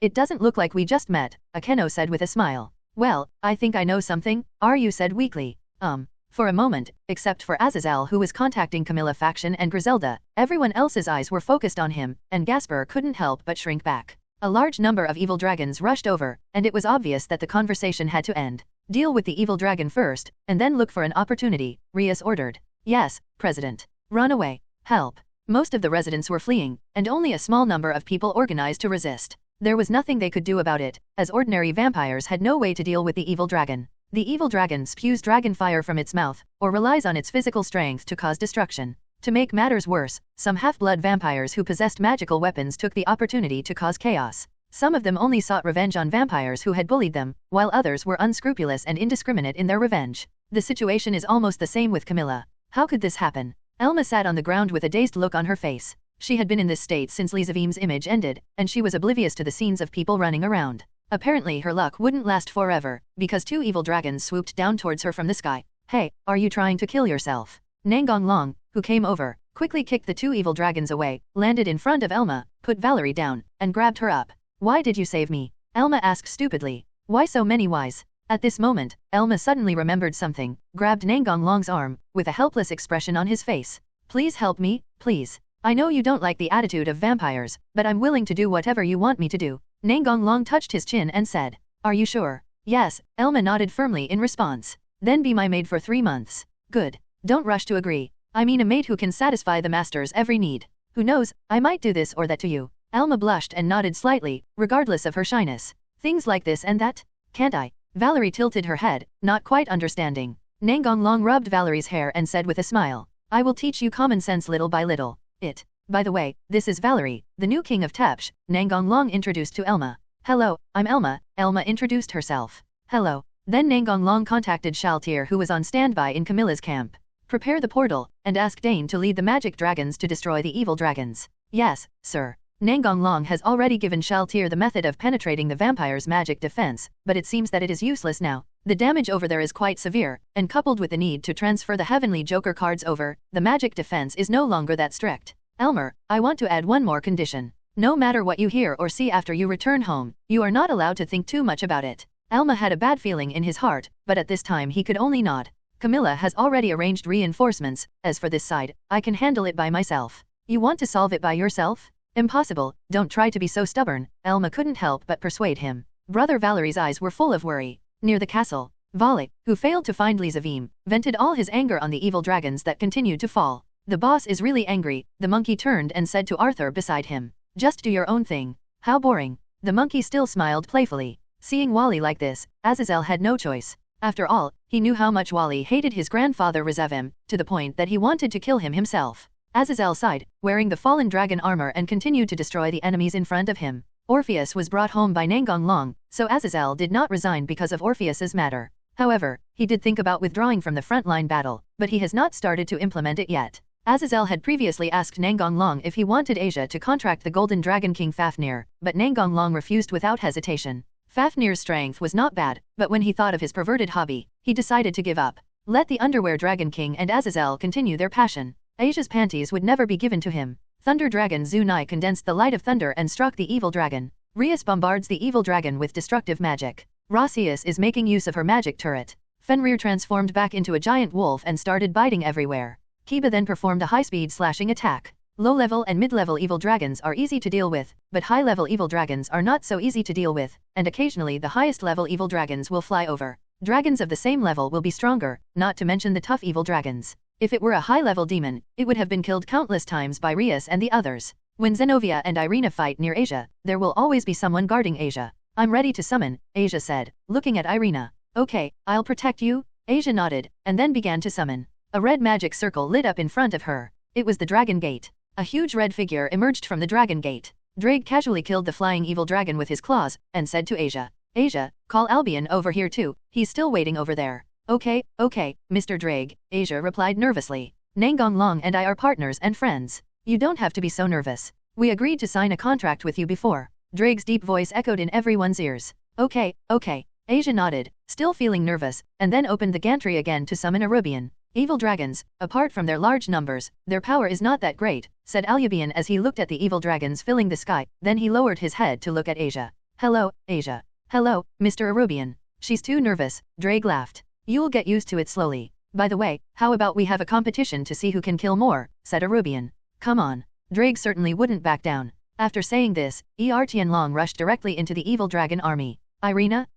It doesn't look like we just met, Akeno said with a smile. Well, I think I know something, Ryu said weakly. For a moment, except for Azazel who was contacting Camilla faction and Griselda, everyone else's eyes were focused on him, and Gasper couldn't help but shrink back. A large number of evil dragons rushed over, and it was obvious that the conversation had to end. Deal with the evil dragon first, and then look for an opportunity, Rias ordered. Yes, President. Run away. Help. Most of the residents were fleeing, and only a small number of people organized to resist. There was nothing they could do about it, as ordinary vampires had no way to deal with the evil dragon. The evil dragon spews dragon fire from its mouth, or relies on its physical strength to cause destruction. To make matters worse, some half-blood vampires who possessed magical weapons took the opportunity to cause chaos. Some of them only sought revenge on vampires who had bullied them, while others were unscrupulous and indiscriminate in their revenge. The situation is almost the same with Camilla. How could this happen? Elma sat on the ground with a dazed look on her face. She had been in this state since Lizavim's image ended, and she was oblivious to the scenes of people running around. Apparently her luck wouldn't last forever, because 2 evil dragons swooped down towards her from the sky. Hey, are you trying to kill yourself? Nangong, who came over, quickly kicked the 2 evil dragons away, landed in front of Elma, put Valerie down, and grabbed her up. Why did you save me? Elma asked stupidly. Why so many whys? At this moment, Elma suddenly remembered something, grabbed Nangong's arm, with a helpless expression on his face. Please help me, please. I know you don't like the attitude of vampires, but I'm willing to do whatever you want me to do. Nangong touched his chin and said. Are you sure? Yes, Elma nodded firmly in response. Then be my maid for 3 months. Good. Don't rush to agree. I mean a maid who can satisfy the master's every need. Who knows, I might do this or that to you. Elma blushed and nodded slightly, regardless of her shyness. Things like this and that? Can't I? Valerie tilted her head, not quite understanding. Nangong rubbed Valerie's hair and said with a smile. I will teach you common sense little by little. By the way, this is Valerie, the new king of Tepsh, Nangong introduced to Elma. Hello, I'm Elma, Elma introduced herself. Hello. Then Nangong contacted Shaltir who was on standby in Camilla's camp. Prepare the portal, and ask Dane to lead the magic dragons to destroy the evil dragons. Yes, sir. Nangong has already given Shaltir the method of penetrating the vampire's magic defense, but it seems that it is useless now. The damage over there is quite severe, and coupled with the need to transfer the heavenly Joker cards over, the magic defense is no longer that strict. Elmer, I want to add one more condition. No matter what you hear or see after you return home, you are not allowed to think too much about it. Elma had a bad feeling in his heart, but at this time he could only nod. Camilla has already arranged reinforcements. As for this side, I can handle it by myself. You want to solve it by yourself? Impossible, don't try to be so stubborn. Elma couldn't help but persuade him. Brother Valerie's eyes were full of worry. Near the castle, Vale, who failed to find Lizavim, vented all his anger on the evil dragons that continued to fall. The boss is really angry, the monkey turned and said to Arthur beside him. Just do your own thing. How boring. The monkey still smiled playfully. Seeing Wally like this, Azazel had no choice. After all, he knew how much Wally hated his grandfather Rezavim, to the point that he wanted to kill him himself. Azazel sighed, wearing the fallen dragon armor and continued to destroy the enemies in front of him. Orpheus was brought home by Nangong, so Azazel did not resign because of Orpheus's matter. However, he did think about withdrawing from the frontline battle, but he has not started to implement it yet. Azazel had previously asked Nangong if he wanted Asia to contract the Golden Dragon King Fafnir, but Nangong refused without hesitation. Fafnir's strength was not bad, but when he thought of his perverted hobby, he decided to give up. Let the Underwear Dragon King and Azazel continue their passion. Asia's panties would never be given to him. Thunder Dragon Zunai condensed the light of thunder and struck the evil dragon. Rias bombards the evil dragon with destructive magic. Rossius is making use of her magic turret. Fenrir transformed back into a giant wolf and started biting everywhere. Kiba then performed a high-speed slashing attack. Low-level and mid-level evil dragons are easy to deal with, but high-level evil dragons are not so easy to deal with, and occasionally the highest-level evil dragons will fly over. Dragons of the same level will be stronger, not to mention the tough evil dragons. If it were a high-level demon, it would have been killed countless times by Rias and the others. When Zenobia and Irina fight near Asia, there will always be someone guarding Asia. I'm ready to summon, Asia said, looking at Irina. Okay, I'll protect you. Asia nodded, and then began to summon. A red magic circle lit up in front of her. It was the Dragon Gate. A huge red figure emerged from the Dragon Gate. Drake casually killed the flying evil dragon with his claws, and said to Asia, Asia, call Albion over here too, he's still waiting over there. Okay, Mr. Drake, Asia replied nervously. Nangong and I are partners and friends. You don't have to be so nervous. We agreed to sign a contract with you before. Drake's deep voice echoed in everyone's ears. Okay. Asia nodded, still feeling nervous, and then opened the gantry again to summon a Rubian. Evil dragons, apart from their large numbers, their power is not that great, said Albedo as he looked at the evil dragons filling the sky, then he lowered his head to look at Asia. Hello, Asia. Hello, Mr. Arubian. She's too nervous, Drake laughed. You'll get used to it slowly. By the way, how about we have a competition to see who can kill more, said Arubian. Come on. Drake certainly wouldn't back down. After saying this, Tianlong rushed directly into the evil dragon army. Irina.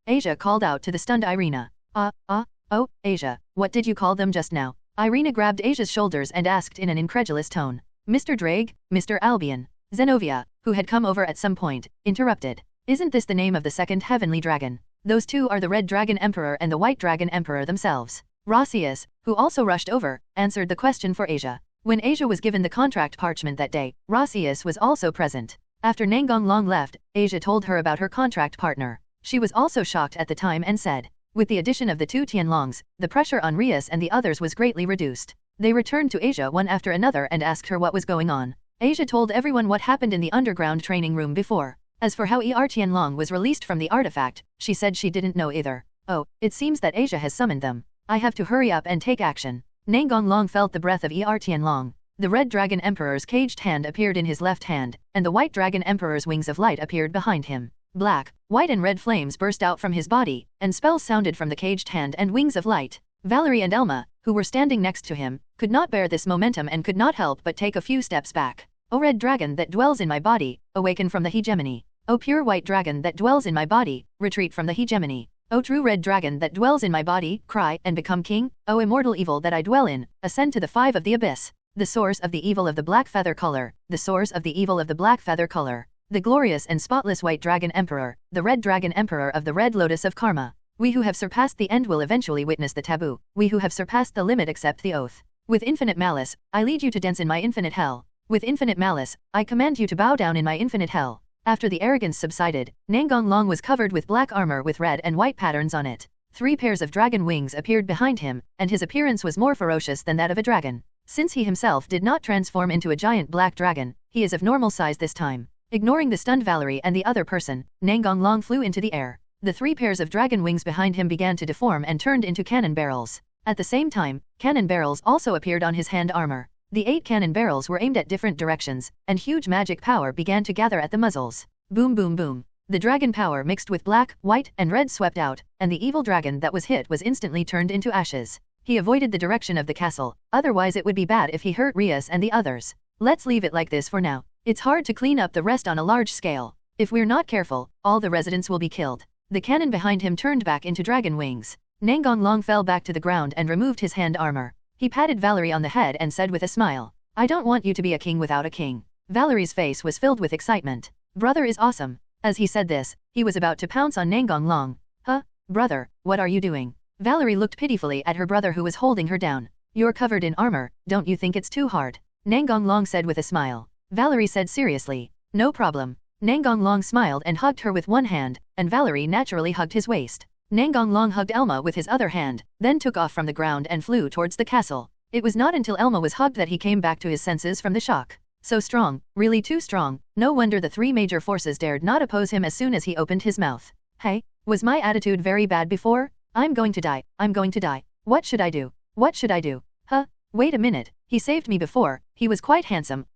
Asia called out to the stunned Irina. Oh, Asia, what did you call them just now? Irina grabbed Asia's shoulders and asked in an incredulous tone. Mr. Drake, Mr. Albion. Zenobia, who had come over at some point, interrupted. Isn't this the name of the second heavenly dragon? Those two are the Red Dragon Emperor and the White Dragon Emperor themselves. Rossius, who also rushed over, answered the question for Asia. When Asia was given the contract parchment that day, Rossius was also present. After Nangong Long left, Asia told her about her contract partner. She was also shocked at the time and said, with the addition of the two Tianlongs, the pressure on Rias and the others was greatly reduced. They returned to Asia one after another and asked her what was going on. Asia told everyone what happened in the underground training room before. As for how Tianlong was released from the artifact, she said she didn't know either. Oh, it seems that Asia has summoned them. I have to hurry up and take action. Nangong Long felt the breath of Tianlong. The Red Dragon Emperor's caged hand appeared in his left hand, and the White Dragon Emperor's wings of light appeared behind him. Black, white and red flames burst out from his body, and spells sounded from the caged hand and wings of light. Valerie and Elma, who were standing next to him, could not bear this momentum and could not help but take a few steps back. O red dragon that dwells in my body, awaken from the hegemony. O pure white dragon that dwells in my body, retreat from the hegemony. O true red dragon that dwells in my body, cry and become king. O immortal evil that I dwell in, ascend to the five of the abyss. The source of the evil of the black feather color, the source of the evil of the black feather color. The glorious and spotless White Dragon Emperor, the Red Dragon Emperor of the Red Lotus of Karma. We who have surpassed the end will eventually witness the taboo. We who have surpassed the limit accept the oath. With infinite malice, I lead you to dance in my infinite hell. With infinite malice, I command you to bow down in my infinite hell. After the arrogance subsided, Nangong Long was covered with black armor with red and white patterns on it. 3 pairs of dragon wings appeared behind him, and his appearance was more ferocious than that of a dragon. Since he himself did not transform into a giant black dragon, he is of normal size this time. Ignoring the stunned Valerie and the other person, Nangong Long flew into the air. The 3 pairs of dragon wings behind him began to deform and turned into cannon barrels. At the same time, cannon barrels also appeared on his hand armor. The 8 cannon barrels were aimed at different directions, and huge magic power began to gather at the muzzles. Boom boom boom. The dragon power mixed with black, white, and red swept out, and the evil dragon that was hit was instantly turned into ashes. He avoided the direction of the castle, otherwise it would be bad if he hurt Rias and the others. Let's leave it like this for now. It's hard to clean up the rest on a large scale. If we're not careful, all the residents will be killed. The cannon behind him turned back into dragon wings. Nangong Long fell back to the ground and removed his hand armor. He patted Valerie on the head and said with a smile, I don't want you to be a king without a king. Valerie's face was filled with excitement. Brother is awesome. As he said this, he was about to pounce on Nangong Long. Huh? Brother, what are you doing? Valerie looked pitifully at her brother who was holding her down. You're covered in armor, don't you think it's too hard? Nangong Long said with a smile. Valerie said seriously, no problem. Nangong Long smiled and hugged her with one hand, and Valerie naturally hugged his waist. Nangong Long hugged Elma with his other hand, then took off from the ground and flew towards the castle. It was not until Elma was hugged that he came back to his senses from the shock. So strong, really too strong, no wonder the 3 major forces dared not oppose him as soon as he opened his mouth. Hey, was my attitude very bad before? I'm going to die, I'm going to die. What should I do? What should I do? Huh? Wait a minute, he saved me before, he was quite handsome.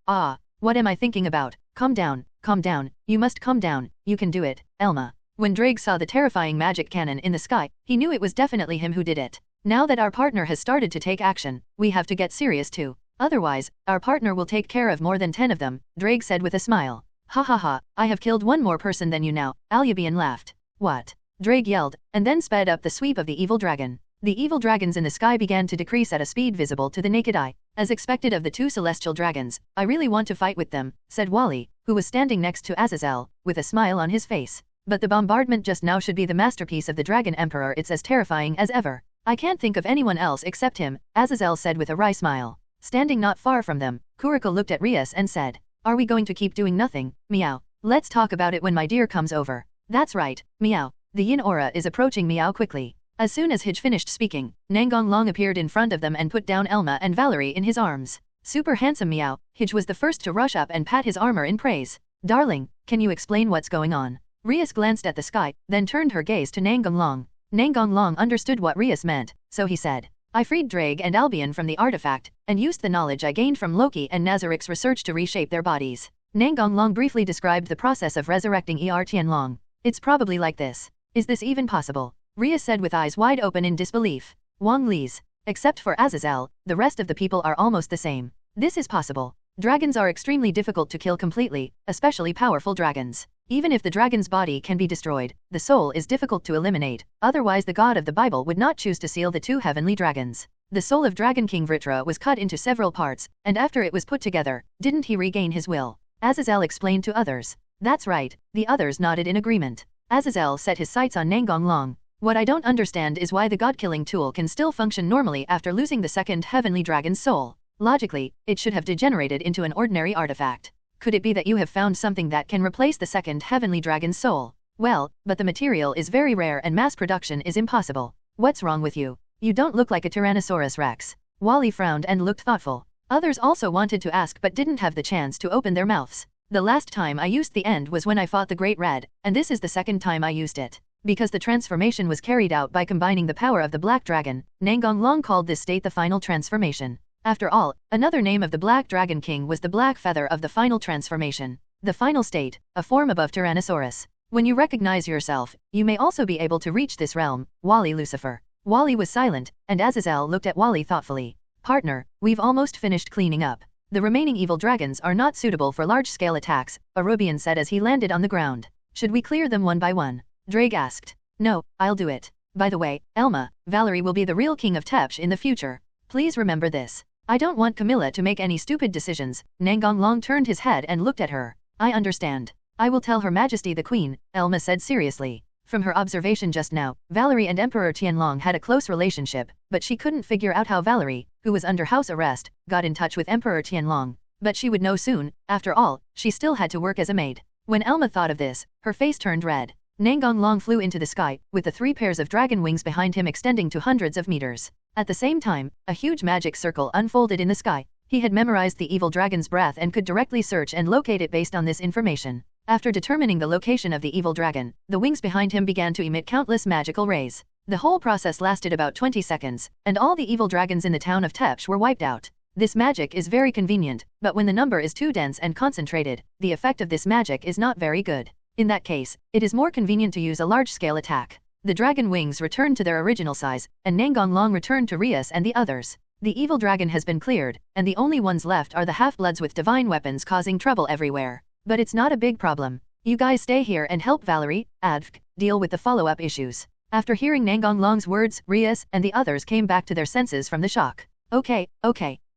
What am I thinking about? Calm down, you must calm down, you can do it, Elma. When Drake saw the terrifying magic cannon in the sky, he knew it was definitely him who did it. Now that our partner has started to take action, we have to get serious too. Otherwise, our partner will take care of more than 10 of them, Drake said with a smile. Ha ha ha, I have killed one more person than you now, Albedo laughed. What? Drake yelled, and then sped up the sweep of the evil dragon. The evil dragons in the sky began to decrease at a speed visible to the naked eye. As expected of the 2 celestial dragons, I really want to fight with them, said Wally, who was standing next to Azazel, with a smile on his face. But the bombardment just now should be the masterpiece of the Dragon Emperor. It's as terrifying as ever. I can't think of anyone else except him, Azazel said with a wry smile. Standing not far from them, Kuriko looked at Rias and said, are we going to keep doing nothing, meow? Let's talk about it when my dear comes over. That's right, meow. The yin aura is approaching meow quickly. As soon as Hij finished speaking, Nangong Long appeared in front of them and put down Elma and Valerie in his arms. Super handsome meow, Hij was the first to rush up and pat his armor in praise. Darling, can you explain what's going on? Rias glanced at the sky, then turned her gaze to Nangong Long. Nangong Long understood what Rias meant, so he said, I freed Drake and Albion from the artifact, and used the knowledge I gained from Loki and Nazarik's research to reshape their bodies. Nangong Long briefly described the process of resurrecting Tianlong. It's probably like this. Is this even possible? Rias said with eyes wide open in disbelief. Wang Li's. Except for Azazel, the rest of the people are almost the same. This is possible. Dragons are extremely difficult to kill completely, especially powerful dragons. Even if the dragon's body can be destroyed, the soul is difficult to eliminate, otherwise the god of the Bible would not choose to seal the 2 heavenly dragons. The soul of Dragon King Vritra was cut into several parts, and after it was put together, didn't he regain his will? Azazel explained to others. That's right, the others nodded in agreement. Azazel set his sights on Nangong Long. What I don't understand is why the god-killing tool can still function normally after losing the 2nd heavenly dragon's soul. Logically, it should have degenerated into an ordinary artifact. Could it be that you have found something that can replace the 2nd heavenly dragon's soul? Well, but the material is very rare and mass production is impossible. What's wrong with you? You don't look like a Tyrannosaurus Rex. Wally frowned and looked thoughtful. Others also wanted to ask but didn't have the chance to open their mouths. The last time I used the end was when I fought the Great Red, and this is the 2nd time I used it. Because the transformation was carried out by combining the power of the Black Dragon, Nangong Long called this state the final transformation. After all, another name of the Black Dragon King was the Black Feather of the final transformation. The final state, a form above Tyrannosaurus. When you recognize yourself, you may also be able to reach this realm, Wally Lucifer. Wally was silent, and Azazel looked at Wally thoughtfully. Partner, we've almost finished cleaning up. The remaining evil dragons are not suitable for large-scale attacks, Arubian said as he landed on the ground. Should we clear them one by one? Drake asked. No, I'll do it. By the way, Elma, Valerie will be the real king of Tepsh in the future. Please remember this. I don't want Camilla to make any stupid decisions. Nangong Long turned his head and looked at her. I understand. I will tell Her Majesty the Queen, Elma said seriously. From her observation just now, Valerie and Emperor Tianlong had a close relationship, but she couldn't figure out how Valerie, who was under house arrest, got in touch with Emperor Tianlong. But she would know soon. After all, she still had to work as a maid. When Elma thought of this, her face turned red. Nangong Long flew into the sky, with the 3 pairs of dragon wings behind him extending to hundreds of meters. At the same time, a huge magic circle unfolded in the sky. He had memorized the evil dragon's breath and could directly search and locate it based on this information. After determining the location of the evil dragon, the wings behind him began to emit countless magical rays. The whole process lasted about 20 seconds, and all the evil dragons in the town of Tepsh were wiped out. This magic is very convenient, but when the number is too dense and concentrated, the effect of this magic is not very good. In that case, it is more convenient to use a large-scale attack. The dragon wings returned to their original size, and Nangong Long returned to Rias and the others. The evil dragon has been cleared, and the only ones left are the half-bloods with divine weapons causing trouble everywhere. But it's not a big problem. You guys stay here and help Valerie, Advk, deal with the follow-up issues. After hearing Nangong Long's words, Rias and the others came back to their senses from the shock. Okay.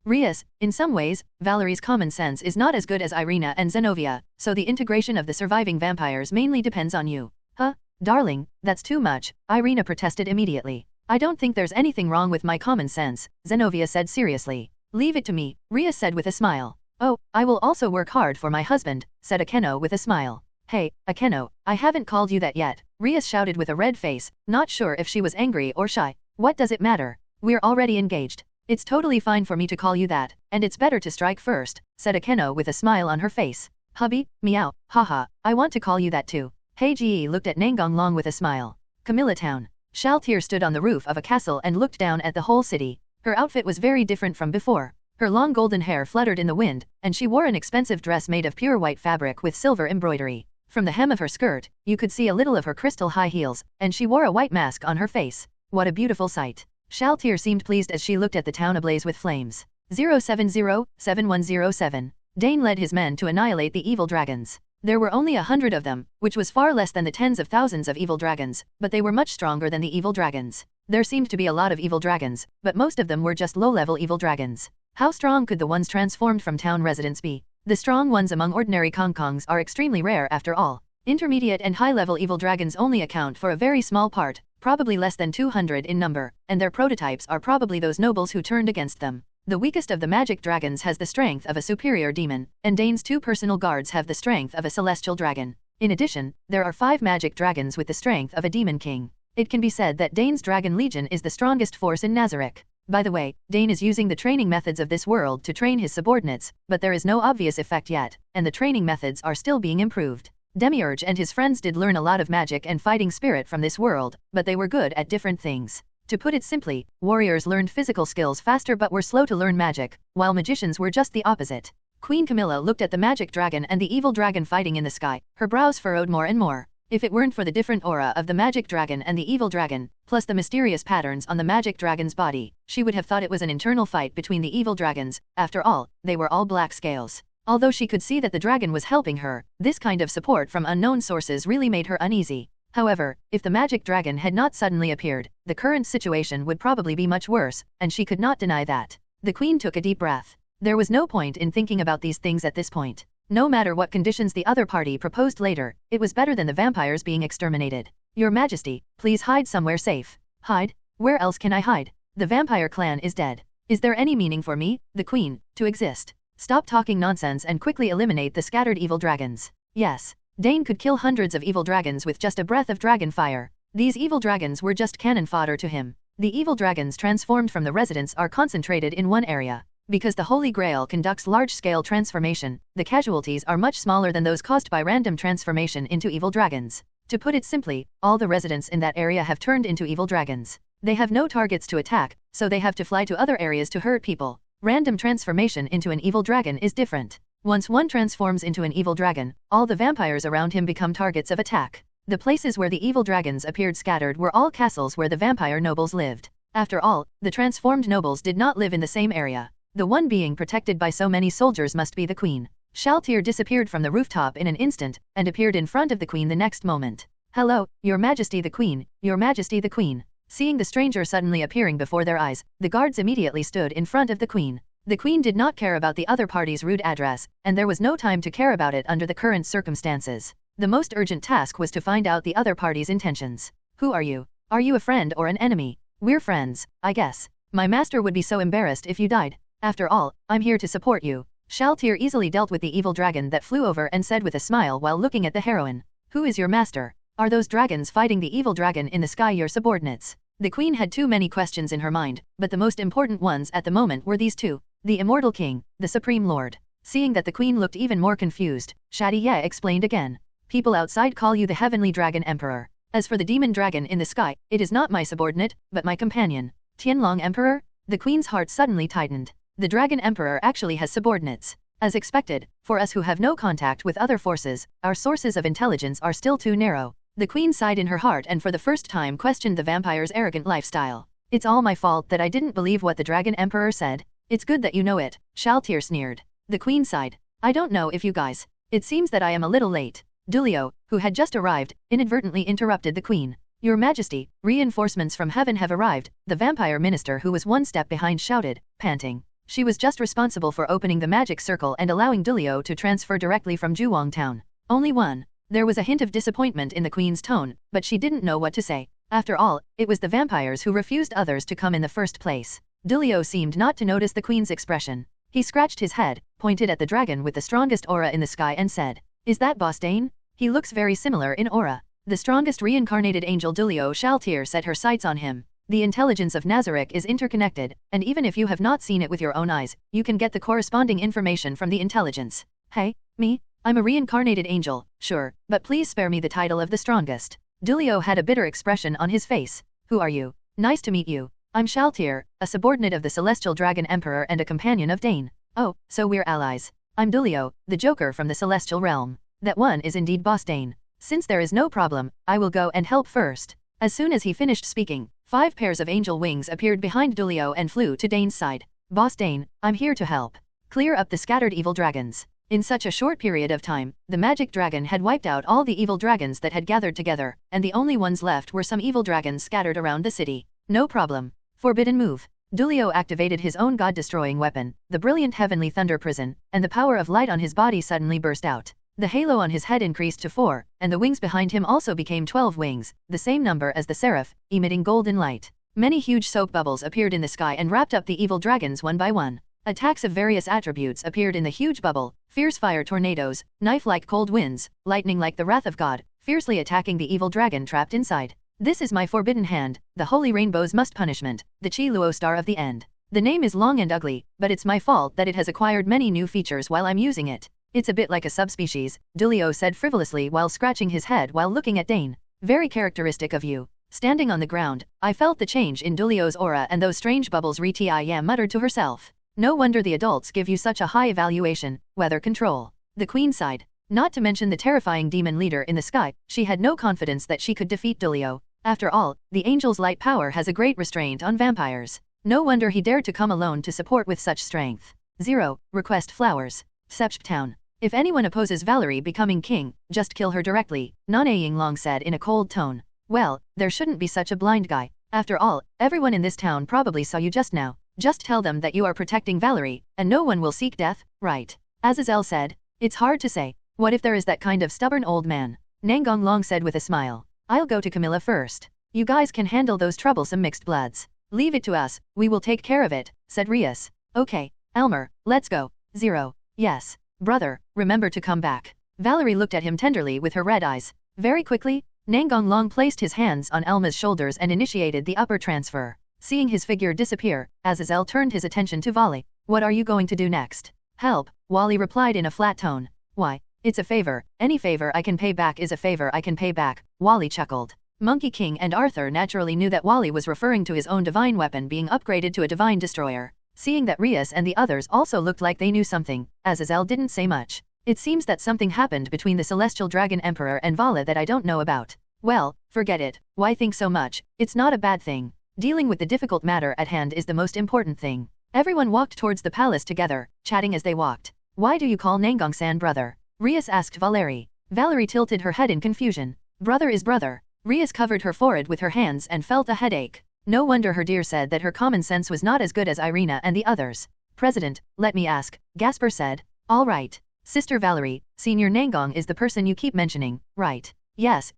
Rias, in some ways, Valerie's common sense is not as good as Irina and Zenovia, so the integration of the surviving vampires mainly depends on you. Huh? Darling, that's too much, Irina protested immediately. I don't think there's anything wrong with my common sense, Zenovia said seriously. Leave it to me, Rias said with a smile. Oh, I will also work hard for my husband, said Akeno with a smile. Hey, Akeno, I haven't called you that yet, Rias shouted with a red face, not sure if she was angry or shy. What does it matter? We're already engaged. It's totally fine for me to call you that, and it's better to strike first, said Akeno with a smile on her face. Hubby, meow, haha, I want to call you that too. Hey Ji looked at Nangong Long with a smile. Camilla Town. Shaltir stood on the roof of a castle and looked down at the whole city. Her outfit was very different from before. Her long golden hair fluttered in the wind, and she wore an expensive dress made of pure white fabric with silver embroidery. From the hem of her skirt, you could see a little of her crystal high heels, and she wore a white mask on her face. What a beautiful sight. Shaltir seemed pleased as she looked at the town ablaze with flames. 070-7107. Dane led his men to annihilate the evil dragons. There were only 100 of them, which was far less than the tens of thousands of evil dragons, but they were much stronger than the evil dragons. There seemed to be a lot of evil dragons, but most of them were just low-level evil dragons. How strong could the ones transformed from town residents be? The strong ones among ordinary Kongkongs are extremely rare after all. Intermediate and high-level evil dragons only account for a very small part, probably less than 200 in number, and their prototypes are probably those nobles who turned against them. The weakest of the magic dragons has the strength of a superior demon, and Dane's 2 personal guards have the strength of a celestial dragon. In addition, there are 5 magic dragons with the strength of a demon king. It can be said that Dane's Dragon Legion is the strongest force in Nazarick. By the way, Dane is using the training methods of this world to train his subordinates, but there is no obvious effect yet, and the training methods are still being improved. Demiurge and his friends did learn a lot of magic and fighting spirit from this world, but they were good at different things. To put it simply, warriors learned physical skills faster but were slow to learn magic, while magicians were just the opposite. Queen Camilla looked at the magic dragon and the evil dragon fighting in the sky, her brows furrowed more and more. If it weren't for the different aura of the magic dragon and the evil dragon, plus the mysterious patterns on the magic dragon's body, she would have thought it was an internal fight between the evil dragons. After all, they were all black scales. Although she could see that the dragon was helping her, this kind of support from unknown sources really made her uneasy. However, if the magic dragon had not suddenly appeared, the current situation would probably be much worse, and she could not deny that. The queen took a deep breath. There was no point in thinking about these things at this point. No matter what conditions the other party proposed later, it was better than the vampires being exterminated. Your Majesty, please hide somewhere safe. Hide? Where else can I hide? The vampire clan is dead. Is there any meaning for me, the queen, to exist? Stop talking nonsense and quickly eliminate the scattered evil dragons. Yes. Dane could kill hundreds of evil dragons with just a breath of dragon fire. These evil dragons were just cannon fodder to him. The evil dragons transformed from the residents are concentrated in one area. Because the Holy Grail conducts large-scale transformation, the casualties are much smaller than those caused by random transformation into evil dragons. To put it simply, all the residents in that area have turned into evil dragons. They have no targets to attack, so they have to fly to other areas to hurt people. Random transformation into an evil dragon is different. Once one transforms into an evil dragon, all the vampires around him become targets of attack. The places where the evil dragons appeared scattered were all castles where the vampire nobles lived. After all, the transformed nobles did not live in the same area. The one being protected by so many soldiers must be the queen. Shaltir disappeared from the rooftop in an instant, and appeared in front of the queen the next moment. Hello, Your Majesty the Queen, Your Majesty the Queen. Seeing the stranger suddenly appearing before their eyes, the guards immediately stood in front of the queen. The queen did not care about the other party's rude address, and there was no time to care about it under the current circumstances. The most urgent task was to find out the other party's intentions. Who are you? Are you a friend or an enemy? We're friends, I guess. My master would be so embarrassed if you died. After all, I'm here to support you. Shaltir easily dealt with the evil dragon that flew over and said with a smile while looking at the heroine. Who is your master? Are those dragons fighting the evil dragon in the sky your subordinates? The queen had too many questions in her mind, but the most important ones at the moment were these two. The immortal king, the supreme lord. Seeing that the queen looked even more confused, Shadiye explained again. People outside call you the heavenly dragon emperor. As for the demon dragon in the sky, it is not my subordinate, but my companion. Tianlong emperor? The queen's heart suddenly tightened. The dragon emperor actually has subordinates. As expected, for us who have no contact with other forces, our sources of intelligence are still too narrow. The queen sighed in her heart and for the first time questioned the vampire's arrogant lifestyle. It's all my fault that I didn't believe what the dragon emperor said. It's good that you know it, Shaltir sneered. The queen sighed. I don't know if you guys. It seems that I am a little late. Dulio, who had just arrived, inadvertently interrupted the queen. Your Majesty, reinforcements from heaven have arrived, the vampire minister who was one step behind shouted, panting. She was just responsible for opening the magic circle and allowing Dulio to transfer directly from Juwang town. Only one. There was a hint of disappointment in the queen's tone, but she didn't know what to say. After all, it was the vampires who refused others to come in the first place. Dulio seemed not to notice the queen's expression. He scratched his head, pointed at the dragon with the strongest aura in the sky and said, Is that Boss Dane? He looks very similar in aura. The strongest reincarnated angel Dulio Shaltir set her sights on him. The intelligence of Nazarick is interconnected, and even if you have not seen it with your own eyes, you can get the corresponding information from the intelligence. Hey, me? I'm a reincarnated angel, sure, but please spare me the title of the strongest. Dulio had a bitter expression on his face. Who are you? Nice to meet you. I'm Shaltir, a subordinate of the Celestial Dragon Emperor and a companion of Dane. Oh, so we're allies. I'm Dulio, the Joker from the Celestial Realm. That one is indeed Boss Dane. Since there is no problem, I will go and help first. As soon as he finished speaking, 5 pairs of angel wings appeared behind Dulio and flew to Dane's side. Boss Dane, I'm here to help. Clear up the scattered evil dragons. In such a short period of time, the magic dragon had wiped out all the evil dragons that had gathered together, and the only ones left were some evil dragons scattered around the city. No problem. Forbidden move. Dulio activated his own god-destroying weapon, the brilliant heavenly thunder prison, and the power of light on his body suddenly burst out. The halo on his head increased to 4, and the wings behind him also became 12 wings, the same number as the seraph, emitting golden light. Many huge soap bubbles appeared in the sky and wrapped up the evil dragons one by one. Attacks of various attributes appeared in the huge bubble, fierce fire tornadoes, knife-like cold winds, lightning like the wrath of God, fiercely attacking the evil dragon trapped inside. This is my forbidden hand, the holy rainbow's must punishment, the Chi Luo star of the end. The name is long and ugly, but it's my fault that it has acquired many new features while I'm using it. It's a bit like a subspecies, Dulio said frivolously while scratching his head while looking at Dane. Very characteristic of you. Standing on the ground, I felt the change in Dulio's aura and those strange bubbles Riti muttered to herself. No wonder the adults give you such a high evaluation, weather control. The queen sighed. Not to mention the terrifying demon leader in the sky, she had no confidence that she could defeat Dulio. After all, the angel's light power has a great restraint on vampires. No wonder he dared to come alone to support with such strength. 0. Request flowers. Sepsp Town. If anyone opposes Valerie becoming king, just kill her directly, Nangong said in a cold tone. Well, there shouldn't be such a blind guy. After all, everyone in this town probably saw you just now. Just tell them that you are protecting Valerie, and no one will seek death, right? Azazel said. It's hard to say. What if there is that kind of stubborn old man? Nangong said with a smile. I'll go to Camilla first. You guys can handle those troublesome mixed bloods. Leave it to us, we will take care of it, said Rias. Okay, Elmer, let's go. 0. Yes. Brother, remember to come back. Valerie looked at him tenderly with her red eyes. Very quickly, Nangong placed his hands on Elma's shoulders and initiated the upper transfer. Seeing his figure disappear, Azazel turned his attention to Wally. What are you going to do next? Help, Wally replied in a flat tone. Why? It's a favor. Any favor I can pay back is a favor I can pay back, Wally chuckled. Monkey King and Arthur naturally knew that Wally was referring to his own divine weapon being upgraded to a divine destroyer. Seeing that Rias and the others also looked like they knew something, Azazel didn't say much. It seems that something happened between the Celestial Dragon Emperor and Vala that I don't know about. Well, forget it. Why think so much? It's not a bad thing. Dealing with the difficult matter at hand is the most important thing. Everyone walked towards the palace together, chatting as they walked. Why do you call Nangong-san brother? Rias asked Valerie. Valerie tilted her head in confusion. Brother is brother. Rias covered her forehead with her hands and felt a headache. No wonder her dear said that her common sense was not as good as Irina and the others. President, let me ask, Gasper said. All right. Sister Valerie, Senior Nangong is the person you keep mentioning, right? Yes,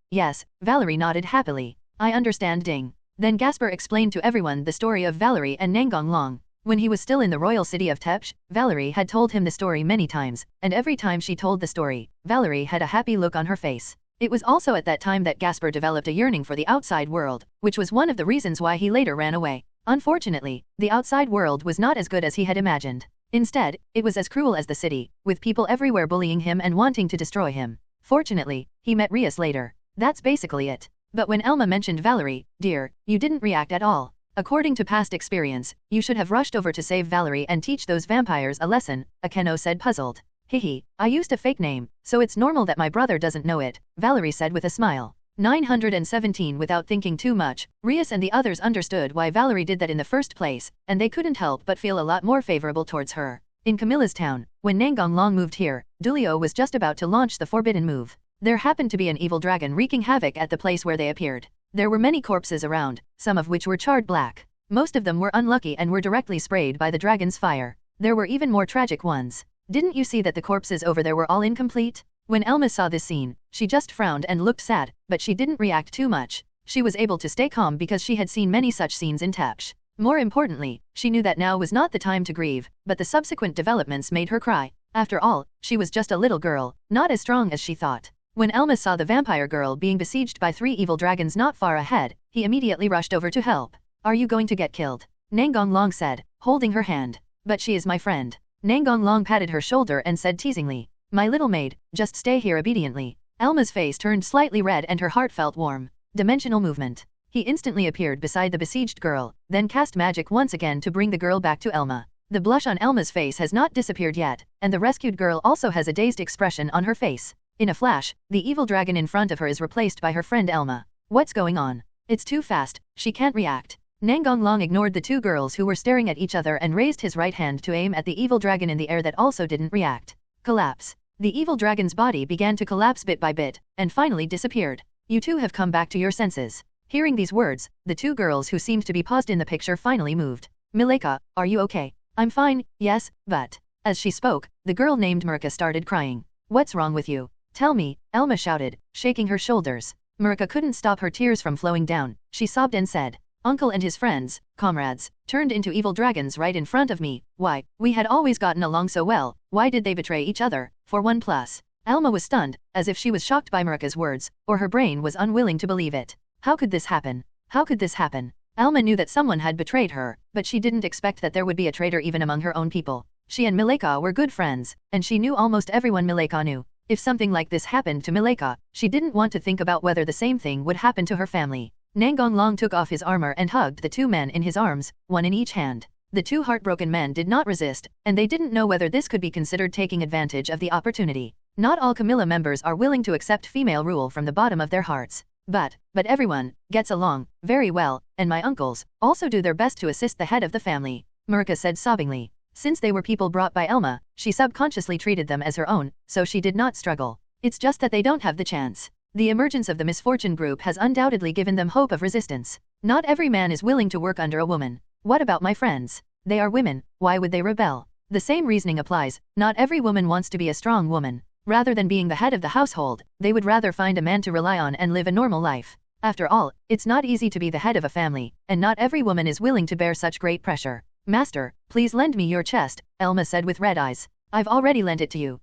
Valerie nodded happily. I understand ding. Then Gasper explained to everyone the story of Valerie and Nangong. When he was still in the royal city of Tepsh, Valerie had told him the story many times, and every time she told the story, Valerie had a happy look on her face. It was also at that time that Gasper developed a yearning for the outside world, which was one of the reasons why he later ran away. Unfortunately, the outside world was not as good as he had imagined. Instead, it was as cruel as the city, with people everywhere bullying him and wanting to destroy him. Fortunately, he met Rias later. That's basically it. But when Elma mentioned Valerie, dear, you didn't react at all. According to past experience, you should have rushed over to save Valerie and teach those vampires a lesson, Akeno said puzzled. Hihi, I used a fake name, so it's normal that my brother doesn't know it, Valerie said with a smile. 917 Without thinking too much, Rias and the others understood why Valerie did that in the first place, and they couldn't help but feel a lot more favorable towards her. In Camilla's town, when Nangong moved here, Dulio was just about to launch the forbidden move. There happened to be an evil dragon wreaking havoc at the place where they appeared. There were many corpses around, some of which were charred black. Most of them were unlucky and were directly sprayed by the dragon's fire. There were even more tragic ones. Didn't you see that the corpses over there were all incomplete? When Elma saw this scene, she just frowned and looked sad, but she didn't react too much. She was able to stay calm because she had seen many such scenes in Tepsh. More importantly, she knew that now was not the time to grieve, but the subsequent developments made her cry. After all, she was just a little girl, not as strong as she thought. When Elma saw the vampire girl being besieged by 3 evil dragons not far ahead, he immediately rushed over to help. Are you going to get killed? Nangong said, holding her hand. But she is my friend. Nangong patted her shoulder and said teasingly, my little maid, just stay here obediently. Elma's face turned slightly red and her heart felt warm. Dimensional movement. He instantly appeared beside the besieged girl, then cast magic once again to bring the girl back to Elma. The blush on Elma's face has not disappeared yet, and the rescued girl also has a dazed expression on her face. In a flash, the evil dragon in front of her is replaced by her friend Elma. What's going on? It's too fast, she can't react. Nangong ignored the 2 girls who were staring at each other and raised his right hand to aim at the evil dragon in the air that also didn't react. Collapse. The evil dragon's body began to collapse bit by bit, and finally disappeared. You 2 have come back to your senses. Hearing these words, the 2 girls who seemed to be paused in the picture finally moved. Mileka, are you okay? I'm fine, yes, but... As she spoke, the girl named Mirka started crying. What's wrong with you? Tell me, Elma shouted, shaking her shoulders. Mirka couldn't stop her tears from flowing down. She sobbed and said, Uncle and his friends, comrades, turned into evil dragons right in front of me. Why, we had always gotten along so well, why did they betray each other? For 1+. Elma was stunned, as if she was shocked by Mirka's words, or her brain was unwilling to believe it. How could this happen? How could this happen? Elma knew that someone had betrayed her, but she didn't expect that there would be a traitor even among her own people. She and Mileka were good friends, and she knew almost everyone Mileka knew. If something like this happened to Mileka, she didn't want to think about whether the same thing would happen to her family. Nangong took off his armor and hugged the 2 men in his arms, one in each hand. The 2 heartbroken men did not resist, and they didn't know whether this could be considered taking advantage of the opportunity. Not all Camilla members are willing to accept female rule from the bottom of their hearts. But everyone gets along very well, and my uncles also do their best to assist the head of the family, Mirka said sobbingly. Since they were people brought by Elma, she subconsciously treated them as her own, so she did not struggle. It's just that they don't have the chance. The emergence of the misfortune group has undoubtedly given them hope of resistance. Not every man is willing to work under a woman. What about my friends? They are women, why would they rebel? The same reasoning applies, not every woman wants to be a strong woman. Rather than being the head of the household, they would rather find a man to rely on and live a normal life. After all, it's not easy to be the head of a family, and not every woman is willing to bear such great pressure. Master, please lend me your chest, Elma said with red eyes. I've already lent it to you.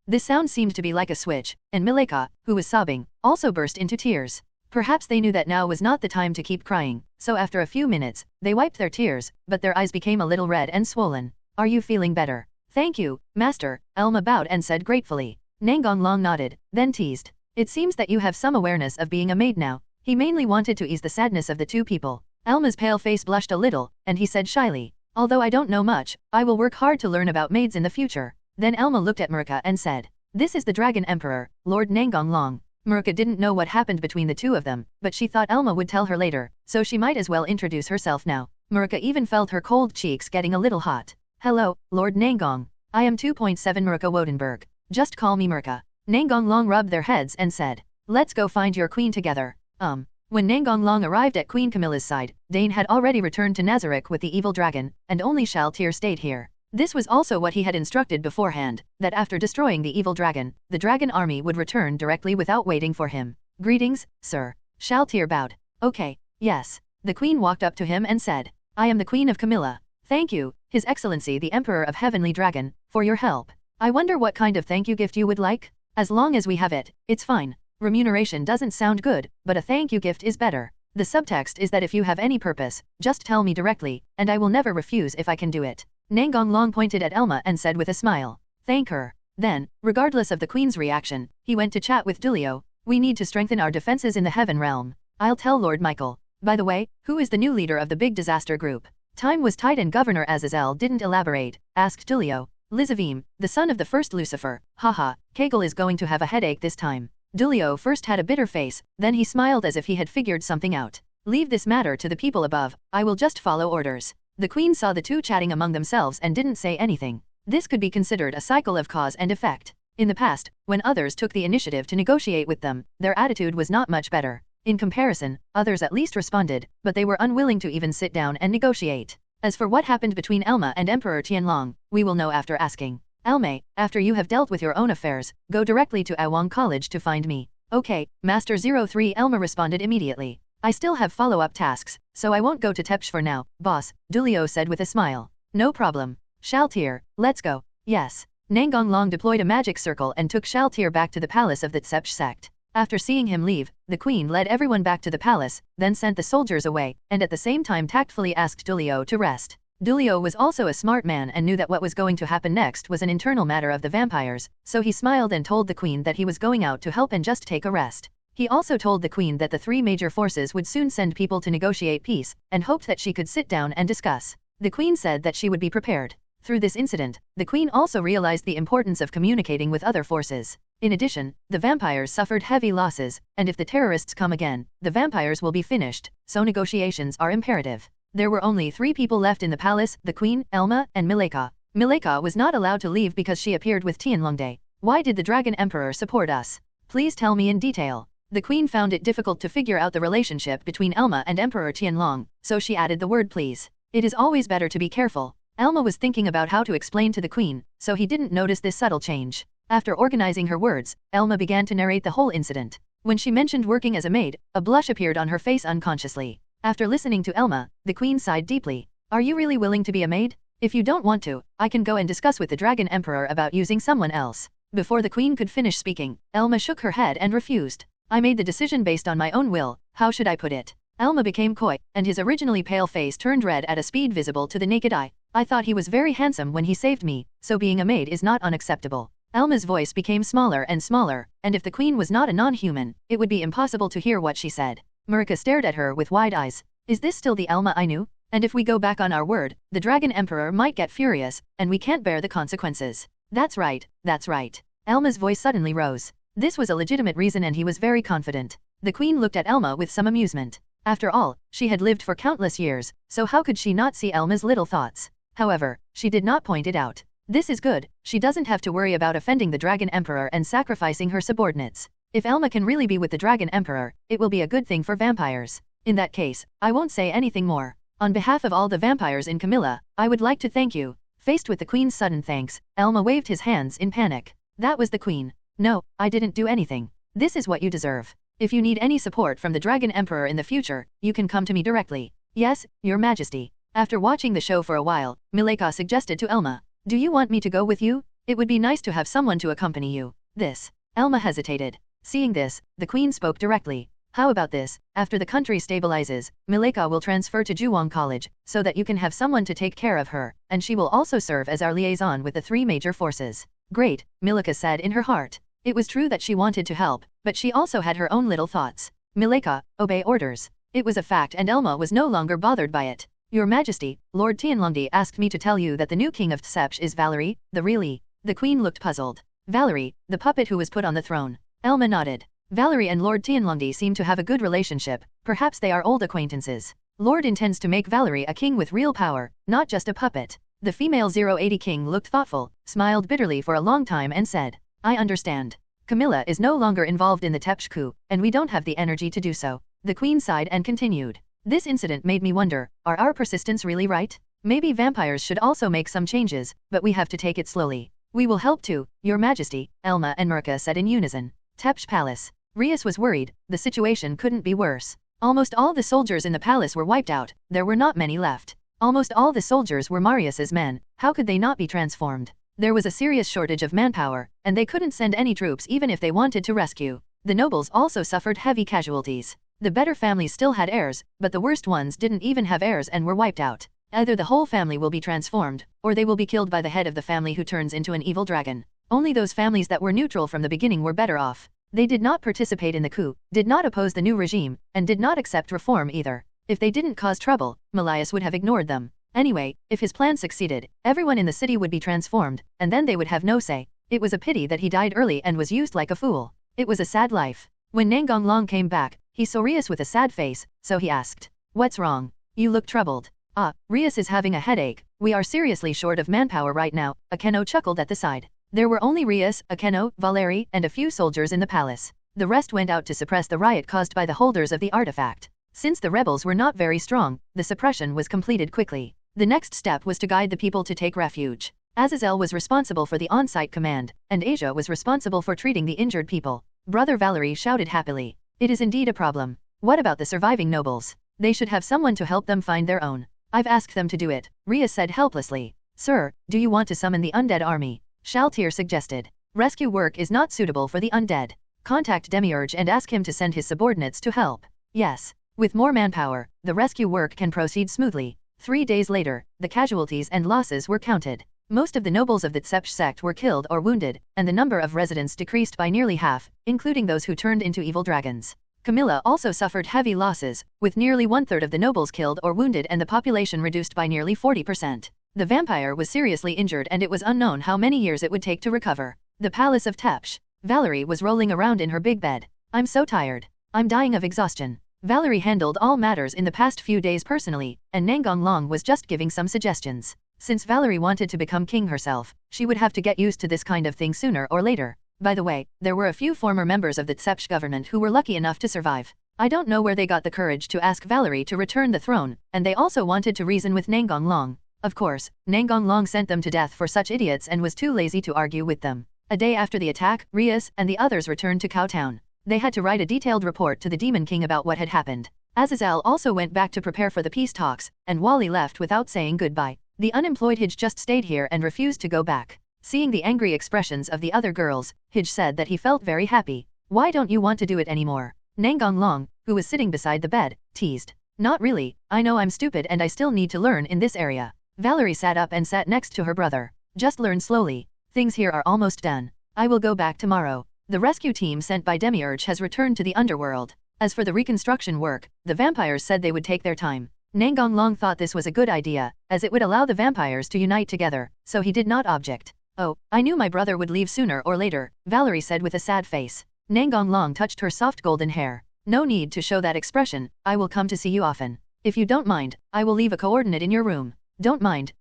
This sound seemed to be like a switch, and Mileka, who was sobbing, also burst into tears. Perhaps they knew that now was not the time to keep crying, so after a few minutes, they wiped their tears, but their eyes became a little red and swollen. Are you feeling better? Thank you, Master, Elma bowed and said gratefully. Nangong long nodded, then teased. It seems that you have some awareness of being a maid now. He mainly wanted to ease the sadness of the two people. Elma's pale face blushed a little, and he said shyly, although I don't know much, I will work hard to learn about maids in the future. Then Elma looked at Mirka and said, this is the Dragon Emperor, Lord Nangong Long. Mirka didn't know what happened between the two of them, but she thought Elma would tell her later, so she might as well introduce herself now. Mirka even felt her cold cheeks getting a little hot. Hello, Lord Nangong. I am 2.7 Mirka Wodenberg. Just call me Mirka. Nangong Long rubbed their heads and said, let's go find your queen together. When Nangong Long arrived at Queen Camilla's side, Dane had already returned to Nazarick with the evil dragon, and only Shaltir stayed here. This was also what he had instructed beforehand, that after destroying the evil dragon, the dragon army would return directly without waiting for him. Greetings, sir. Shaltir bowed. Okay, yes. The queen walked up to him and said, I am the queen of Camilla. Thank you, His Excellency the Emperor of Heavenly Dragon, for your help. I wonder what kind of thank you gift you would like? As long as we have it, it's fine. Remuneration doesn't sound good, but a thank you gift is better. The subtext is that if you have any purpose, just tell me directly, and I will never refuse if I can do it. Nangong Long pointed at Elma and said with a smile, thank her. Then, regardless of the queen's reaction, he went to chat with Dulio. We need to strengthen our defenses in the Heaven Realm. I'll tell Lord Michael. By the way, who is the new leader of the big disaster group? Time was tight and Governor Azazel didn't elaborate, asked Dulio. Lizavim, the son of the first Lucifer. Haha, Kegel is going to have a headache this time. Dulio first had a bitter face, then he smiled as if he had figured something out. Leave this matter to the people above, I will just follow orders. The queen saw the two chatting among themselves and didn't say anything. This could be considered a cycle of cause and effect. In the past, when others took the initiative to negotiate with them, their attitude was not much better. In comparison, others at least responded, but they were unwilling to even sit down and negotiate. As for what happened between Elma and Emperor Tianlong, we will know after asking. Elme, after you have dealt with your own affairs, go directly to Awang College to find me. Okay, Master 03 Elma responded immediately. I still have follow-up tasks, so I won't go to Tepsh for now, boss, Dulio said with a smile. No problem. Shaltir, let's go. Yes. Nangong Long deployed a magic circle and took Shaltir back to the palace of the Tsepsh sect. After seeing him leave, the queen led everyone back to the palace, then sent the soldiers away, and at the same time tactfully asked Dulio to rest. Dulio was also a smart man and knew that what was going to happen next was an internal matter of the vampires, so he smiled and told the queen that he was going out to help and just take a rest. He also told the queen that the three major forces would soon send people to negotiate peace, and hoped that she could sit down and discuss. The queen said that she would be prepared. Through this incident, the queen also realized the importance of communicating with other forces. In addition, the vampires suffered heavy losses, and if the terrorists come again, the vampires will be finished, so negotiations are imperative. There were only 3 people left in the palace, the queen, Elma, and Mileka. Mileka was not allowed to leave because she appeared with Tianlongde. Why did the Dragon Emperor support us? Please tell me in detail. The queen found it difficult to figure out the relationship between Elma and Emperor Tianlong, so she added the word please. It is always better to be careful. Elma was thinking about how to explain to the queen, so he didn't notice this subtle change. After organizing her words, Elma began to narrate the whole incident. When she mentioned working as a maid, a blush appeared on her face unconsciously. After listening to Elma, the queen sighed deeply. Are you really willing to be a maid? If you don't want to, I can go and discuss with the Dragon Emperor about using someone else. Before the queen could finish speaking, Elma shook her head and refused. I made the decision based on my own will, how should I put it? Elma became coy, and his originally pale face turned red at a speed visible to the naked eye. I thought he was very handsome when he saved me, so being a maid is not unacceptable. Elma's voice became smaller and smaller, and if the queen was not a non-human, it would be impossible to hear what she said. Mirka stared at her with wide eyes. Is this still the Elma I knew? And if we go back on our word, the Dragon Emperor might get furious, and we can't bear the consequences. That's right, that's right. Elma's voice suddenly rose. This was a legitimate reason and he was very confident. The queen looked at Elma with some amusement. After all, she had lived for countless years, so how could she not see Elma's little thoughts? However, she did not point it out. This is good, she doesn't have to worry about offending the Dragon Emperor and sacrificing her subordinates. If Elma can really be with the Dragon Emperor, it will be a good thing for vampires. In that case, I won't say anything more. On behalf of all the vampires in Camilla, I would like to thank you. Faced with the Queen's sudden thanks, Elma waved his hands in panic. That was the Queen. No, I didn't do anything. This is what you deserve. If you need any support from the Dragon Emperor in the future, you can come to me directly. Yes, Your Majesty. After watching the show for a while, Mileka suggested to Elma. Do you want me to go with you? It would be nice to have someone to accompany you. This. Elma hesitated. Seeing this, the Queen spoke directly. How about this? After the country stabilizes, Mileka will transfer to Juwon College, so that you can have someone to take care of her, and she will also serve as our liaison with the three major forces. Great, Mileka said in her heart. It was true that she wanted to help, but she also had her own little thoughts. Mileka, obey orders. It was a fact and Elma was no longer bothered by it. Your Majesty, Lord Tianlongdi asked me to tell you that the new king of Tsepch is Valerie, the really. The Queen looked puzzled. Valerie, the puppet who was put on the throne. Elma nodded. Valerie and Lord Tianlongdi seem to have a good relationship, perhaps they are old acquaintances. Lord intends to make Valerie a king with real power, not just a puppet. The female 080 king looked thoughtful, smiled bitterly for a long time and said, I understand. Camilla is no longer involved in the Tepch coup, and we don't have the energy to do so. The Queen sighed and continued. This incident made me wonder, are our persistence really right? Maybe vampires should also make some changes, but we have to take it slowly. We will help too, Your Majesty, Elma and Mirka said in unison. Tepch Palace. Rias was worried, the situation couldn't be worse. Almost all the soldiers in the palace were wiped out, there were not many left. Almost all the soldiers were Marius's men, how could they not be transformed? There was a serious shortage of manpower, and they couldn't send any troops even if they wanted to rescue. The nobles also suffered heavy casualties. The better families still had heirs, but the worst ones didn't even have heirs and were wiped out. Either the whole family will be transformed, or they will be killed by the head of the family who turns into an evil dragon. Only those families that were neutral from the beginning were better off. They did not participate in the coup, did not oppose the new regime, and did not accept reform either. If they didn't cause trouble, Marius would have ignored them. Anyway, if his plan succeeded, everyone in the city would be transformed, and then they would have no say. It was a pity that he died early and was used like a fool. It was a sad life. When Nangong Long came back, he saw Rias with a sad face, so he asked, What's wrong? You look troubled. Ah, Rias is having a headache. We are seriously short of manpower right now, Akeno chuckled at the side. There were only Rias, Akeno, Valerie, and a few soldiers in the palace. The rest went out to suppress the riot caused by the holders of the artifact. Since the rebels were not very strong, the suppression was completed quickly. The next step was to guide the people to take refuge. Azazel was responsible for the on-site command, and Asia was responsible for treating the injured people. Brother Valerie shouted happily. It is indeed a problem. What about the surviving nobles? They should have someone to help them find their own. I've asked them to do it, Rias said helplessly. Sir, do you want to summon the undead army? Shaltir suggested. Rescue work is not suitable for the undead. Contact Demiurge and ask him to send his subordinates to help. Yes. With more manpower, the rescue work can proceed smoothly. 3 days later, the casualties and losses were counted. Most of the nobles of the Tsepch sect were killed or wounded, and the number of residents decreased by nearly half, including those who turned into evil dragons. Camilla also suffered heavy losses, with nearly 1/3 of the nobles killed or wounded and the population reduced by nearly 40%. The vampire was seriously injured and it was unknown how many years it would take to recover. The palace of Tepch. Valerie was rolling around in her big bed. I'm so tired. I'm dying of exhaustion. Valerie handled all matters in the past few days personally, and Nangong Long was just giving some suggestions. Since Valerie wanted to become king herself, she would have to get used to this kind of thing sooner or later. By the way, there were a few former members of the Tsepch government who were lucky enough to survive. I don't know where they got the courage to ask Valerie to return the throne, and they also wanted to reason with Nangong Long. Of course, Nangong Long sent them to death for such idiots and was too lazy to argue with them. A day after the attack, Rias and the others returned to Cowtown. They had to write a detailed report to the Demon King about what had happened. Azazel also went back to prepare for the peace talks, and Wally left without saying goodbye. The unemployed Hij just stayed here and refused to go back. Seeing the angry expressions of the other girls, Hij said that he felt very happy. Why don't you want to do it anymore? Nangong Long, who was sitting beside the bed, teased. Not really, I know I'm stupid and I still need to learn in this area. Valerie sat up and sat next to her brother. Just learn slowly. Things here are almost done. I will go back tomorrow. The rescue team sent by Demiurge has returned to the underworld. As for the reconstruction work, the vampires said they would take their time. Nangong Long thought this was a good idea, as it would allow the vampires to unite together, so he did not object. Oh, I knew my brother would leave sooner or later, Valerie said with a sad face. Nangong Long touched her soft golden hair. No need to show that expression, I will come to see you often. If you don't mind, I will leave a coordinate in your room. Don't mind,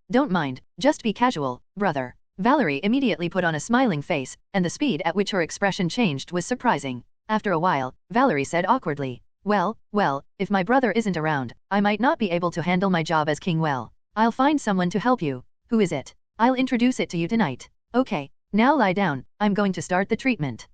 just be casual, brother. Valerie immediately put on a smiling face, and the speed at which her expression changed was surprising. After a while, Valerie said awkwardly, well, if my brother isn't around, I might not be able to handle my job as king well. I'll find someone to help you. Who is it? I'll introduce it to you tonight. Okay, now lie down, I'm going to start the treatment.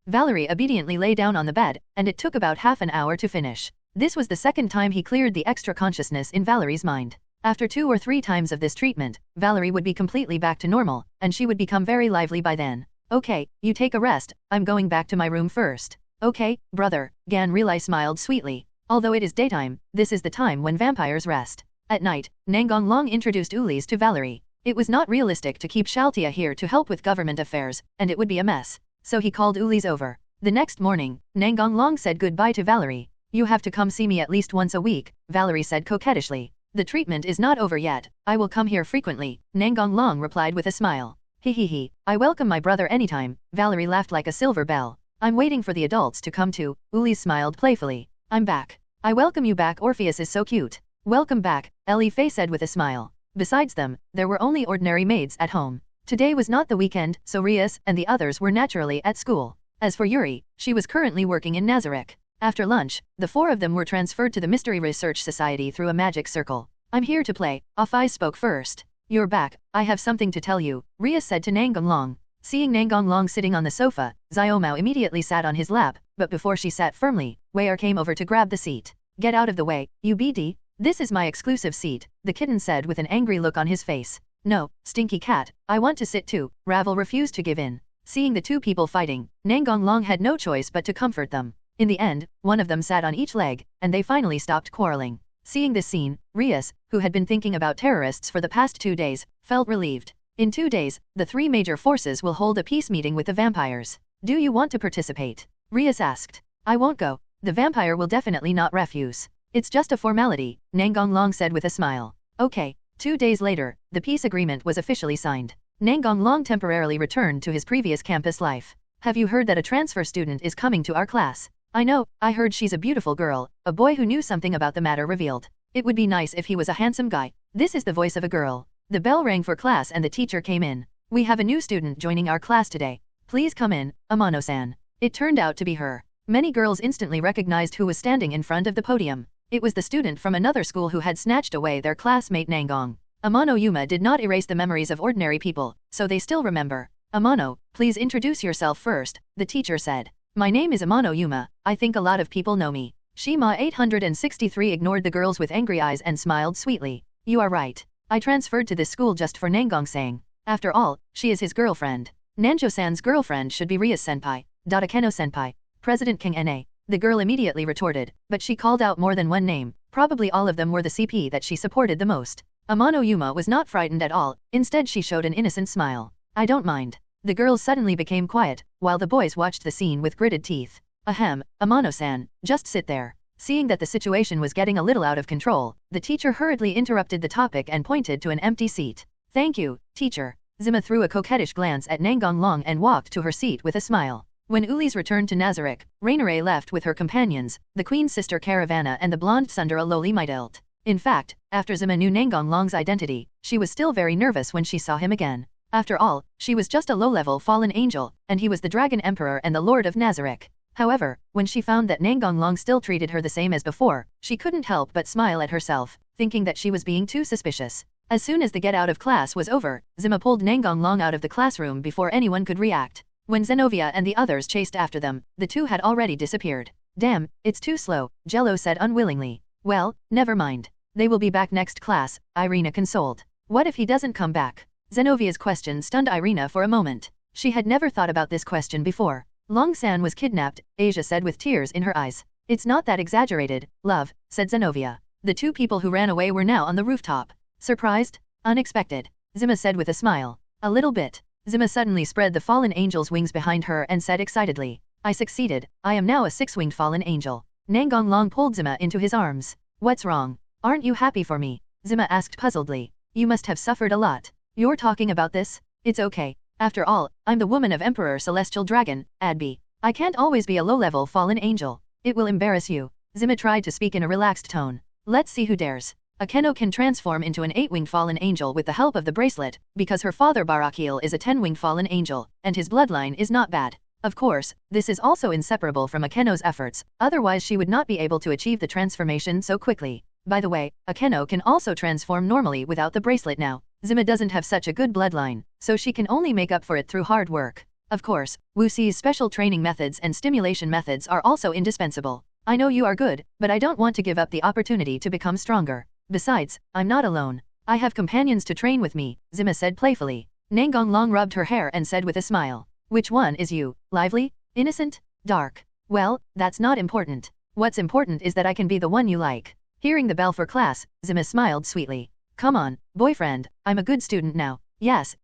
Valerie obediently lay down on the bed, and it took about half an hour to finish. This was the second time he cleared the extra consciousness in Valerie's mind. After 2 or 3 times of this treatment, Valerie would be completely back to normal, and she would become very lively by then. Okay, you take a rest, I'm going back to my room first. Okay, brother, Gan Rilai smiled sweetly. Although it is daytime, this is the time when vampires rest. At night, Nangong Long introduced Ulis to Valerie. It was not realistic to keep Shaltia here to help with government affairs, and it would be a mess. So he called Ulis over. The next morning, Nangong Long said goodbye to Valerie. You have to come see me at least once a week, Valerie said coquettishly. The treatment is not over yet, I will come here frequently, Nangong Long replied with a smile. He, I welcome my brother anytime, Valerie laughed like a silver bell. I'm waiting for the adults to come too, Ulis smiled playfully. I'm back. I welcome you back, Orpheus is so cute. Welcome back, Ellie Faye said with a smile. Besides them, there were only ordinary maids at home. Today was not the weekend, so Rias and the others were naturally at school. As for Yuri, she was currently working in Nazareth. After lunch, the 4 of them were transferred to the Mystery Research Society through a magic circle. I'm here to play, Afai spoke first. You're back, I have something to tell you, Rias said to Nangong Long. Seeing Nangong Long sitting on the sofa, Xiaomao immediately sat on his lap, but before she sat firmly, Wei'er came over to grab the seat. Get out of the way, you BD. This is my exclusive seat, the kitten said with an angry look on his face. No, stinky cat, I want to sit too, Ravel refused to give in. Seeing the 2 people fighting, Nangong Long had no choice but to comfort them. In the end, one of them sat on each leg, and they finally stopped quarreling. Seeing this scene, Rias, who had been thinking about terrorists for the past 2 days, felt relieved. In 2 days, the 3 major forces will hold a peace meeting with the vampires. Do you want to participate? Rias asked. I won't go. The vampire will definitely not refuse. It's just a formality, Nangong Long said with a smile. Okay. 2 days later, the peace agreement was officially signed. Nangong Long temporarily returned to his previous campus life. Have you heard that a transfer student is coming to our class? I know, I heard she's a beautiful girl, a boy who knew something about the matter revealed. It would be nice if he was a handsome guy. This is the voice of a girl. The bell rang for class and the teacher came in. We have a new student joining our class today. Please come in, Amano-san. It turned out to be her. Many girls instantly recognized who was standing in front of the podium. It was the student from another school who had snatched away their classmate Nangong. Amano Yuma did not erase the memories of ordinary people, so they still remember. Amano, please introduce yourself first, the teacher said. My name is Amano Yuma, I think a lot of people know me. Shima 863 ignored the girls with angry eyes and smiled sweetly. You are right. I transferred to this school just for Nangong-sang. After all, she is his girlfriend. Nanjo-san's girlfriend should be Rias-senpai, Datakeno-senpai, President King Na. The girl immediately retorted, but she called out more than one name, probably all of them were the CP that she supported the most. Amano Yuma was not frightened at all, instead she showed an innocent smile. I don't mind. The girls suddenly became quiet, while the boys watched the scene with gritted teeth. Ahem, Amano-san, just sit there. Seeing that the situation was getting a little out of control, the teacher hurriedly interrupted the topic and pointed to an empty seat. Thank you, teacher. Zima threw a coquettish glance at Nangong Long and walked to her seat with a smile. When Ulis returned to Nazareth, Rainare left with her companions, the queen's sister Caravana and the blonde Sundara Loli Midelt. In fact, after Zima knew Nangong Long's identity, she was still very nervous when she saw him again. After all, she was just a low-level fallen angel, and he was the Dragon Emperor and the Lord of Nazareth. However, when she found that Nangong Long still treated her the same as before, she couldn't help but smile at herself, thinking that she was being too suspicious. As soon as the get out of class was over, Zima pulled Nangong Long out of the classroom before anyone could react. When Zenovia and the others chased after them, the 2 had already disappeared. Damn, it's too slow, Jello said unwillingly. Well, never mind. They will be back next class, Irina consoled. What if he doesn't come back? Zenovia's question stunned Irina for a moment. She had never thought about this question before. Long-san was kidnapped, Asia said with tears in her eyes. It's not that exaggerated, love, said Zenovia. The 2 people who ran away were now on the rooftop. Surprised? Unexpected? Zima said with a smile. A little bit. Zima suddenly spread the fallen angel's wings behind her and said excitedly. I succeeded, I am now a 6-winged fallen angel. Nangong Long pulled Zima into his arms. What's wrong? Aren't you happy for me? Zima asked puzzledly. You must have suffered a lot. You're talking about this? It's okay. After all, I'm the woman of Emperor Celestial Dragon, Adbi. I can't always be a low-level fallen angel. It will embarrass you. Zima tried to speak in a relaxed tone. Let's see who dares. Akame can transform into an 8-winged fallen angel with the help of the bracelet, because her father Barakil is a 10-winged fallen angel, and his bloodline is not bad. Of course, this is also inseparable from Akame's efforts, otherwise she would not be able to achieve the transformation so quickly. By the way, Akame can also transform normally without the bracelet now. Zima doesn't have such a good bloodline, so she can only make up for it through hard work. Of course, Wuxi's special training methods and stimulation methods are also indispensable. I know you are good, but I don't want to give up the opportunity to become stronger. Besides, I'm not alone. I have companions to train with me, Zima said playfully. Nangong rubbed her hair and said with a smile. Which one is you? Lively? Innocent? Dark? Well, that's not important. What's important is that I can be the one you like. Hearing the bell for class, Zima smiled sweetly. Come on, boyfriend, I'm a good student now. Yes,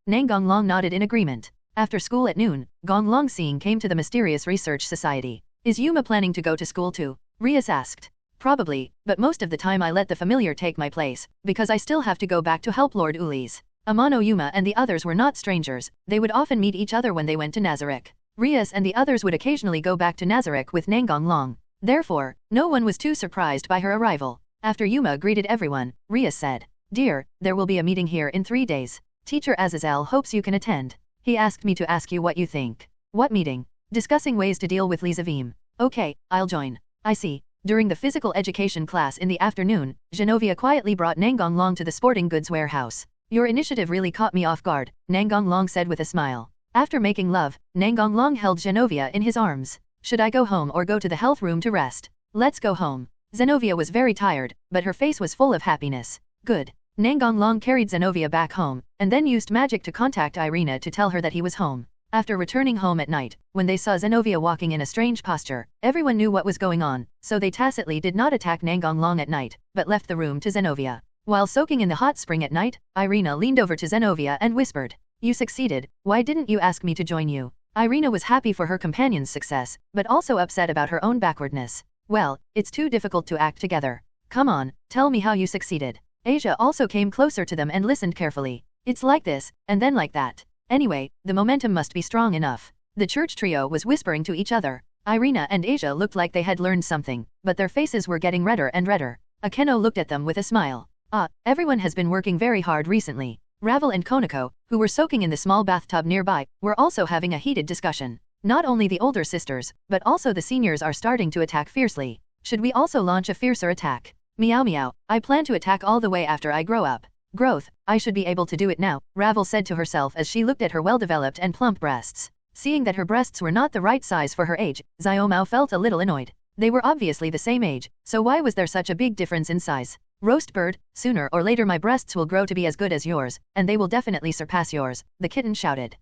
Nangong nodded in agreement. After school at noon, Gonglong Sing came to the Mysterious Research Society. Is Yuma planning to go to school too? Rias asked. Probably, but most of the time I let the familiar take my place, because I still have to go back to help Lord Ulis. Amano Yuma and the others were not strangers, they would often meet each other when they went to Nazareth. Rias and the others would occasionally go back to Nazareth with Nangong. Therefore, no one was too surprised by her arrival. After Yuma greeted everyone, Rias said, Dear, there will be a meeting here in 3 days. Teacher Azazel hopes you can attend. He asked me to ask you what you think. What meeting? Discussing ways to deal with Lizavim. Okay, I'll join. I see. During the physical education class in the afternoon, Genovia quietly brought Nangong to the sporting goods warehouse. Your initiative really caught me off guard, Nangong said with a smile. After making love, Nangong held Genovia in his arms. Should I go home or go to the health room to rest? Let's go home. Zenovia was very tired, but her face was full of happiness. Good. Nangong carried Zenovia back home, and then used magic to contact Irina to tell her that he was home. After returning home at night, when they saw Zenovia walking in a strange posture, everyone knew what was going on, so they tacitly did not attack Nangong at night, but left the room to Zenovia. While soaking in the hot spring at night, Irina leaned over to Zenovia and whispered, You succeeded, why didn't you ask me to join you? Irina was happy for her companion's success, but also upset about her own backwardness. Well, it's too difficult to act together. Come on, tell me how you succeeded. Asia also came closer to them and listened carefully. It's like this, and then like that. Anyway, the momentum must be strong enough. The church trio was whispering to each other. Irina and Asia looked like they had learned something, but their faces were getting redder and redder. Akame looked at them with a smile. Everyone has been working very hard recently. Ravel and Konako, who were soaking in the small bathtub nearby, were also having a heated discussion. Not only the older sisters, but also the seniors are starting to attack fiercely. Should we also launch a fiercer attack? Meow meow, I plan to attack all the way after I grow up. Growth, I should be able to do it now, Ravel said to herself as she looked at her well-developed and plump breasts. Seeing that her breasts were not the right size for her age, Xiaomao felt a little annoyed. They were obviously the same age, so why was there such a big difference in size? Roast bird, sooner or later my breasts will grow to be as good as yours, and they will definitely surpass yours, the kitten shouted.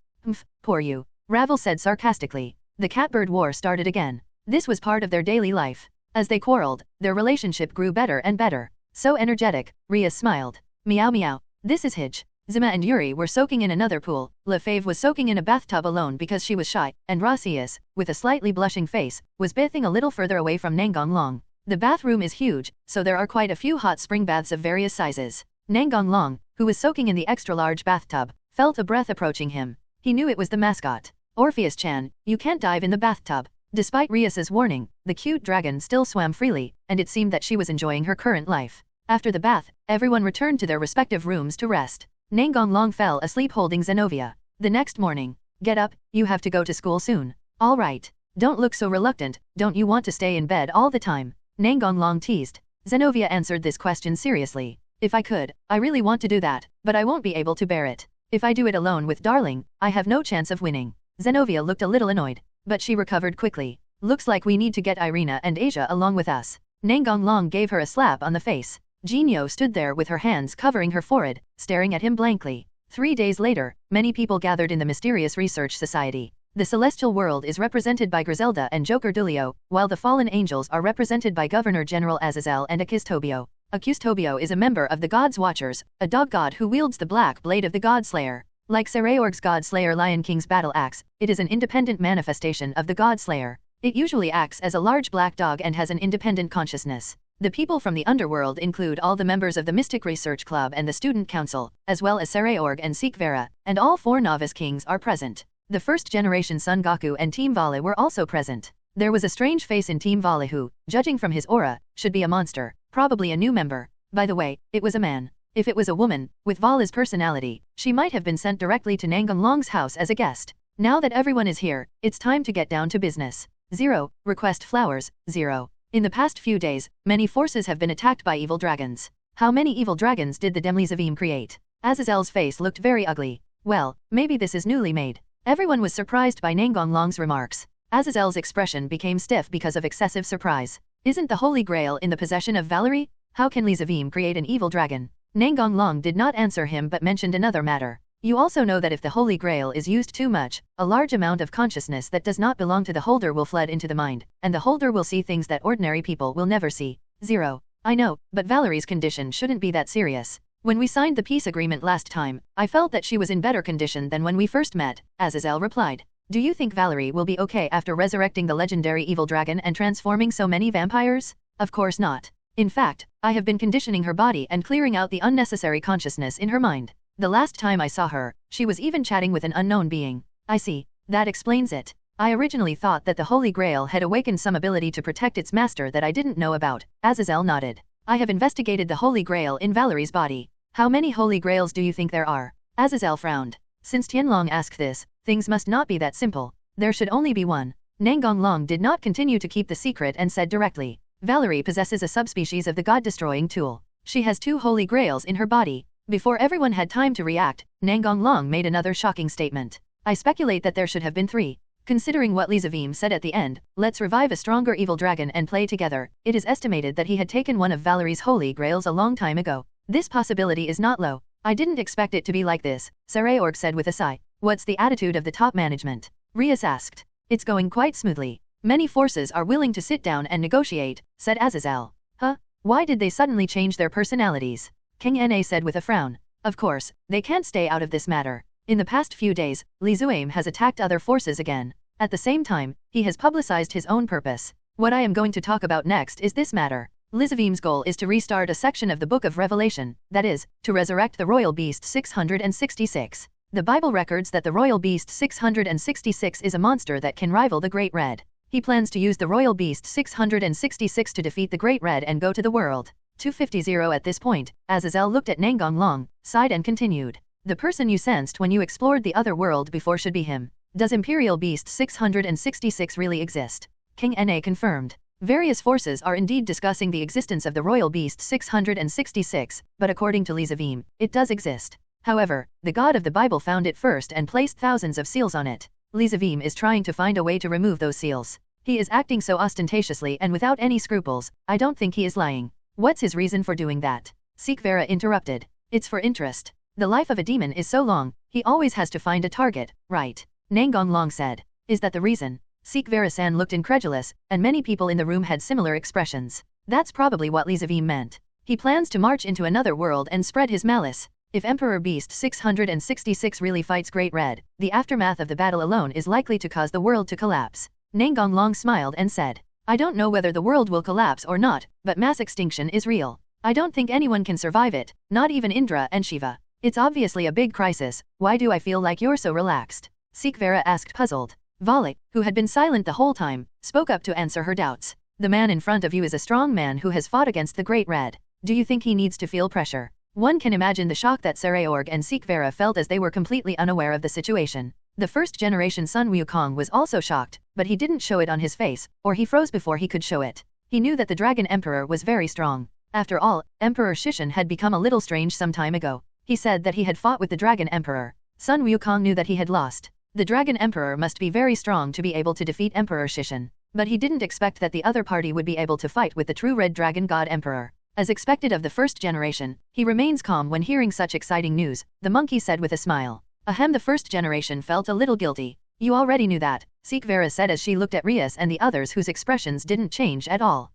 Poor you, Ravel said sarcastically. The catbird war started again. This was part of their daily life. As they quarreled, their relationship grew better and better. So energetic, Ria smiled. Meow meow, this is Hij. Zima and Yuri were soaking in another pool, Lefave was soaking in a bathtub alone because she was shy, and Rasius, with a slightly blushing face, was bathing a little further away from Nangong. The bathroom is huge, so there are quite a few hot spring baths of various sizes. Nangong, who was soaking in the extra-large bathtub, felt a breath approaching him. He knew it was the mascot. Orpheus-chan, you can't dive in the bathtub. Despite Rias's warning, the cute dragon still swam freely, and it seemed that she was enjoying her current life. After the bath, everyone returned to their respective rooms to rest. Nangong fell asleep holding Zenovia. The next morning, get up, you have to go to school soon. All right. Don't look so reluctant, don't you want to stay in bed all the time? Nangong teased. Zenovia answered this question seriously. If I could, I really want to do that, but I won't be able to bear it. If I do it alone with Darling, I have no chance of winning. Zenovia looked a little annoyed, but she recovered quickly. Looks like we need to get Irina and Asia along with us. Nangong gave her a slap on the face. Jinyo stood there with her hands covering her forehead, staring at him blankly. 3 days later, many people gathered in the Mysterious Research Society. The celestial world is represented by Griselda and Joker Dulio, while the fallen angels are represented by Governor General Azazel and Akistobio. Akistobio is a member of the God's Watchers, a dog god who wields the black blade of the God Slayer. Like Seraorg's God Slayer Lion King's battle axe, it is an independent manifestation of the God Slayer. It usually acts as a large black dog and has an independent consciousness. The people from the underworld include all the members of the Mystic Research Club and the Student Council, as well as Seraorg and Seekvera, and all 4 novice kings are present. The first-generation Son Goku and Team Vale were also present. There was a strange face in Team Vale who, judging from his aura, should be a monster, probably a new member. By the way, it was a man. If it was a woman, with Vala's personality, she might have been sent directly to Nangong Long's house as a guest. Now that everyone is here, it's time to get down to business. 0. Request flowers. 0. In the past few days, many forces have been attacked by evil dragons. How many evil dragons did the Demlizavim create? Azazel's face looked very ugly. Well, maybe this is newly made. Everyone was surprised by Nangong Long's remarks. Azazel's expression became stiff because of excessive surprise. Isn't the Holy Grail in the possession of Valerie? How can Lizavim create an evil dragon? Nangong Long did not answer him but mentioned another matter. You also know that if the Holy Grail is used too much, a large amount of consciousness that does not belong to the holder will flood into the mind, and the holder will see things that ordinary people will never see. 0. I know, but Valerie's condition shouldn't be that serious. When we signed the peace agreement last time, I felt that she was in better condition than when we first met, Azazel replied. Do you think Valerie will be okay after resurrecting the legendary evil dragon and transforming so many vampires? Of course not. In fact, I have been conditioning her body and clearing out the unnecessary consciousness in her mind. The last time I saw her, she was even chatting with an unknown being. I see. That explains it. I originally thought that the Holy Grail had awakened some ability to protect its master that I didn't know about. Azazel nodded. I have investigated the Holy Grail in Valerie's body. How many Holy Grails do you think there are? Azazel frowned. Since Tianlong asked this, things must not be that simple. There should only be one. Nangong Long did not continue to keep the secret and said directly. Valerie possesses a subspecies of the god-destroying tool. She has 2 Holy Grails in her body. Before everyone had time to react, Nangong Long made another shocking statement. I speculate that there should have been 3. Considering what Lizavim said at the end, let's revive a stronger evil dragon and play together. It is estimated that he had taken one of Valerie's Holy Grails a long time ago. This possibility is not low. I didn't expect it to be like this, Sarayorg said with a sigh. What's the attitude of the top management? Rias asked. It's going quite smoothly. Many forces are willing to sit down and negotiate, said Azazel. Huh? Why did they suddenly change their personalities? King Na said with a frown. Of course, they can't stay out of this matter. In the past few days, Li Zuaim has attacked other forces again. At the same time, he has publicized his own purpose. What I am going to talk about next is this matter. Lizavim's goal is to restart a section of the Book of Revelation, that is, to resurrect the Royal Beast 666. The Bible records that the Royal Beast 666 is a monster that can rival the Great Red. He plans to use the Royal Beast 666 to defeat the Great Red and go to the world. 250 at this point, Azazel looked at Nangong Long, sighed and continued. The person you sensed when you explored the other world before should be him. Does Imperial Beast 666 really exist? King Na confirmed. Various forces are indeed discussing the existence of the Royal Beast 666, but according to Lizavim, it does exist. However, the god of the Bible found it first and placed thousands of seals on it. Lizavim is trying to find a way to remove those seals. He is acting so ostentatiously and without any scruples, I don't think he is lying. What's his reason for doing that? Sikvera interrupted. It's for interest. The life of a demon is so long, he always has to find a target, right? Nangong Long said. Is that the reason? Sikvera-san looked incredulous, and many people in the room had similar expressions. That's probably what Lizavim meant. He plans to march into another world and spread his malice. If Emperor Beast 666 really fights Great Red, the aftermath of the battle alone is likely to cause the world to collapse. Nangong Long smiled and said. I don't know whether the world will collapse or not, but mass extinction is real. I don't think anyone can survive it, not even Indra and Shiva. It's obviously a big crisis. Why do I feel like you're so relaxed? Sikvera asked puzzled. Vale, who had been silent the whole time, spoke up to answer her doubts. The man in front of you is a strong man who has fought against the Great Red. Do you think he needs to feel pressure? One can imagine the shock that Sarayorg and Sikvera felt as they were completely unaware of the situation. The first-generation Sun Wukong was also shocked, but he didn't show it on his face, or he froze before he could show it. He knew that the Dragon Emperor was very strong. After all, Emperor Shishan had become a little strange some time ago. He said that he had fought with the Dragon Emperor. Sun Wukong knew that he had lost. The Dragon Emperor must be very strong to be able to defeat Emperor Shishan. But he didn't expect that the other party would be able to fight with the true Red Dragon God Emperor. As expected of the first generation, he remains calm when hearing such exciting news, the monkey said with a smile. Ahem, the first generation felt a little guilty. You already knew that, Sikvera said as she looked at Rias and the others whose expressions didn't change at all.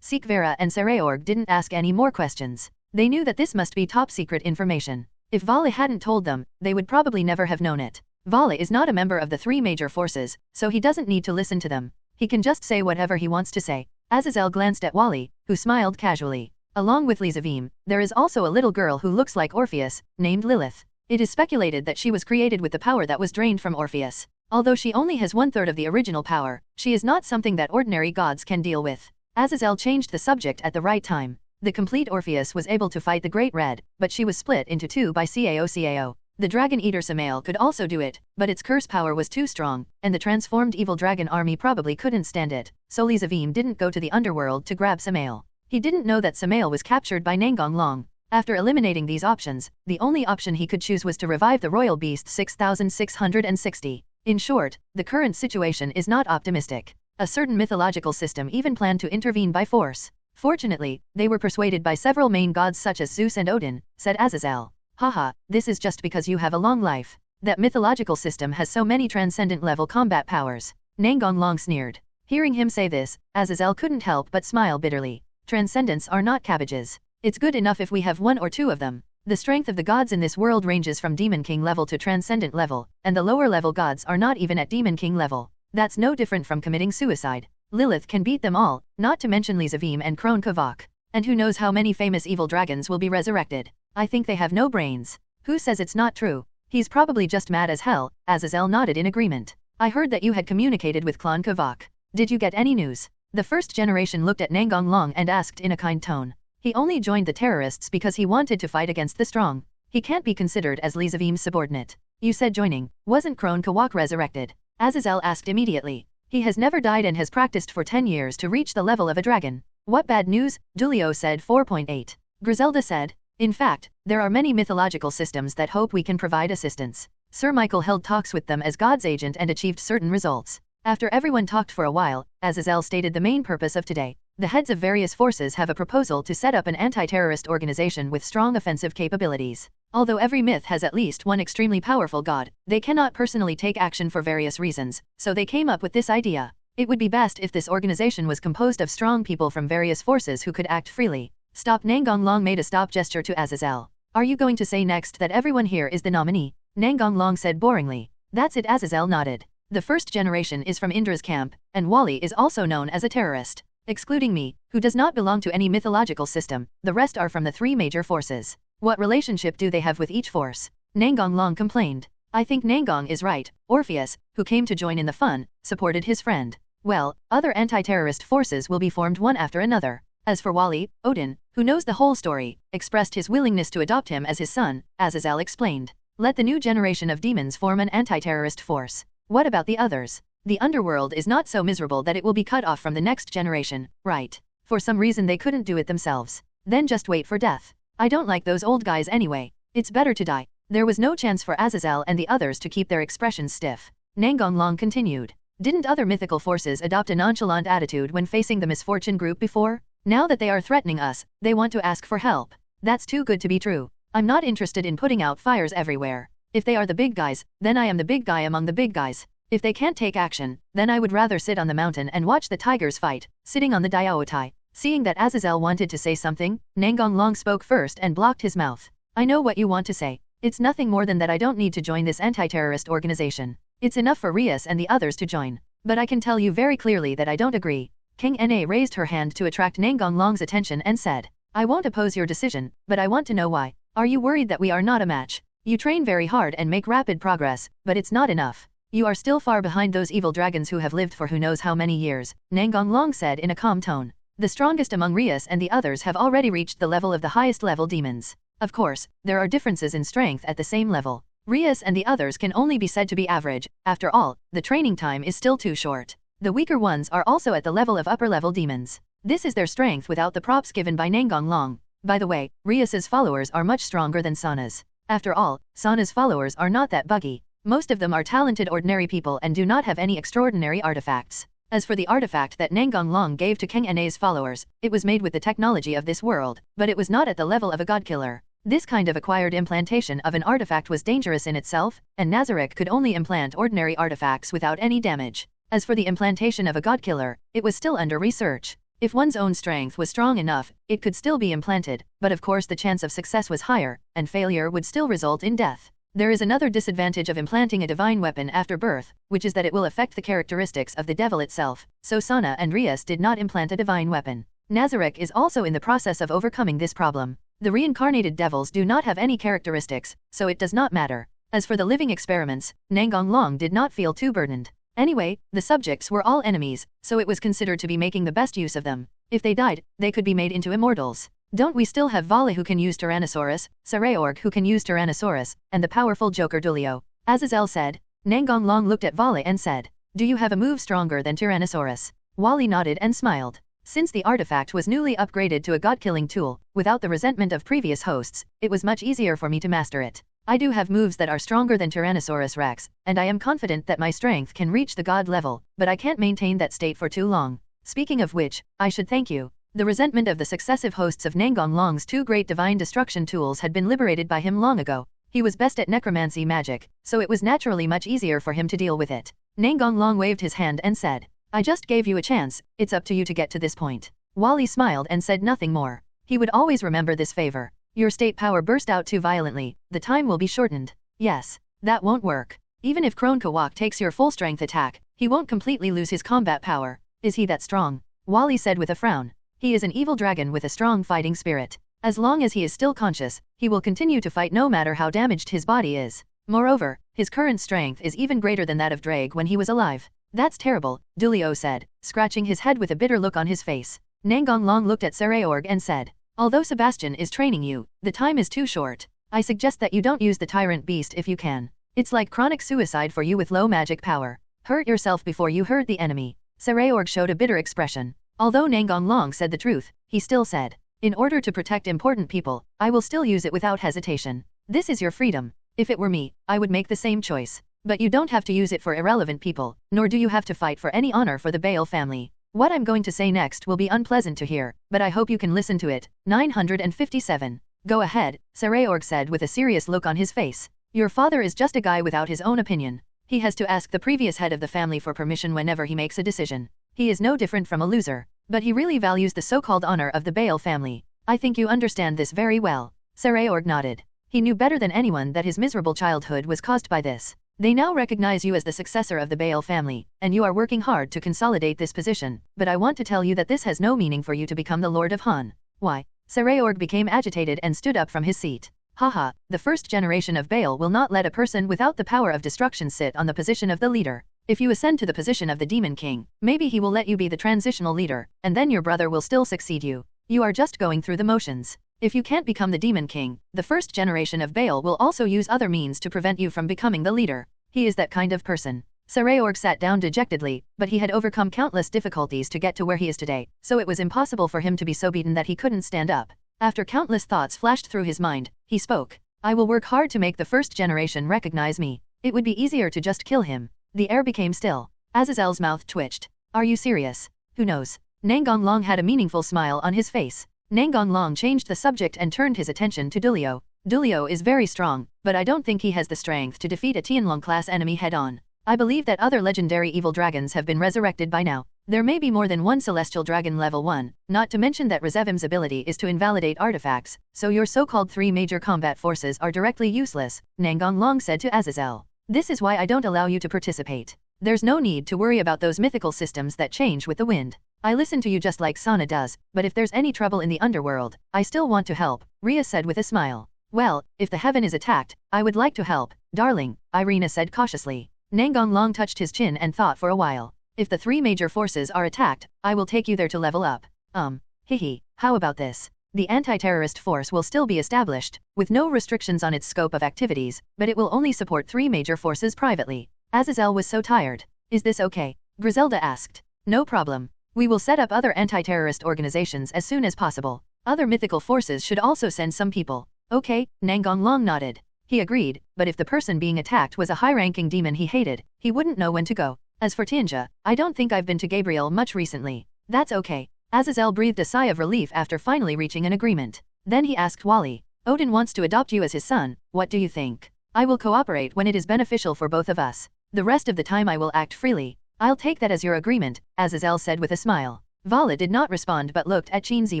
Sikvera and Sarayorg didn't ask any more questions. They knew that this must be top-secret information. If Vale hadn't told them, they would probably never have known it. Vale is not a member of the 3 major forces, so he doesn't need to listen to them. He can just say whatever he wants to say. Azazel glanced at Wally, who smiled casually. Along with Lizavim, there is also a little girl who looks like Orpheus, named Lilith. It is speculated that she was created with the power that was drained from Orpheus. Although she only has 1/3 of the original power, she is not something that ordinary gods can deal with. Azazel changed the subject at the right time. The complete Orpheus was able to fight the Great Red, but she was split into two by Cao. The Dragon Eater Samael could also do it, but its curse power was too strong, and the transformed evil dragon army probably couldn't stand it, so Li Zavim didn't go to the underworld to grab Samael. He didn't know that Samael was captured by Nangong. After eliminating these options, the only option he could choose was to revive the royal beast 6660. In short, the current situation is not optimistic. A certain mythological system even planned to intervene by force. Fortunately, they were persuaded by several main gods such as Zeus and Odin, said Azazel. Haha, this is just because you have a long life. That mythological system has so many transcendent level combat powers. Nangong sneered. Hearing him say this, Azazel couldn't help but smile bitterly. Transcendents are not cabbages. It's good enough if we have one or two of them. The strength of the gods in this world ranges from Demon King level to Transcendent level, and the lower level gods are not even at Demon King level. That's no different from committing suicide. Lilith can beat them all, not to mention Li Zavim and Kron Kavak. And who knows how many famous evil dragons will be resurrected. I think they have no brains. Who says it's not true? He's probably just mad as hell, Azazel nodded in agreement. I heard that you had communicated with Kron Kavak. Did you get any news? The first generation looked at Nangong and asked in a kind tone. He only joined the terrorists because he wanted to fight against the strong. He can't be considered as Li Zavim's subordinate. You said joining. Wasn't Kron Kawak resurrected? Azazel asked immediately. He has never died and has practiced for 10 years to reach the level of a dragon. What bad news? Dulio said 4.8. Griselda said. In fact, there are many mythological systems that hope we can provide assistance. Sir Michael held talks with them as God's agent and achieved certain results. After everyone talked for a while, Azazel stated the main purpose of today. The heads of various forces have a proposal to set up an anti-terrorist organization with strong offensive capabilities. Although every myth has at least one extremely powerful god, they cannot personally take action for various reasons, so they came up with this idea. It would be best if this organization was composed of strong people from various forces who could act freely. Stop. Nangong made a stop gesture to Azazel. Are you going to say next that everyone here is the nominee? Nangong said boringly. That's it. Azazel nodded. The first generation is from Indra's camp, and Wali is also known as a terrorist. Excluding me, who does not belong to any mythological system, the rest are from the three major forces. What relationship do they have with each force? Nangong complained. I think Nangong is right. Orpheus, who came to join in the fun, supported his friend. Well, other anti-terrorist forces will be formed one after another. As for Wali, Odin, who knows the whole story, expressed his willingness to adopt him as his son, Azazel explained. Let the new generation of demons form an anti-terrorist force. What about the others? The underworld is not so miserable that it will be cut off from the next generation, right? For some reason they couldn't do it themselves. Then just wait for death. I don't like those old guys anyway. It's better to die. There was no chance for Azazel and the others to keep their expressions stiff. Nangong continued. Didn't other mythical forces adopt a nonchalant attitude when facing the misfortune group before? Now that they are threatening us, they want to ask for help. That's too good to be true. I'm not interested in putting out fires everywhere. If they are the big guys, then I am the big guy among the big guys. If they can't take action, then I would rather sit on the mountain and watch the tigers fight, sitting on the Diaotai. Seeing that Azazel wanted to say something, Nangong spoke first and blocked his mouth. I know what you want to say. It's nothing more than that I don't need to join this anti-terrorist organization. It's enough for Rias and the others to join. But I can tell you very clearly that I don't agree. King Na raised her hand to attract Nangong's attention and said, I won't oppose your decision, but I want to know why. Are you worried that we are not a match? You train very hard and make rapid progress, but it's not enough. You are still far behind those evil dragons who have lived for who knows how many years, Nangong said in a calm tone. The strongest among Rias and the others have already reached the level of the highest level demons. Of course, there are differences in strength at the same level. Rias and the others can only be said to be average. After all, the training time is still too short. The weaker ones are also at the level of upper-level demons. This is their strength without the props given by Nangong. By the way, Rias's followers are much stronger than Sana's. After all, Sana's followers are not that buggy. Most of them are talented ordinary people and do not have any extraordinary artifacts. As for the artifact that Nangong gave to King Na's followers, it was made with the technology of this world, but it was not at the level of a godkiller. This kind of acquired implantation of an artifact was dangerous in itself, and Nazarek could only implant ordinary artifacts without any damage. As for the implantation of a godkiller, it was still under research. If one's own strength was strong enough, it could still be implanted, but of course the chance of success was higher, and failure would still result in death. There is another disadvantage of implanting a divine weapon after birth, which is that it will affect the characteristics of the devil itself, so Sana and Rias did not implant a divine weapon. Nazarek is also in the process of overcoming this problem. The reincarnated devils do not have any characteristics, so it does not matter. As for the living experiments, Nangong did not feel too burdened. Anyway, the subjects were all enemies, so it was considered to be making the best use of them. If they died, they could be made into immortals. Don't we still have Vale who can use Tyrannosaurus, Sarayorg who can use Tyrannosaurus, and the powerful Joker Dulio? Azazel said. Nangong Long looked at Vale and said, do you have a move stronger than Tyrannosaurus? Wally nodded and smiled. Since the artifact was newly upgraded to a god-killing tool, without the resentment of previous hosts, it was much easier for me to master it. I do have moves that are stronger than Tyrannosaurus Rex, and I am confident that my strength can reach the god level, but I can't maintain that state for too long. Speaking of which, I should thank you. The resentment of the successive hosts of Nangong Long's two great divine destruction tools had been liberated by him long ago. He was best at necromancy magic, so it was naturally much easier for him to deal with it. Nangong Long waved his hand and said, I just gave you a chance, it's up to you to get to this point. Wally smiled and said nothing more. He would always remember this favor. Your state power burst out too violently, the time will be shortened. Yes, that won't work. Even if Kronkawak takes your full strength attack, he won't completely lose his combat power. Is he that strong? Wally said with a frown. He is an evil dragon with a strong fighting spirit. As long as he is still conscious, he will continue to fight no matter how damaged his body is. Moreover, his current strength is even greater than that of Drake when he was alive. That's terrible, Dulio said, scratching his head with a bitter look on his face. Nangong Long looked at Sarayorg and said, although Sebastian is training you, the time is too short. I suggest that you don't use the tyrant beast if you can. It's like chronic suicide for you with low magic power. Hurt yourself before you hurt the enemy. Sarayorg showed a bitter expression. Although Nangong Long said the truth, he still said, in order to protect important people, I will still use it without hesitation. This is your freedom. If it were me, I would make the same choice. But you don't have to use it for irrelevant people, nor do you have to fight for any honor for the Bale family. What I'm going to say next will be unpleasant to hear, but I hope you can listen to it. 957. Go ahead, Sarayorg said with a serious look on his face. Your father is just a guy without his own opinion. He has to ask the previous head of the family for permission whenever he makes a decision. He is no different from a loser, but he really values the so-called honor of the Bale family. I think you understand this very well. Sarayorg nodded. He knew better than anyone that his miserable childhood was caused by this. They now recognize you as the successor of the Bale family, and you are working hard to consolidate this position, but I want to tell you that this has no meaning for you to become the Lord of Han. Why? Sarayorg became agitated and stood up from his seat. Haha, the first generation of Bale will not let a person without the power of destruction sit on the position of the leader. If you ascend to the position of the Demon King, maybe he will let you be the transitional leader, and then your brother will still succeed you. You are just going through the motions. If you can't become the Demon King, the first generation of Bale will also use other means to prevent you from becoming the leader. He is that kind of person. Sarayorg sat down dejectedly, but he had overcome countless difficulties to get to where he is today, so it was impossible for him to be so beaten that he couldn't stand up. After countless thoughts flashed through his mind, he spoke. I will work hard to make the first generation recognize me. It would be easier to just kill him. The air became still. Azazel's mouth twitched. Are you serious? Who knows? Nangong Long had a meaningful smile on his face. Nangong Long changed the subject and turned his attention to Dulio. Dulio is very strong, but I don't think he has the strength to defeat a Tianlong-class enemy head-on. I believe that other legendary evil dragons have been resurrected by now. There may be more than one celestial dragon level 1, not to mention that Rezevim's ability is to invalidate artifacts, so your so-called 3 major combat forces are directly useless, Nangong Long said to Azazel. This is why I don't allow you to participate. There's no need to worry about those mythical systems that change with the wind. I listen to you just like Sana does, but if there's any trouble in the underworld, I still want to help, Rhea said with a smile. Well, if the heaven is attacked, I would like to help, darling, Irina said cautiously. Nangong Long touched his chin and thought for a while. If the 3 major forces are attacked, I will take you there to level up. Hihi, how about this? The anti-terrorist force will still be established, with no restrictions on its scope of activities, but it will only support 3 major forces privately. Azazel was so tired. Is this okay? Griselda asked. No problem. We will set up other anti-terrorist organizations as soon as possible. Other mythical forces should also send some people. Okay, Nangong Long nodded. He agreed, but if the person being attacked was a high-ranking demon he hated, he wouldn't know when to go. As for Tinja, I don't think I've been to Gabriel much recently. That's okay. Azazel breathed a sigh of relief after finally reaching an agreement. Then he asked Wally, Odin wants to adopt you as his son, what do you think? I will cooperate when it is beneficial for both of us. The rest of the time I will act freely. I'll take that as your agreement, Azazel said with a smile. Vala did not respond but looked at Chin Zy.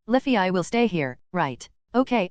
Leafy, I will stay here, right? Okay.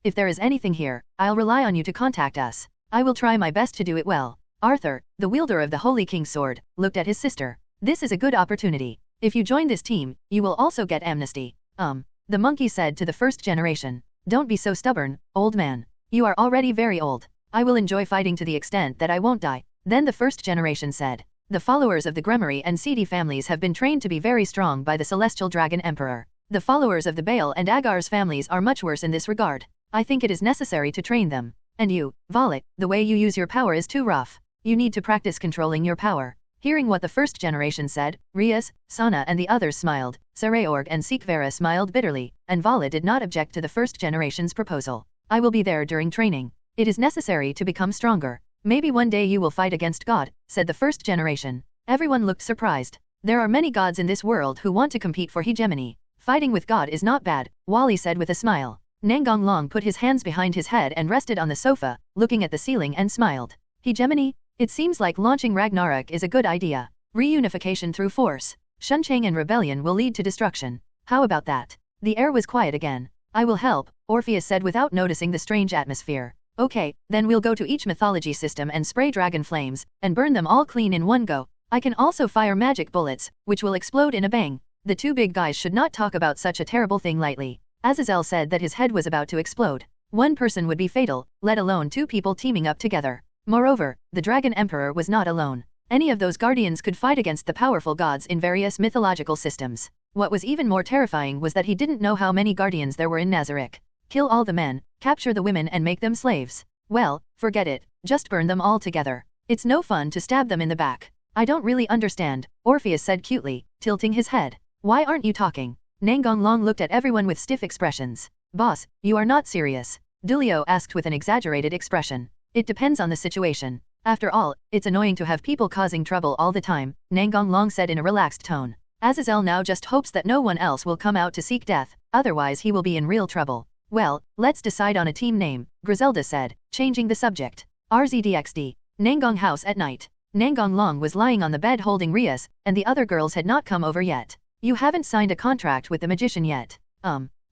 If there is anything here, I'll rely on you to contact us. I will try my best to do it well. Arthur, the wielder of the Holy King's sword, looked at his sister. This is a good opportunity. If you join this team, you will also get amnesty. The monkey said to the first generation. Don't be so stubborn, old man. You are already very old. I will enjoy fighting to the extent that I won't die. Then the first generation said. The followers of the Gremory and Seedy families have been trained to be very strong by the Celestial Dragon Emperor. The followers of the Baal and Agar's families are much worse in this regard. I think it is necessary to train them. And you, Volit, the way you use your power is too rough. You need to practice controlling your power. Hearing what the first generation said, Rias, Sana and the others smiled, Sarayorg and Sikvera smiled bitterly, and Vala did not object to the first generation's proposal. I will be there during training. It is necessary to become stronger. Maybe one day you will fight against God, said the first generation. Everyone looked surprised. There are many gods in this world who want to compete for hegemony. Fighting with God is not bad, Wally said with a smile. Nangong Long put his hands behind his head and rested on the sofa, looking at the ceiling and smiled. Hegemony? It seems like launching Ragnarok is a good idea. Reunification through force. Shunchang and rebellion will lead to destruction. How about that? The air was quiet again. I will help, Orpheus said without noticing the strange atmosphere. Okay, then we'll go to each mythology system and spray dragon flames, and burn them all clean in one go. I can also fire magic bullets, which will explode in a bang. The two big guys should not talk about such a terrible thing lightly. Azazel said that his head was about to explode. One person would be fatal, let alone two people teaming up together. Moreover, the Dragon Emperor was not alone. Any of those guardians could fight against the powerful gods in various mythological systems. What was even more terrifying was that he didn't know how many guardians there were in Nazarick. Kill all the men, capture the women and make them slaves. Well, forget it, just burn them all together. It's no fun to stab them in the back. I don't really understand, Orpheus said cutely, tilting his head. Why aren't you talking? Nangong Long looked at everyone with stiff expressions. Boss, you are not serious. Dulio asked with an exaggerated expression. It depends on the situation. After all, it's annoying to have people causing trouble all the time, Nangong Long said in a relaxed tone. Azazel now just hopes that no one else will come out to seek death, otherwise he will be in real trouble. Well, let's decide on a team name, Griselda said, changing the subject. RZDXD. Nangong House at night. Nangong Long was lying on the bed holding Rias, and the other girls had not come over yet. You haven't signed a contract with the magician yet.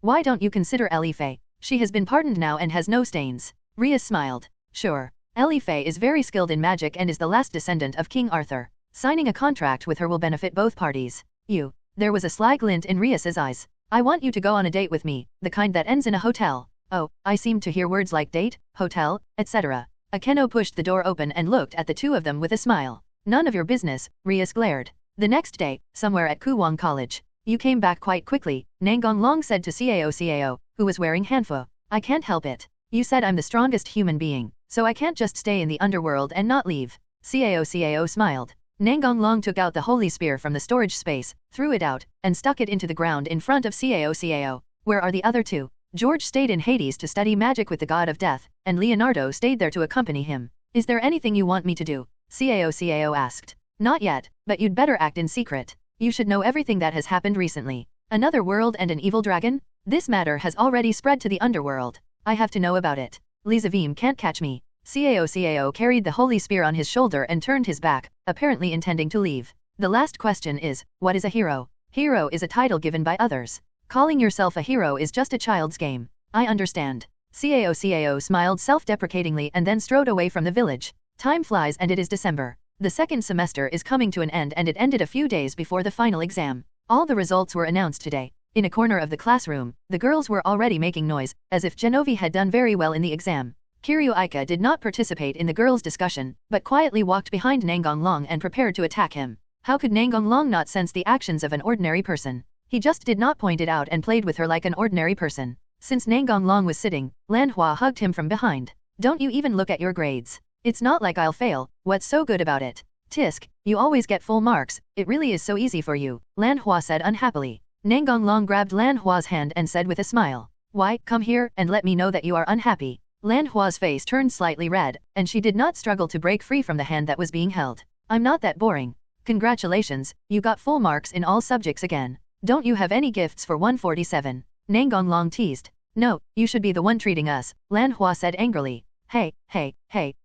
Why don't you consider Ellie Faye? She has been pardoned now and has no stains. Rias smiled. Sure. Ellie Faye is very skilled in magic and is the last descendant of King Arthur. Signing a contract with her will benefit both parties. You. There was a sly glint in Rias's eyes. I want you to go on a date with me, the kind that ends in a hotel. Oh, I seem to hear words like date, hotel, etc. Akeno pushed the door open and looked at the two of them with a smile. None of your business, Rias glared. The next day, somewhere at Kuwang College. You came back quite quickly, Nangong Long said to Cao, who was wearing hanfu. I can't help it. You said I'm the strongest human being, so I can't just stay in the underworld and not leave. Cao smiled. Nangong Long took out the holy spear from the storage space, threw it out, and stuck it into the ground in front of Cao. Where are the other two? George stayed in Hades to study magic with the god of death, and Leonardo stayed there to accompany him. Is there anything you want me to do? Cao asked. Not yet, but you'd better act in secret. You should know everything that has happened recently. Another world and an evil dragon? This matter has already spread to the underworld. I have to know about it. Lizavim can't catch me. Cao carried the holy spear on his shoulder and turned his back, apparently intending to leave. The last question is, what is a hero? Hero is a title given by others. Calling yourself a hero is just a child's game. I understand. Cao smiled self-deprecatingly and then strode away from the village. Time flies and it is December. The second semester is coming to an end and it ended a few days before the final exam. All the results were announced today. In a corner of the classroom, the girls were already making noise, as if Genovi had done very well in the exam. Kiryu Aika did not participate in the girls' discussion, but quietly walked behind Nangong Long and prepared to attack him. How could Nangong Long not sense the actions of an ordinary person? He just did not point it out and played with her like an ordinary person. Since Nangong Long was sitting, Lanhua hugged him from behind. Don't you even look at your grades. It's not like I'll fail, what's so good about it? Tisk, you always get full marks, it really is so easy for you, Lanhua said unhappily. Nangong Long grabbed Lanhua's hand and said with a smile. Why, come here and let me know that you are unhappy. Lanhua's face turned slightly red, and she did not struggle to break free from the hand that was being held. I'm not that boring. Congratulations, you got full marks in all subjects again. Don't you have any gifts for 147? Nangong Long teased. No, you should be the one treating us, Lanhua said angrily. Hey,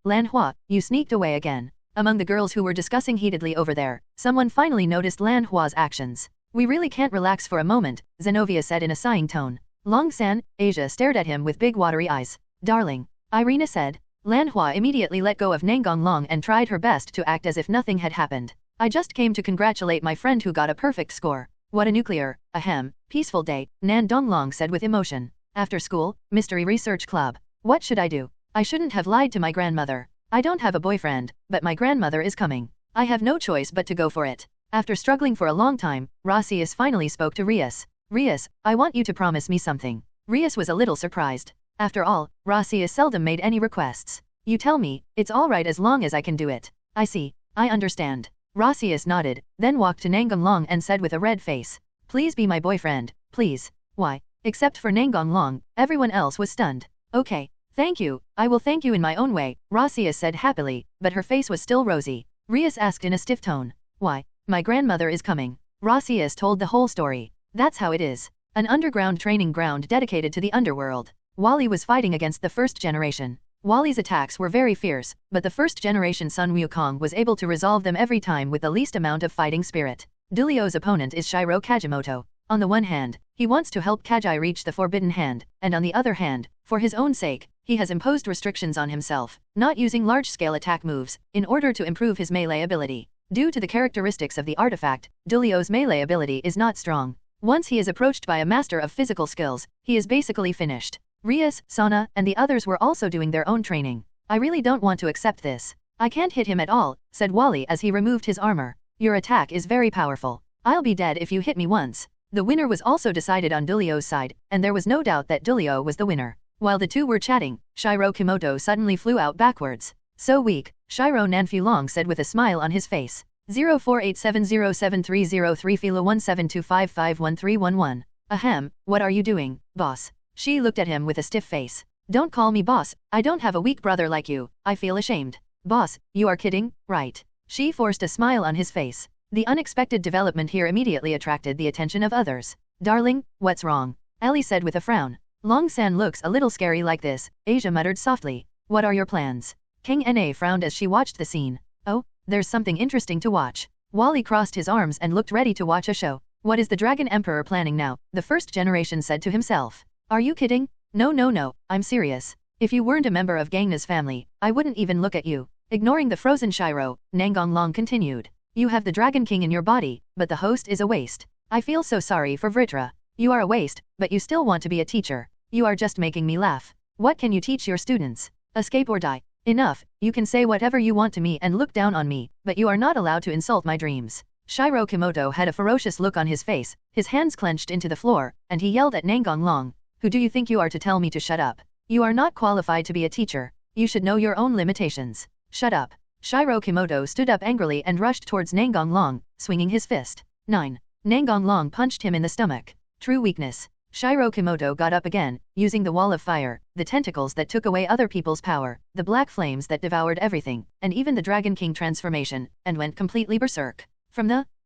Lanhua, you sneaked away again. Among the girls who were discussing heatedly over there, someone finally noticed Lanhua's actions. We really can't relax for a moment, Zenobia said in a sighing tone. Longsan, Asia stared at him with big watery eyes. Darling, Irina said. Lanhua immediately let go of Nangong Long and tried her best to act as if nothing had happened. I just came to congratulate my friend who got a perfect score. What a nuclear, peaceful day, Nandong Long said with emotion. After school, Mystery Research Club. What should I do? I shouldn't have lied to my grandmother. I don't have a boyfriend, but my grandmother is coming. I have no choice but to go for it. After struggling for a long time, Rossius finally spoke to Rias. Rias, I want you to promise me something. Rias was a little surprised. After all, Rasius seldom made any requests. You tell me, it's alright as long as I can do it. I see. I understand. Rasius nodded, then walked to Nangong Long and said with a red face, please be my boyfriend, please. Why? Except for Nangong Long, everyone else was stunned. Okay. Thank you, I will thank you in my own way, Rasius said happily, but her face was still rosy. Rias asked in a stiff tone. Why? My grandmother is coming. Rasius told the whole story. That's how it is. An underground training ground dedicated to the underworld. Wally was fighting against the first generation. Wally's attacks were very fierce, but the first generation Sun Wukong was able to resolve them every time with the least amount of fighting spirit. Dulio's opponent is Shiro Kajimoto. On the one hand, he wants to help Kajai reach the Forbidden Hand, and on the other hand, for his own sake, he has imposed restrictions on himself, not using large-scale attack moves, in order to improve his melee ability. Due to the characteristics of the artifact, Dulio's melee ability is not strong. Once he is approached by a master of physical skills, he is basically finished. Rias, Sana, and the others were also doing their own training. I really don't want to accept this. I can't hit him at all, said Wally as he removed his armor. Your attack is very powerful. I'll be dead if you hit me once. The winner was also decided on Dulio's side, and there was no doubt that Dulio was the winner. While the two were chatting, Shiro Kimoto suddenly flew out backwards. So weak, Shiro Nanfulong said with a smile on his face. 0487073033 Fila 17255131. Ahem, what are you doing, boss? She looked at him with a stiff face. Don't call me boss, I don't have a weak brother like you, I feel ashamed. Boss, you are kidding, right? She forced a smile on his face. The unexpected development here immediately attracted the attention of others. Darling, what's wrong? Ellie said with a frown. Long San looks a little scary like this, Asia muttered softly. What are your plans? King Na frowned as she watched the scene. Oh, there's something interesting to watch. Wally crossed his arms and looked ready to watch a show. What is the Dragon Emperor planning now? The first generation said to himself. Are you kidding? No, I'm serious. If you weren't a member of Gangna's family, I wouldn't even look at you. Ignoring the frozen Shiro, Nangong Long continued. You have the Dragon King in your body, but the host is a waste. I feel so sorry for Vritra. You are a waste, but you still want to be a teacher. You are just making me laugh. What can you teach your students? Escape or die. Enough, you can say whatever you want to me and look down on me, but you are not allowed to insult my dreams. Shiro Kimoto had a ferocious look on his face, his hands clenched into the floor, and he yelled at Nangong Long. Who do you think you are to tell me to shut up? You are not qualified to be a teacher. You should know your own limitations. Shut up. Shiro Kimoto stood up angrily and rushed towards Nangong Long, swinging his fist. 9. Nangong Long punched him in the stomach. True weakness. Shiro Kimoto got up again, using the wall of fire, the tentacles that took away other people's power, the black flames that devoured everything, and even the Dragon King transformation, and went completely berserk.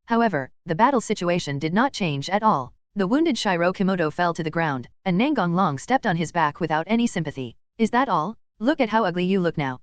However, the battle situation did not change at all. The wounded Shiro Kimoto fell to the ground, and Nangong Long stepped on his back without any sympathy. Is that all? Look at how ugly you look now.